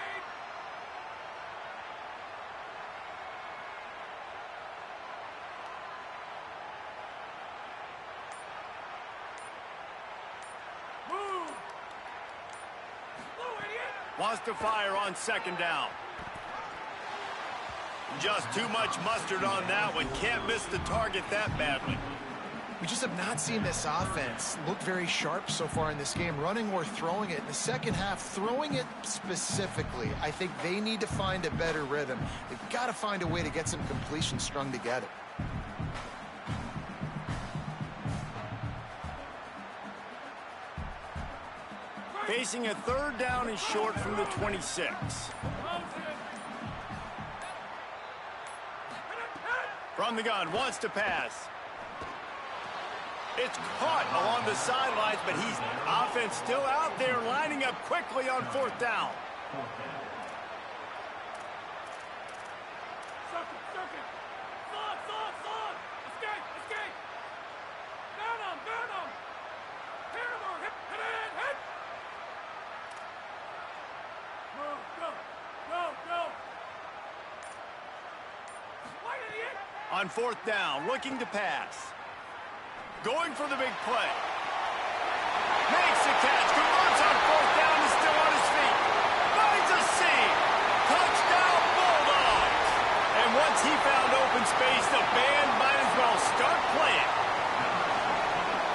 Wants to fire on second down. Just too much mustard on that one. Can't miss the target that badly. We just have not seen this offense look very sharp so far in this game, running or throwing it. In the second half, throwing it specifically, I think they need to find a better rhythm. They've got to find a way to get some completion strung together. Facing a third down and short from the 26. From the gun, wants to pass. It's caught along the sidelines, but he's offense still out there lining up quickly on fourth down. On fourth down, looking to pass. Going for the big play. Makes the catch, converts on fourth down, is still on his feet. Finds a seam. Touchdown, Bulldogs. And once he found open space, the band might as well start playing.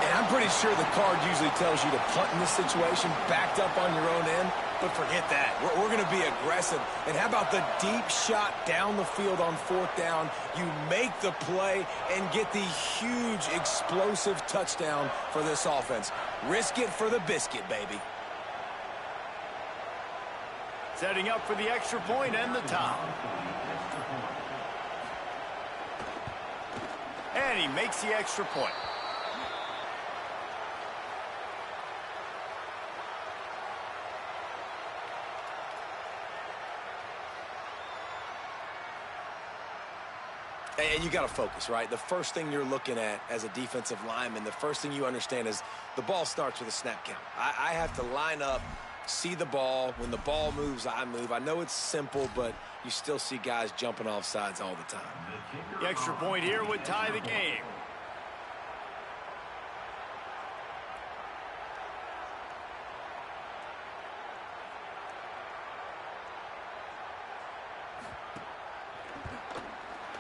And I'm pretty sure the card usually tells you to punt in this situation, backed up on your own end. But forget that. We're going to be aggressive. And how about the deep shot down the field on fourth down? You make the play and get the huge explosive touchdown for this offense. Risk it for the biscuit, baby. Setting up for the extra point and the top. And he makes the extra point. And you got to focus, right? The first thing you're looking at as a defensive lineman, the first thing you understand is the ball starts with a snap count. I have to line up, see the ball. When the ball moves, I move. I know it's simple, but you still see guys jumping off sides all the time. The extra point here would tie the game.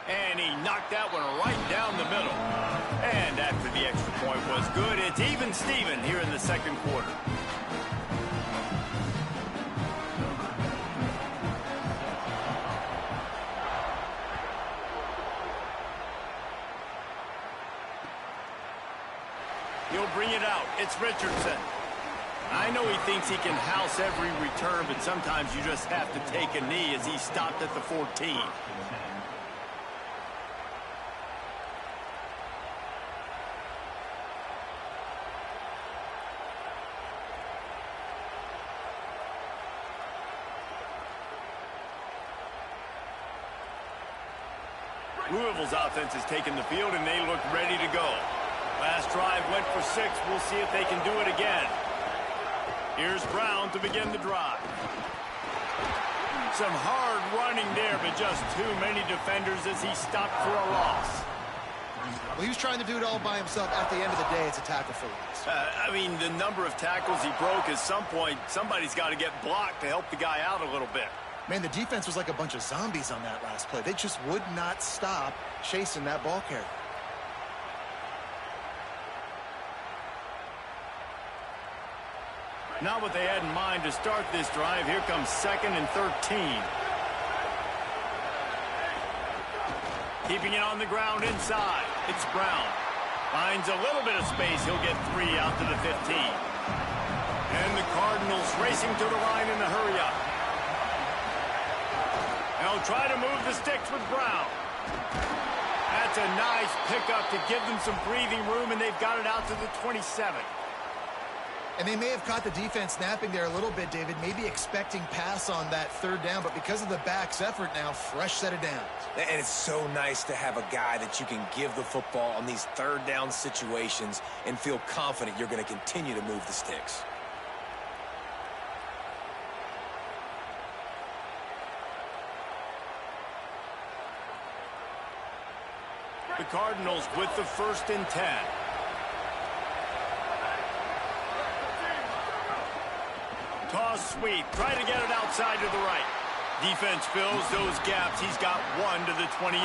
And he knocked that one right down the middle. And after the extra point was good, it's even Steven here in the second quarter. He'll bring it out. It's Richardson. I know he thinks he can house every return, but sometimes you just have to take a knee as he stopped at the 14. Louisville's offense has taken the field, and they look ready to go. Last drive went for 6. We'll see if they can do it again. Here's Brown to begin the drive. Some hard running there, but just too many defenders as he stopped for a loss. Well, he was trying to do it all by himself. At the end of the day, it's a tackle for loss. I mean, the number of tackles he broke, at some point, somebody's got to get blocked to help the guy out a little bit. Man, the defense was like a bunch of zombies on that last play. They just would not stop chasing that ball carrier. Not what they had in mind to start this drive. Here comes 2nd and 13. Keeping it on the ground inside. It's Brown. Finds a little bit of space. He'll get 3 out to the 15. And the Cardinals racing to the line in a hurry up. They'll try to move the sticks with Brown. At That's a nice pickup to give them some breathing room, and they've got it out to the 27. And they may have caught the defense napping there a little bit, David, maybe expecting pass on that third down, but because of the back's effort now, fresh set of downs. And it's so nice to have a guy that you can give the football on these third down situations and feel confident you're going to continue to move the sticks. The Cardinals with the 1st and 10. Toss sweep. Try to get it outside to the right. Defense fills those gaps. He's got 1 to the 28.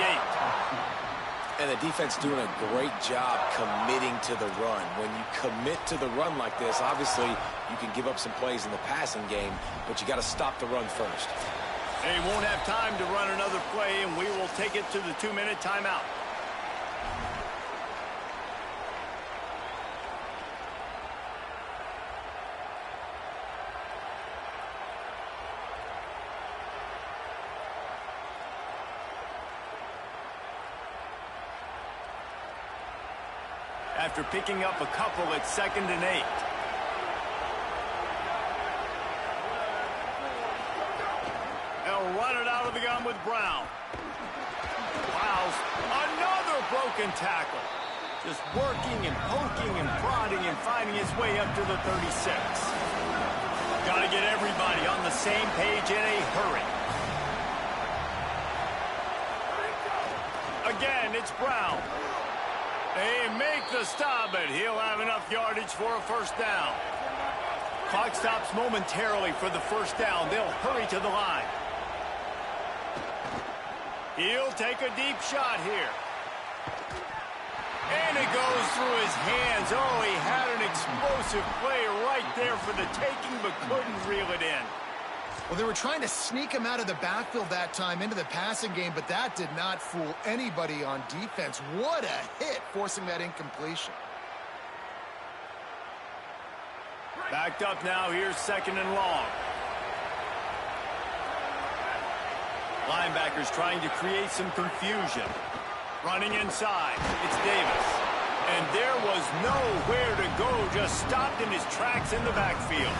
And the defense doing a great job committing to the run. When you commit to the run like this, obviously you can give up some plays in the passing game, but you got to stop the run first. They won't have time to run another play, and we will take it to the 2-minute timeout. After picking up a couple at 2nd and 8. They'll run it out of the gun with Brown. Wow, another broken tackle. Just working and poking and prodding and finding his way up to the 36. Got to get everybody on the same page in a hurry. Again, it's Brown. They make the stop, but he'll have enough yardage for a 1st down. Clock stops momentarily for the 1st down. They'll hurry to the line. He'll take a deep shot here. And it goes through his hands. Oh, he had an explosive play right there for the taking, but couldn't reel it in. Well, they were trying to sneak him out of the backfield that time into the passing game, but that did not fool anybody on defense. What a hit, forcing that incompletion. Backed up now. Here's 2nd and long. Linebackers trying to create some confusion. Running inside. It's Davis. And there was nowhere to go. Just stopped in his tracks in the backfield.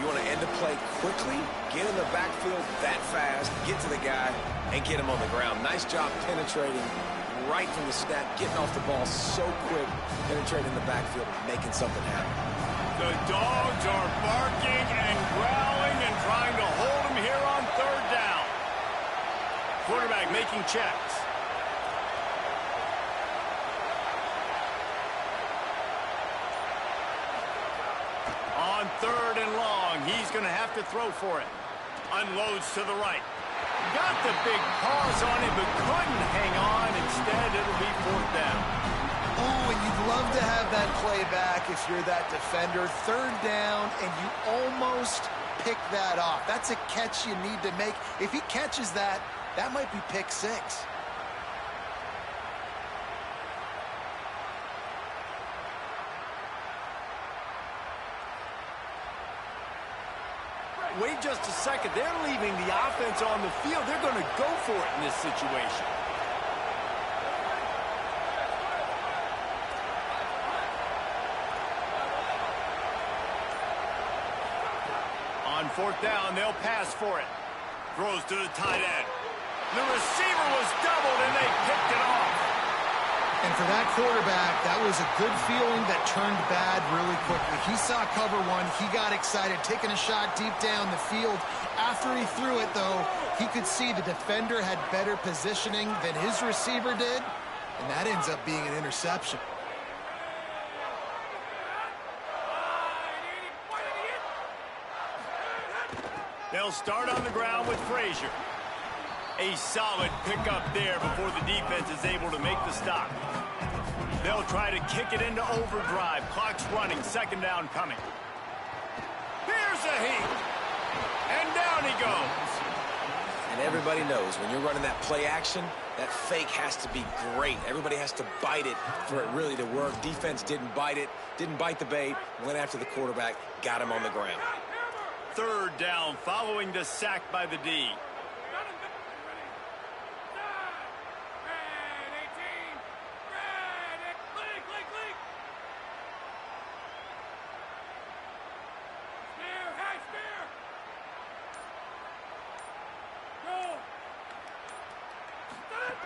You want to end the play quickly, get in the backfield that fast, get to the guy, and get him on the ground. Nice job penetrating right from the snap, getting off the ball so quick, penetrating the backfield, making something happen. The dogs are barking and growling and trying to hold him here on 3rd down. Quarterback making checks. On 3rd and long, he's going to have to throw for it. Unloads to the right. Got the big paws on it, but couldn't hang on. Instead, it'll be 4th down. Oh, and you'd love to have that play back if you're that defender. 3rd down, and you almost pick that off. That's a catch you need to make. If he catches that, that might be pick 6. Wait just a second. They're leaving the offense on the field. They're going to go for it in this situation. On 4th down, they'll pass for it. Throws to the tight end. The receiver was doubled, and they picked it off. And for that quarterback, that was a good feeling that turned bad really quickly. He saw cover 1. He got excited, taking a shot deep down the field. After he threw it, though, he could see the defender had better positioning than his receiver did, and that ends up being an interception. They'll start on the ground with Frazier. A solid pickup there before the defense is able to make the stop. They'll try to kick it into overdrive. Clock's running. 2nd down coming. Here's a heat. And down he goes. And everybody knows when you're running that play action, that fake has to be great. Everybody has to bite it for it really to work. Defense didn't bite it, didn't bite the bait, went after the quarterback, got him on the ground. 3rd down following the sack by the D.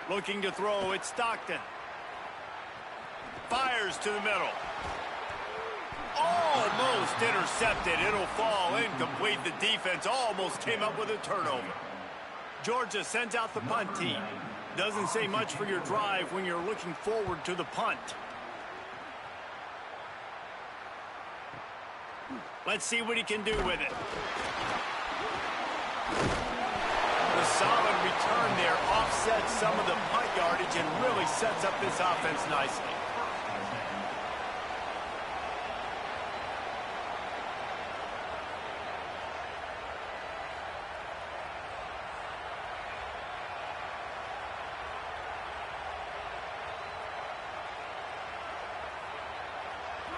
Looking to throw, it's Stockton. Fires to the middle. Almost intercepted. It'll fall incomplete. The defense almost came up with a turnover. Georgia sends out the punt team. Doesn't say much for your drive when you're looking forward to the punt. Let's see what he can do with it. The solid return there offsets some of the punt yardage and really sets up this offense nicely.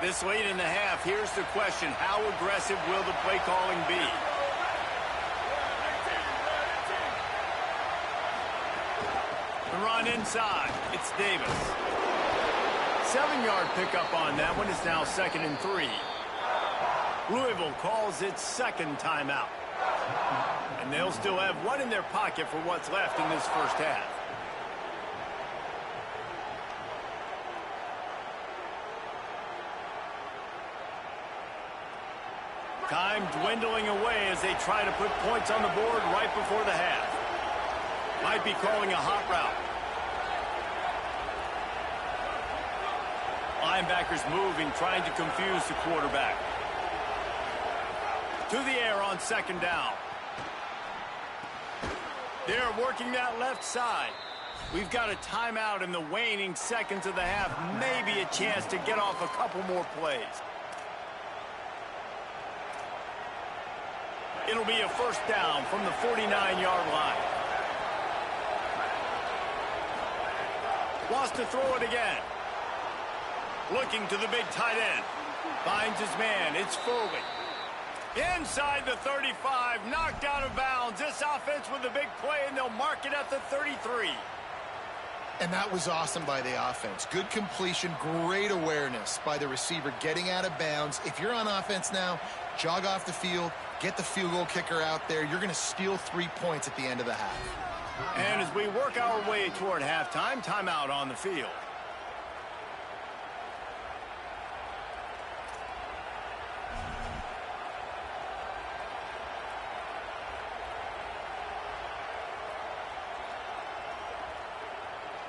This late in the half, here's the question. How aggressive will the play calling be? The run inside. It's Davis. 7-yard pickup on that one. It's now 2nd and 3. Louisville calls its second timeout. And they'll still have one in their pocket for what's left in this first half. Time dwindling away as they try to put points on the board right before the half. Might be calling a hot route. Linebackers moving, trying to confuse the quarterback. To the air on 2nd down. They're working that left side. We've got a timeout in the waning seconds of the half. Maybe a chance to get off a couple more plays. It'll be a first down from the 49-yard line. Wants to throw it again. Looking to the big tight end. Finds his man. It's Foley. Inside the 35. Knocked out of bounds. This offense with a big play, and they'll mark it at the 33. And that was awesome by the offense. Good completion, great awareness by the receiver getting out of bounds. If you're on offense now, jog off the field, get the field goal kicker out there. You're going to steal 3 points at the end of the half. And as we work our way toward halftime, timeout on the field.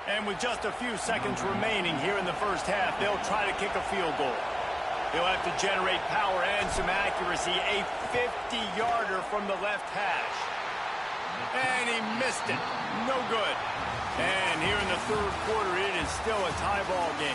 And with just a few seconds remaining here in the first half, they'll try to kick a field goal. They'll have to generate power and some accuracy. A 50-yarder from the left hash. And he missed it. No good. And here in the third quarter, it is still a tie ball game.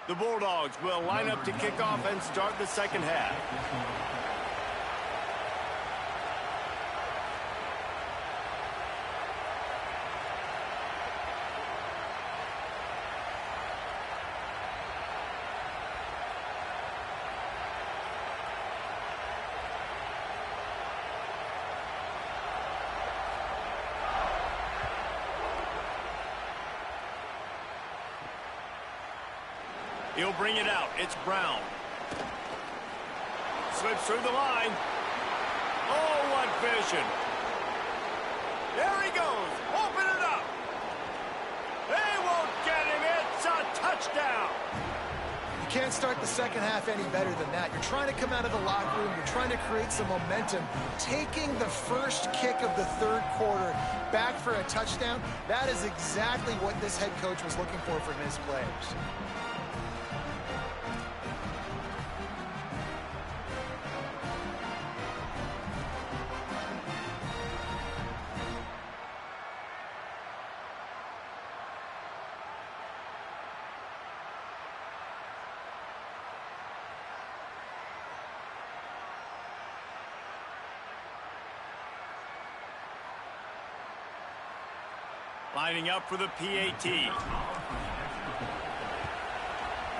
The Bulldogs will line up to kick off and start the second half. He'll bring it out. It's Brown. Slips through the line. Oh, what vision. There he goes. Open it up. They won't get him. It's a touchdown. You can't start the second half any better than that. You're trying to come out of the locker room. You're trying to create some momentum. Taking the first kick of the third quarter back for a touchdown, that is exactly what this head coach was looking for from his players. Lining up for the PAT.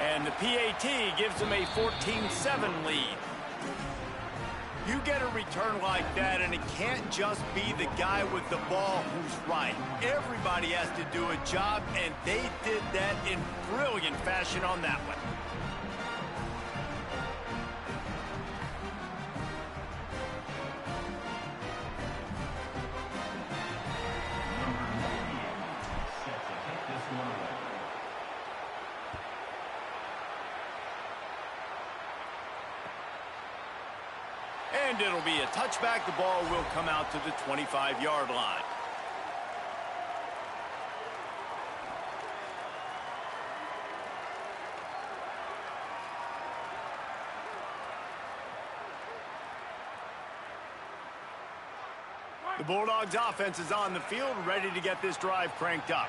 And the PAT gives them a 14-7 lead. You get a return like that, and it can't just be the guy with the ball who's right. Everybody has to do a job, and they did that in brilliant fashion on that one. And it'll be a touchback. The ball will come out to the 25-yard line. The Bulldogs offense is on the field, ready to get this drive cranked up.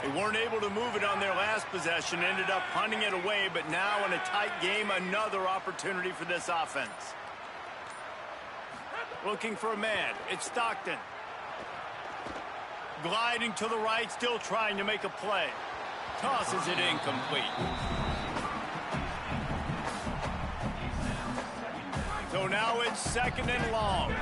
They weren't able to move it on their last possession, ended up punting it away, but now in a tight game, another opportunity for this offense. Looking for a man. It's Stockton. Gliding to the right, still trying to make a play. Tosses it incomplete. So now it's second and long.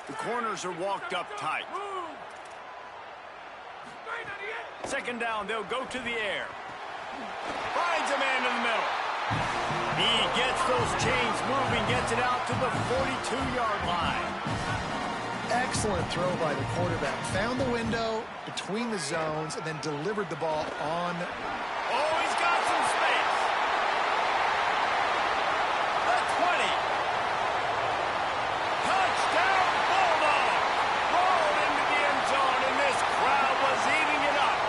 The corners are walked up tight. Second down, they'll go to the air. Finds a man in the middle. He gets those chains moving, gets it out to the 42-yard line. Excellent throw by the quarterback. Found the window between the zones and then delivered the ball on. Oh, he's got some space. The 20. Touchdown, Bulldogs. Rolled into the end zone, and this crowd was eating it up.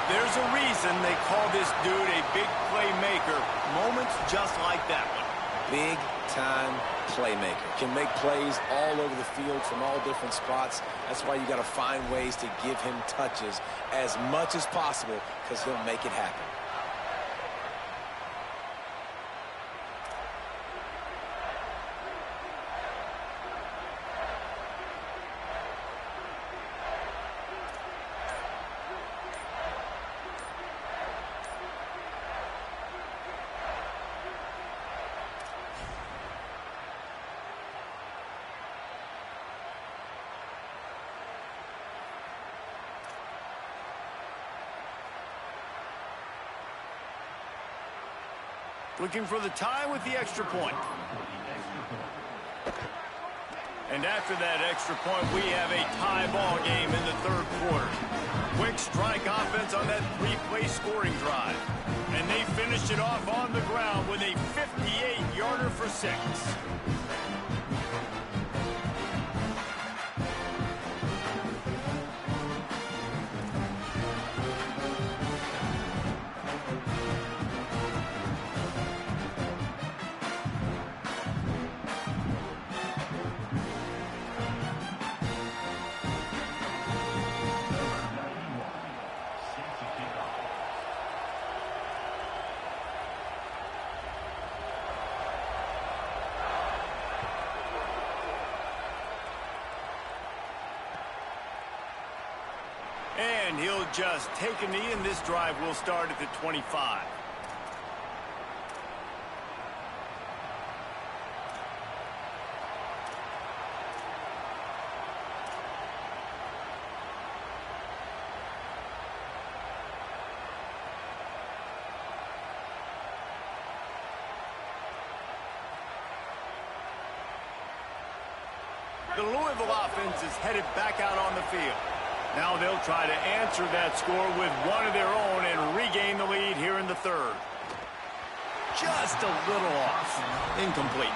There's a reason they call this dude a big playmaker. Moments just like that one. Big-time playmaker. Can make plays all over the field from all different spots. That's why you got to find ways to give him touches as much as possible, because he'll make it happen. Looking for the tie with the extra point. And after that extra point, we have a tie ball game in the third quarter. Quick strike offense on that three-play scoring drive. And they finished it off on the ground with a 58-yarder for 6. And he'll just take a knee, and this drive will start at the 25. The Louisville offense is headed back out on the field. Now they'll try to answer that score with one of their own and regain the lead here in the third. Just a little off. Incomplete.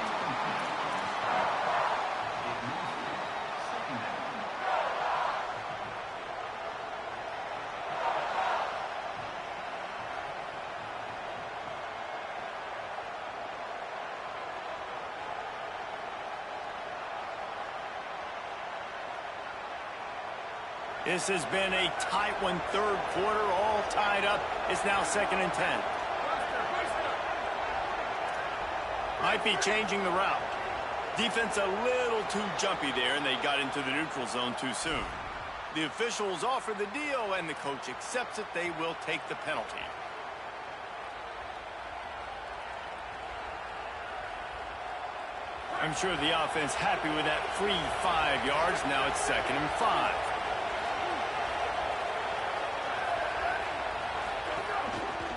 This has been a tight one, third quarter, all tied up. It's now 2nd and 10. Might be changing the route. Defense a little too jumpy there, and they got into the neutral zone too soon. The officials offer the deal, and the coach accepts it. They will take the penalty. I'm sure the offense happy with that free 5 yards. Now it's 2nd and 5.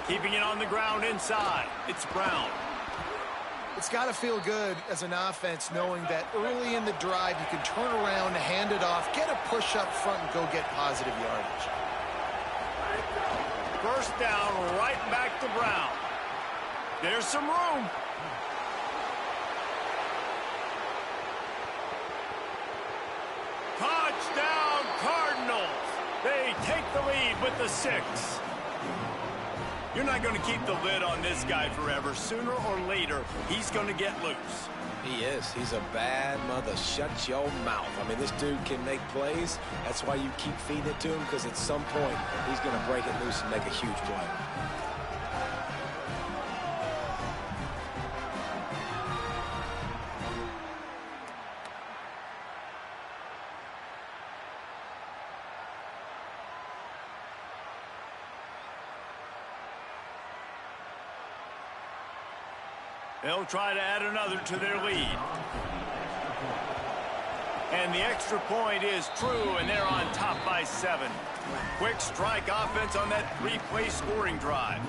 Keeping it on the ground inside. It's Brown. It's got to feel good as an offense knowing that early in the drive you can turn around, hand it off, get a push up front, and go get positive yardage. First down, right back to Brown. There's some room. Touchdown, Cardinals. They take the lead with the 6. You're not going to keep the lid on this guy forever. Sooner or later, he's going to get loose. He is. He's a bad mother. Shut your mouth. I mean, this dude can make plays. That's why you keep feeding it to him, because at some point, he's going to break it loose and make a huge play. They'll try to add another to their lead. And the extra point is true, and they're on top by 7. Quick strike offense on that 3-play scoring drive.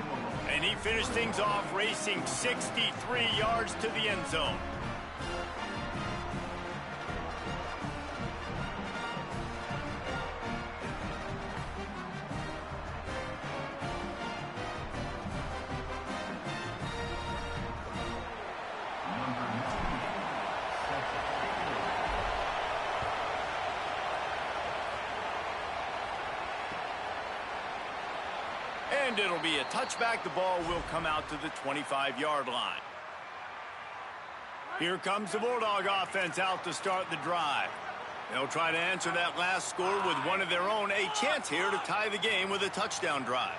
And he finished things off racing 63 yards to the end zone. And it'll be a touchback. The ball will come out to the 25-yard line. Here comes the Bulldog offense out to start the drive. They'll try to answer that last score with one of their own. A chance here to tie the game with a touchdown drive.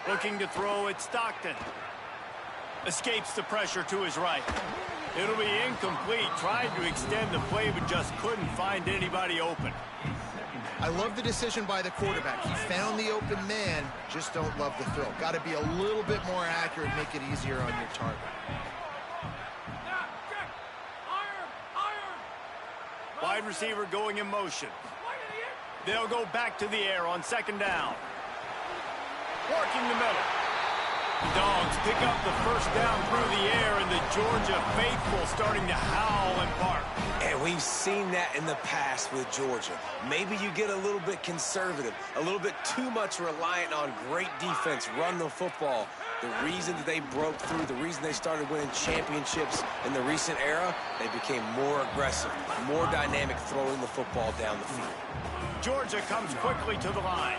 Looking to throw at Stockton. Escapes the pressure to his right. It'll be incomplete. Tried to extend the play, but just couldn't find anybody open. I love the decision by the quarterback. He found the open man, just don't love the throw. Got to be a little bit more accurate, make it easier on your target. Wide receiver going in motion. They'll go back to the air on 2nd down. Working the middle. The Dogs pick up the first down through the air, and the Georgia faithful starting to howl and bark. And we've seen that in the past with Georgia. Maybe you get a little bit conservative, a little bit too much reliant on great defense, run the football. The reason that they broke through, the reason they started winning championships in the recent era, they became more aggressive, more dynamic throwing the football down the field. Georgia comes quickly to the line.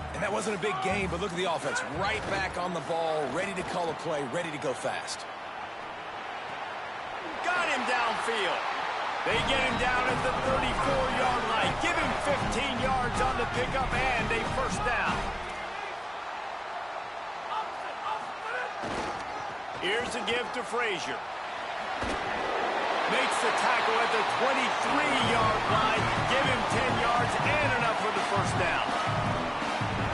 And that wasn't a big game, but look at the offense. Right back on the ball, ready to call a play, ready to go fast. Got him downfield. They get him down at the 34-yard line. Give him 15 yards on the pickup and a first down. Here's a give to Frazier. Makes the tackle at the 23-yard line. Give him 10 yards and enough for the first down.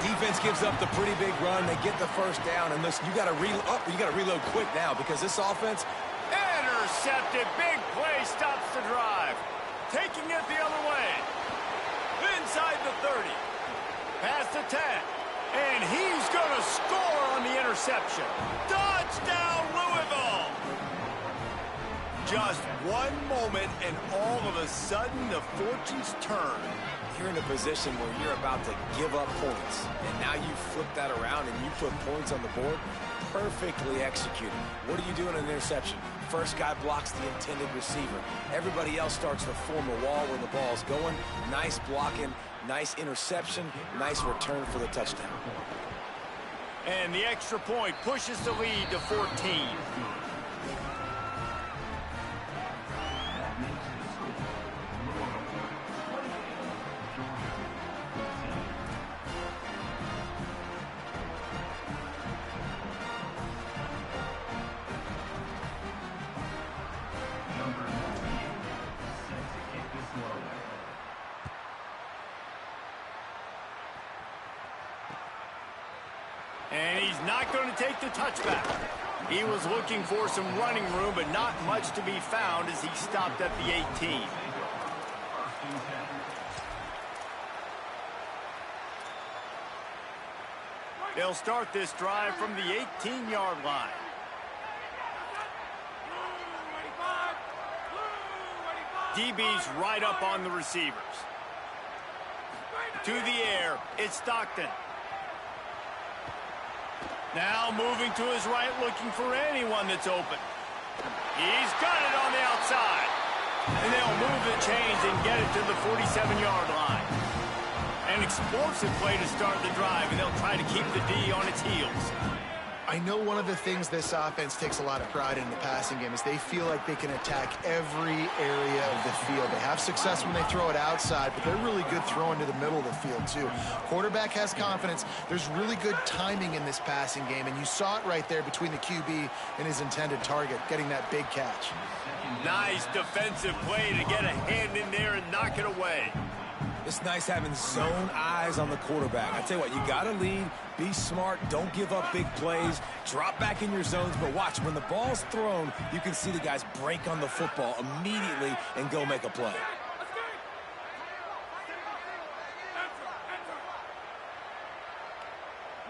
Defense gives up the pretty big run. They get the first down, and listen, you got to reload quick now because this offense. Intercepted. Big play stops the drive. Taking it the other way. Inside the 30. Past the 10. And he's going to score on the interception. Touchdown, Louisville! Just one moment, and all of a sudden, the fortunes turn. You're in a position where you're about to give up points, and now you flip that around and you put points on the board. Perfectly executed. What do you do in an interception? First guy blocks the intended receiver. Everybody else starts to form a wall where the ball's going. Nice blocking, nice interception, nice return for the touchdown. And the extra point pushes the lead to 14. And he's not going to take the touchback. He was looking for some running room, but not much to be found as he stopped at the 18. They'll start this drive from the 18-yard line. DB's right up on the receivers. To the air, it's Stockton. Now moving to his right, looking for anyone that's open. He's got it on the outside. And they'll move the chains and get it to the 47-yard line. An explosive play to start the drive, and they'll try to keep the D on its heels. I know one of the things this offense takes a lot of pride in the passing game is they feel like they can attack every area of the field. They have success when they throw it outside, but they're really good throwing to the middle of the field too. Quarterback has confidence. There's really good timing in this passing game, and you saw it right there between the QB and his intended target, getting that big catch. Nice defensive play to get a hand in there and knock it away. It's nice having zone eyes on the quarterback. I tell you what, you got to lead, be smart, don't give up big plays, drop back in your zones, but watch, when the ball's thrown, you can see the guys break on the football immediately and go make a play.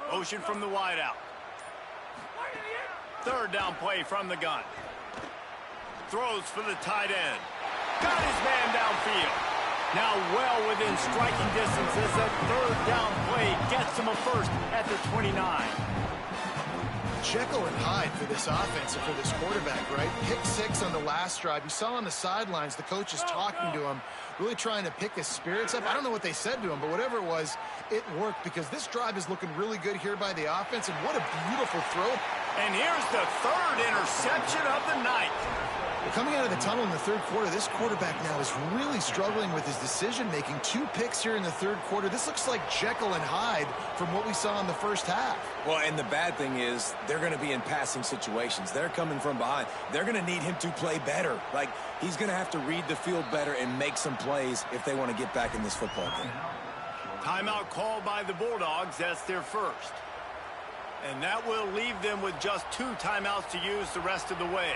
Motion from the wideout. Third down play from the gun. Throws for the tight end. Got his man downfield. Now well within striking distance as that third down play gets him a first at the 29. Jekyll and Hyde for this offense and for this quarterback, right? Pick 6 on the last drive. You saw on the sidelines the coach is talking to him, really trying to pick his spirits up. I don't know what they said to him, but whatever it was, it worked because this drive is looking really good here by the offense, and what a beautiful throw. And here's the third interception of the night. Well, coming out of the tunnel in the third quarter, this quarterback now is really struggling with his decision-making. 2 picks here in the third quarter. This looks like Jekyll and Hyde from what we saw in the first half. Well, and the bad thing is they're going to be in passing situations. They're coming from behind. They're going to need him to play better. Like, he's going to have to read the field better and make some plays if they want to get back in this football game. Timeout called by the Bulldogs. That's their first. And that will leave them with just 2 timeouts to use the rest of the way.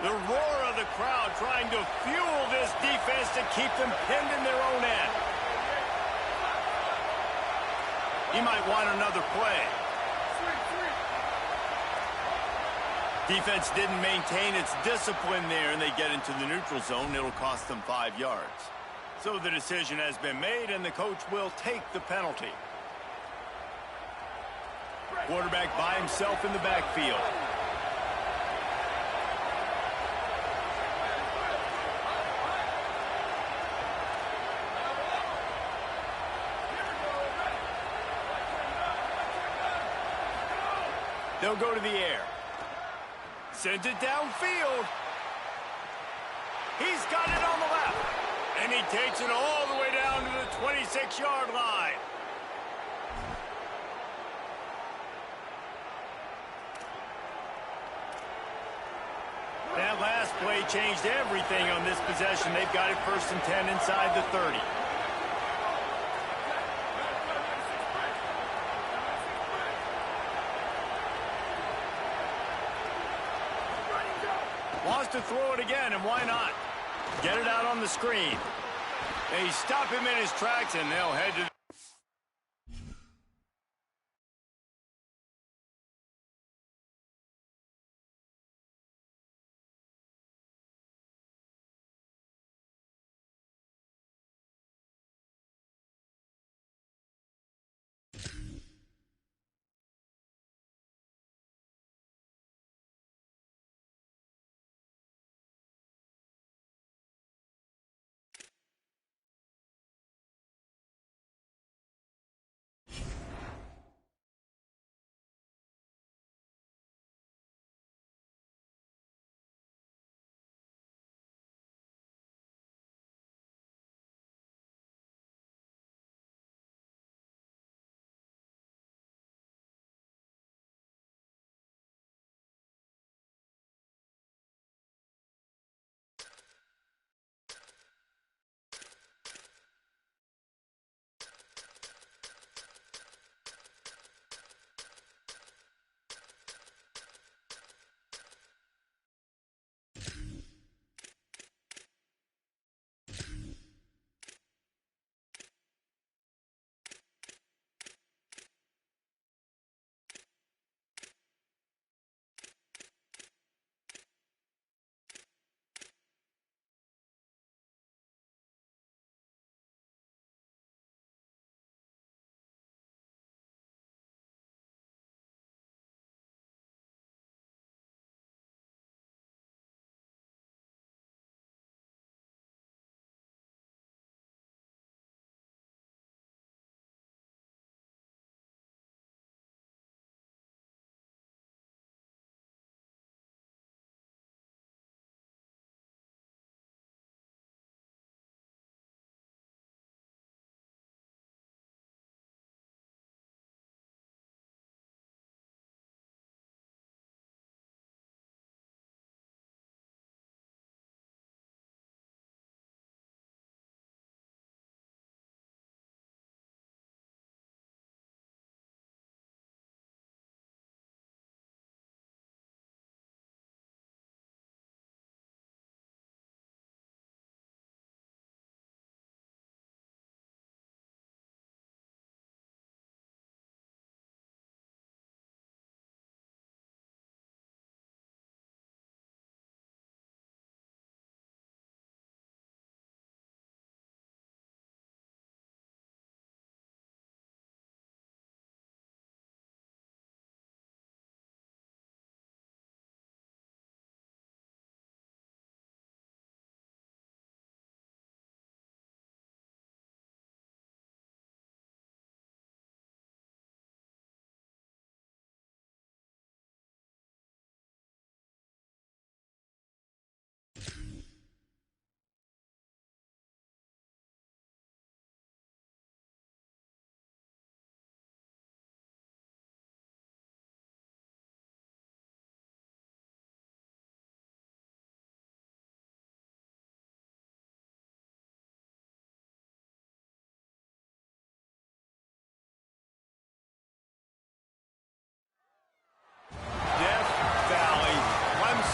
The roar of the crowd trying to fuel this defense to keep them pinned in their own end. He might want another play. Defense didn't maintain its discipline there, and they get into the neutral zone. It'll cost them 5 yards. So the decision has been made, and the coach will take the penalty. Quarterback by himself in the backfield. They'll go to the air. Sends it downfield. He's got it on the left. And he takes it all the way down to the 26-yard line. That last play changed everything on this possession. They've got it 1st and 10 inside the 30. Wants to throw it again, and why not? Get it out on the screen. They stop him in his tracks, and they'll head to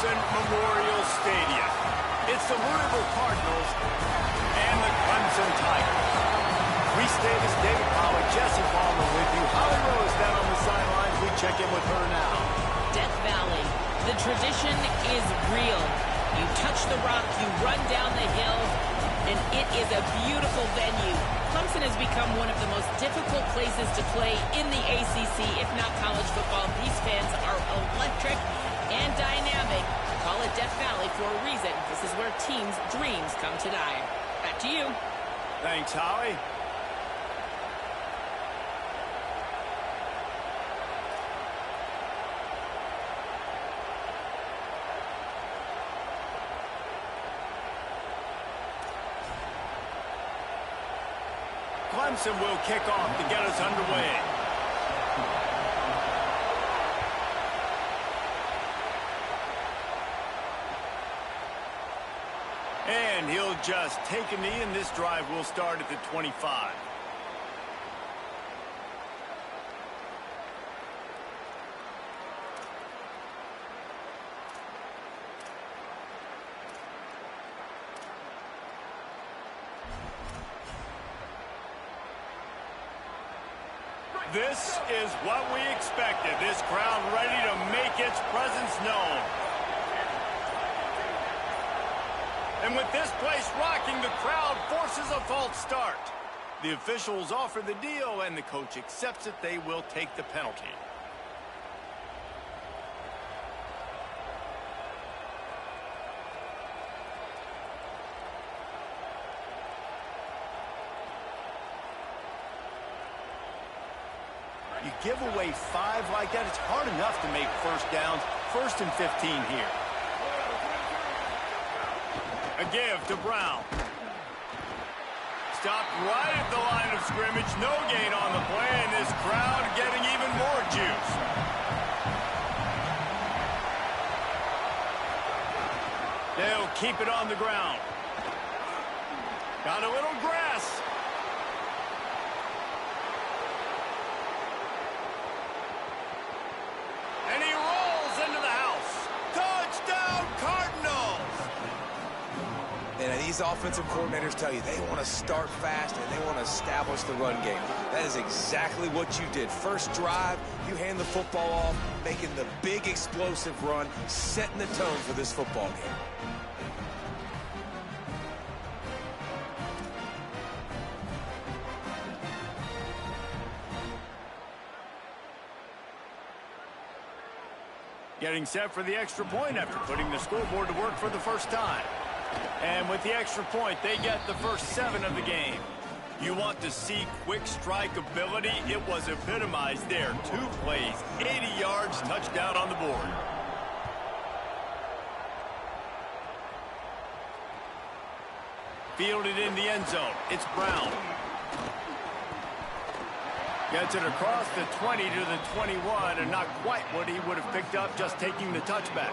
Clemson Memorial Stadium. It's the Louisville Cardinals and the Clemson Tigers. Reese Davis, David Pollack, Jesse Palmer with you. Holly Rose down on the sidelines. We check in with her now. Death Valley. The tradition is real. You touch the rock, you run down the hill, and it is a beautiful venue. Clemson has become one of the most difficult places to play in the ACC, if not college football. These fans are electric and dynamic. Call it Death Valley for a reason. This is where teams' dreams come to die. Back to you. Thanks, Holly. Clemson will kick off to get us underway. And he'll just take a knee, and this drive will start at the 25. This is what we expected. This crowd ready to make its presence known. And with this place rocking, the crowd forces a false start. The officials offer the deal, and the coach accepts it. They will take the penalty. You give away 5 like that, it's hard enough to make first downs. 1st and 15 here. A give to Brown. Stopped right at the line of scrimmage. No gain on the play, and this crowd getting even more juice. They'll keep it on the ground. Got a little grass. And he rolls into the house. Touchdown, Cardinals! And these offensive coordinators tell you they want to start fast and they want to establish the run game. That is exactly what you did. First drive, you hand the football off, making the big explosive run, setting the tone for this football game. Getting set for the extra point after putting the scoreboard to work for the first time. And with the extra point, they get the first 7 of the game. You want to see quick strike ability? It was epitomized there. 2 plays, 80 yards, touchdown on the board. Fielded in the end zone. It's Brown. Gets it across the 20 to the 21, and not quite what he would have picked up just taking the touchback.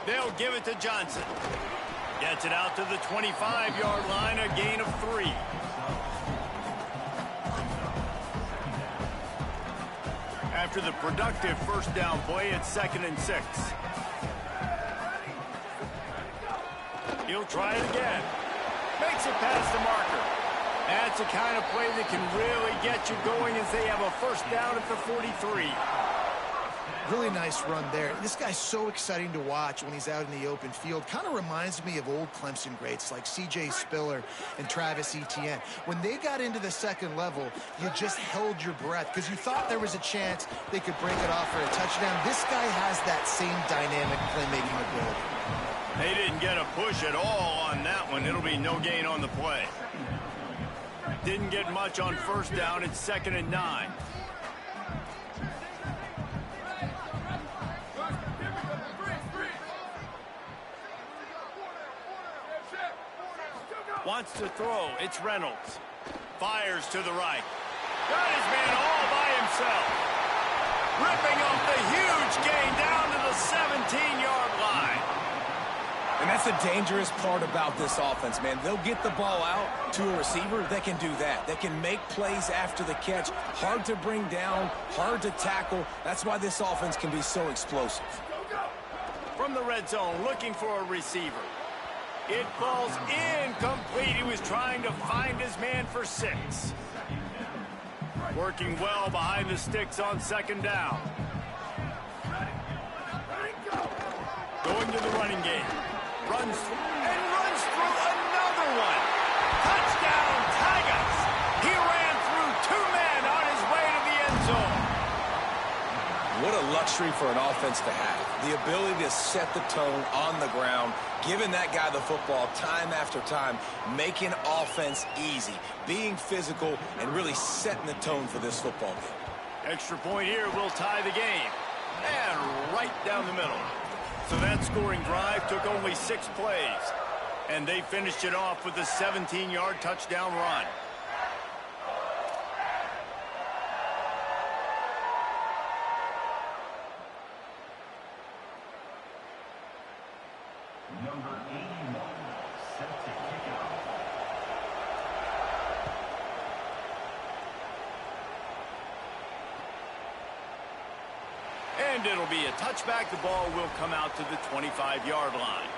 They'll give it to Johnson. Gets it out to the 25-yard line, a gain of 3. After the productive first down play, it's 2nd and 6. He'll try it again. Makes it past the marker. That's the kind of play that can really get you going as they have a first down at the 43. Really nice run there. This guy's so exciting to watch when he's out in the open field. Kind of reminds me of old Clemson greats like C.J. Spiller and Travis Etienne. When they got into the second level, you just held your breath because you thought there was a chance they could break it off for a touchdown. This guy has that same dynamic playmaking ability. They didn't get a push at all on that one. It'll be no gain on the play. Didn't get much on first down. It's 2nd and 9. Wants to throw. It's Reynolds. Fires to the right. Got his man all by himself. Ripping off the huge gain down to the 17-yard line. And that's the dangerous part about this offense, man. They'll get the ball out to a receiver. They can do that. They can make plays after the catch. Hard to bring down, hard to tackle. That's why this offense can be so explosive. From the red zone, looking for a receiver. It falls incomplete. He was trying to find his man for 6. Working well behind the sticks on second down. Going to the running game. Runs through another one. Touchdown, Tigers. He ran through 2 men on his way to the end zone. What a luxury for an offense to have. The ability to set the tone on the ground, giving that guy the football time after time, making offense easy, being physical, and really setting the tone for this football game. Extra point here will tie the game. And right down the middle. So that scoring drive took only 6 plays. And they finished it off with a 17-yard touchdown run. Number 81, set to kick it off. And it'll be a touchback. The ball will come out to the 25-yard line.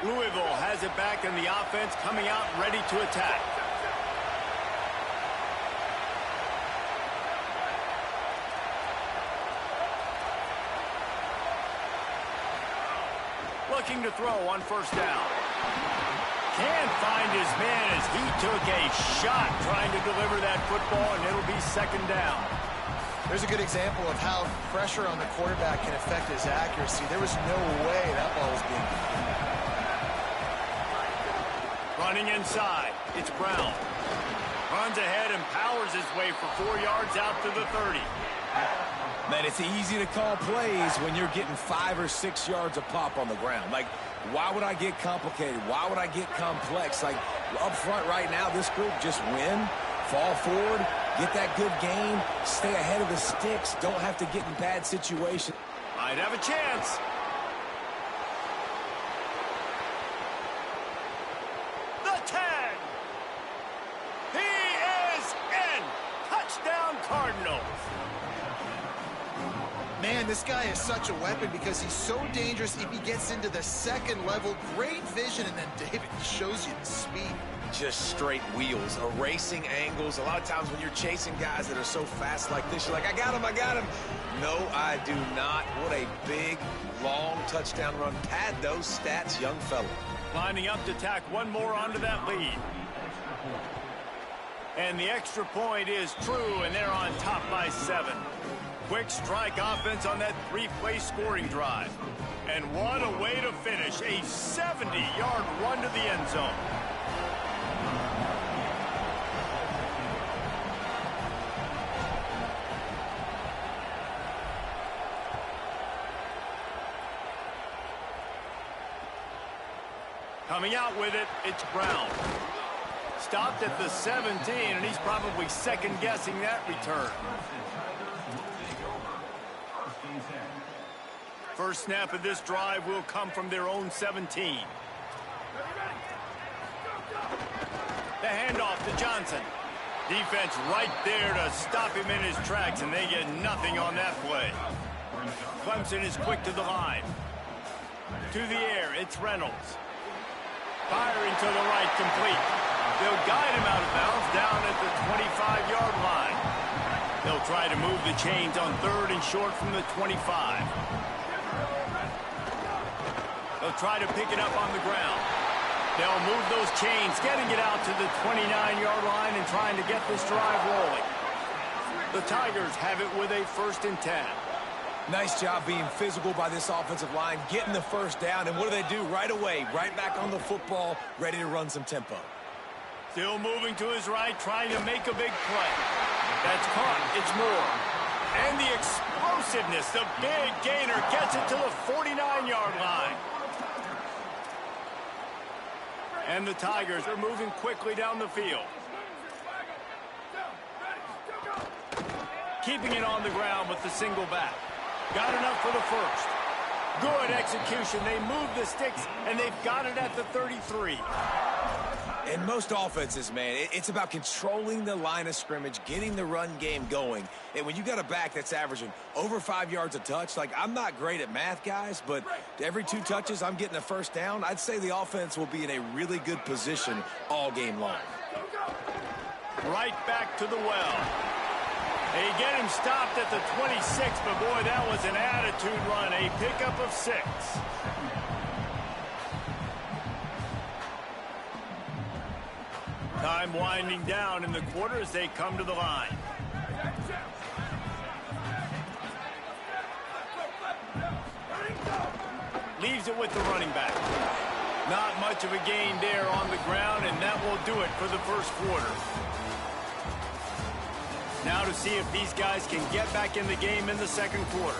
Louisville has it back in the offense, coming out ready to attack. Looking to throw on first down. Can't find his man as he took a shot trying to deliver that football, and it'll be second down. There's a good example of how pressure on the quarterback can affect his accuracy. There was no way that ball was being completed. Running inside, it's Brown. Runs ahead and powers his way for 4 yards out to the 30. Man, it's easy to call plays when you're getting 5 or 6 yards a pop on the ground. Like, why would I get complicated? Why would I get complex? Like, up front right now, this group just win, fall forward, get that good game, stay ahead of the sticks, don't have to get in bad situations. Might have a chance. The 10. He is in. Touchdown, Cardinals. Man, this guy is such a weapon because he's so dangerous if he gets into the second level. Great vision, and then David shows you the speed. Just straight wheels, erasing angles. A lot of times when you're chasing guys that are so fast like this, you're like, I got him, I got him. No, I do not. What a big, long touchdown run. Pad those stats, young fella. Lining up to tack one more onto that lead. And the extra point is true, and they're on top by 7. Quick strike offense on that 3-play scoring drive. And what a way to finish. A 70-yard run to the end zone. Coming out with it, it's Brown. Stopped at the 17, and he's probably second-guessing that return. First snap of this drive will come from their own 17. The handoff to Johnson. Defense right there to stop him in his tracks, and they get nothing on that play. Clemson is quick to the line. To the air, it's Reynolds. Firing to the right, complete. They'll guide him out of bounds down at the 25-yard line. They'll try to move the chains on 3rd and short from the 25. They'll try to pick it up on the ground. They'll move those chains, getting it out to the 29-yard line and trying to get this drive rolling. The Tigers have it with a 1st and 10. Nice job being physical by this offensive line, getting the first down, and what do? Right away, right back on the football, ready to run some tempo. Still moving to his right, trying to make a big play. That's caught. It's Moore. And the explosiveness, the big gainer gets it to the 49-yard line. And the Tigers are moving quickly down the field. keeping it on the ground with the single back. Got enough for the first. Good execution. They move the sticks, and they've got it at the 33. In most offenses, man, it's about controlling the line of scrimmage, getting the run game going. And when you got a back that's averaging over 5 yards a touch, like, I'm not great at math, guys, but every 2 touches I'm getting a first down, I'd say the offense will be in a really good position all game long. Right back to the well. They get him stopped at the 26, but boy, that was an attitude run. A pickup of 6. Time winding down in the quarter as they come to the line. Leaves it with the running back. Not much of a gain there on the ground, and that will do it for the first quarter. Now to see if these guys can get back in the game in the second quarter.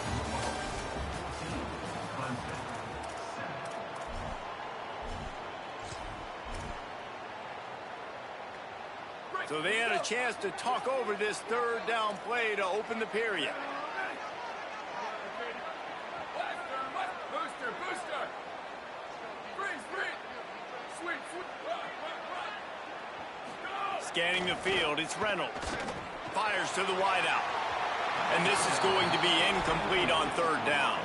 So they had a chance to talk over this third down play to open the period. Booster, booster. Freeze, freeze. Sweep, sweep. Scanning the field, it's Reynolds. Fires to the wideout. And this is going to be incomplete on third down.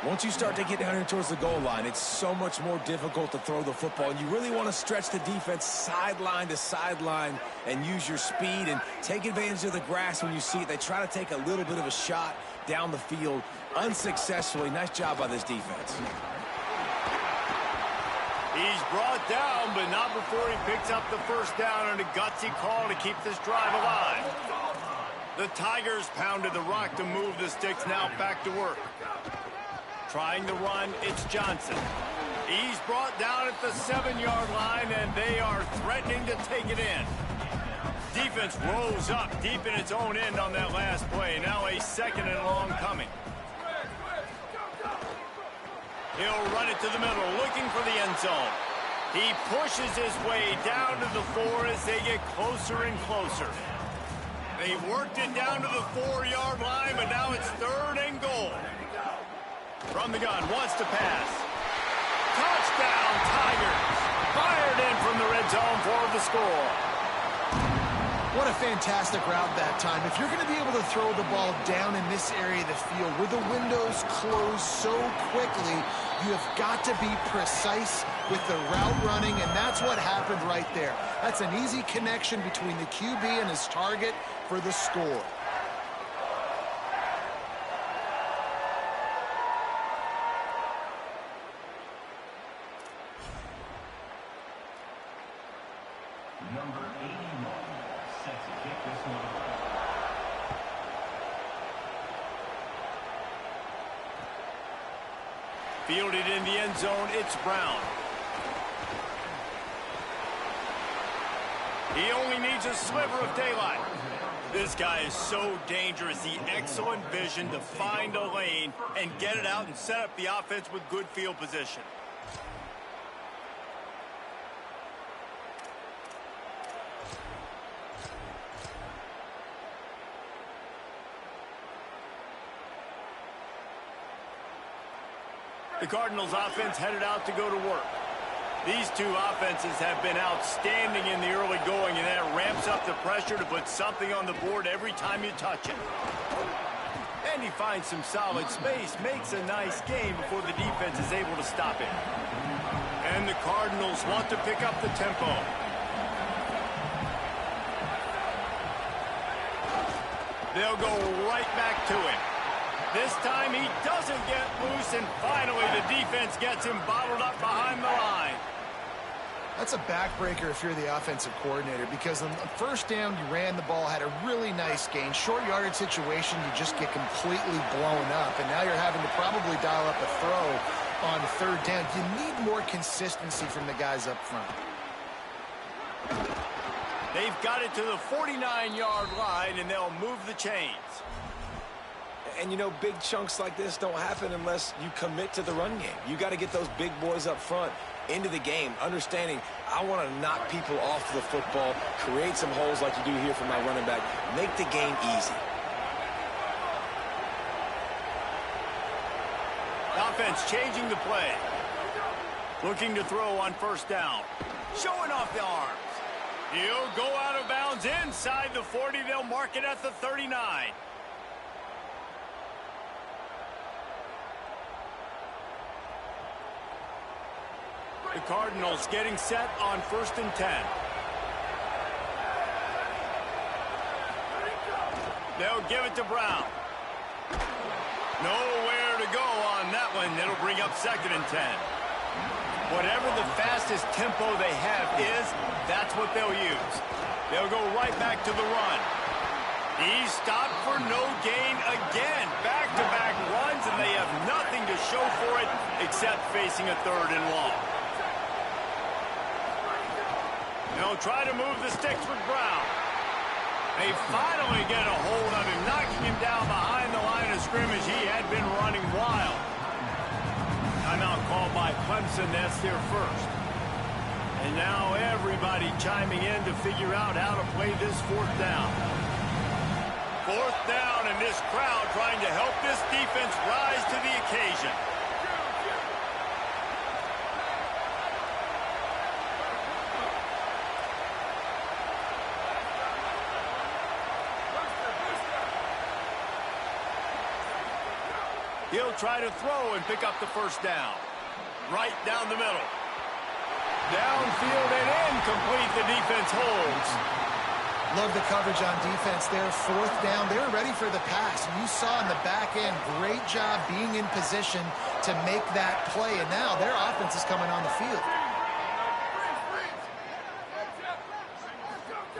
Once you start to get down here towards the goal line, it's so much more difficult to throw the football. And you really want to stretch the defense sideline to sideline and use your speed and take advantage of the grass when you see it. They try to take a little bit of a shot down the field unsuccessfully. Nice job by this defense. He's brought down, but not before he picks up the first down and a gutsy call to keep this drive alive. The Tigers pounded the rock to move the sticks, now back to work. Trying to run, it's Johnson. He's brought down at the 7-yard line, and they are threatening to take it in. Defense rolls up deep in its own end on that last play. Now a second and long coming. He'll run it to the middle, looking for the end zone. He pushes his way down to the 4 as they get closer and closer. They worked it down to the 4-yard line, but now it's third and goal. From the gun, wants to pass. Touchdown, Tigers. Fired in from the red zone for the score. What a fantastic route that time. If you're going to be able to throw the ball down in this area of the field where the windows close so quickly, you have got to be precise with the route running, and that's what happened right there. That's an easy connection between the QB and his target for the score. Number 81 set to kick this one off. Fielded in the end zone, it's Brown. He only needs a sliver of daylight. This guy is so dangerous. The excellent vision to find a lane and get it out and set up the offense with good field position. The Cardinals offense headed out to go to work. These two offenses have been outstanding in the early going, and that ramps up the pressure to put something on the board every time you touch it. And he finds some solid space, makes a nice game before the defense is able to stop it. And the Cardinals want to pick up the tempo. They'll go right back to him. This time he doesn't get loose, and finally the defense gets him bottled up behind the line. That's a backbreaker if you're the offensive coordinator, because on the first down you ran the ball, had a really nice gain. Short yardage situation, you just get completely blown up, and now you're having to probably dial up a throw on third down. You need more consistency from the guys up front. They've got it to the 49-yard line, and they'll move the chains. And, you know, big chunks like this don't happen unless you commit to the run game. You got to get those big boys up front into the game, understanding I want to knock people off the football, create some holes like you do here for my running back, make the game easy. defense changing the play. Looking to throw on first down. Showing off the arms. He'll go out of bounds inside the 40. They'll mark it at the 39. The Cardinals getting set on 1st and 10. They'll give it to Brown. Nowhere to go on that one. It'll bring up 2nd and 10. Whatever the fastest tempo they have is, that's what they'll use. They'll go right back to the run. He's stopped for no gain again. Back-to-back runs, and they have nothing to show for it except facing a 3rd and long. They'll try to move the sticks with Brown. They finally get a hold of him, knocking him down behind the line of scrimmage. He had been running wild. Timeout called by Clemson. That's their first. And now everybody chiming in to figure out how to play this 4th down. 4th down, and this crowd trying to help this defense rise to the occasion. He'll try to throw and pick up the first down. Right down the middle. Downfield and incomplete. The defense holds. Love the coverage on defense there. 4th down. They were ready for the pass. And you saw in the back end, great job being in position to make that play. And now their offense is coming on the field.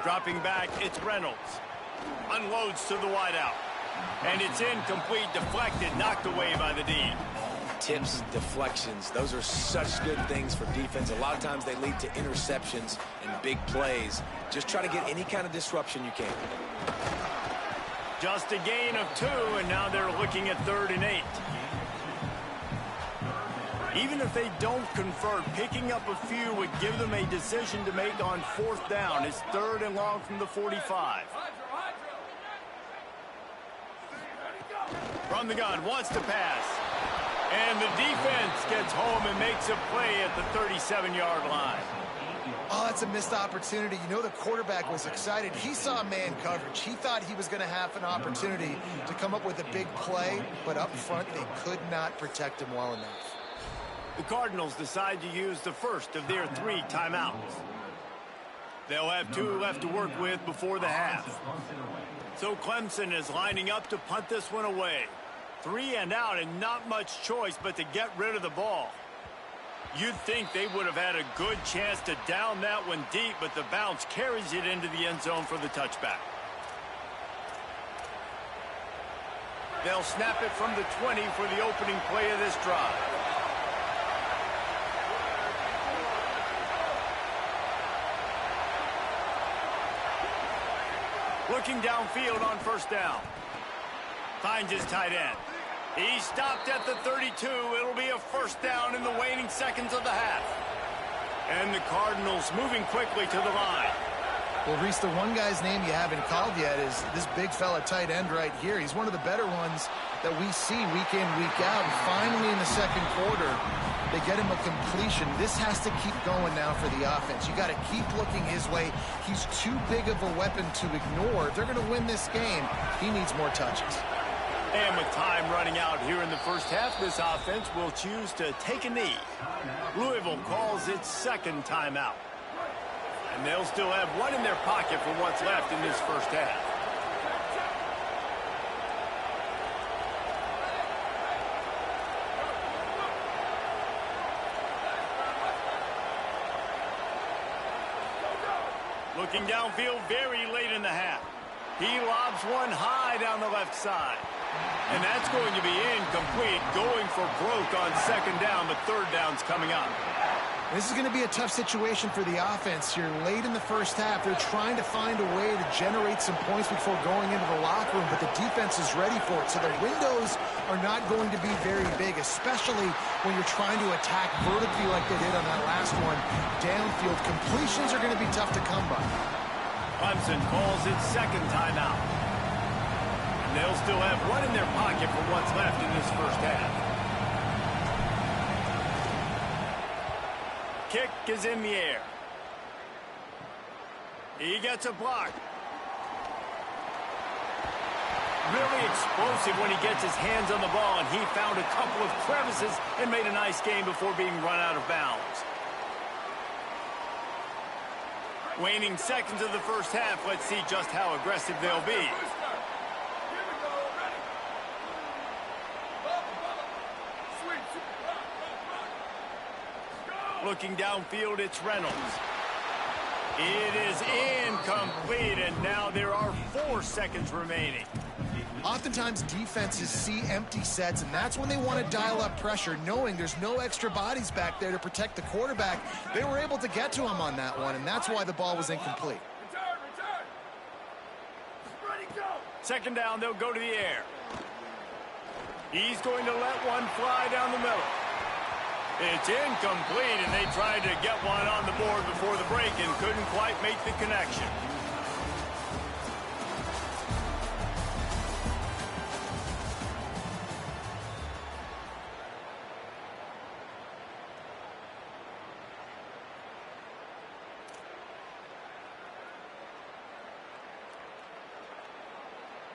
Dropping back, it's Reynolds. Unloads to the wideout. And it's incomplete, deflected, knocked away by the D. Tips, deflections, those are such good things for defense. A lot of times they lead to interceptions and big plays. Just try to get any kind of disruption you can. Just a gain of 2, and now they're looking at 3rd and 8. Even if they don't convert, picking up a few would give them a decision to make on 4th down. It's 3rd and long from the 45. From the gun, wants to pass. And the defense gets home and makes a play at the 37-yard line. Oh, that's a missed opportunity. You know the quarterback was excited. He saw man coverage. He thought he was going to have an opportunity to come up with a big play, but up front they could not protect him well enough. The Cardinals decide to use the first of their 3 timeouts. They'll have 2 left to work with before the half. So Clemson is lining up to punt this one away. 3 and out, and not much choice but to get rid of the ball. You'd think they would have had a good chance to down that one deep, but the bounce carries it into the end zone for the touchback. They'll snap it from the 20 for the opening play of this drive. Looking downfield on first down. Finds his tight end. He stopped at the 32. It'll be a first down in the waning seconds of the half. And the Cardinals moving quickly to the line. Well, Reese, the one guy's name you haven't called yet is this big fella tight end right here. He's one of the better ones that we see week in, week out. And finally in the second quarter, they get him a completion. This has to keep going now for the offense. You got to keep looking his way. He's too big of a weapon to ignore. If they're going to win this game, he needs more touches. And with time running out here in the first half, this offense will choose to take a knee. Louisville calls its second timeout. And they'll still have 1 in their pocket for what's left in this first half. Looking downfield very late in the half. He lobs one high down the left side. And that's going to be incomplete, going for broke on second down, but third down's coming up. This is going to be a tough situation for the offense here. Late in the first half, they're trying to find a way to generate some points before going into the locker room, but the defense is ready for it. So the windows are not going to be very big, especially when you're trying to attack vertically like they did on that last one. Downfield completions are going to be tough to come by. Clemson calls its second timeout. And they'll still have 1 in their pocket for what's left in this first half. kick is in the air. He gets a block. Really explosive when he gets his hands on the ball, and he found a couple of crevices and made a nice game before being run out of bounds. Waning seconds of the first half, let's see just how aggressive they'll be. Here we go. Ready. Sweep. Rock. Go. Looking downfield, it's Reynolds. It is incomplete, and now there are 4 seconds remaining. Oftentimes, defenses see empty sets, and that's when they want to dial up pressure, knowing there's no extra bodies back there to protect the quarterback. They were able to get to him on that one, and that's why the ball was incomplete. Return. Ready, go. Second down, they'll go to the air. He's going to let one fly down the middle. It's incomplete, and they tried to get one on the board before the break and couldn't quite make the connection.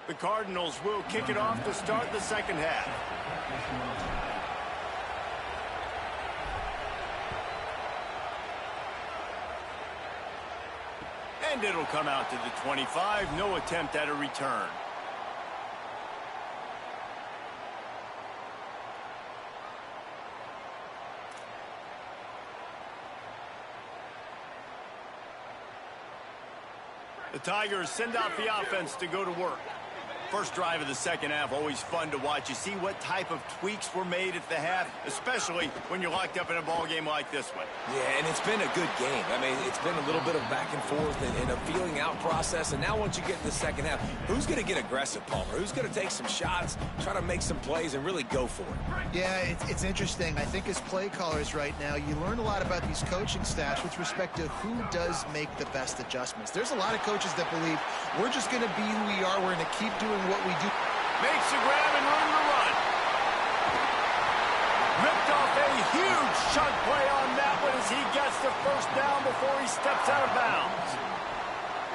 The Cardinals will kick it off to start the second half. And it'll come out to the 25. No attempt at a return. The Tigers send out the offense to go to work. First drive of the second half, always fun to watch. You see what type of tweaks were made at the half, especially when you're locked up in a ball game like this one. Yeah, and it's been a good game. I mean, it's been a little bit of back and forth and a feeling out process. And now once you get in the second half, who's going to get aggressive, Palmer? Who's going to take some shots, try to make some plays, and really go for it? Yeah, it's interesting. I think as play callers right now, you learn a lot about these coaching staffs with respect to who does make the best adjustments. There's a lot of coaches that believe we're just going to be who we are. We're going to keep doing what we do. Makes the grab and room to run. Ripped off a huge chunk play on that one as he gets the first down before he steps out of bounds.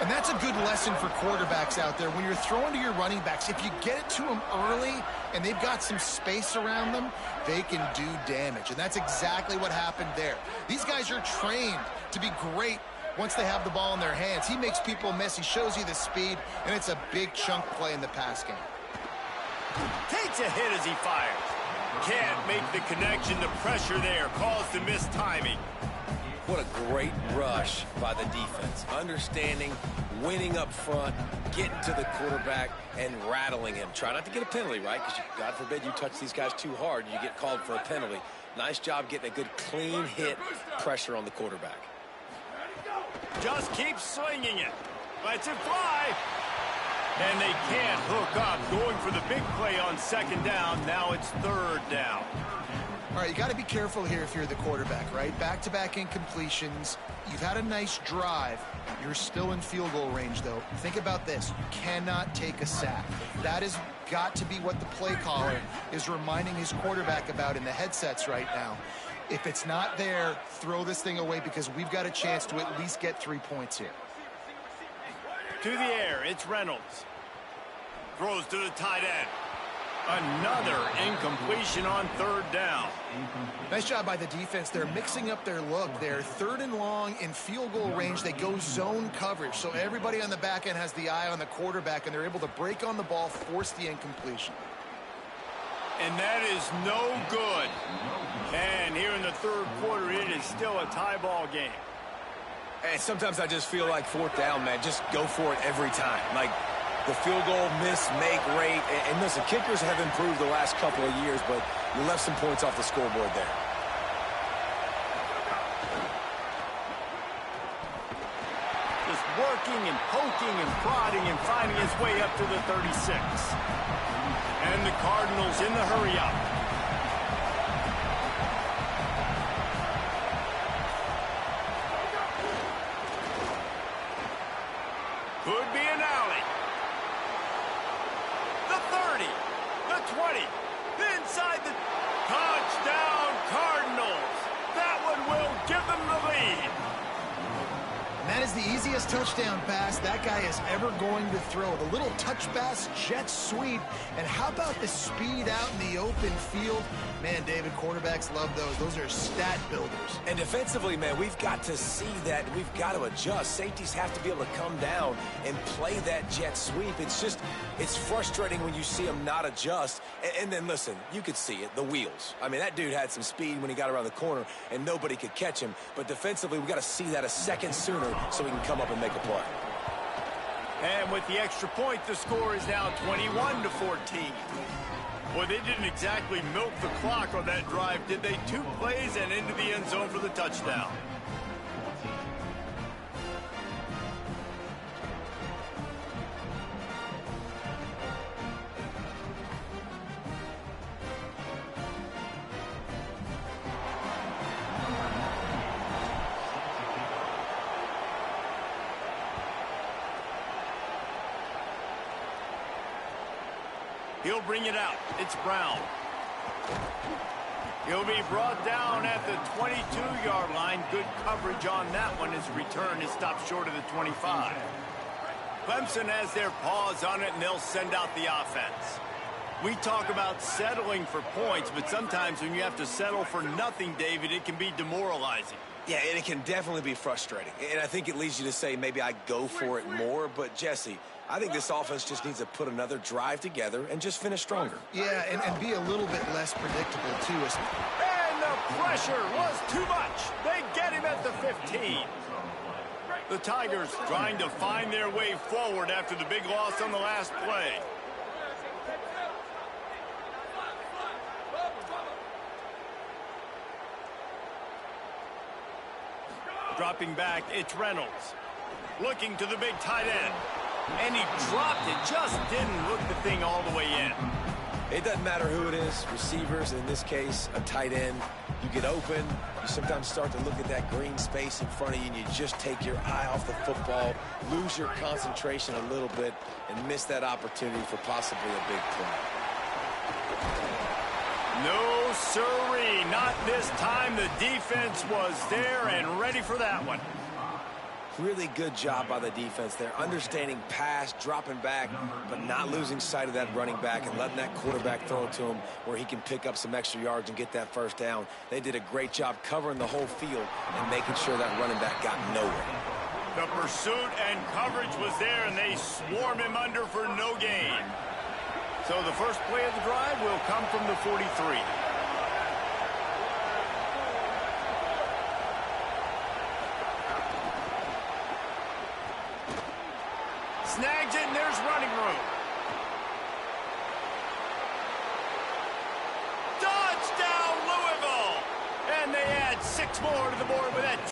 And that's a good lesson for quarterbacks out there. When you're throwing to your running backs, if you get it to them early and they've got some space around them, they can do damage. And that's exactly what happened there. These guys are trained to be great once they have the ball in their hands. He makes people miss. He shows you the speed, and it's a big chunk play in the pass game. Takes a hit as he fires. Can't make the connection. The pressure there caused the missed timing. What a great rush by the defense. Understanding, winning up front, getting to the quarterback, and rattling him. Try not to get a penalty, right? Because God forbid you touch these guys too hard, you get called for a penalty. Nice job getting a good clean hit pressure on the quarterback. Just keep slinging it. Lets it fly. And they can't hook up. Going for the big play on second down. Now it's third down. All right, you got to be careful here if you're the quarterback, right? Back-to-back incompletions. You've had a nice drive. You're still in field goal range, though. Think about this. You cannot take a sack. That has got to be what the play caller is reminding his quarterback about in the headsets right now. If it's not there, throw this thing away because we've got a chance to at least get 3 points here. To the air, it's Reynolds. Throws to the tight end. Another incompletion on third down. Nice job by the defense. They're mixing up their look. They're third and long in field goal range. They go zone coverage. So everybody on the back end has the eye on the quarterback, and they're able to break on the ball, force the incompletion. And that is no good. And here in the third quarter, it is still a tie ball game. And sometimes I just feel like fourth down, man. Just go for it every time. Like the field goal miss, make rate. And listen, kickers have improved the last couple of years, but you left some points off the scoreboard there. Just working and poking and prodding and finding his way up to the 36. And the Cardinals in the hurry up. Could be an alley. The 30, the 20, inside the touchdown Cardinals. That one will give them the That is the easiest touchdown pass that guy is ever going to throw. The little touch pass, jet sweep, and how about the speed out in the open field? Man, David, quarterbacks love those. Those are stat builders. And defensively, man, we've got to see that. We've got to adjust. Safeties have to be able to come down and play that jet sweep. It's frustrating when you see them not adjust. And then, listen, you could see it, the wheels. I mean, that dude had some speed when he got around the corner, and nobody could catch him. But defensively, we've got to see that a second sooner so he can come up and make a play. And with the extra point, the score is now 21-14. Well, they didn't exactly milk the clock on that drive, did they? 2 plays and into the end zone for the touchdown. He'll bring it out. It's Brown. He'll be brought down at the 22-yard line. Good coverage on that one. His return is stopped short of the 25. Clemson has their paws on it, and they'll send out the offense. We talk about settling for points, but sometimes when you have to settle for nothing, David, it can be demoralizing. Yeah, and it can definitely be frustrating. And I think it leads you to say maybe I go for it more. But, Jesse, I think this offense just needs to put another drive together and just finish stronger. Yeah, and be a little bit less predictable, too. And the pressure was too much. They get him at the 15. The Tigers trying to find their way forward after the big loss on the last play. Dropping back, it's Reynolds. Looking to the big tight end. And he dropped it, just didn't look the thing all the way in. It doesn't matter who it is, receivers, in this case, a tight end. You get open, you sometimes start to look at that green space in front of you, and you just take your eye off the football, lose your concentration a little bit, and miss that opportunity for possibly a big play. No, sirree, not this time. The defense was there and ready for that one. Really good job by the defense there, understanding pass, dropping back, but not losing sight of that running back and letting that quarterback throw it to him where he can pick up some extra yards and get that first down. They did a great job covering the whole field and making sure that running back got nowhere. The pursuit and coverage was there, and they swarm him under for no gain. So the first play of the drive will come from the 43. Snags it, and there's running room. Touchdown, Louisville! And they add 6 more to the board with that.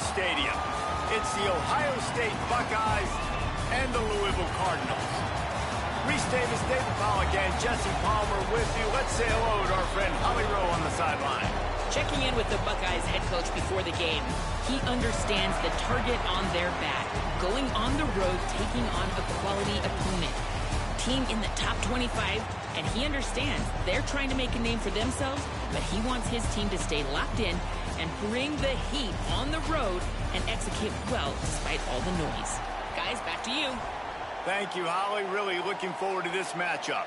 Stadium. It's the Ohio State Buckeyes and the Louisville Cardinals. Reese Davis, David Pollack, and Jesse Palmer with you. Let's say hello to our friend Holly Rowe on the sideline. Checking in with the Buckeyes head coach before the game, he understands the target on their back, going on the road, taking on a quality opponent. Team in the top 25, and he understands they're trying to make a name for themselves, but he wants his team to stay locked in and bring the heat on the road and execute well despite all the noise. Guys, back to you. Thank you, Holly. Really looking forward to this matchup.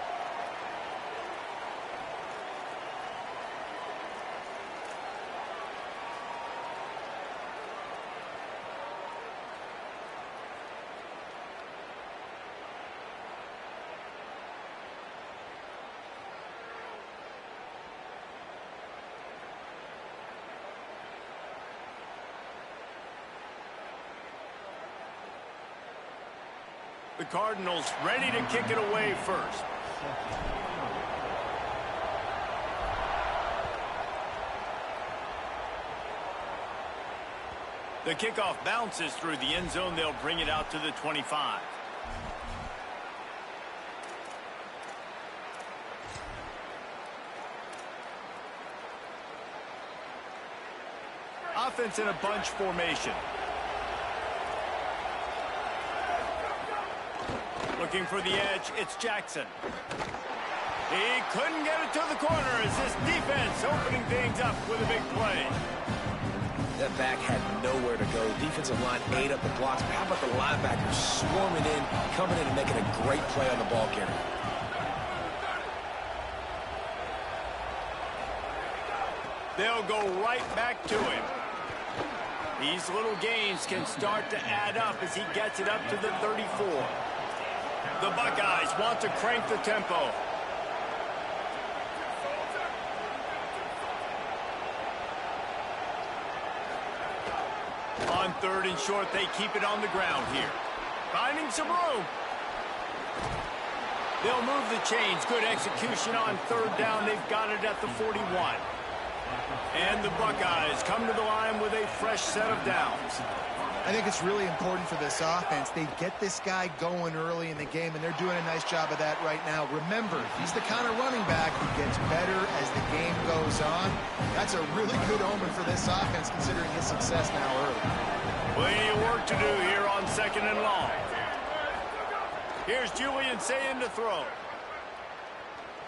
The Cardinals ready to kick it away first. The kickoff bounces through the end zone. They'll bring it out to the 25. Offense in a bunch formation. Looking for the edge, it's Jackson. He couldn't get it to the corner as this defense opening things up with a big play. That back had nowhere to go. Defensive line ate up the blocks. But how about the linebackers swarming in, coming in and making a great play on the ball carrier? They'll go right back to him. These little gains can start to add up as he gets it up to the 34. The Buckeyes want to crank the tempo. On third and short, they keep it on the ground here. Finding some room. They'll move the chains. Good execution on third down. They've got it at the 41. And the Buckeyes come to the line with a fresh set of downs. I think it's really important for this offense. They get this guy going early in the game, and they're doing a nice job of that right now. Remember, he's the kind of running back who gets better as the game goes on. That's a really good omen for this offense, considering his success now early. Plenty of work to do here on second and long. Here's Julian Sayin to throw.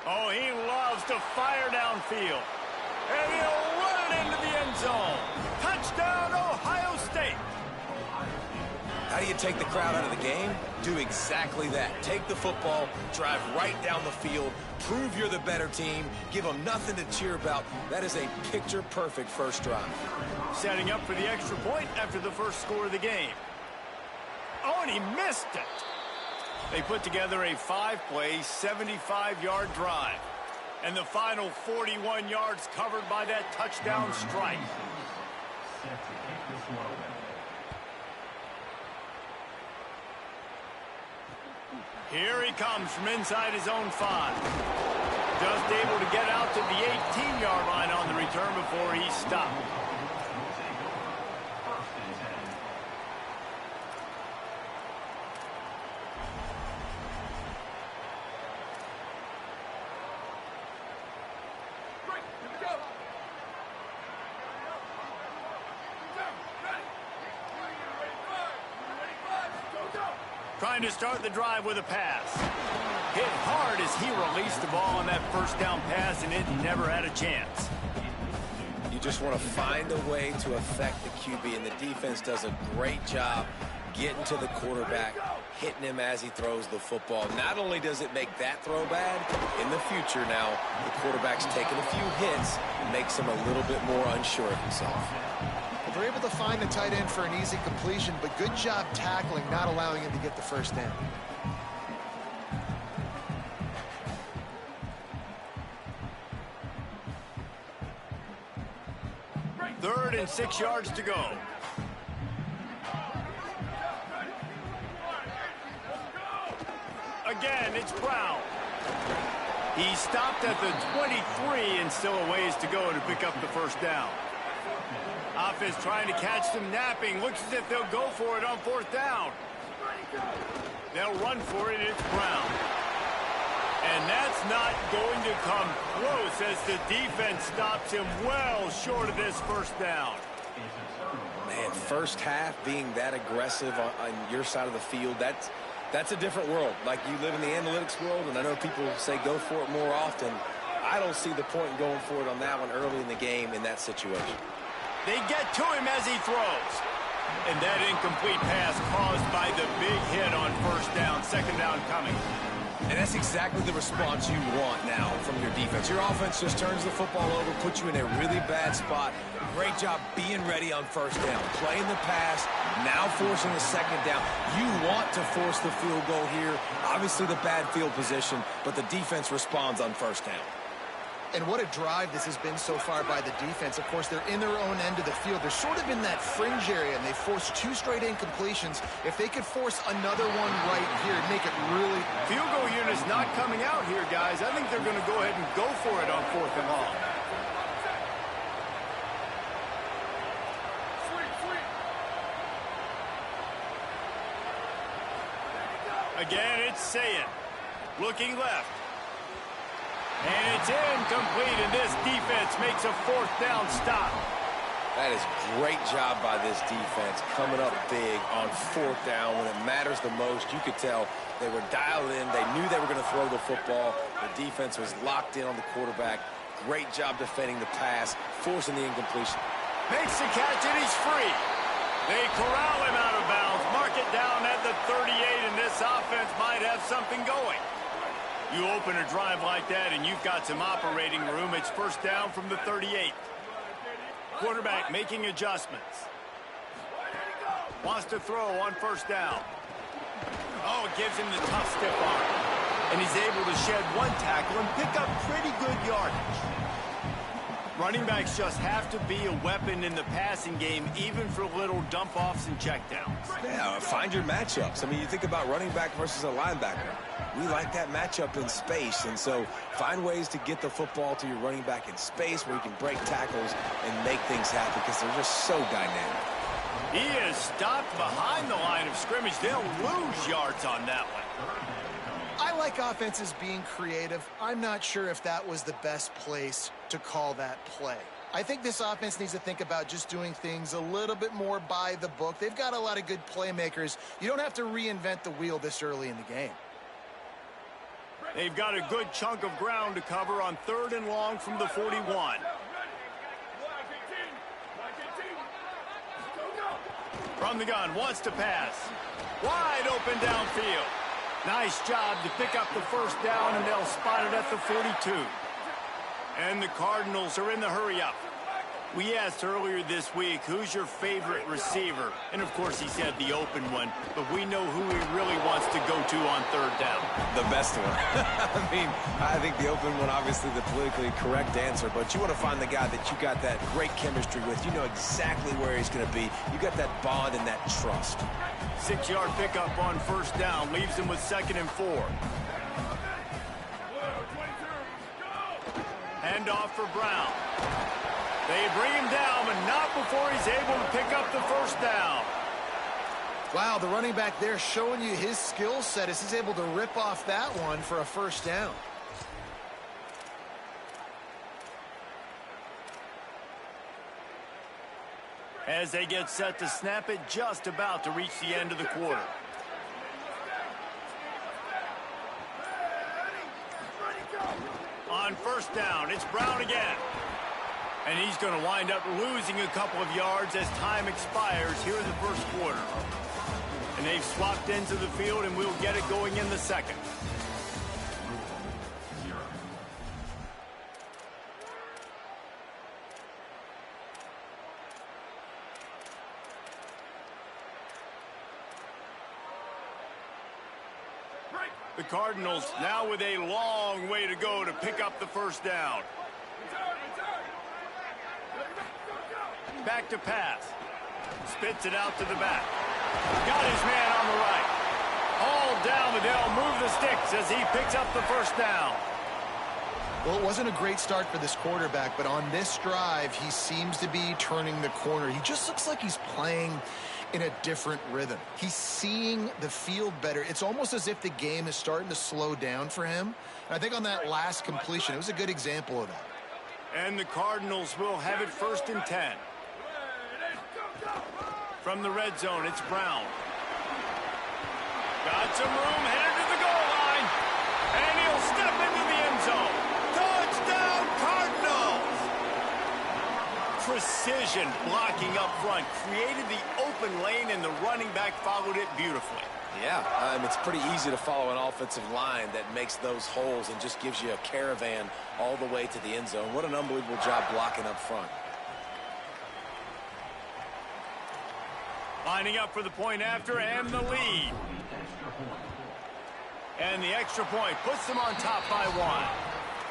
Oh, he loves to fire downfield. And he'll run it into the end zone. Touchdown, Ohio State. How do you take the crowd out of the game? Do exactly that. Take the football, drive right down the field, prove you're the better team, give them nothing to cheer about. That is a picture-perfect first drive. Setting up for the extra point after the first score of the game. Oh, and he missed it. They put together a 5-play, 75-yard drive. And the final 41 yards covered by that touchdown strike. Here he comes from inside his own 5. Just able to get out to the 18-yard line on the return before he stopped. Trying to start the drive with a pass. Hit hard as he released the ball on that first down pass, and it never had a chance. You just want to find a way to affect the QB, and the defense does a great job getting to the quarterback, hitting him as he throws the football. Not only does it make that throw bad, in the future now, the quarterback's taking a few hits, makes him a little bit more unsure of himself. They're able to find the tight end for an easy completion, but good job tackling, not allowing him to get the first down. Third and 6 yards to go. Again, it's Brown. He stopped at the 23 and still a ways to go to pick up the first down. offense trying to catch them napping. Looks as if they'll go for it on 4th down. They'll run for it. It's Brown. And that's not going to come close as the defense stops him well short of this 1st down. Man, first half being that aggressive on your side of the field, that's a different world. Like, you live in the analytics world, and I know people say go for it more often. I don't see the point in going for it on that one early in the game in that situation. They get to him as he throws. And that incomplete pass caused by the big hit on 1st down, 2nd down coming. And that's exactly the response you want now from your defense. Your offense just turns the football over, puts you in a really bad spot. Great job being ready on 1st down. Playing the pass, now forcing the 2nd down. You want to force the field goal here. Obviously the bad field position, but the defense responds on 1st down. And what a drive this has been so far by the defense. Of course, they're in their own end of the field. They're sort of in that fringe area, and they forced 2 straight incompletions. If they could force another one right here and make it really... Field goal unit is not coming out here, guys. I think they're going to go ahead and go for it on 4th and long. Again, it's Sayin. Looking left. And it's incomplete, and this defense makes a 4th down stop. That is great job by this defense, coming up big on 4th down when it matters the most. You could tell they were dialed in. They knew they were going to throw the football. The defense was locked in on the quarterback. Great job defending the pass, forcing the incompletion. Makes the catch, and he's free. They corral him out of bounds, mark it down at the 38, and this offense might have something going. You open a drive like that, and you've got some operating room. It's 1st down from the 38. Quarterback making adjustments. Wants to throw on 1st down. Oh, it gives him the tough stiff arm. And he's able to shed 1 tackle and pick up pretty good yardage. Running backs just have to be a weapon in the passing game, even for little dump-offs and checkdowns. Yeah, find your matchups. I mean, you think about running back versus a linebacker. We like that matchup in space, and so find ways to get the football to your running back in space where you can break tackles and make things happen because they're just so dynamic. He is stopped behind the line of scrimmage. They'll lose yards on that one. I like offenses being creative. I'm not sure if that was the best place to call that play. I think this offense needs to think about just doing things a little bit more by the book. They've got a lot of good playmakers. You don't have to reinvent the wheel this early in the game. They've got a good chunk of ground to cover on 3rd and long from the 41. From the gun, wants to pass. Wide open downfield. Nice job to pick up the 1st down, and they'll spot it at the 42. And the Cardinals are in the hurry-up. We asked earlier this week, who's your favorite receiver? And, of course, he said the open one, but we know who he really wants to go to on 3rd down. The best one. I mean, I think the open one, obviously the politically correct answer, but you want to find the guy that you got that great chemistry with. You know exactly where he's going to be. You got that bond and that trust. 6-yard pickup on 1st down leaves him with 2nd and 4. Hand off for Brown. They bring him down, but not before he's able to pick up the 1st down. Wow, the running back there showing you his skill set as he's able to rip off that one for a 1st down. As they get set to snap it, just about to reach the end of the quarter. On 1st down, it's Brown again. And he's going to wind up losing a couple of yards as time expires here in the 1st quarter. And they've swapped ends of the field, and we'll get it going in the 2nd. The Cardinals now with a long way to go to pick up the 1st down. Back to pass. Spits it out to the back. Got his man on the right. Hauled down, but they'll move the sticks as he picks up the 1st down. Well, it wasn't a great start for this quarterback, but on this drive, he seems to be turning the corner. He just looks like he's playing in a different rhythm. He's seeing the field better. It's almost as if the game is starting to slow down for him. And I think on that last completion, it was a good example of that. And the Cardinals will have it 1st and 10. From the red zone, it's Brown. Got some room, headed to the goal line. And he'll step into the end zone. Touchdown, Cardinals! Precision blocking up front created the open lane, and the running back followed it beautifully. Yeah, it's pretty easy to follow an offensive line that makes those holes and just gives you a caravan all the way to the end zone. What an unbelievable job blocking up front. Lining up for the point after and the lead. And the extra point puts them on top by 1.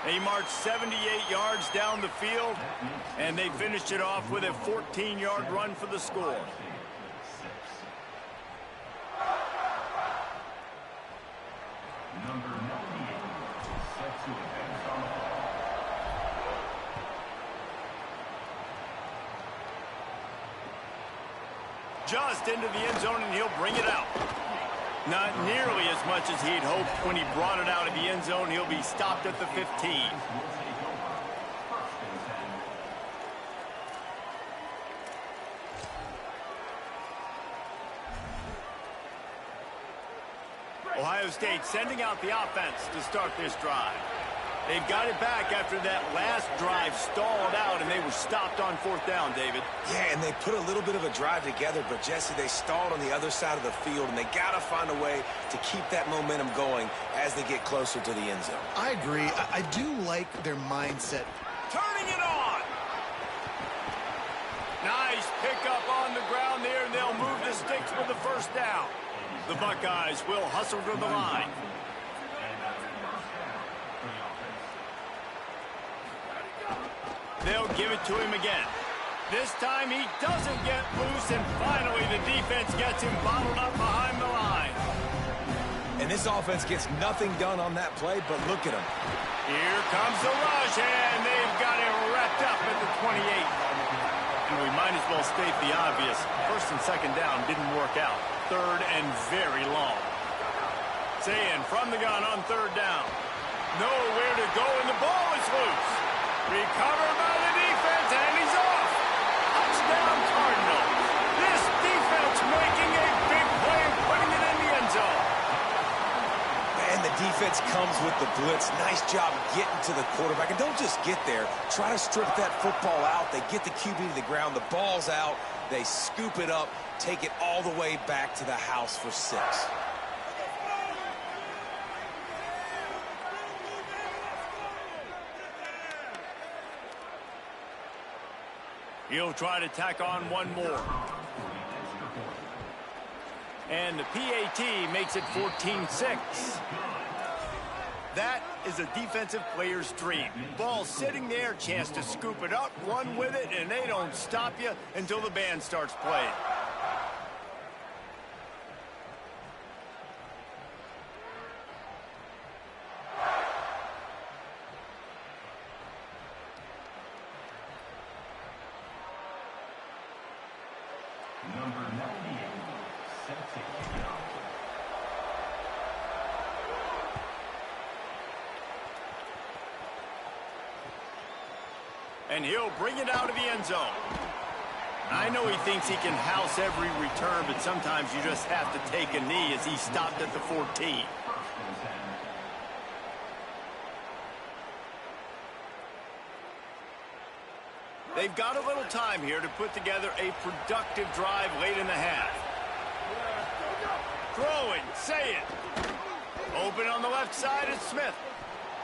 They marched 78 yards down the field, and they finished it off with a 14-yard run for the score. Number 98, set to advance on the ball. Just into the end zone, and he'll bring it out. Not nearly as much as he'd hoped when he brought it out of the end zone. He'll be stopped at the 15. Ohio State sending out the offense to start this drive. They've got it back after that last drive stalled out, and they were stopped on 4th down, David. Yeah, and they put a little bit of a drive together, but, Jesse, they stalled on the other side of the field, and they got to find a way to keep that momentum going as they get closer to the end zone. I agree. I do like their mindset. Turning it on. Nice pickup on the ground there, and they'll move the sticks with the 1st down. The Buckeyes will hustle to the line. They'll give it to him again. This time he doesn't get loose, and finally the defense gets him bottled up behind the line. And this offense gets nothing done on that play, but look at him. Here comes the rush, and they've got him wrapped up at the 28. And we might as well state the obvious. 1st and 2nd down didn't work out. 3rd and very long. Saying from the gun on 3rd down. Nowhere to go, and the ball is loose. Recovered by the defense, and he's off. Touchdown, Cardinals. This defense making a big play and putting it in the end zone. And the defense comes with the blitz. Nice job getting to the quarterback. And don't just get there. Try to strip that football out. They get the QB to the ground. The ball's out. They scoop it up, take it all the way back to the house for 6. He'll try to tack on one more. And the PAT makes it 14-6. That is a defensive player's dream. Ball sitting there, chance to scoop it up, run with it, and they don't stop you until the band starts playing. Number 98, set to kick off. And he'll bring it out of the end zone. I know he thinks he can house every return, but sometimes you just have to take a knee as he stopped at the 14. They've got a little time here to put together a productive drive late in the half. Throwing, say it. Open on the left side is Smith.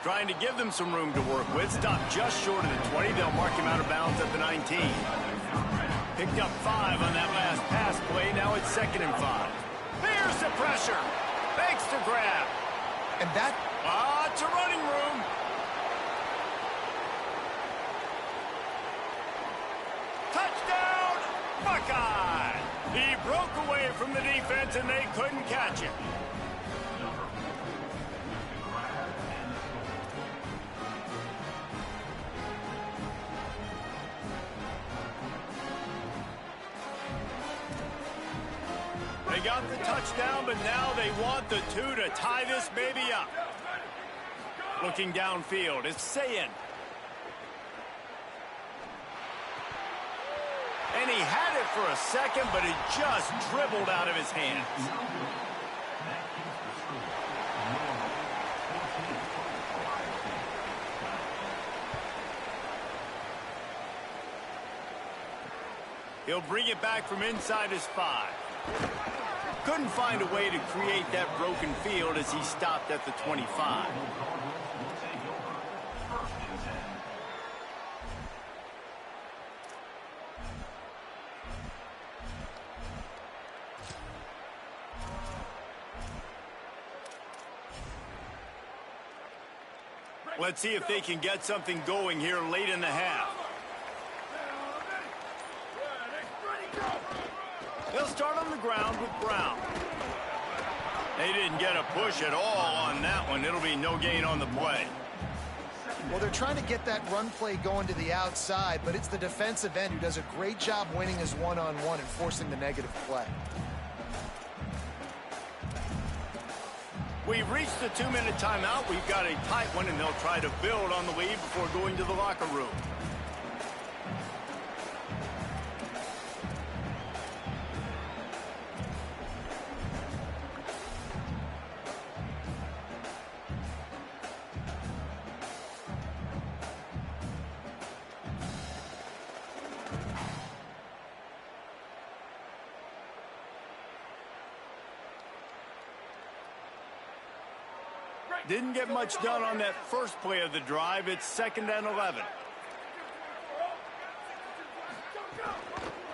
Trying to give them some room to work with. Stopped just short of the 20. They'll mark him out of bounds at the 19. Picked up 5 on that last pass play. Now it's 2nd and 5. There's the pressure. Fakes to grab. And that... It's a running room. Touchdown, Buckeye! He broke away from the defense, and they couldn't catch him. They got the touchdown, but now they want the 2 to tie this baby up. Looking downfield, it's Sayin. And he had it for a second, but it just dribbled out of his hands. He'll bring it back from inside his 5. Couldn't find a way to create that broken field as he stopped at the 25. Let's see if they can get something going here late in the half. They'll start on the ground with Brown. They didn't get a push at all on that one. It'll be no gain on the play. Well, they're trying to get that run play going to the outside, but it's the defensive end who does a great job winning his one-on-one and forcing the negative play. We've reached the 2-minute timeout. We've got a tight one, and they'll try to build on the lead before going to the locker room. Didn't get much done on that first play of the drive. It's 2nd and 11.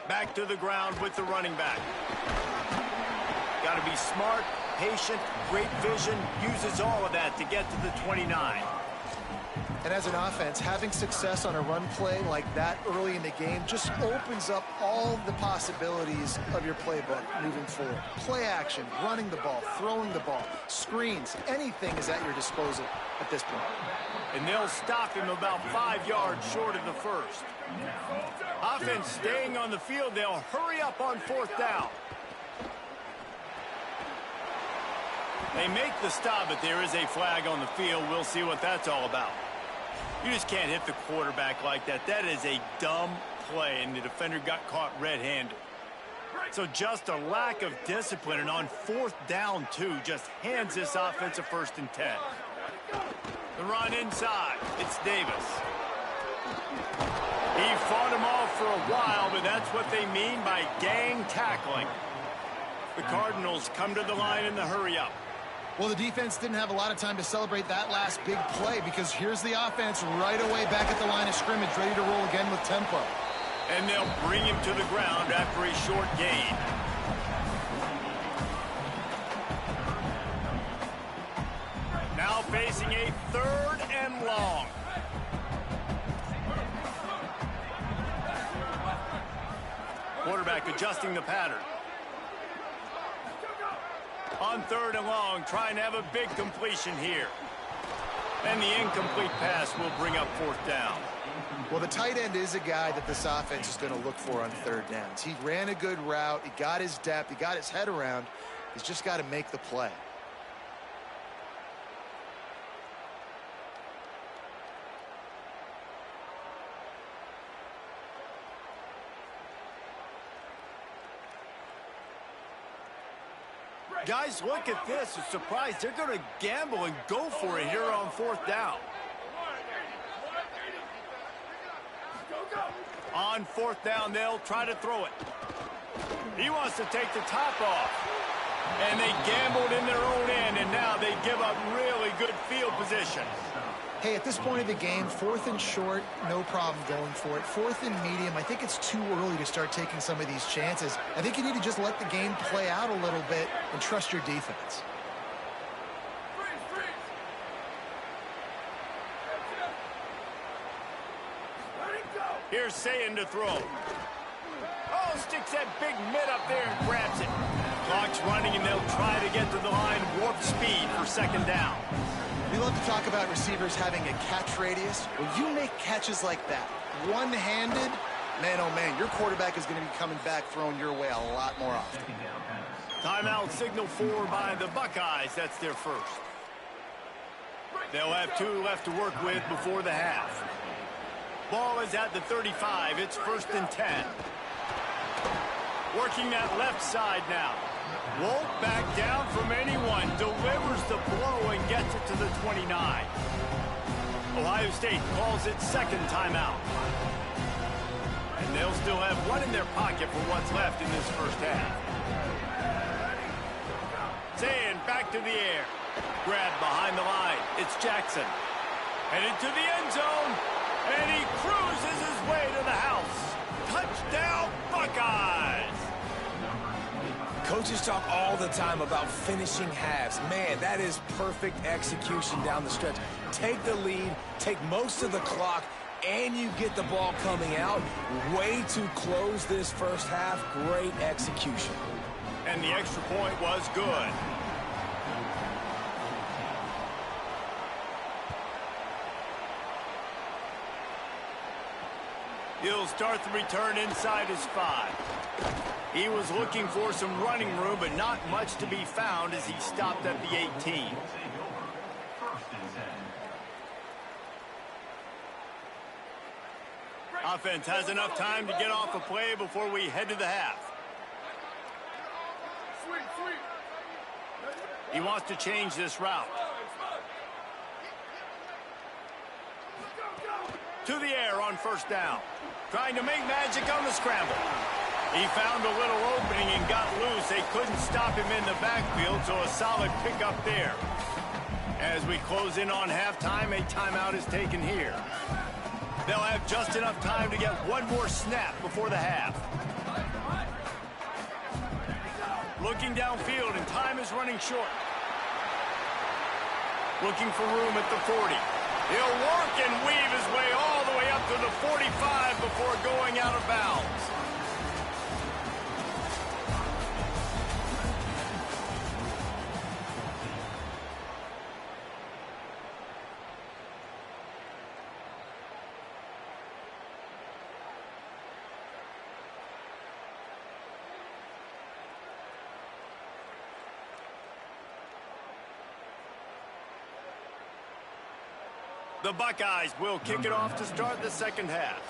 Back to the ground with the running back. Got to be smart, patient, great vision, uses all of that to get to the 29. And as an offense, having success on a run play like that early in the game just opens up all the possibilities of your playbook moving forward. Play action, running the ball, throwing the ball, screens, anything is at your disposal at this point. And they'll stop him about 5 yards short of the first. Offense staying on the field, they'll hurry up on 4th down. They make the stop, but there is a flag on the field. We'll see what that's all about. You just can't hit the quarterback like that. That is a dumb play, and the defender got caught red-handed. So just a lack of discipline, and on 4th down, too, just hands this offense a 1st and 10. The run inside. It's Davis. He fought him off for a while, but that's what they mean by gang tackling. The Cardinals come to the line in the hurry-up. Well, the defense didn't have a lot of time to celebrate that last big play because here's the offense right away back at the line of scrimmage, ready to roll again with tempo. And they'll bring him to the ground after a short gain. Now facing a 3rd and long. Quarterback adjusting the pattern. On 3rd and long, trying to have a big completion here. And the incomplete pass will bring up 4th down. Well, the tight end is a guy that this offense is going to look for on 3rd downs. He ran a good route. He got his depth. He got his head around. He's just got to make the play. Guys, look at this. A surprise. They're going to gamble and go for it here on 4th down. On 4th down, they'll try to throw it. He wants to take the top off. And they gambled in their own end, and now they give up really good field position. Hey, at this point of the game, 4th and short, no problem going for it. 4th and medium, I think it's too early to start taking some of these chances. I think you need to just let the game play out a little bit and trust your defense. Here's Sayin to throw. Oh, sticks that big mitt up there and grabs it. Clock's running, and they'll try to get to the line, warp speed for 2nd down. We love to talk about receivers having a catch radius. When you make catches like that, one-handed, man, oh man, your quarterback is going to be coming back throwing your way a lot more often. Timeout signal for by the Buckeyes. That's their first. They'll have 2 left to work with before the half. Ball is at the 35. It's 1st and 10. Working that left side now. Won't back down from anyone. Delivers the blow and gets it to the 29. Ohio State calls it second timeout. And they'll still have 1 in their pocket for what's left in this first half. Zayn back to the air. Grab behind the line. It's Jackson. Headed to the end zone. And he cruises his way to the house. Touchdown, Buckeyes! Coaches talk all the time about finishing halves. Man, that is perfect execution down the stretch. Take the lead, take most of the clock, and you get the ball coming out. Way to close this first half. Great execution. And the extra point was good. He'll start the return inside his 5. He was looking for some running room, but not much to be found as he stopped at the 18. Offense has enough time to get off a play before we head to the half. He wants to change this route. To the air on first down. Trying to make magic on the scramble. He found a little opening and got loose. They couldn't stop him in the backfield, so a solid pickup there. As we close in on halftime, a timeout is taken here. They'll have just enough time to get 1 more snap before the half. Looking downfield, and time is running short. Looking for room at the 40. He'll work and weave his way all the way up to the 45 before going out of bounds. The Buckeyes will kick it off to start the second half.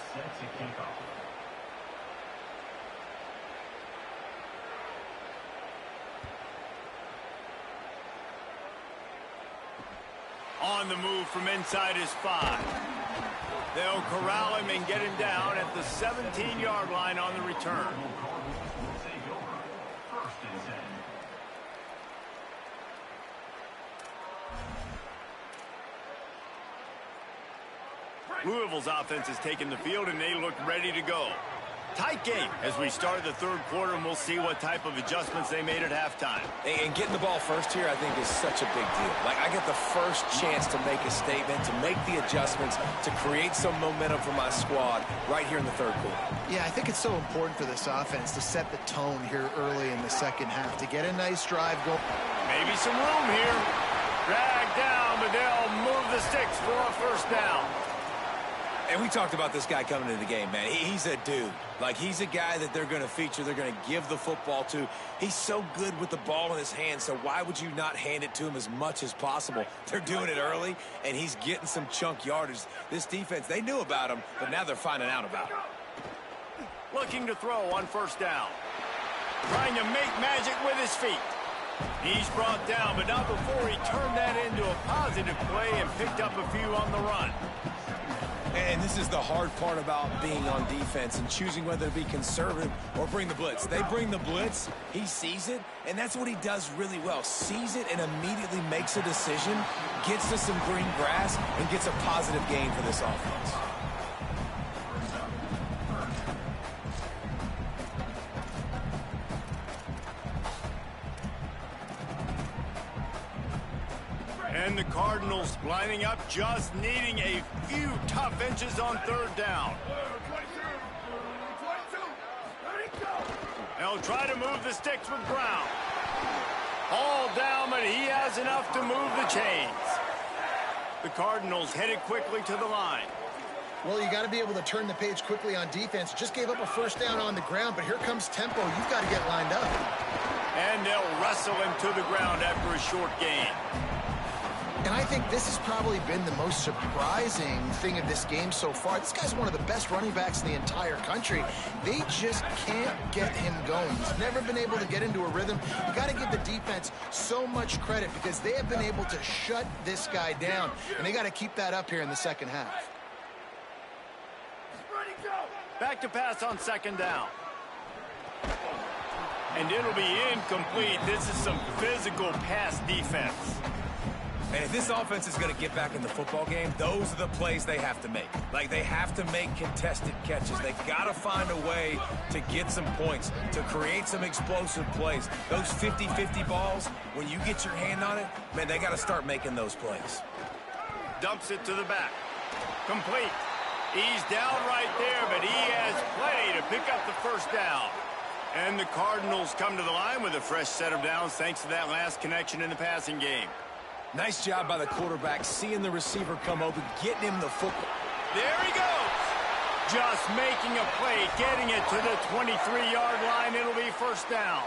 On the move from inside his 5. They'll corral him and get him down at the 17-yard line on the return. Louisville's offense has taken the field, and they look ready to go. Tight game as we start the third quarter, and we'll see what type of adjustments they made at halftime. And getting the ball first here, I think, is such a big deal. Like, I get the first chance to make a statement, to make the adjustments, to create some momentum for my squad right here in the third quarter. Yeah, I think it's so important for this offense to set the tone here early in the second half, to get a nice drive going. Maybe some room here. Drag down, but they'll move the sticks for a first down. And we talked about this guy coming into the game, man. He's a dude. Like, he's a guy that they're going to feature, they're going to give the football to. He's so good with the ball in his hands, so why would you not hand it to him as much as possible? They're doing it early, and he's getting some chunk yardage. This defense, they knew about him, but now they're finding out about him. Looking to throw on first down. Trying to make magic with his feet. He's brought down, but not before he turned that into a positive play and picked up a few on the run. And this is the hard part about being on defense and choosing whether to be conservative or bring the blitz. They bring the blitz, he sees it, and that's what he does really well. Sees it and immediately makes a decision, gets to some green grass, and gets a positive gain for this offense. And the Cardinals lining up, just needing a few tough inches on third down. They'll try to move the sticks with Brown. All down, but he has enough to move the chains. The Cardinals headed quickly to the line. Well, you got to be able to turn the page quickly on defense. Just gave up a first down on the ground, but here comes tempo. You've got to get lined up. And they'll wrestle him to the ground after a short gain. And I think this has probably been the most surprising thing of this game so far. This guy's one of the best running backs in the entire country. They just can't get him going. He's never been able to get into a rhythm. You got to give the defense so much credit because they have been able to shut this guy down. And they got to keep that up here in the second half. Back to pass on second down. And it'll be incomplete. This is some physical pass defense. And if this offense is going to get back in the football game, those are the plays they have to make. Like, they have to make contested catches. They got to find a way to get some points, to create some explosive plays. Those 50-50 balls, when you get your hand on it, man, they got to start making those plays. Dumps it to the back. Complete. He's down right there, but he has plenty to pick up the first down. And the Cardinals come to the line with a fresh set of downs thanks to that last connection in the passing game. Nice job by the quarterback, seeing the receiver come open, getting him the football. There he goes. Just making a play, getting it to the 23-yard line. It'll be first down.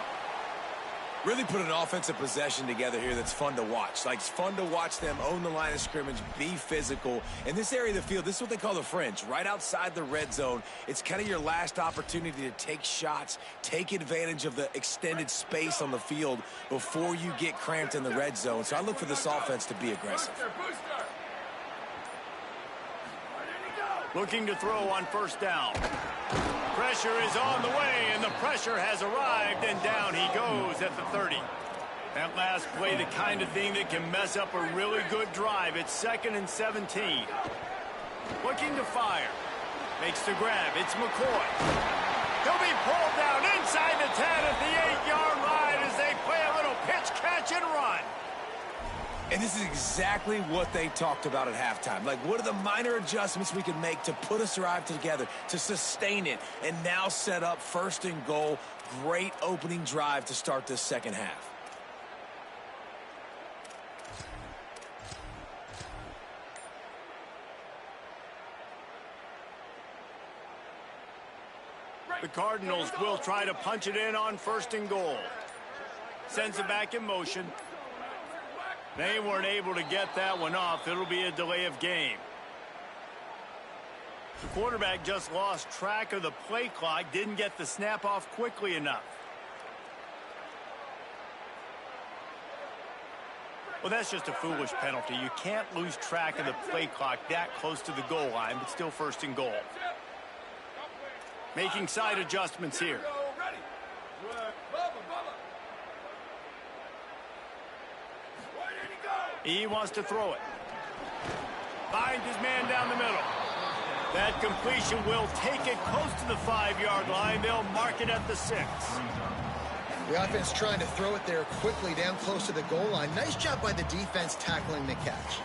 Really put an offensive possession together here that's fun to watch. Like, it's fun to watch them own the line of scrimmage, be physical. In this area of the field, this is what they call the fringe, right outside the red zone. It's kind of your last opportunity to take shots, take advantage of the extended space on the field before you get cramped in the red zone. So I look for this offense to be aggressive. Looking to throw on first down. Pressure is on the way, and the pressure has arrived, and down he goes at the 30. That last play, the kind of thing that can mess up a really good drive. It's 2nd and 17. Looking to fire. Makes the grab. It's McCoy. He'll be pulled down inside the 10 at the 8-yard line as they play a little pitch, catch, and run. And this is exactly what they talked about at halftime. Like, what are the minor adjustments we can make to put us drive together, to sustain it, and now set up 1st and goal. Great opening drive to start this second half. The Cardinals will try to punch it in on 1st and goal. Sends it back in motion. They weren't able to get that one off. It'll be a delay of game. The quarterback just lost track of the play clock, didn't get the snap off quickly enough. Well, that's just a foolish penalty. You can't lose track of the play clock that close to the goal line, but still 1st and goal. Making side adjustments here. He wants to throw it. Finds his man down the middle. That completion will take it close to the 5-yard line. They'll mark it at the 6. The offense trying to throw it there quickly down close to the goal line. Nice job by the defense tackling the catch.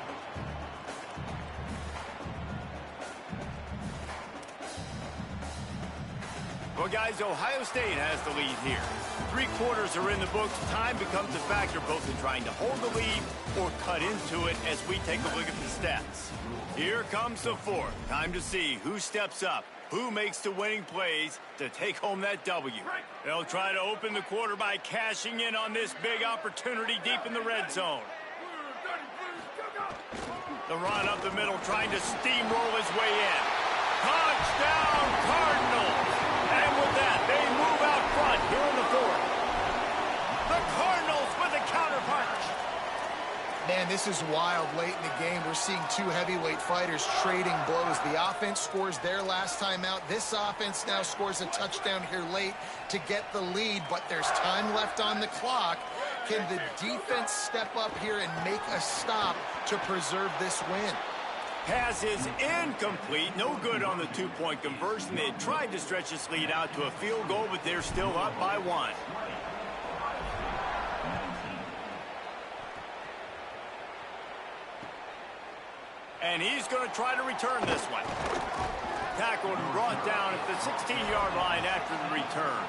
Well, guys, Ohio State has the lead here. 3 quarters are in the books. Time becomes a factor both in trying to hold the lead or cut into it as we take a look at the stats. Here comes the 4th. Time to see who steps up, who makes the winning plays to take home that W. They'll try to open the quarter by cashing in on this big opportunity deep in the red zone. The run up the middle, trying to steamroll his way in. Touchdown, Cardinals! And with that, they move out front here in the 4th. The Cardinals with a counter punch. Man, this is wild late in the game. We're seeing 2 heavyweight fighters trading blows. The offense scores their last time out. This offense now scores a touchdown here late to get the lead, but there's time left on the clock. Can the defense step up here and make a stop to preserve this win? Pass is incomplete. No good on the 2-point conversion. They had tried to stretch this lead out to a field goal, but they're still up by 1. And he's going to try to return this one. Tackled and brought down at the 16-yard line after the return.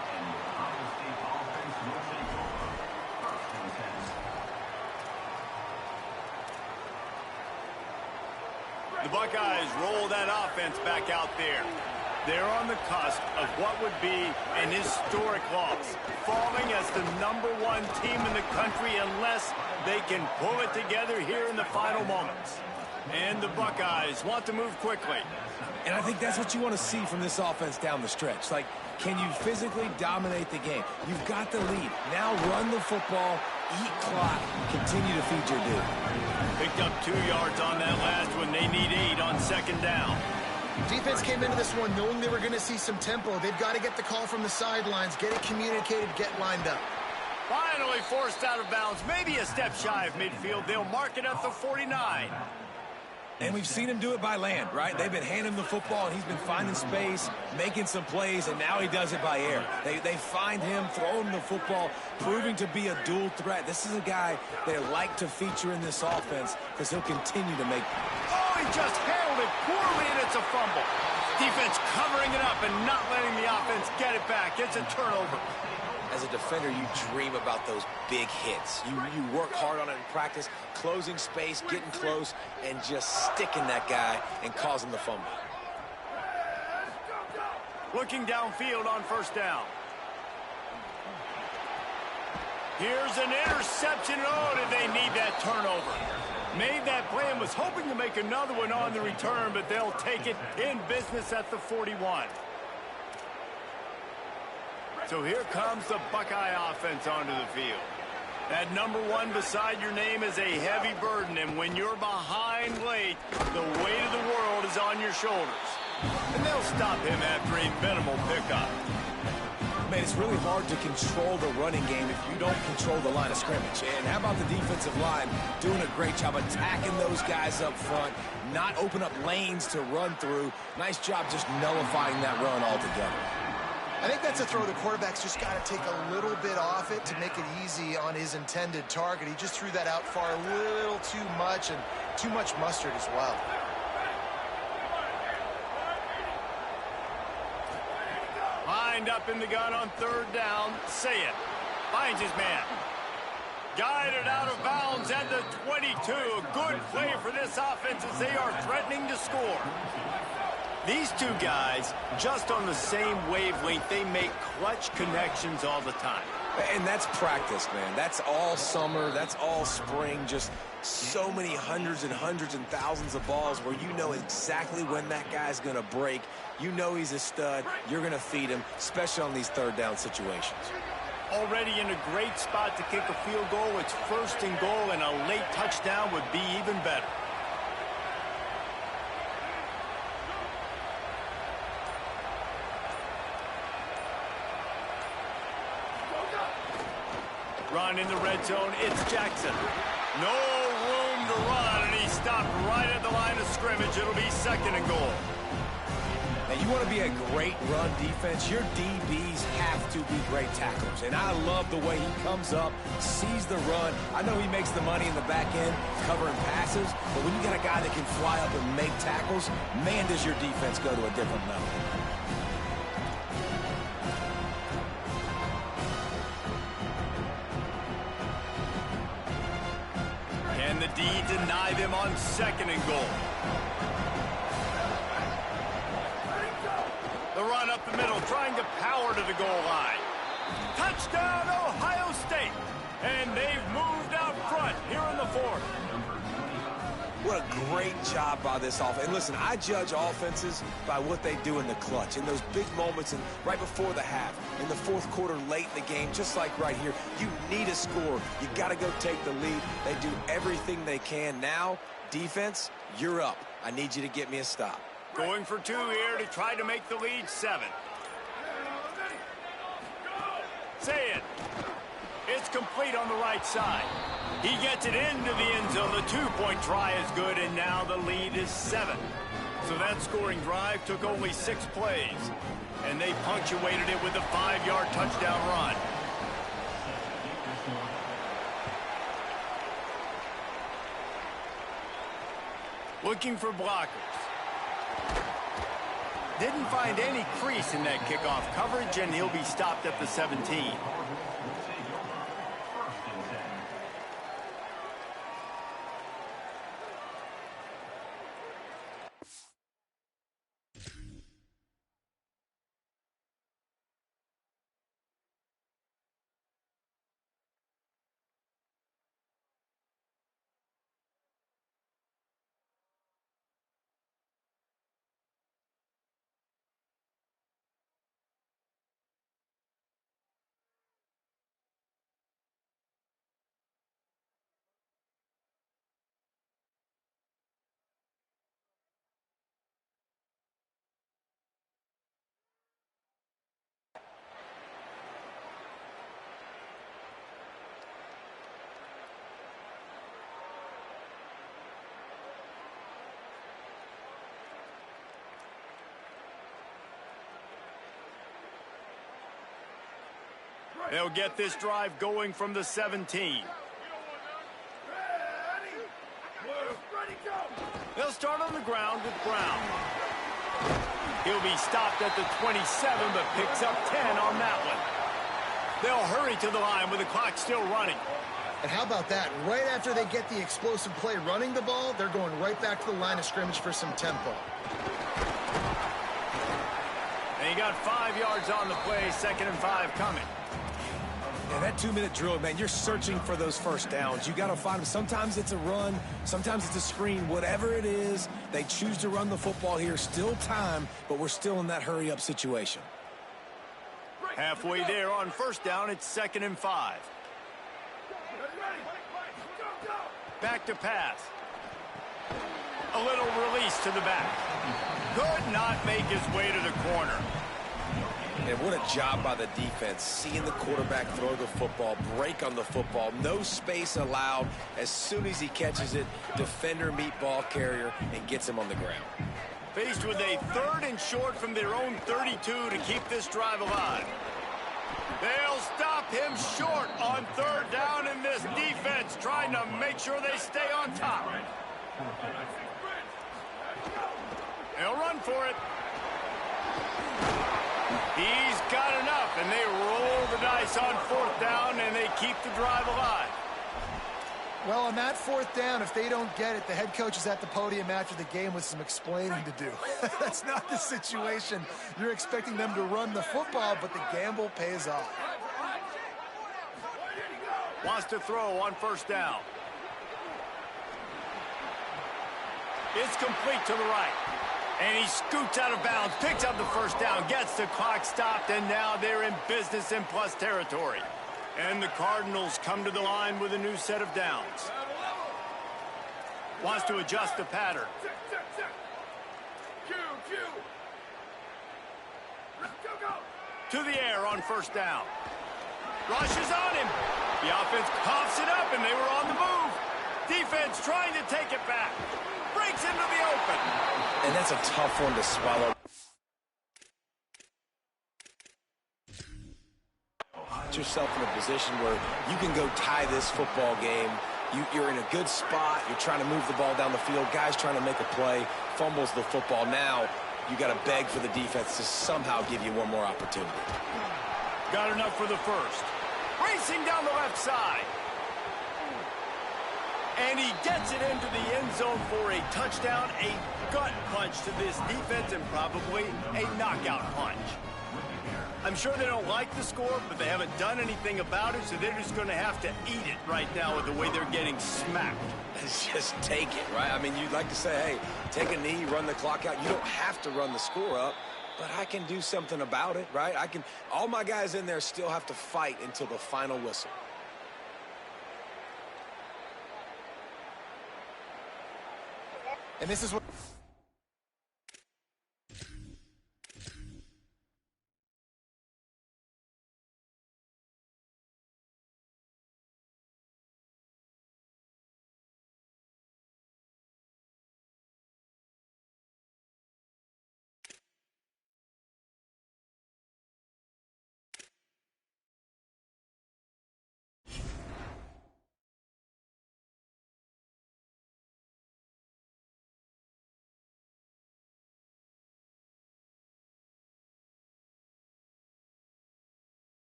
The Buckeyes roll that offense back out there. They're on the cusp of what would be an historic loss, falling as the #1 team in the country unless they can pull it together here in the final moments. And the Buckeyes want to move quickly. And I think that's what you want to see from this offense down the stretch. Like, can you physically dominate the game? You've got the lead. Now run the football, eat clock, continue to feed your dude. Picked up 2 yards on that last one. They need 8 on 2nd down. Defense came into this one knowing they were going to see some tempo. They've got to get the call from the sidelines, get it communicated, get lined up. Finally forced out of bounds, maybe a step shy of midfield. They'll mark it at the 49. And we've seen him do it by land, right? They've been handing him the football, and he's been finding space, making some plays, and now he does it by air. They find him, throw him the football, proving to be a dual threat. This is a guy they like to feature in this offense because he'll continue to make. Oh, he just handled it poorly, and it's a fumble. Defense covering it up and not letting the offense get it back. It's a turnover. As a defender, you dream about those big hits. You work hard on it in practice, closing space, getting close, and just sticking that guy and causing the fumble. Looking downfield on 1st down. Here's an interception. Oh, did they need that turnover? Made that play and was hoping to make another one on the return, but they'll take it in business at the 41. So here comes the Buckeye offense onto the field. That #1 beside your name is a heavy burden, and when you're behind late, the weight of the world is on your shoulders. And they'll stop him after a minimal pickup. Man, it's really hard to control the running game if you don't control the line of scrimmage. And how about the defensive line doing a great job attacking those guys up front, not open up lanes to run through. Nice job just nullifying that run altogether. I think that's a throw the quarterback's just got to take a little bit off it to make it easy on his intended target. He just threw that out far a little too much, and too much mustard as well. Lined up in the gun on 3rd down. Say it. Finds his man. Guided out of bounds at the 22. A good play for this offense as they are threatening to score. These two guys, just on the same wavelength, they make clutch connections all the time. And that's practice, man. That's all summer. That's all spring. Just so many hundreds and thousands of balls where you know exactly when that guy's going to break. You know he's a stud. You're going to feed him, especially on these 3rd down situations. Already in a great spot to kick a field goal. It's 1st and goal, and a late touchdown would be even better. Run in the red zone, it's Jackson. No room to run, and he stopped right at the line of scrimmage. It'll be 2nd and goal. Now, you want to be a great run defense, your DBs have to be great tacklers. And I love the way he comes up, sees the run. I know he makes the money in the back end covering passes, but when you got a guy that can fly up and make tackles, man, does your defense go to a different level. And the D deny them on 2nd and goal. The run up the middle, trying to power to the goal line. Touchdown, Ohio State. And they've moved out front here in the 4th. What a great job by this offense. And listen, I judge offenses by what they do in the clutch, in those big moments and right before the half, in the 4th quarter, late in the game, just like right here. You need a score. You got to go take the lead. They do everything they can. Now, defense, you're up. I need you to get me a stop. Going for 2 here to try to make the lead 7. Say it. It's complete on the right side. He gets it into the end zone. The 2-point try is good, and now the lead is 7. So that scoring drive took only 6 plays, and they punctuated it with a 5-yard touchdown run. Looking for blockers. Didn't find any crease in that kickoff coverage, and he'll be stopped at the 17. They'll get this drive going from the 17. Ready, go! They'll start on the ground with Brown. He'll be stopped at the 27, but picks up 10 on that one. They'll hurry to the line with the clock still running. And how about that? Right after they get the explosive play running the ball, they're going right back to the line of scrimmage for some tempo. And he got 5 yards on the play, 2nd and 5 coming. Yeah, that 2-minute drill, man, you're searching for those first downs. You got to find them. Sometimes it's a run, sometimes it's a screen. Whatever it is, they choose to run the football here. Still time, but we're still in that hurry-up situation. Halfway there on 1st down, it's 2nd and 5. Go! Back to pass. A little release to the back. Could not make his way to the corner. And what a job by the defense, seeing the quarterback throw the football, break on the football, no space allowed. As soon as he catches it, defender meet ball carrier and gets him on the ground. Faced with a 3rd and short from their own 32 to keep this drive alive. They'll stop him short on 3rd down in this defense, trying to make sure they stay on top. They'll run for it. He's got enough, and they roll the dice on 4th down, and they keep the drive alive. Well, on that 4th down, if they don't get it, the head coach is at the podium after the game with some explaining to do. That's not the situation. You're expecting them to run the football, but the gamble pays off. Wants to throw on 1st down. It's complete to the right. And he scoots out of bounds, picks up the 1st down, gets the clock stopped, and now they're in business in plus territory. And the Cardinals come to the line with a new set of downs. Wants to adjust the pattern. Q. Go! To the air on 1st down. Rushes on him. The offense coughs it up, and they were on the move. Defense trying to take it back. Breaks into the open. And that's a tough one to swallow. Put yourself in a position where you can go tie this football game. You're in a good spot. You're trying to move the ball down the field. Guys trying to make a play. Fumbles the football. Now you got to beg for the defense to somehow give you one more opportunity. Got enough for the 1st. Racing down the left side. And he gets it into the end zone for a touchdown, a gut punch to this defense, and probably a knockout punch. I'm sure they don't like the score, but they haven't done anything about it, so they're just going to have to eat it right now with the way they're getting smacked. Just take it, right? I mean, you'd like to say, hey, take a knee, run the clock out. You don't have to run the score up, but I can do something about it, right? All my guys in there still have to fight until the final whistle. And this is what...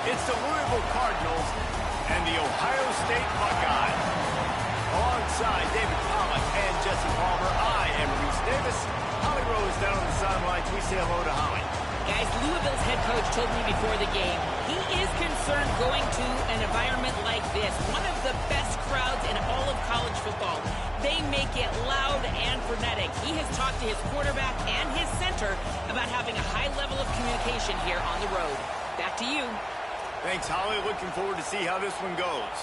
It's the Louisville Cardinals and the Ohio State Buckeyes. Alongside David Pollack and Jesse Palmer, I am Reese Davis. Holly Rose down on the sidelines. We say hello to Holly. Guys, Louisville's head coach told me before the game he is concerned going to an environment like this, one of the best crowds in all of college football. They make it loud and frenetic. He has talked to his quarterback and his center about having a high level of communication here on the road. Back to you. Thanks, Holly. Looking forward to see how this one goes.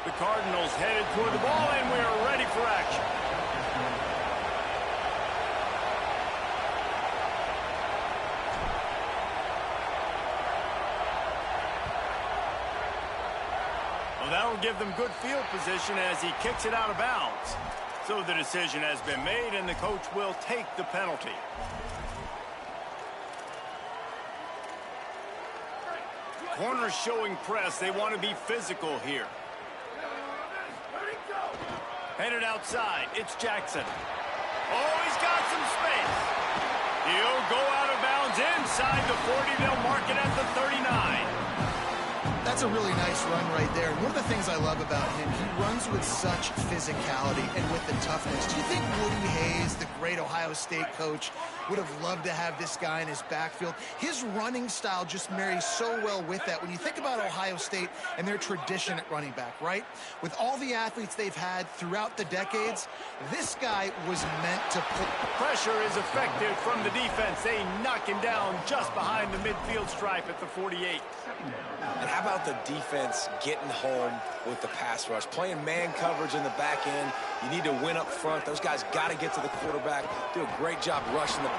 The Cardinals headed toward the ball, and we are ready for action. Well, that'll give them good field position as he kicks it out of bounds. So the decision has been made, and the coach will take the penalty. Corners showing press. They want to be physical here. Headed outside, it's Jackson. Oh, he's got some space. He'll go out of bounds inside the 40. They'll mark it at the 39. That's a really nice run right there. One of the things I love about him, he runs with such physicality and with the toughness. Do you think Woody Hayes, the great Ohio State coach, would have loved to have this guy in his backfield? His running style just marries so well with that. When you think about Ohio State and their tradition at running back, right? With all the athletes they've had throughout the decades, this guy was meant to put... Pressure is effective from the defense. They knock him down just behind the midfield stripe at the 48. And how about the defense getting home with the pass rush? Playing man coverage in the back end. You need to win up front. Those guys got to get to the quarterback. Do a great job rushing the...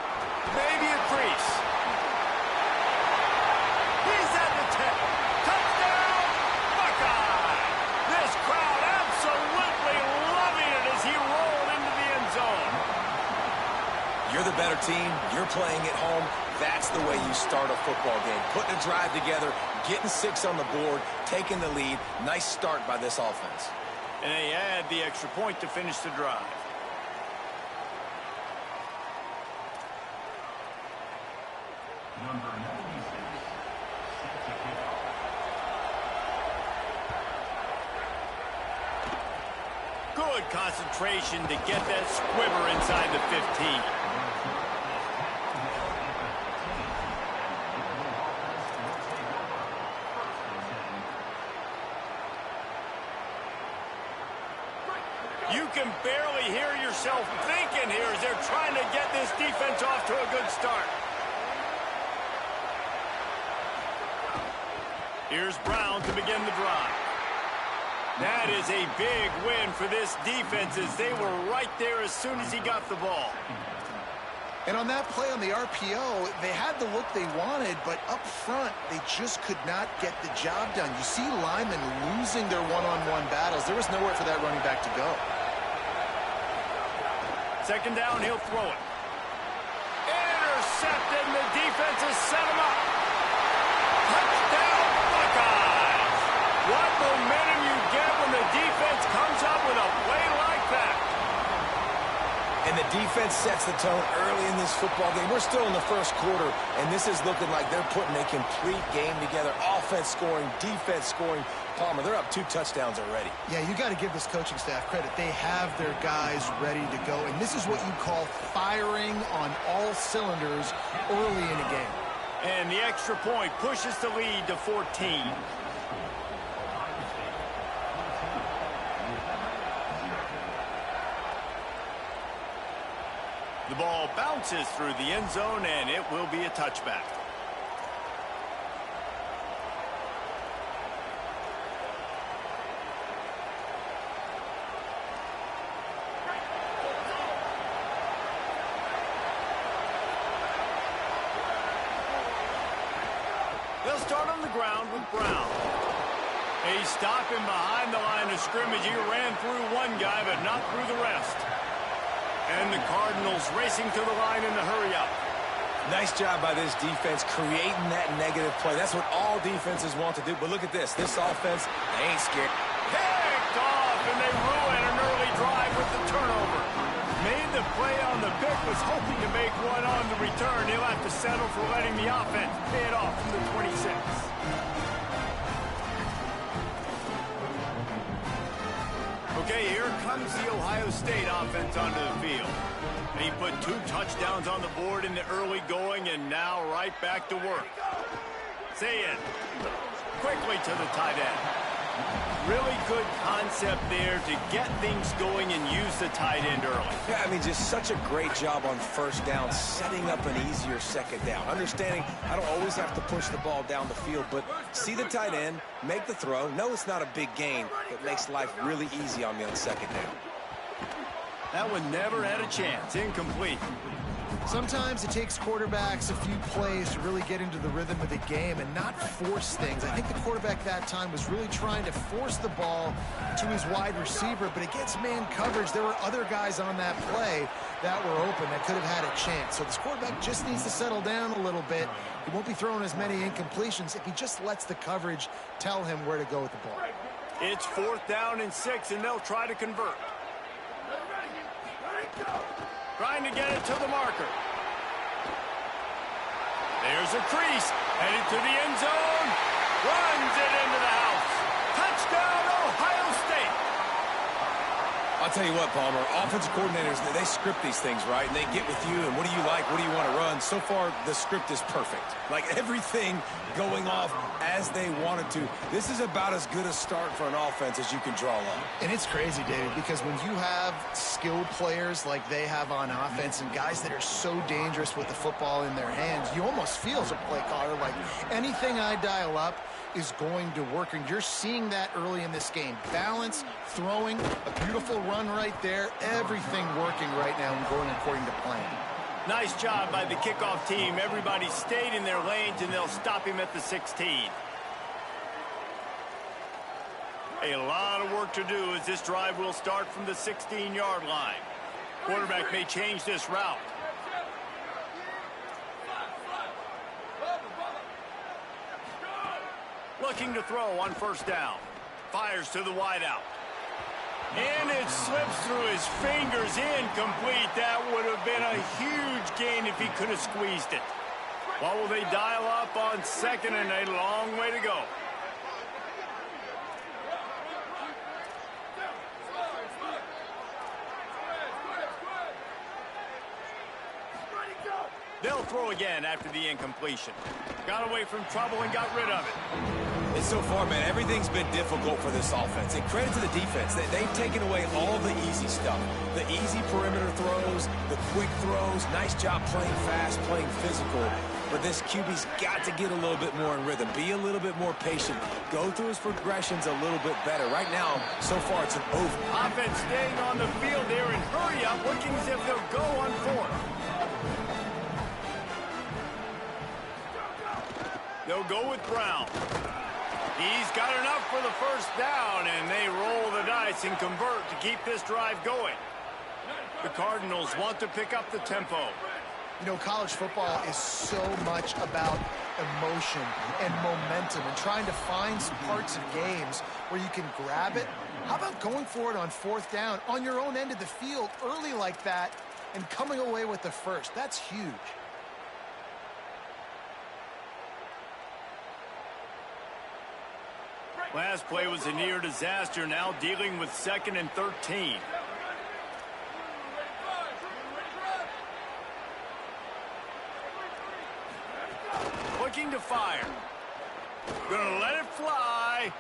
Maybe a crease. He's at the 10. Touchdown, Buckeye! This crowd absolutely loving it as he rolled into the end zone. You're the better team. You're playing at home. That's the way you start a football game. Putting a drive together, getting 6 on the board, taking the lead. Nice start by this offense. And they add the extra point to finish the drive. Number 96, set to kick off. Good concentration to get that squibber inside the 15. You can barely hear yourself thinking here as they're trying to get this defense off to a good start. Here's Brown to begin the drive. That is a big win for this defense as they were right there as soon as he got the ball. And on that play on the RPO, they had the look they wanted, but up front, they just could not get the job done. You see linemen losing their one-on-one battles. There was nowhere for that running back to go. Second down, he'll throw it. Intercepted, and the defense has set him up. Touchdown, Buckeyes! What momentum you get when the defense comes up with a play like that. And the defense sets the tone early in this football game. We're still in the first quarter, and this is looking like they're putting a complete game together. Offense scoring, defense scoring. Palmer, they're up 2 touchdowns already. Yeah, you got to give this coaching staff credit. They have their guys ready to go, and this is what you call firing on all cylinders early in a game. And the extra point pushes the lead to 14. The ball bounces through the end zone, and it will be a touchback. They'll start on the ground with Brown. He's stopping behind the line of scrimmage. He ran through one guy, but not through the rest. And the Cardinals racing to the line in the hurry up. Nice job by this defense creating that negative play. That's what all defenses want to do. But look at this. This offense, they ain't scared. Picked off, and they ruin an early drive with the turnover. Made the play on the pick, was hoping to make one on the return. He'll have to settle for letting the offense pay it off from the 26. Okay, here comes the Ohio State offense onto the field. He put 2 touchdowns on the board in the early going, and now right back to work. Sayin quickly to the tight end. Really good concept there to get things going and use the tight end early. Yeah, I mean, just such a great job on first down, setting up an easier second down. Understanding I don't always have to push the ball down the field, but see the tight end, make the throw. No, it's not a big gain, but makes life really easy on me on second down. That one never had a chance. Incomplete. Sometimes it takes quarterbacks a few plays to really get into the rhythm of the game and not force things. I think the quarterback that time was really trying to force the ball to his wide receiver, but against man coverage, there were other guys on that play that were open that could have had a chance. So this quarterback just needs to settle down a little bit. He won't be throwing as many incompletions if he just lets the coverage tell him where to go with the ball. It's 4th down and 6, and they'll try to convert. Trying to get it to the marker. There's a crease. Headed to the end zone. Runs it into the house. Touchdown, Ohio State. I'll tell you what, Palmer, offensive coordinators, they script these things, right? And they get with you, and what do you like? What do you want to run? So far, the script is perfect. Like, everything going off as they wanted to. This is about as good a start for an offense as you can draw up. And it's crazy, David, because when you have skilled players like they have on offense and guys that are so dangerous with the football in their hands, you almost feel as a play caller like anything I dial up is going to work, and you're seeing that early in this game. Balance, throwing, a beautiful run right there, everything working right now and going according to plan. Nice job by the kickoff team. Everybody stayed in their lanes, and they'll stop him at the 16. A lot of work to do as this drive will start from the 16-yard line. Quarterback may change this route. Looking to throw on first down. Fires to the wideout. And it slips through his fingers, incomplete. That would have been a huge gain if he could have squeezed it. What will they dial up on 2nd and a long way to go? They'll throw again after the incompletion. Got away from trouble and got rid of it. And so far, man, everything's been difficult for this offense. And credit to the defense. They've taken away all the easy stuff. The easy perimeter throws, the quick throws. Nice job playing fast, playing physical. But this QB's got to get a little bit more in rhythm. Be a little bit more patient. Go through his progressions a little bit better. Right now, so far, it's an over. Offense staying on the field there and hurry up, looking as if they'll go on 4th. They'll go with Brown. He's got enough for the first down, and they roll the dice and convert to keep this drive going. The Cardinals want to pick up the tempo. You know, college football is so much about emotion and momentum and trying to find some parts of games where you can grab it. How about going for it on 4th down on your own end of the field early like that and coming away with the first? That's huge. Last play was a near disaster, now dealing with 2nd and 13. Looking to fire. Gonna let it fly.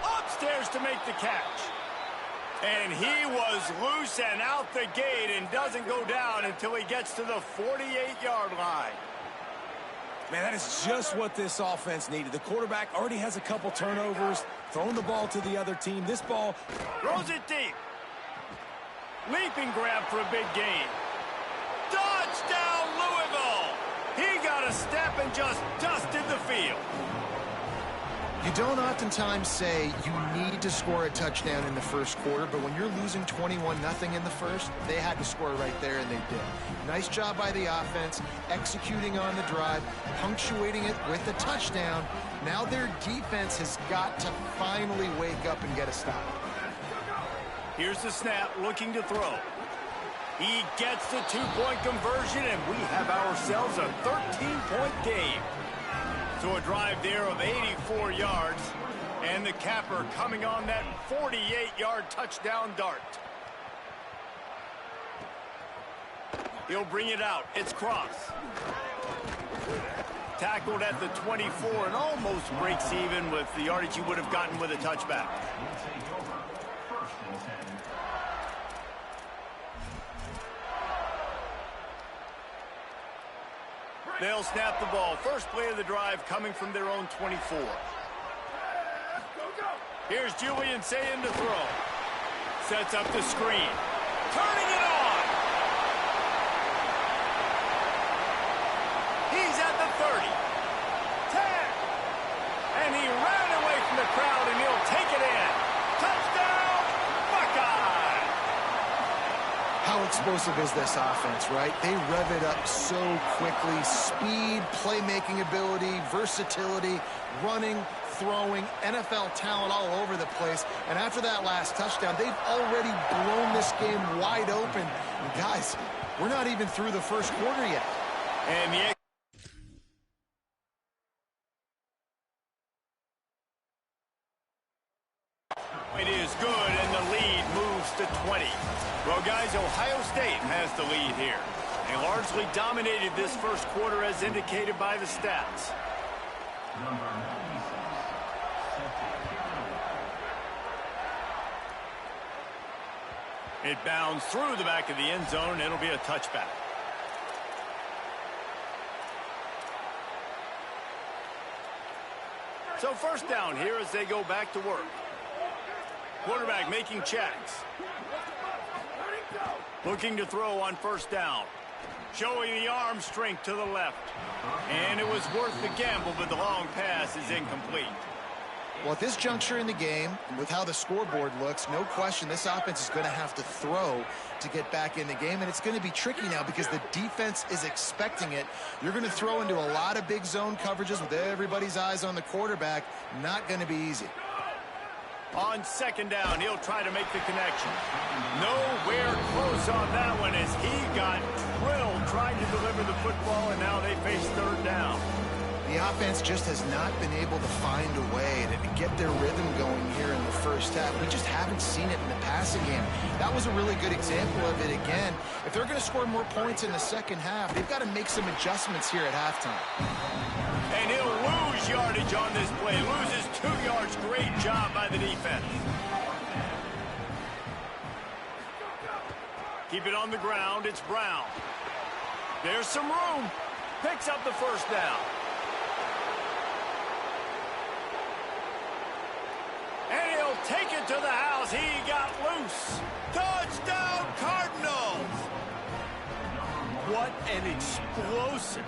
Upstairs to make the catch. And he was loose and out the gate and doesn't go down until he gets to the 48-yard line. Man, that is just what this offense needed. The quarterback already has a couple turnovers, throwing the ball to the other team. This ball throws it deep. Leaping grab for a big gain. Touchdown, Louisville! He got a step and just dusted the field. You don't oftentimes say you need to score a touchdown in the first quarter, but when you're losing 21-0 in the first, they had to score right there, and they did. Nice job by the offense, executing on the drive, punctuating it with a touchdown. Now their defense has got to finally wake up and get a stop. Here's the snap, looking to throw. He gets the two-point conversion, and we have ourselves a 13-point game. So a drive there of 84 yards, and the capper coming on that 48-yard touchdown dart. He'll bring it out. It's Cross. Tackled at the 24 and almost breaks even with the yardage he would have gotten with a touchback. They'll snap the ball. First play of the drive coming from their own 24. Here's Julian Sayin to throw. Sets up the screen. Turning it on. He's at the 30. 10. And he ran away from the crowd, and he'll take it in. Touchdown, Buckeye! How explosive is this offense, right? They rev it up so quickly. Speed, playmaking ability, versatility, running, throwing, NFL talent all over the place. And after that last touchdown, they've already blown this game wide open. And guys, we're not even through the first quarter yet. And the it is good, and the lead moves to 20. Well, guys, Ohio State has the lead here. They largely dominated this first quarter as indicated by the stats. It bounds through the back of the end zone, and it'll be a touchback. So first down here as they go back to work. Quarterback making checks. Looking to throw on first down. Showing the arm strength to the left. And it was worth the gamble, but the long pass is incomplete. Well, at this juncture in the game, with how the scoreboard looks, no question this offense is going to have to throw to get back in the game, and it's going to be tricky now because the defense is expecting it. You're going to throw into a lot of big zone coverages with everybody's eyes on the quarterback. Not going to be easy. On second down, he'll try to make the connection. Nowhere close on that one as he got drilled trying to deliver the football, and now they face third down. The offense just has not been able to find a way to get their rhythm going here in the first half. We just haven't seen it in the passing game. That was a really good example of it again. If they're going to score more points in the second half, they've got to make some adjustments here at halftime. And he'll lose yardage on this play. Loses 2 yards. Great job by the defense. Keep it on the ground. It's Brown. There's some room. Picks up the first down. And he'll take it to the house. He got loose. Touchdown, Cardinals! What an explosive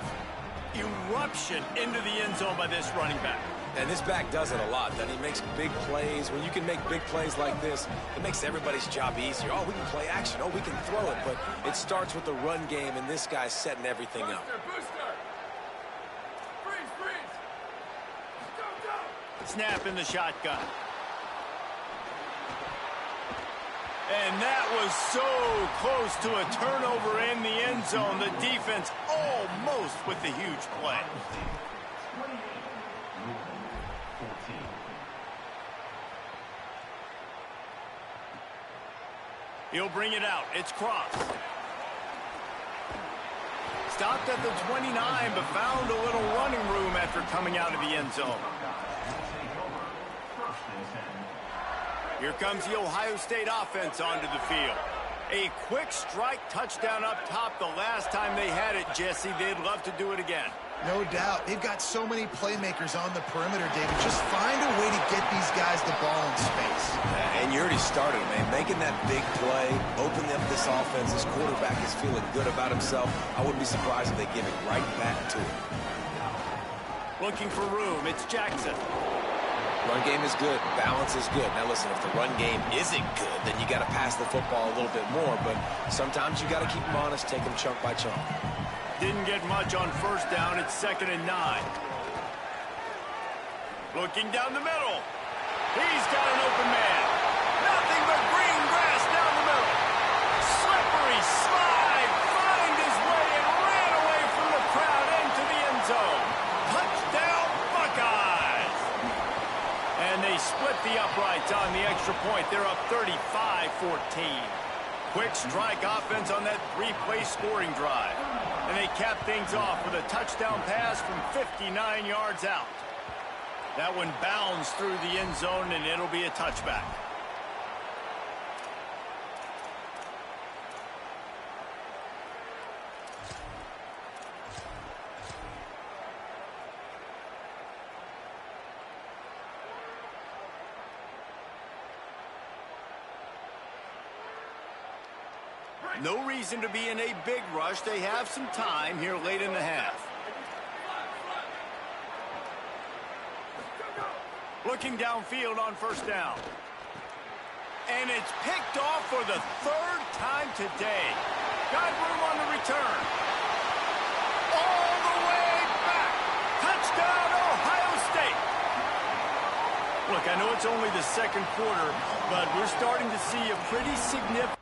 eruption into the end zone by this running back. And this back does it a lot. Then he makes big plays. When you can make big plays like this, it makes everybody's job easier. Oh, we can play action. Oh, we can throw it. But it starts with the run game, and this guy's setting everything up. Snap in the shotgun. And that was so close to a turnover in the end zone. The defense almost with the huge play. He'll bring it out. It's Cross. Stopped at the 29, but found a little running room after coming out of the end zone. Here comes the Ohio State offense onto the field. A quick strike touchdown up top the last time they had it, Jesse. They'd love to do it again. No doubt. They've got so many playmakers on the perimeter, David. Just find a way to get these guys the ball in space. And you already started, man. Making that big play, opening up this offense. This quarterback is feeling good about himself. I wouldn't be surprised if they give it right back to him. Looking for room. It's Jackson. Run game is good. Balance is good. Now, listen, if the run game isn't good, then you got to pass the football a little bit more. But sometimes you got to keep them honest, take them chunk by chunk. Didn't get much on first down. It's 2nd and 9. Looking down the middle. He's got an open man. Nothing but green grass down the middle. Slippery slope. And they split the uprights on the extra point. They're up 35-14. Quick strike offense on that three-play scoring drive. And they cap things off with a touchdown pass from 59 yards out. That one bounds through the end zone, and it'll be a touchback. No reason to be in a big rush. They have some time here late in the half. Looking downfield on first down. And it's picked off for the third time today. Got room on the return. All the way back. Touchdown, Ohio State. Look, I know it's only the second quarter, but we're starting to see a pretty significant...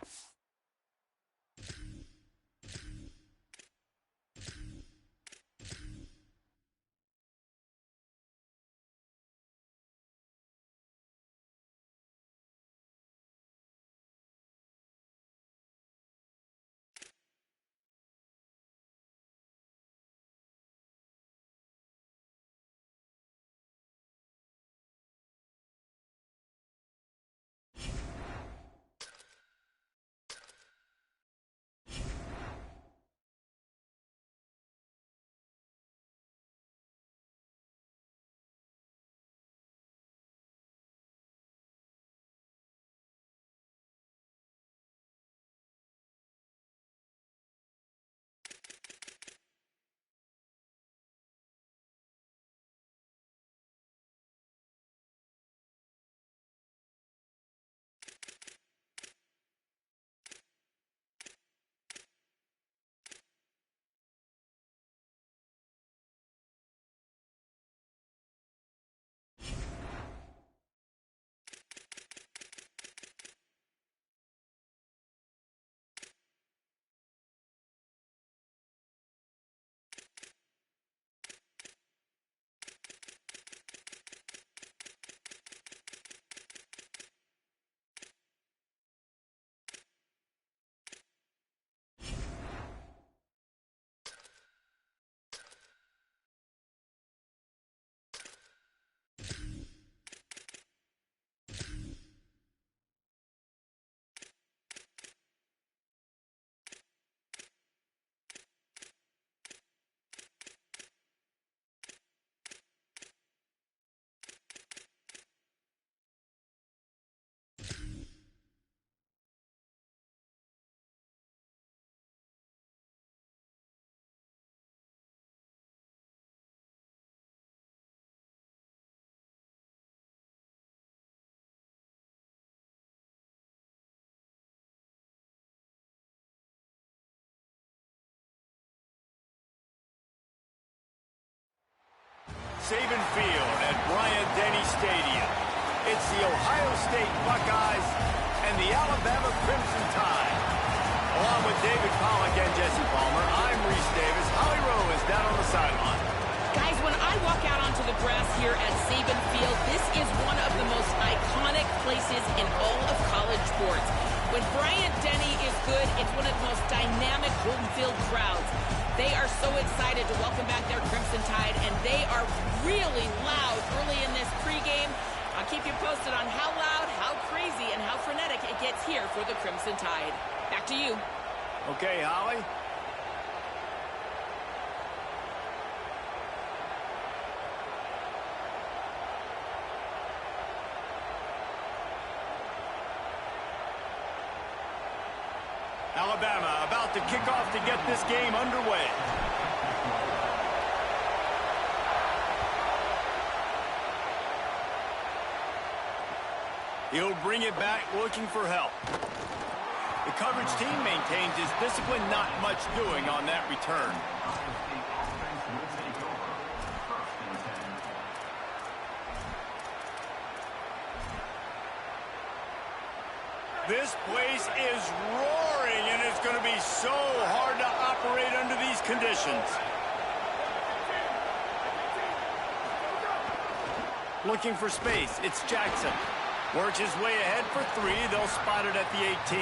Saban Field at Bryant-Denny Stadium. It's the Ohio State Buckeyes and the Alabama Crimson Tide. Along with David Pollack and Jesse Palmer, I'm Reese Davis. Holly Rowe is down on the sideline. Guys, when I walk out onto the grass here at Saban Field, this is one of the most iconic places in all of college sports. When Bryant-Denny is good, it's one of the most dynamic home field crowds. They are so excited to welcome back their Crimson Tide, and they are really loud early in this pregame. I'll keep you posted on how loud, how crazy, and how frenetic it gets here for the Crimson Tide. Back to you. Okay, Holly. Alabama about to kick off to get this game underway. He'll bring it back looking for help. The coverage team maintains his discipline, not much doing on that return. This place is roaring, and it's going to be so hard to operate under these conditions. Looking for space, it's Jackson. Works his way ahead for 3. They'll spot it at the 18.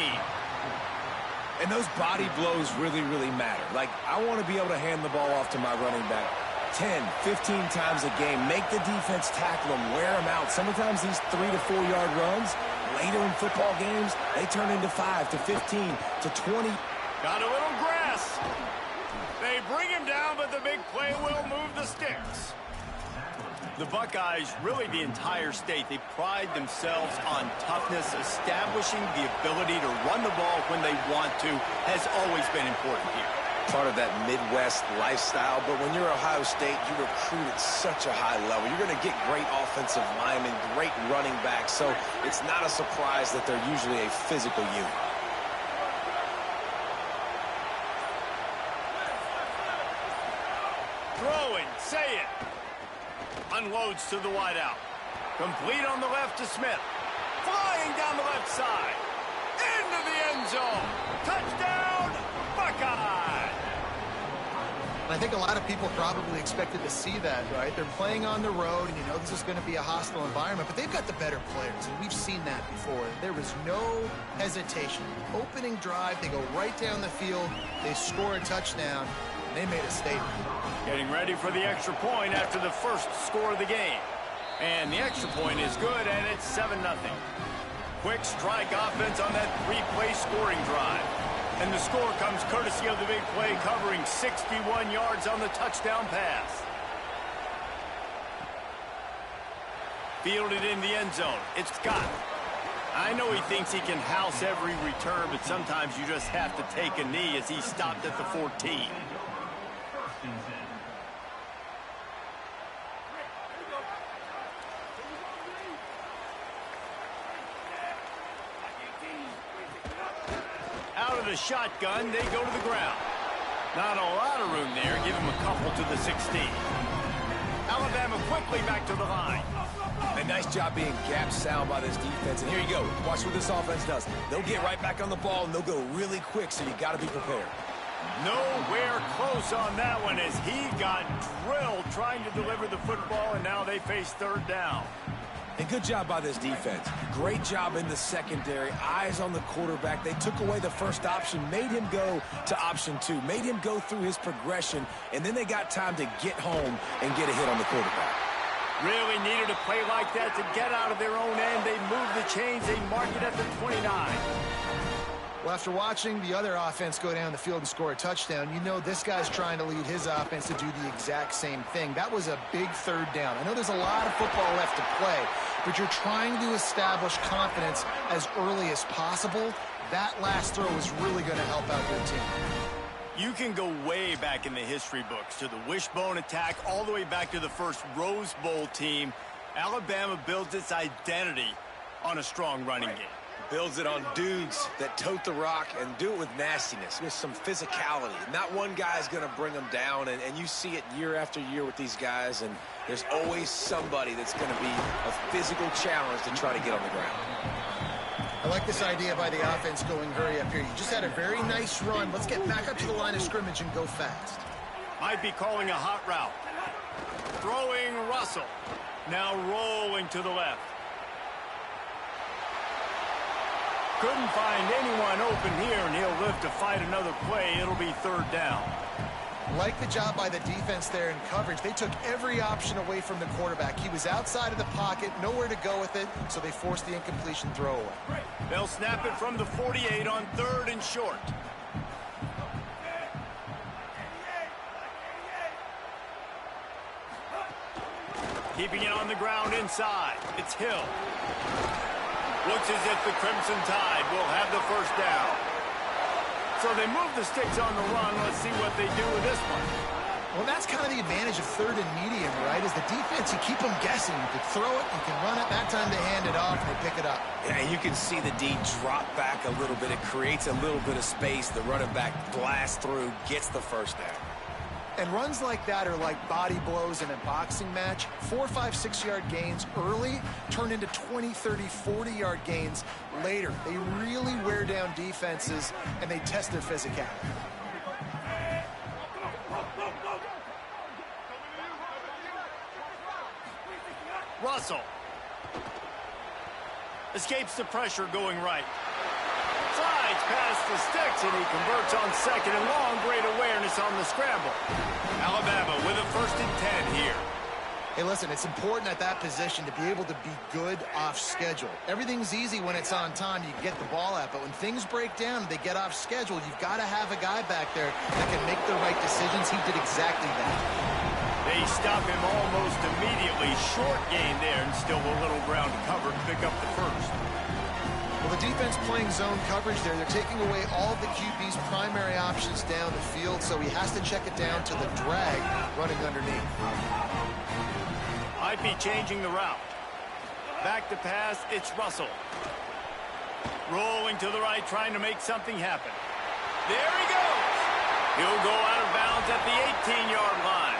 And those body blows really, really matter. Like, I want to be able to hand the ball off to my running back 10, 15 times a game. Make the defense tackle him, wear him out. Sometimes these 3 to 4 yard runs, later in football games, they turn into 5 to 15 to 20. Got a little grass. They bring him down, but the big play will move the sticks. The Buckeyes, really the entire state, they pride themselves on toughness. Establishing the ability to run the ball when they want to has always been important here. Part of that Midwest lifestyle, but when you're Ohio State, you recruit at such a high level. You're going to get great offensive linemen, great running backs, so it's not a surprise that they're usually a physical unit. Throwing, say it. Unloads to the wideout. Complete on the left to Smith. Flying down the left side. Into the end zone. Touchdown, Buckeye! I think a lot of people probably expected to see that, right? They're playing on the road, and you know this is going to be a hostile environment, but they've got the better players, and we've seen that before. There was no hesitation. Opening drive, they go right down the field, they score a touchdown, and they made a statement. Getting ready for the extra point after the first score of the game. And the extra point is good, and it's 7-0. Quick strike offense on that 3-play scoring drive. And the score comes courtesy of the big play, covering 61 yards on the touchdown pass. Fielded in the end zone. It's Scott. I know he thinks he can house every return, but sometimes you just have to take a knee as he stopped at the 14. Out of the shotgun, they go to the ground. Not a lot of room there. Give him a couple to the 16. Alabama quickly back to the line. A nice job being gap sound by this defense. And here you go. Watch what this offense does. They'll get right back on the ball, and they'll go really quick, so you got to be prepared. Nowhere close on that one as he got drilled trying to deliver the football, and now they face third down. And good job by this defense. Great job in the secondary. Eyes on the quarterback. They took away the first option, made him go to option 2, made him go through his progression, and then they got time to get home and get a hit on the quarterback. Really needed a play like that to get out of their own end. They move the chains. They mark it at the 29. Well, after watching the other offense go down the field and score a touchdown, you know this guy's trying to lead his offense to do the exact same thing. That was a big third down. I know there's a lot of football left to play, but you're trying to establish confidence as early as possible. That last throw is really going to help out your team. You can go way back in the history books to the wishbone attack, all the way back to the first Rose Bowl team. Alabama builds its identity on a strong running game. Builds it on dudes that tote the rock and do it with nastiness, with some physicality. Not one guy's going to bring them down, and you see it year after year with these guys, and there's always somebody that's going to be a physical challenge to try to get on the ground. I like this idea by the offense going hurry up here. You just had a very nice run. Let's get back up to the line of scrimmage and go fast. Might be calling a hot route. Throwing Russell. Now rolling to the left. Couldn't find anyone open here, and he'll live to fight another play. It'll be third down. Like the job by the defense there in coverage. They took every option away from the quarterback. He was outside of the pocket, nowhere to go with it, so they forced the incompletion throwaway. They'll snap it from the 48 on third and short. Keeping it on the ground inside. It's Hill. Looks as if the Crimson Tide will have the first down. So they move the sticks on the run. Let's see what they do with this one. Well, that's kind of the advantage of third and medium, right? Is the defense, you keep them guessing. You can throw it, you can run it. That time they hand it off, and they pick it up. Yeah, and you can see the D drop back a little bit. It creates a little bit of space. The running back blasts through, gets the first down. And runs like that are like body blows in a boxing match. 4, 5, 6-yard gains early turn into 20, 30, 40-yard gains later. They really wear down defenses, and they test their physicality. Russell. Escapes the pressure going right. Slides past the sticks, and he converts on 2nd and long. Great awareness on the scramble. Alabama with a 1st and 10 here. Hey, listen, it's important at that position to be able to be good off schedule. Everything's easy when it's on time. You can get the ball out, but when things break down and they get off schedule, you've got to have a guy back there that can make the right decisions. He did exactly that. They stop him almost immediately. Short gain there, and still a little ground to cover to pick up the 1st. Well, the defense playing zone coverage there. They're taking away all of the QB's primary options down the field, so he has to check it down to the drag running underneath. Might be changing the route. Back to pass, it's Russell. Rolling to the right, trying to make something happen. There he goes. He'll go out of bounds at the 18-yard line.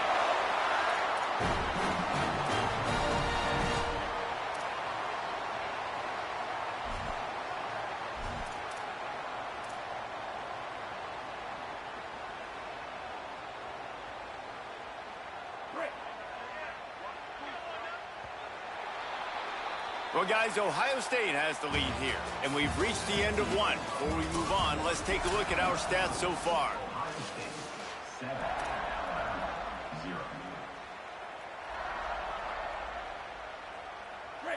Well, guys, Ohio State has the lead here, and we've reached the end of one. Before we move on, let's take a look at our stats so far. Ohio State 7, 0.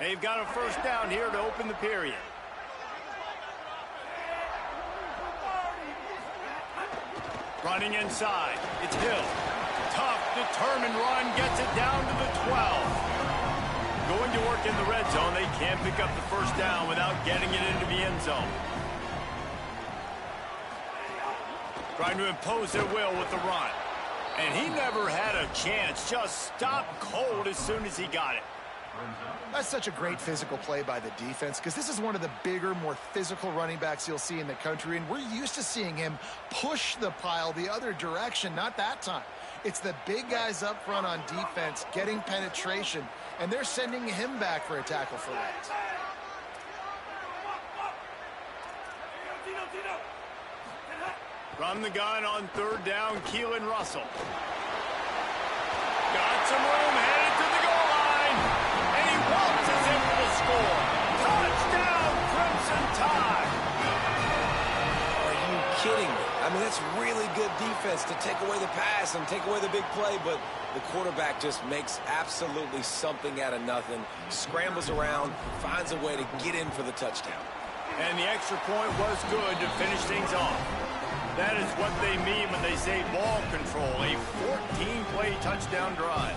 They've got a 1st down here to open the period. Running inside, it's Hill. Tough, determined run, gets it down to the 12. Going to work in the red zone. They can't pick up the 1st down without getting it into the end zone. Trying to impose their will with the run. And he never had a chance. Just stopped cold as soon as he got it. That's such a great physical play by the defense, because this is one of the bigger, more physical running backs you'll see in the country, and we're used to seeing him push the pile the other direction. Not that time. It's the big guys up front on defense getting penetration, and they're sending him back for a tackle for loss. From the gun on 3rd down, Keelan Russell. Got some room, headed to the goal line, and he waltzes in for the score. Touchdown, Crimson Tide! Are you kidding me? I mean, that's really good defense to take away the pass and take away the big play, but the quarterback just makes absolutely something out of nothing, scrambles around, finds a way to get in for the touchdown. And the extra point was good to finish things off. That is what they mean when they say ball control, a 14-play touchdown drive.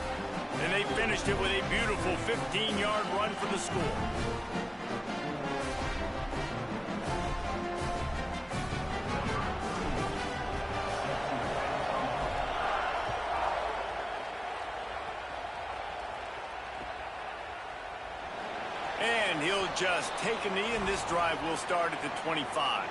And they finished it with a beautiful 15-yard run for the score. And he'll just take a knee, and this drive will start at the 25.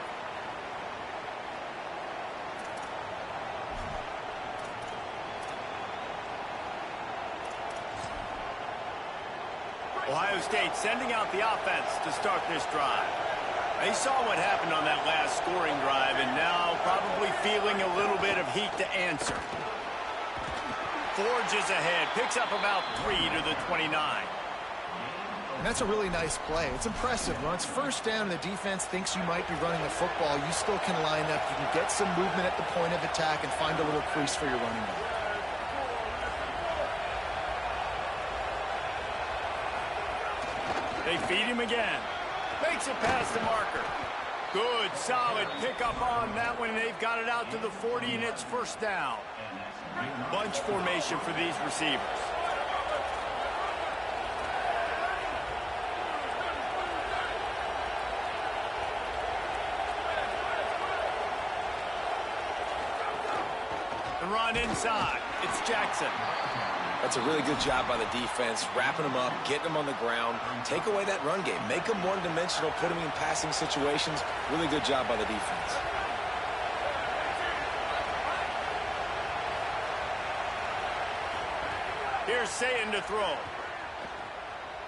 Ohio State sending out the offense to start this drive. They saw what happened on that last scoring drive, and now probably feeling a little bit of heat to answer. Forges ahead, picks up about 3 to the 29. And that's a really nice play. It's impressive. When it's 1st down and the defense thinks you might be running the football, you still can line up. You can get some movement at the point of attack and find a little crease for your running back. They feed him again. Makes it past the marker. Good, solid pickup on that one. They've got it out to the 40, and it's 1st down. Bunch formation for these receivers. The run inside. It's Jackson. That's a really good job by the defense, wrapping them up, getting them on the ground, take away that run game, make them one-dimensional, put them in passing situations. Really good job by the defense. Here's Sayin to throw.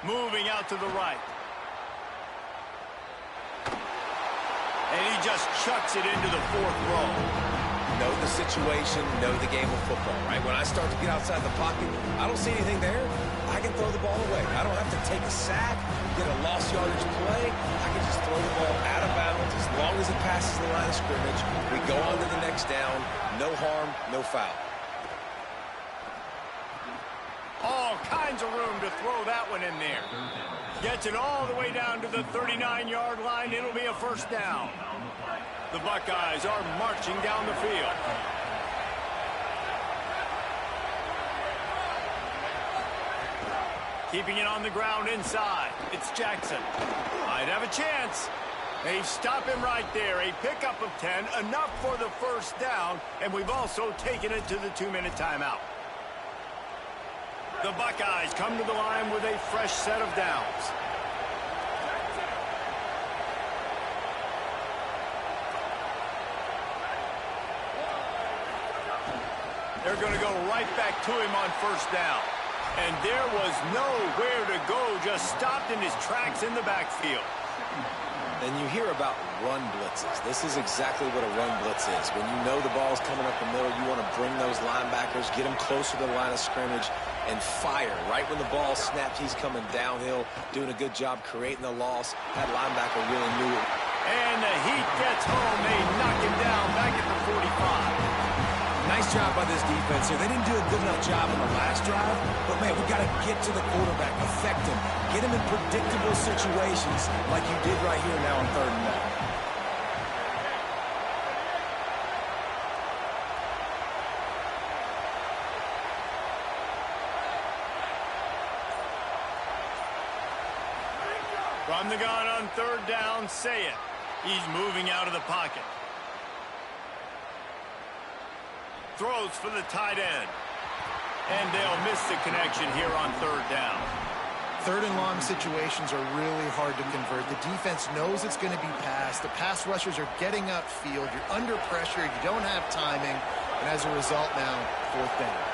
Moving out to the right. And he just chucks it into the 4th row. know the situation, know the game of football, right? When I start to get outside the pocket, I don't see anything there. I can throw the ball away. I don't have to take a sack, get a lost yardage play. I can just throw the ball out of bounds as long as it passes the line of scrimmage. We go on to the next down. No harm, no foul. All kinds of room to throw that one in there. Gets it all the way down to the 39-yard line. It'll be a first down. The Buckeyes are marching down the field. Keeping it on the ground inside. It's Jackson. Might have a chance. They stop him right there. A pickup of 10, enough for the first down, and we've also taken it to the 2-minute timeout. The Buckeyes come to the line with a fresh set of downs. They're going to go right back to him on first down. And there was nowhere to go, just stopped in his tracks in the backfield. And you hear about run blitzes. This is exactly what a run blitz is. When you know the ball's coming up the middle, you want to bring those linebackers, get them closer to the line of scrimmage, and fire. Right when the ball snaps, he's coming downhill, doing a good job creating the loss. That linebacker really knew it. And the heat gets home. They knock him down back at the 45. Nice job by this defense here. They didn't do a good enough job on the last drive, but, man, we got to get to the quarterback, affect him, get him in predictable situations like you did right here now on 3rd and long. From the gun on 3rd down, say it. He's moving out of the pocket. Throws for the tight end. And they'll miss the connection here on 3rd down. 3rd and long situations are really hard to convert. The defense knows it's going to be passed. The pass rushers are getting upfield. You're under pressure. You don't have timing. And as a result now, 4th down.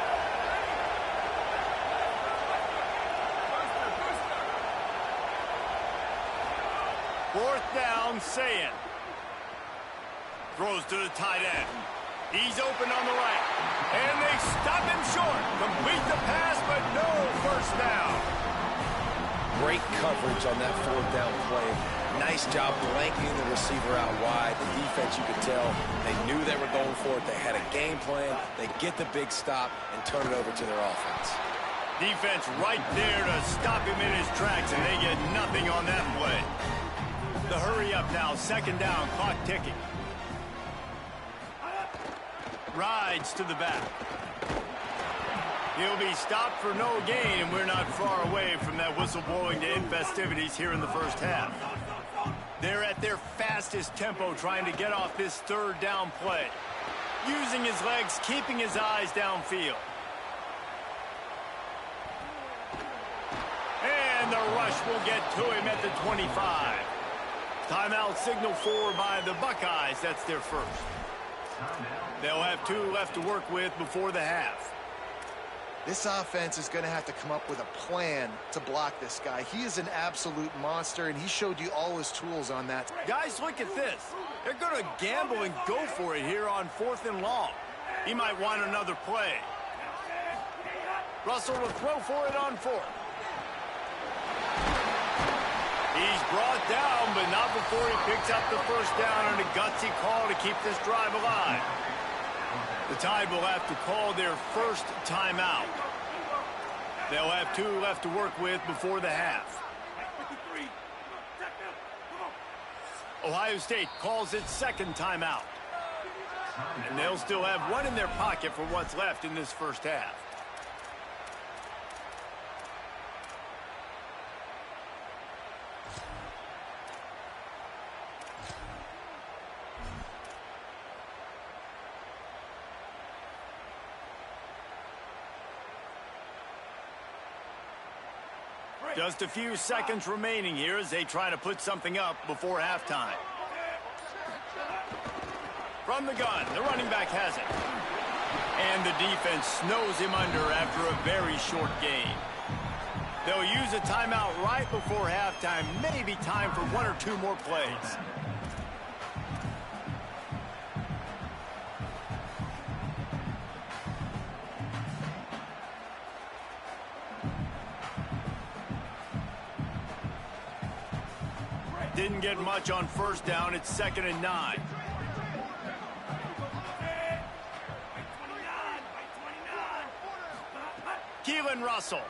Fourth down, say it. Throws to the tight end. He's open on the right. And they stop him short. Complete the pass, but no first down. Great coverage on that 4th down play. Nice job blanking the receiver out wide. The defense, you could tell, they knew they were going for it. They had a game plan. They get the big stop and turn it over to their offense. Defense right there to stop him in his tracks, and they get nothing on that play. The hurry up now, 2nd down, clock ticking. Rides to the back. He'll be stopped for no gain, and we're not far away from that whistle blowing to end festivities here in the first half. They're at their fastest tempo trying to get off this 3rd down play. Using his legs, keeping his eyes downfield. And the rush will get to him at the 25. Timeout signal forward by the Buckeyes. That's their first. They'll have 2 left to work with before the half. This offense is going to have to come up with a plan to block this guy. He is an absolute monster, and he showed you all his tools on that. Guys, look at this. They're going to gamble and go for it here on 4th and long. He might want another play. Russell will throw for it on 4th. He's brought down, but not before he picks up the first down, and a gutsy call to keep this drive alive. The Tide will have to call their first timeout. They'll have 2 left to work with before the half. Ohio State calls its 2nd timeout. And they'll still have 1 in their pocket for what's left in this first half. Just a few seconds remaining here as they try to put something up before halftime. From the gun, the running back has it. And the defense snows him under after a very short gain. They'll use a timeout right before halftime. Maybe time for 1 or 2 more plays. Didn't get much on first down. It's 2nd and 9. Keelan Russell.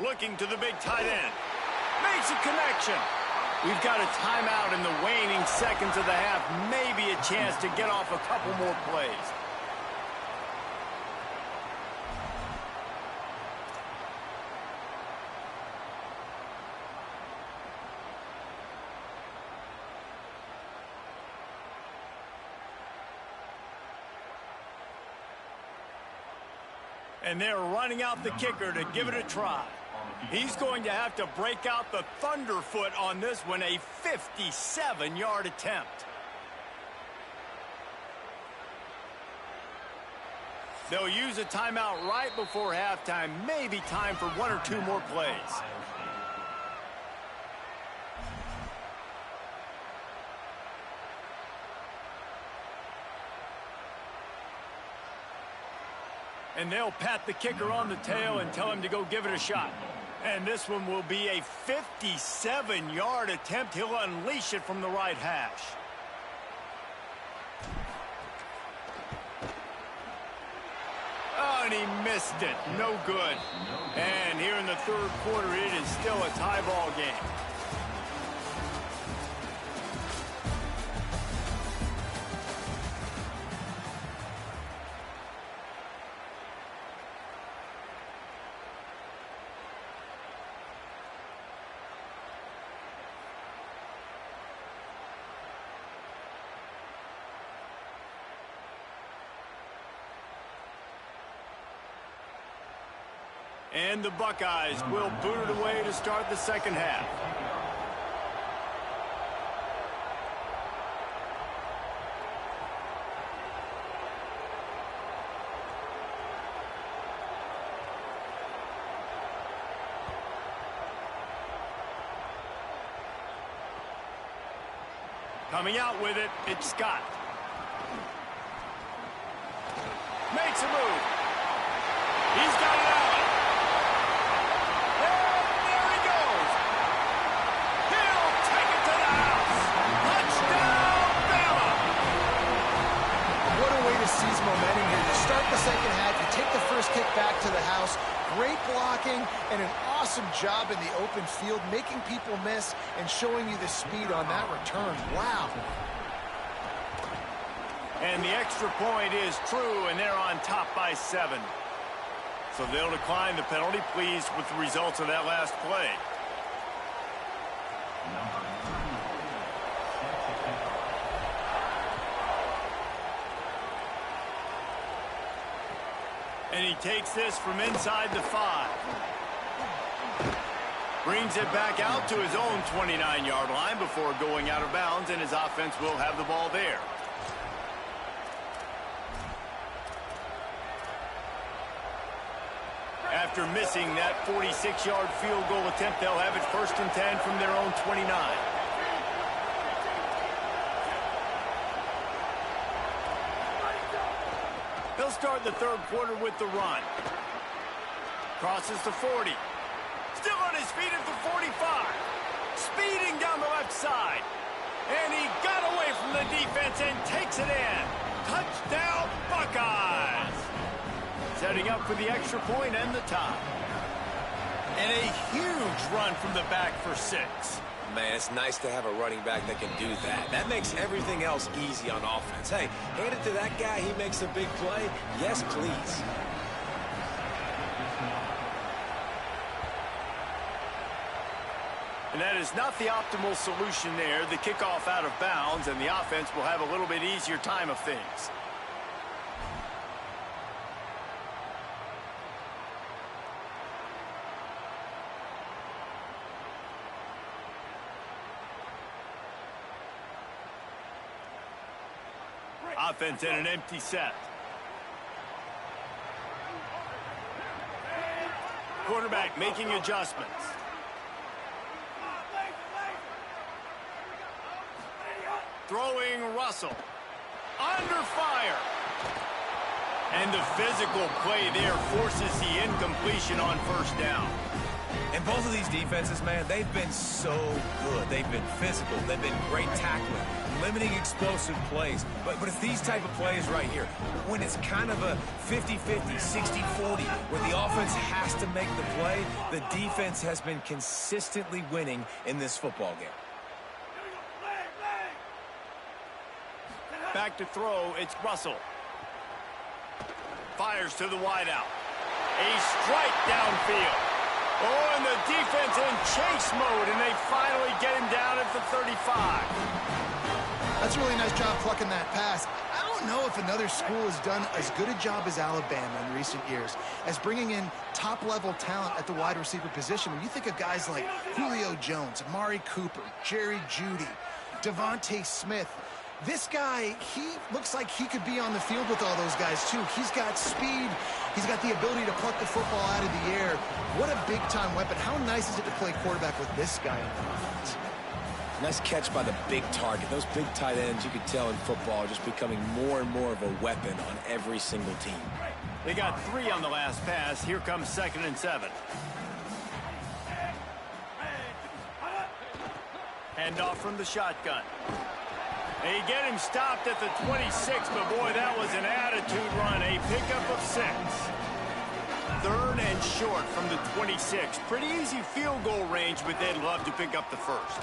Looking to the big tight end. Makes a connection. We've got a timeout in the waning seconds of the half. Maybe a chance to get off a couple more plays. And they're running out the kicker to give it a try. He's going to have to break out the thunderfoot on this one, a 57-yard attempt. They'll use a timeout right before halftime. Maybe time for 1 or 2 more plays. And they'll pat the kicker on the tail and tell him to go give it a shot. And this one will be a 57-yard attempt. He'll unleash it from the right hash. Oh, and he missed it. No good. And here in the third quarter, it is still a tie ball game. And the Buckeyes will boot it away to start the second half. Coming out with it, it's Scott. Makes a move. He's got it out. Seize momentum here. You start the second half, you take the first kick back to the house. Great blocking and an awesome job in the open field, making people miss and showing you the speed on that return. Wow. And the extra point is true, and they're on top by 7. So they'll decline the penalty, pleased with the results of that last play. And he takes this from inside the 5. Brings it back out to his own 29-yard line before going out of bounds, and his offense will have the ball there. After missing that 46-yard field goal attempt, they'll have it 1st and 10 from their own 29. They'll start the third quarter with the run. Crosses the 40. Still on his feet at the 45. Speeding down the left side. And he got away from the defense and takes it in. Touchdown, Buckeyes. Setting up for the extra point and the tie. And a huge run from the back for 6. Man, it's nice to have a running back that can do that. That makes everything else easy on offense. Hey, hand it to that guy. He makes a big play. Yes, please. And that is not the optimal solution there. The kickoff out of bounds, and the offense will have a little bit easier time of things. Offense in an empty set. Quarterback making adjustments. Throwing Russell. Under fire. And the physical play there forces the incompletion on 1st down. And both of these defenses, man, they've been so good. They've been physical. They've been great tackling, limiting explosive plays. But it's these type of plays right here, when it's kind of a 50-50, 60-40, where the offense has to make the play, the defense has been consistently winning in this football game. Back to throw, it's Russell. Fires to the wideout. A strike downfield. Oh, and the defense in chase mode, and they finally get him down at the 35. That's a really nice job plucking that pass. I don't know if another school has done as good a job as Alabama in recent years as bringing in top-level talent at the wide receiver position. When you think of guys like Julio Jones, Amari Cooper, Jerry Jeudy, Devontae Smith, this guy, he looks like he could be on the field with all those guys, too. He's got speed. He's got the ability to pluck the football out of the air. What a big-time weapon. How nice is it to play quarterback with this guy on the offense? Nice catch by the big target. Those big tight ends, you could tell in football, are just becoming more and more of a weapon on every single team. They got 3 on the last pass. Here comes 2nd and 7. Hand off from the shotgun. They get him stopped at the 26, but boy, that was an attitude run. A pickup of 6. 3rd and short from the 26. Pretty easy field goal range, but they'd love to pick up the first.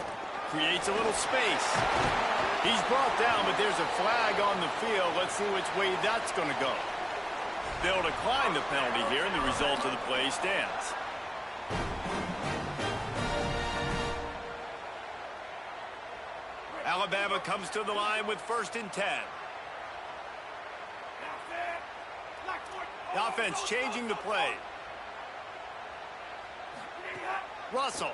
Creates a little space. He's brought down, but there's a flag on the field. Let's see which way that's going to go. They'll decline the penalty here, and the result of the play stands. Alabama comes to the line with 1st and 10. The offense changing the play. Russell.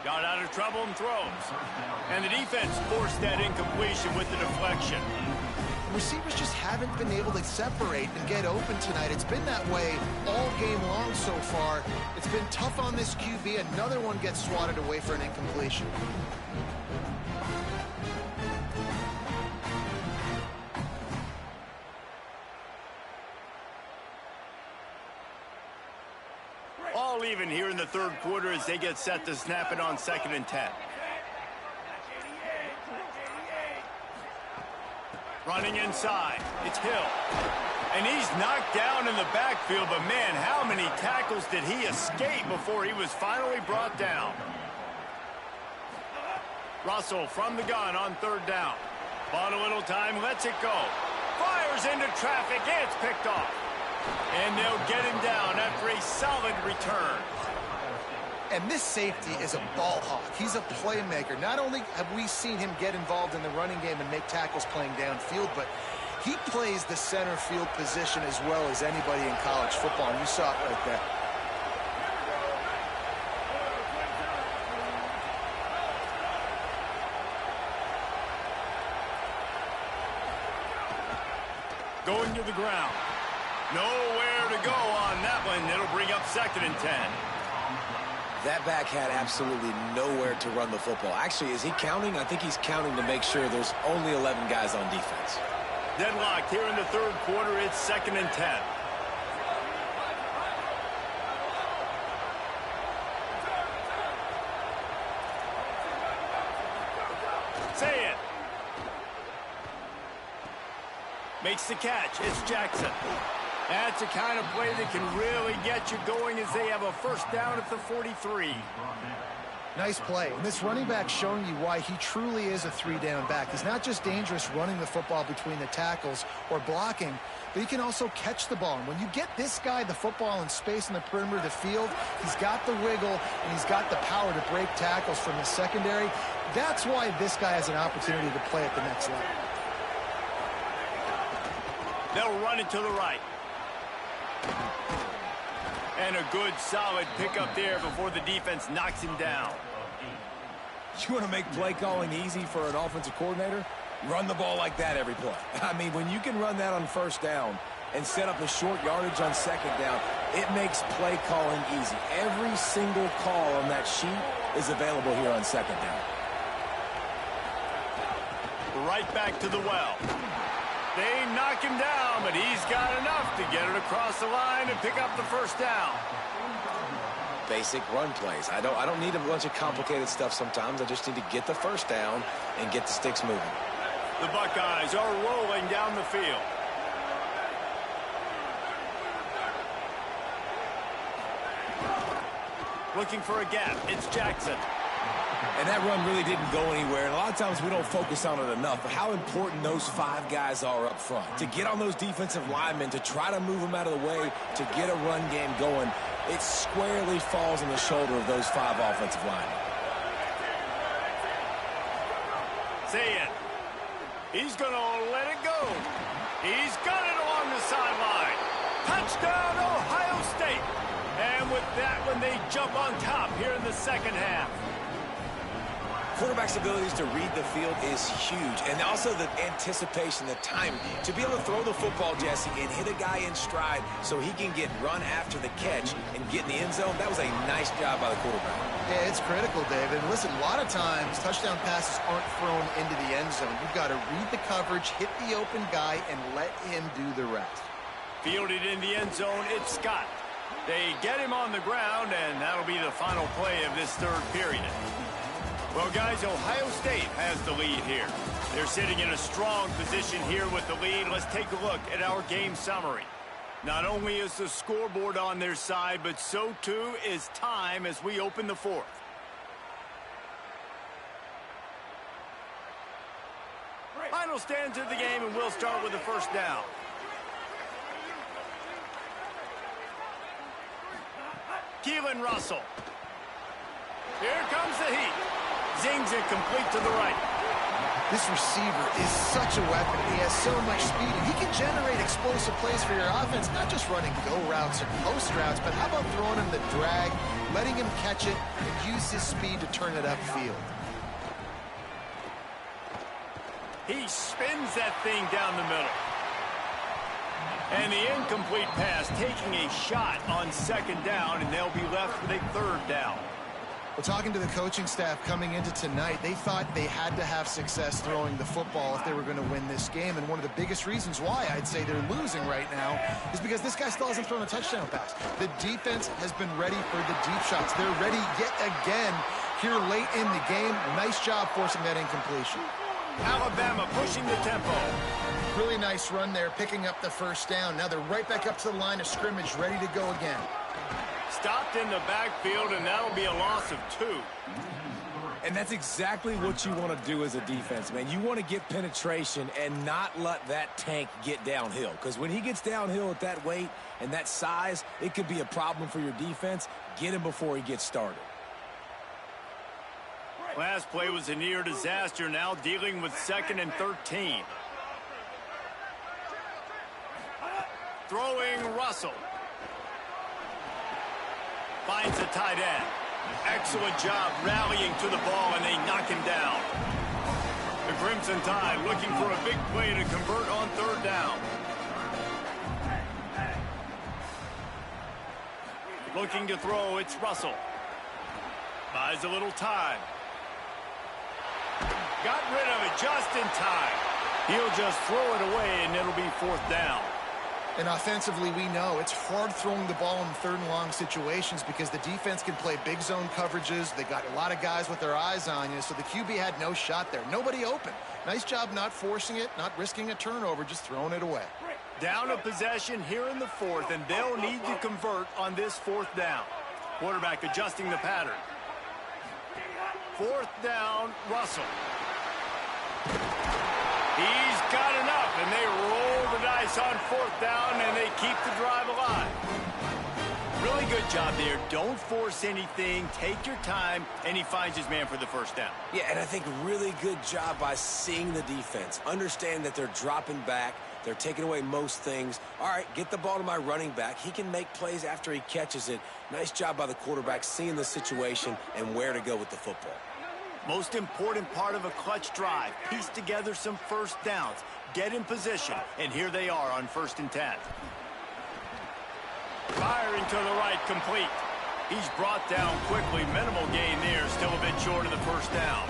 Got out of trouble and throws. And the defense forced that incompletion with the deflection. Receivers just haven't been able to separate and get open tonight. It's been that way all game long so far. It's been tough on this QB. Another one gets swatted away for an incompletion. All even here in the 3rd quarter as they get set to snap it on 2nd and 10. Running inside, it's Hill. And he's knocked down in the backfield, but man, how many tackles did he escape before he was finally brought down? Russell from the gun on 3rd down. Bought a little time, lets it go. Fires into traffic, and it's picked off. And they'll get him down after a solid return. And this safety is a ball hawk. He's a playmaker. Not only have we seen him get involved in the running game and make tackles playing downfield, but he plays the center field position as well as anybody in college football, and you saw it right there. Going to the ground. Nowhere to go on that one. It'll bring up 2nd and 10. That back had absolutely nowhere to run the football. Actually, is he counting? I think he's counting to make sure there's only 11 guys on defense. Deadlocked here in the 3rd quarter. It's 2nd and 10. Say it. Makes the catch. It's Jackson. That's the kind of play that can really get you going as they have a 1st down at the 43. Nice play. And this running back showing you why he truly is a 3-down back. He's not just dangerous running the football between the tackles or blocking, but he can also catch the ball. And when you get this guy the football in space in the perimeter of the field, he's got the wiggle and he's got the power to break tackles from the secondary. That's why this guy has an opportunity to play at the next level. They'll run it to the right. And a good, solid pickup there before the defense knocks him down. You want to make play calling easy for an offensive coordinator? Run the ball like that every play. I mean, when you can run that on 1st down and set up a short yardage on 2nd down, it makes play calling easy. Every single call on that sheet is available here on 2nd down. Right back to the well. They knock him down, but he's got enough to get it across the line and pick up the 1st down. basic run plays. I don't need a bunch of complicated stuff sometimes. I just need to get the first down and get the sticks moving. The Buckeyes are rolling down the field. Looking for a gap. It's Jackson. And that run really didn't go anywhere. And a lot of times we don't focus on it enough, but how important those 5 guys are up front. To get on those defensive linemen, to try to move them out of the way, to get a run game going, it squarely falls on the shoulder of those 5 offensive linemen. See it. He's going to let it go. He's got it along the sideline. Touchdown, Ohio State. And with that one, they jump on top here in the second half. Quarterback's abilities to read the field is huge, and also the anticipation, the timing. To be able to throw the football, Jesse, and hit a guy in stride so he can get run after the catch and get in the end zone, that was a nice job by the quarterback. Yeah, it's critical, David. Listen, a lot of times touchdown passes aren't thrown into the end zone. You've got to read the coverage, hit the open guy, and let him do the rest. Fielded in the end zone, it's Scott. They get him on the ground, and that'll be the final play of this third period. Well, guys, Ohio State has the lead here. They're sitting in a strong position here with the lead. Let's take a look at our game summary. Not only is the scoreboard on their side, but so too is time as we open the fourth. Final stands of the game, and we'll start with the first down. Keelan Russell. Here comes the heat. Zings it complete to the right. This receiver is such a weapon. He has so much speed, and he can generate explosive plays for your offense, not just running go routes and post routes, but how about throwing him the drag, letting him catch it, and use his speed to turn it upfield. He spins that thing down the middle. And the incomplete pass taking a shot on second down, and they'll be left with a third down. Well, talking to the coaching staff coming into tonight, they thought they had to have success throwing the football if they were going to win this game. And one of the biggest reasons why I'd say they're losing right now is because this guy still hasn't thrown a touchdown pass. The defense has been ready for the deep shots. They're ready yet again here late in the game. Nice job forcing that incompletion. Alabama pushing the tempo. Really nice run there, picking up the first down. Now they're right back up to the line of scrimmage, ready to go again. Stopped in the backfield, and that'll be a loss of 2. And that's exactly what you want to do as a defense, man. You want to get penetration and not let that tank get downhill. Because when he gets downhill at that weight and that size, it could be a problem for your defense. Get him before he gets started. Last play was a near disaster, now dealing with 2nd and 13. Throwing Russell. Finds the tight end. Excellent job rallying to the ball, and they knock him down. The Crimson Tide looking for a big play to convert on third down. Looking to throw, it's Russell. Buys a little time. Got rid of it just in time. He'll just throw it away, and it'll be fourth down. And offensively, we know it's hard throwing the ball in third and long situations because the defense can play big zone coverages. They got a lot of guys with their eyes on you, so the QB had no shot there. Nobody open. Nice job not forcing it, not risking a turnover, just throwing it away. Down a possession here in the fourth, and they'll need to convert on this fourth down. Quarterback adjusting the pattern. Fourth down, Russell. He's got enough, and they roll the dice on fourth down, and they keep the drive alive. Really good job there. Don't force anything. Take your time, and he finds his man for the first down. Yeah, and I think really good job by seeing the defense. Understand that they're dropping back. They're taking away most things. All right, get the ball to my running back. He can make plays after he catches it. Nice job by the quarterback seeing the situation and where to go with the football. Most important part of a clutch drive. Piece together some first downs. Get in position. And here they are on 1st and 10. Firing to the right, complete. He's brought down quickly. Minimal gain there. Still a bit short of the first down.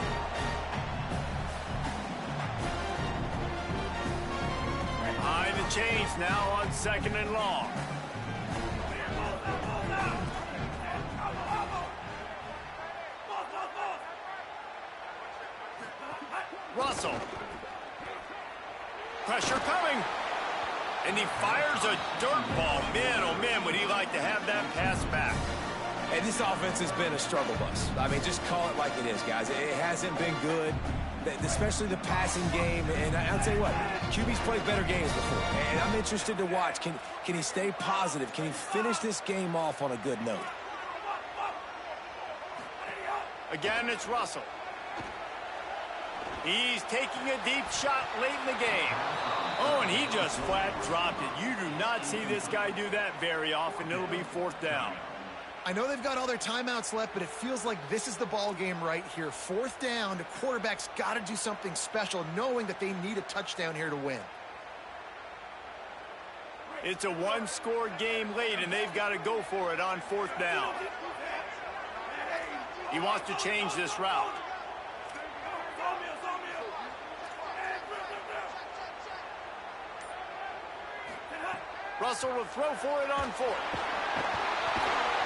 Behind the chains now on 2nd and long. Russell. Pressure coming. And he fires a dirt ball. Man, oh man, would he like to have that pass back. And this offense has been a struggle bus. I mean, just call it like it is, guys. It hasn't been good, especially the passing game. And I'll tell you what, QB's played better games before. And I'm interested to watch. Can he stay positive? Can he finish this game off on a good note? Again, it's Russell. He's taking a deep shot late in the game. Oh, and he just flat dropped it. You do not see this guy do that very often. It'll be 4th down. I know they've got all their timeouts left, but it feels like this is the ball game right here. 4th down, the quarterback's got to do something special, knowing that they need a touchdown here to win. It's a one-score game late, and they've got to go for it on 4th down. He wants to change this route. Russell will throw for it on 4th.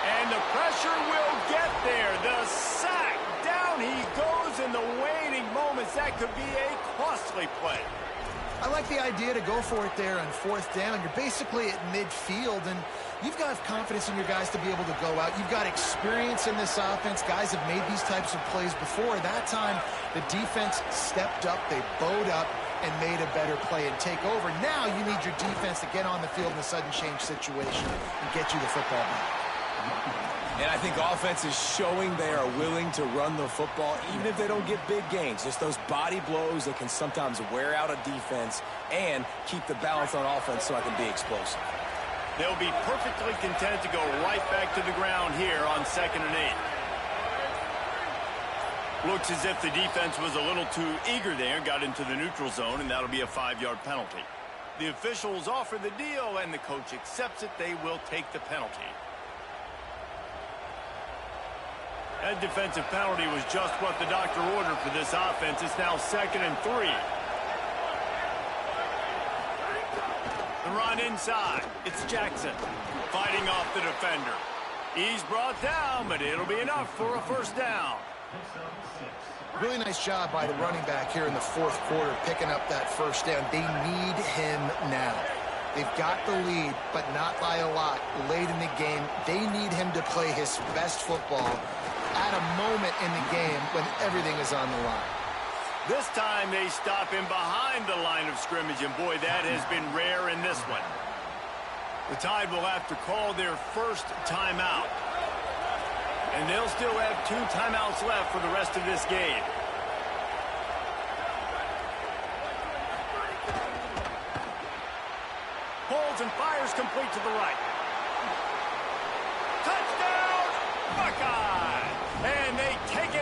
And the pressure will get there. The sack. Down he goes in the waning moments. That could be a costly play. I like the idea to go for it there on 4th down. You're basically at midfield, and you've got confidence in your guys to be able to go out. You've got experience in this offense. Guys have made these types of plays before. That time, the defense stepped up. They bowed up and made a better play and take over. Now you need your defense to get on the field in a sudden change situation and get you the football back. And I think offense is showing they are willing to run the football, even if they don't get big gains. Just those body blows that can sometimes wear out a defense and keep the balance on offense so I can be explosive. They'll be perfectly content to go right back to the ground here on 2nd and 8. Looks as if the defense was a little too eager there, got into the neutral zone, and that'll be a 5-yard penalty. The officials offer the deal, and the coach accepts it. They will take the penalty. That defensive penalty was just what the doctor ordered for this offense. It's now 2nd and 3. The run inside. It's Jackson fighting off the defender. He's brought down, but it'll be enough for a 1st down. Really nice job by the running back here in the 4th quarter, picking up that 1st down. They need him now. They've got the lead, but not by a lot. Late in the game, they need him to play his best football at a moment in the game when everything is on the line. This time they stop him behind the line of scrimmage, and boy, that has been rare in this one. The Tide will have to call their 1st timeout. And they'll still have 2 timeouts left for the rest of this game. Holds and fires complete to the right. Touchdown, Buckeye! And they take it.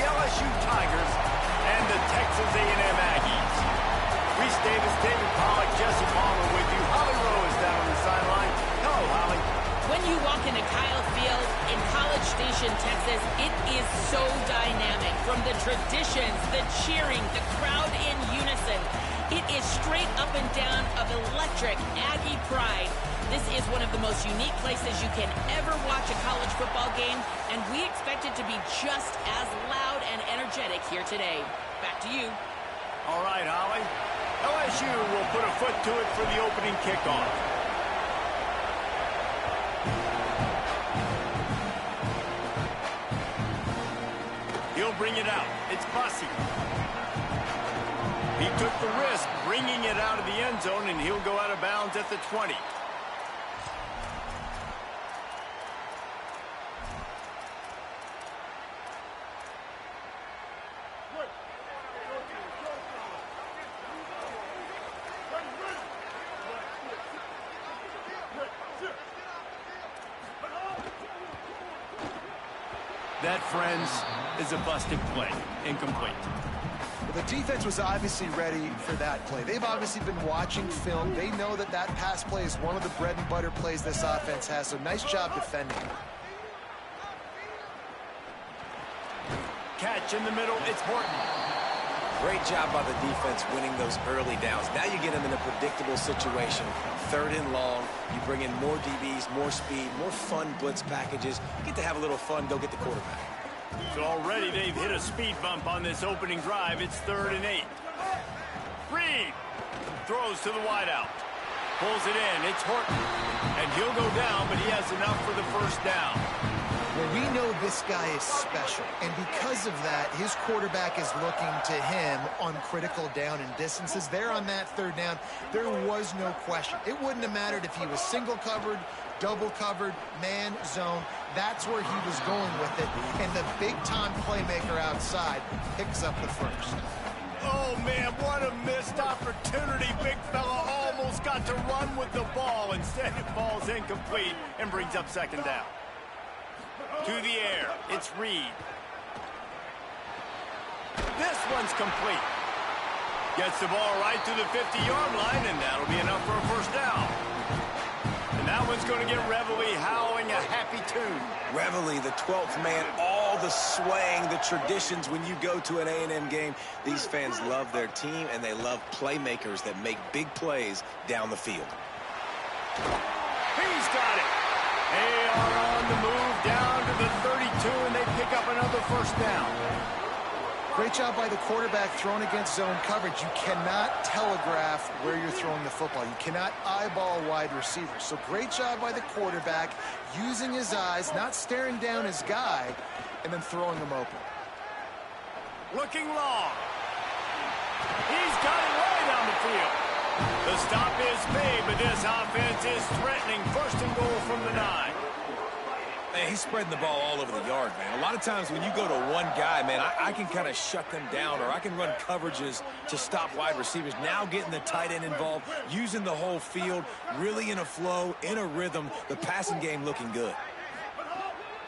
LSU Tigers and the Texas A&M Aggies. Reese Davis, David Pollack, Jesse Palmer with you. Holly Rowe is down on the sideline. Hello, Holly. When you walk into Kyle Field in College Station, Texas, it is so dynamic. From the traditions, the cheering, the crowd in unison. It is straight up and down of electric Aggie pride. This is one of the most unique places you can ever watch a college football game, and we expect it to be just as loud and energetic here today. Back to you. All right, Holly. LSU will put a foot to it for the opening kickoff. He'll bring it out. It's Bussey. He took the risk bringing it out of the end zone, and he'll go out of bounds at the 20. That, friends, is a busted play. Incomplete. Well, the defense was obviously ready for that play. They've obviously been watching film. They know that that pass play is one of the bread and butter plays this offense has, so nice job defending. Catch in the middle. It's Horton. Great job by the defense winning those early downs. Now you get them in a predictable situation. 3rd and long. You bring in more DBs, more speed, more fun blitz packages. You get to have a little fun, go get the quarterback. So already they've hit a speed bump on this opening drive. It's 3rd and 8. Reed throws to the wideout. Pulls it in. It's Horton. And he'll go down, but he has enough for the first down. Well, we know this guy is special, and because of that, his quarterback is looking to him on critical down and distances. There on that 3rd down, there was no question. It wouldn't have mattered if he was single covered, double covered, man, zone. That's where he was going with it, and the big-time playmaker outside picks up the first. Oh, man, what a missed opportunity. Big fella almost got to run with the ball. Instead, it falls incomplete and brings up 2nd down. To the air, it's Reed. This one's complete. Gets the ball right to the 50-yard line, and that'll be enough for a first down. And that one's going to get Reveille howling a happy tune. Reveille, the 12th man, all the swaying, the traditions when you go to an A&M game. These fans love their team, and they love playmakers that make big plays down the field. He's got it. They are on the move down to the 32, and they pick up another first down. Great job by the quarterback throwing against zone coverage. You cannot telegraph where you're throwing the football. You cannot eyeball wide receivers. So great job by the quarterback using his eyes, not staring down his guy, and then throwing him open. Looking long. He's got it way down the field. The stop is made, but this offense is threatening. 1st and goal from the 9. Man, he's spreading the ball all over the yard, man. A lot of times when you go to one guy, man, I can kind of shut them down, or I can run coverages to stop wide receivers. Now getting the tight end involved, using the whole field, really in a flow, in a rhythm, the passing game looking good.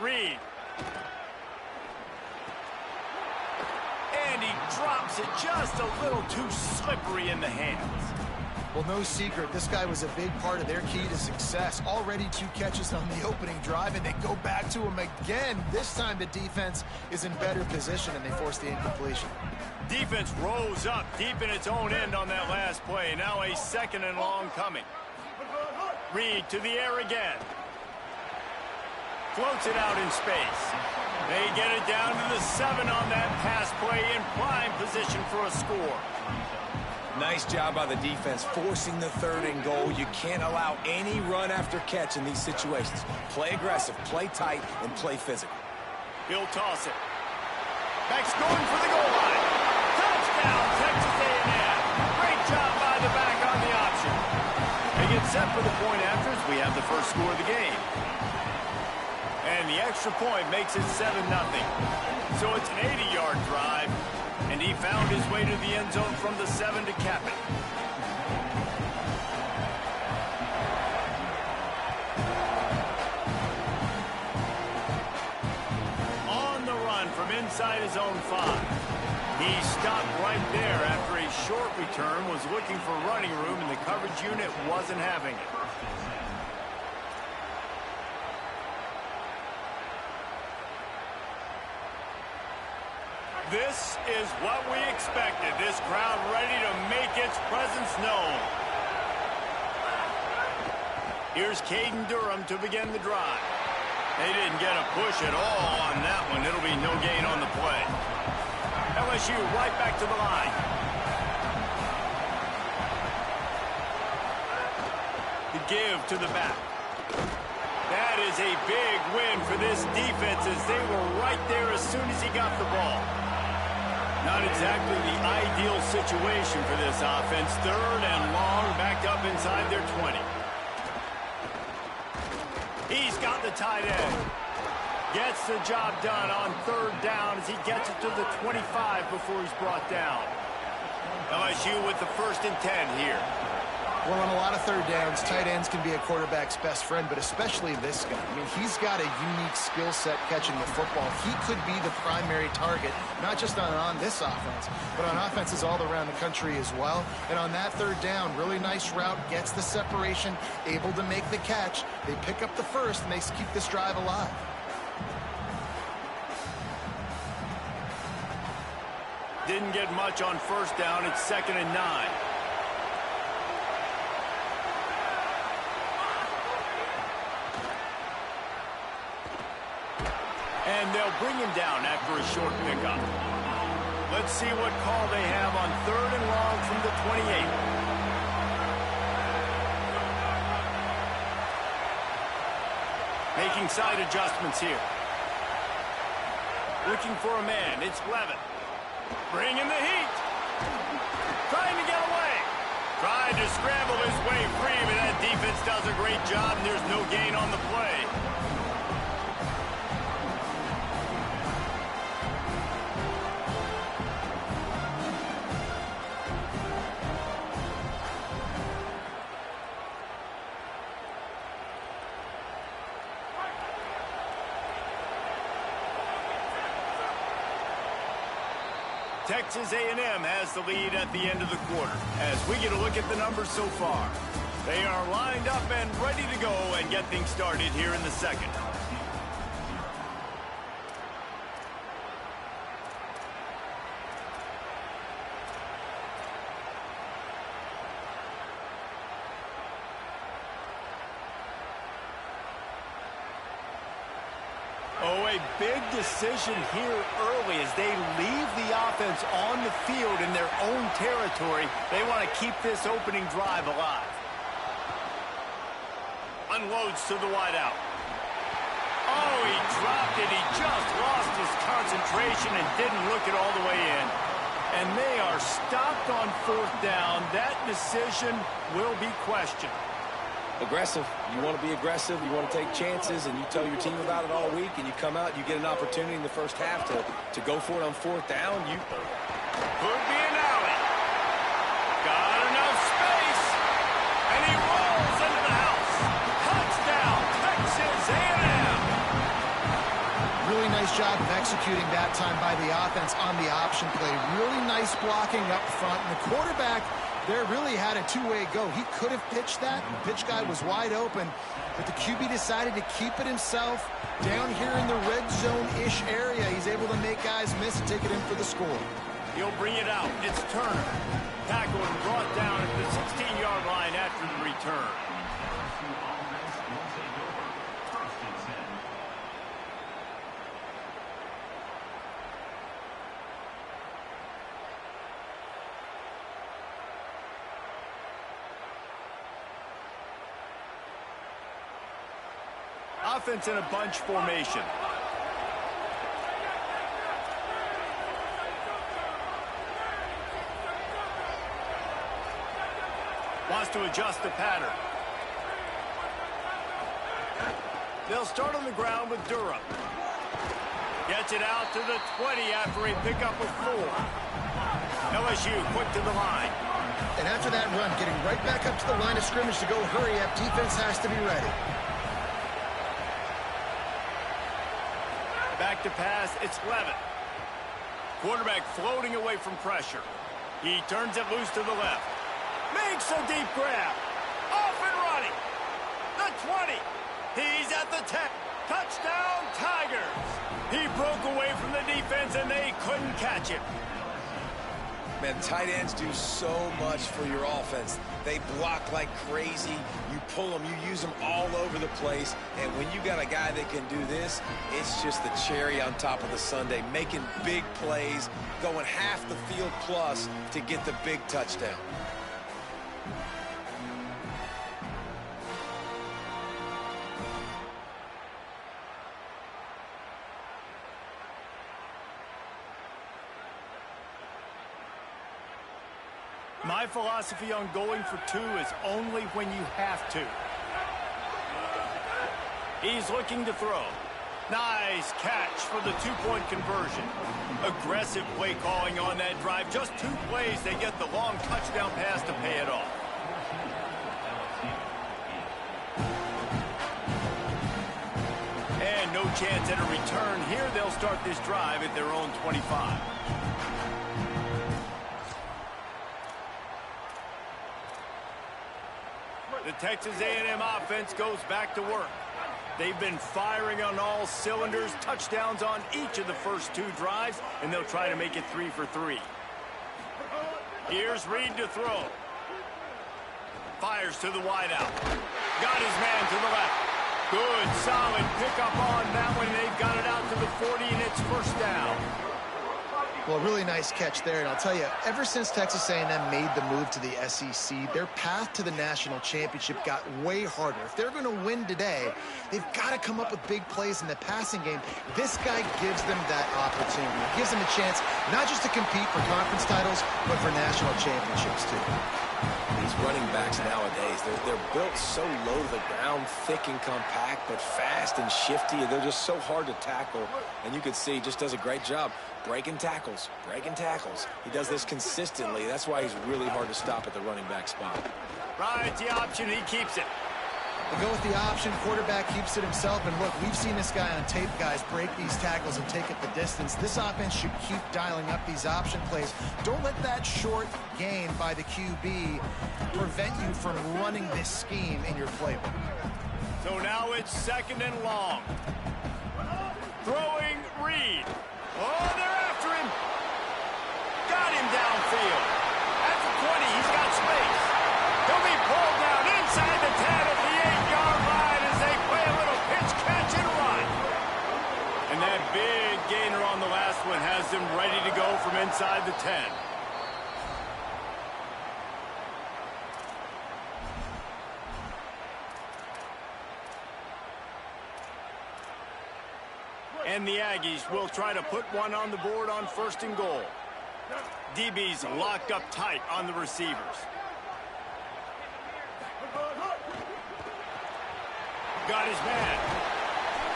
Reed. And he drops it just a little too slippery in the hands. Well, no secret, this guy was a big part of their key to success. Already 2 catches on the opening drive, and they go back to him again. This time the defense is in better position, and they force the incompletion. Defense rose up deep in its own end on that last play. Now a 2nd and long coming. Reed to the air again. Floats it out in space. They get it down to the 7 on that pass play in prime position for a score. Nice job by the defense forcing the 3rd and goal. You can't allow any run after catch in these situations. Play aggressive, play tight, and play physical. He'll toss it. Back's going for the goal line. Touchdown, Texas A&M. Great job by the back on the option. They get set for the point afters. We have the first score of the game. And the extra point makes it 7-0. So it's an 80-yard drive. And he found his way to the end zone from the 7 to cap it. On the run from inside his own 5. He stopped right there after a short return, was looking for running room, and the coverage unit wasn't having it. This is what we expected. This crowd ready to make its presence known. Here's Caden Durham to begin the drive. They didn't get a push at all on that one. It'll be no gain on the play. LSU right back to the line. The give to the back. That is a big win for this defense as they were right there as soon as he got the ball. Not exactly the ideal situation for this offense. 3rd and long, backed up inside their 20. He's got the tight end. Gets the job done on 3rd down as he gets it to the 25 before he's brought down. LSU with the 1st and 10 here. Well, on a lot of 3rd downs, tight ends can be a quarterback's best friend, but especially this guy. I mean, he's got a unique skill set catching the football. He could be the primary target, not just on this offense, but on offenses all around the country as well. And on that 3rd down, really nice route, gets the separation, able to make the catch. They pick up the 1st, and they keep this drive alive. Didn't get much on 1st down. It's 2nd and 9. And they'll bring him down after a short pickup. Let's see what call they have on 3rd and long from the 28. Making side adjustments here. Looking for a man. It's Levin. Bringing the heat. Trying to get away. Tried to scramble his way free, but that defense does a great job, and there's no gain on the play. Texas A&M has the lead at the end of the quarter as we get a look at the numbers so far. They are lined up and ready to go and get things started here in the 2nd. Oh, a big decision here early as they leave the offense on the field in their own territory. They want to keep this opening drive alive. Unloads to the wideout. Oh, he dropped it. He just lost his concentration and didn't look it all the way in. And they are stopped on 4th down. That decision will be questioned. Aggressive. You want to be aggressive. You want to take chances, and you tell your team about it all week, and you come out, you get an opportunity in the 1st half to go for it on 4th down. Could be an alley. Got enough space, and he rolls into the house. Touchdown, Texas A&M. Really nice job of executing that time by the offense on the option play. Really nice blocking up front, and the quarterback there really had a two-way go. He could have pitched that, and the pitch guy was wide open, but the QB decided to keep it himself. Down here in the red zone-ish area, he's able to make guys miss and take it in for the score. He'll bring it out. It's Turner. Tackled and brought down at the 16-yard line after the return. Offense in a bunch formation. Wants to adjust the pattern. They'll start on the ground with Durham. Gets it out to the 20 after a pickup of 4. LSU quick to the line. And after that run, getting right back up to the line of scrimmage to go hurry up, defense has to be ready. Back to pass, it's Levin. Quarterback floating away from pressure. He turns it loose to the left. Makes a deep grab. Off and running. The 20. He's at the 10. Touchdown, Tigers. He broke away from the defense, and they couldn't catch him. Man, tight ends do so much for your offense. They block like crazy. You pull them, you use them all over the place. And when you got a guy that can do this, it's just the cherry on top of the sundae, making big plays, going half the field plus to get the big touchdown. My philosophy on going for 2 is only when you have to. He's looking to throw. Nice catch for the 2-point conversion. Aggressive play calling on that drive. Just 2 plays, they get the long touchdown pass to pay it off. And no chance at a return here. They'll start this drive at their own 25. The Texas A&M offense goes back to work. They've been firing on all cylinders, touchdowns on each of the first 2 drives, and they'll try to make it 3 for 3. Here's Reed to throw. Fires to the wideout. Got his man to the left. Good, solid pickup on that one. They've got it out to the 40, and it's first down. Well, a really nice catch there, and I'll tell you, ever since Texas A&M made the move to the SEC, their path to the national championship got way harder. If they're going to win today, they've got to come up with big plays in the passing game. This guy gives them that opportunity. It gives them a chance not just to compete for conference titles, but for national championships, too. These running backs nowadays, they're built so low to the ground, thick and compact, but fast and shifty. They're just so hard to tackle. And you can see he just does a great job breaking tackles, breaking tackles. He does this consistently. That's why he's really hard to stop at the running back spot. Right, the option, he keeps it. They go with the option, quarterback keeps it himself, and look, we've seen this guy on tape, guys, break these tackles and take it the distance. This offense should keep dialing up these option plays. Don't let that short gain by the QB prevent you from running this scheme in your playbook. So now it's 2nd and long. Throwing Reed. Oh, they're after him. Got him downfield. At the 20, he's got space. He'll be pulled down inside the 10 at the 8-yard line as they play a little pitch, catch, and run. And that big gainer on the last one has them ready to go from inside the 10. And the Aggies will try to put one on the board on 1st and goal. DB's locked up tight on the receivers. Got his man.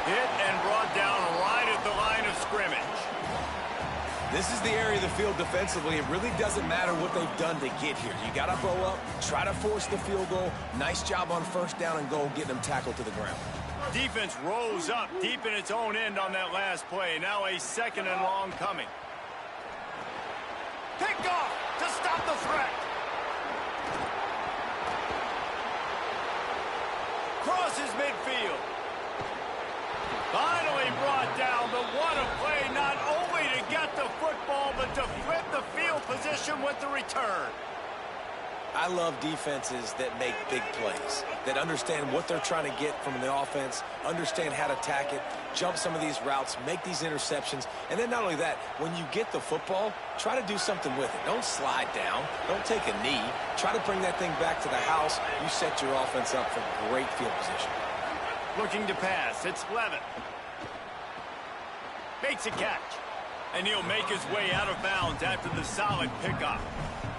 Hit and brought down right at the line of scrimmage. This is the area of the field defensively. It really doesn't matter what they've done to get here. You got to bow up, try to force the field goal. Nice job on 1st down and goal, getting them tackled to the ground. Defense rose up deep in its own end on that last play. Now a 2nd and long coming. Picked off to stop the threat. Crosses midfield. Finally brought down, but what a play, not only to get the football, but to flip the field position with the return. I love defenses that make big plays, that understand what they're trying to get from the offense, understand how to attack it, jump some of these routes, make these interceptions, and then not only that, when you get the football, try to do something with it. Don't slide down. Don't take a knee. Try to bring that thing back to the house. You set your offense up for great field position. Looking to pass. It's Levin. Makes a catch. And he'll make his way out of bounds after the solid pickup.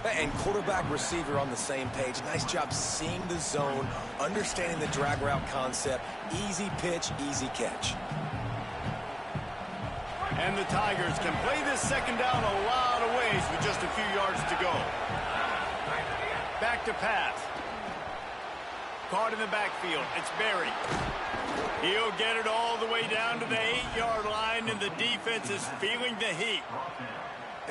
And quarterback receiver on the same page. Nice job seeing the zone, understanding the drag route concept. Easy pitch, easy catch. And the Tigers can play this 2nd down a lot of ways with just a few yards to go. Back to pass. Caught in the backfield. It's Berry. He'll get it all the way down to the 8-yard line, and the defense is feeling the heat.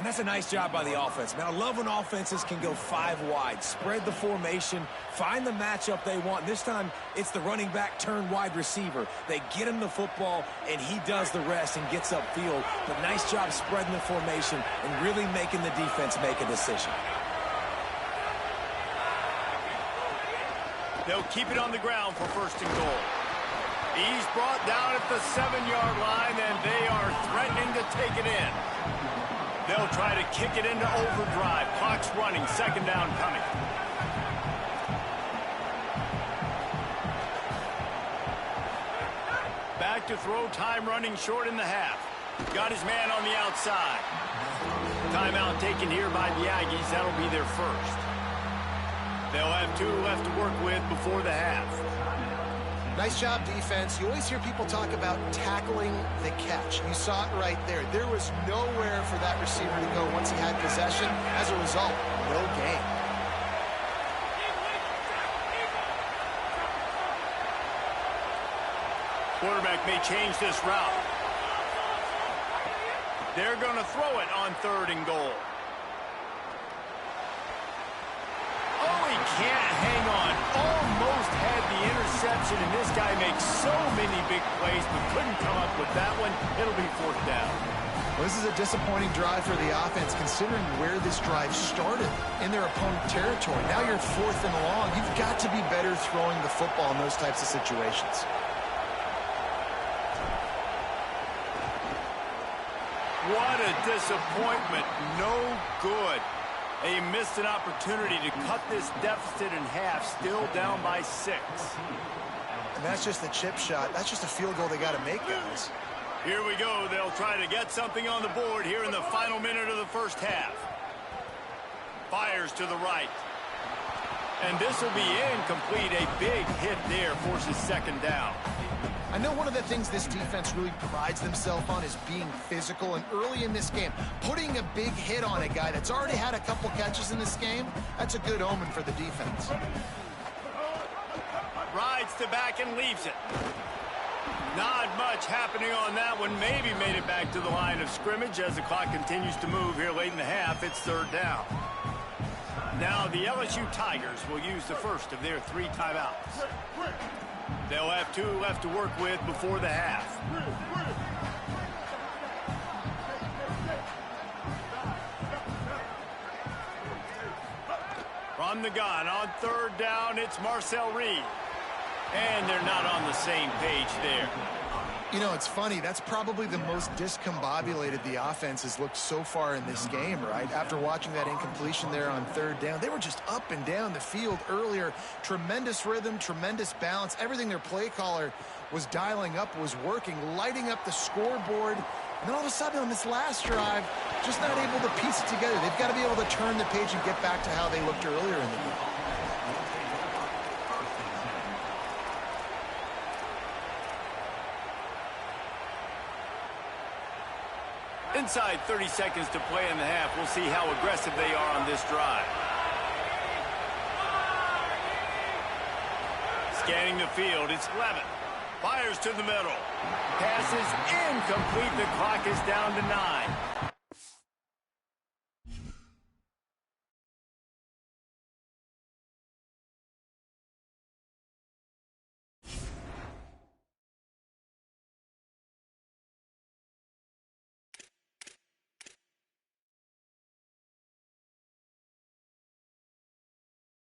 And that's a nice job by the offense. Man, I love when offenses can go 5 wide, spread the formation, find the matchup they want. This time, it's the running back turned wide receiver. They get him the football, and he does the rest and gets upfield. But nice job spreading the formation and really making the defense make a decision. They'll keep it on the ground for 1st and goal. He's brought down at the 7-yard line, and they are threatening to take it in. They'll try to kick it into overdrive. Clock's running. 2nd down coming. Back to throw. Time running short in the half. Got his man on the outside. Timeout taken here by the Aggies. That'll be their first. They'll have 2 left to work with before the half. Nice job, defense. You always hear people talk about tackling the catch. You saw it right there. There was nowhere for that receiver to go once he had possession. As a result, no gain. Quarterback may change this route. They're going to throw it on 3rd and goal. Oh, he can't hang on. Almost had the interception, and this guy makes so many big plays, but couldn't come up with that one. It'll be 4th down. Well, this is a disappointing drive for the offense, considering where this drive started in their opponent territory. Now you're 4th and long. You've got to be better throwing the football in those types of situations. What a disappointment. No good. They missed an opportunity to cut this deficit in half, still down by 6. And that's just a chip shot. That's just a field goal they got to make, guys. Here we go. They'll try to get something on the board here in the final minute of the 1st half. Fires to the right. And this will be incomplete. A big hit there forces 2nd down. I know one of the things this defense really prides themselves on is being physical, and early in this game, putting a big hit on a guy that's already had a couple catches in this game, that's a good omen for the defense. Rides to back and leaves it. Not much happening on that one. Maybe made it back to the line of scrimmage as the clock continues to move here late in the half. It's 3rd down. Now the LSU Tigers will use the first of their 3 timeouts. They'll have 2 left to work with before the half. From the gun on 3rd down, it's Marcel Reed. And they're not on the same page there. You know, it's funny. That's probably the most discombobulated the offense has looked so far in this game, right? After watching that incompletion there on 3rd down, they were just up and down the field earlier. Tremendous rhythm, tremendous balance. Everything their play caller was dialing up was working, lighting up the scoreboard. And then all of a sudden on this last drive, just not able to piece it together. They've got to be able to turn the page and get back to how they looked earlier in the game. Inside 30 seconds to play in the half. We'll see how aggressive they are on this drive. Scanning the field, it's Levin. Fires to the middle. Pass is incomplete. The clock is down to 9.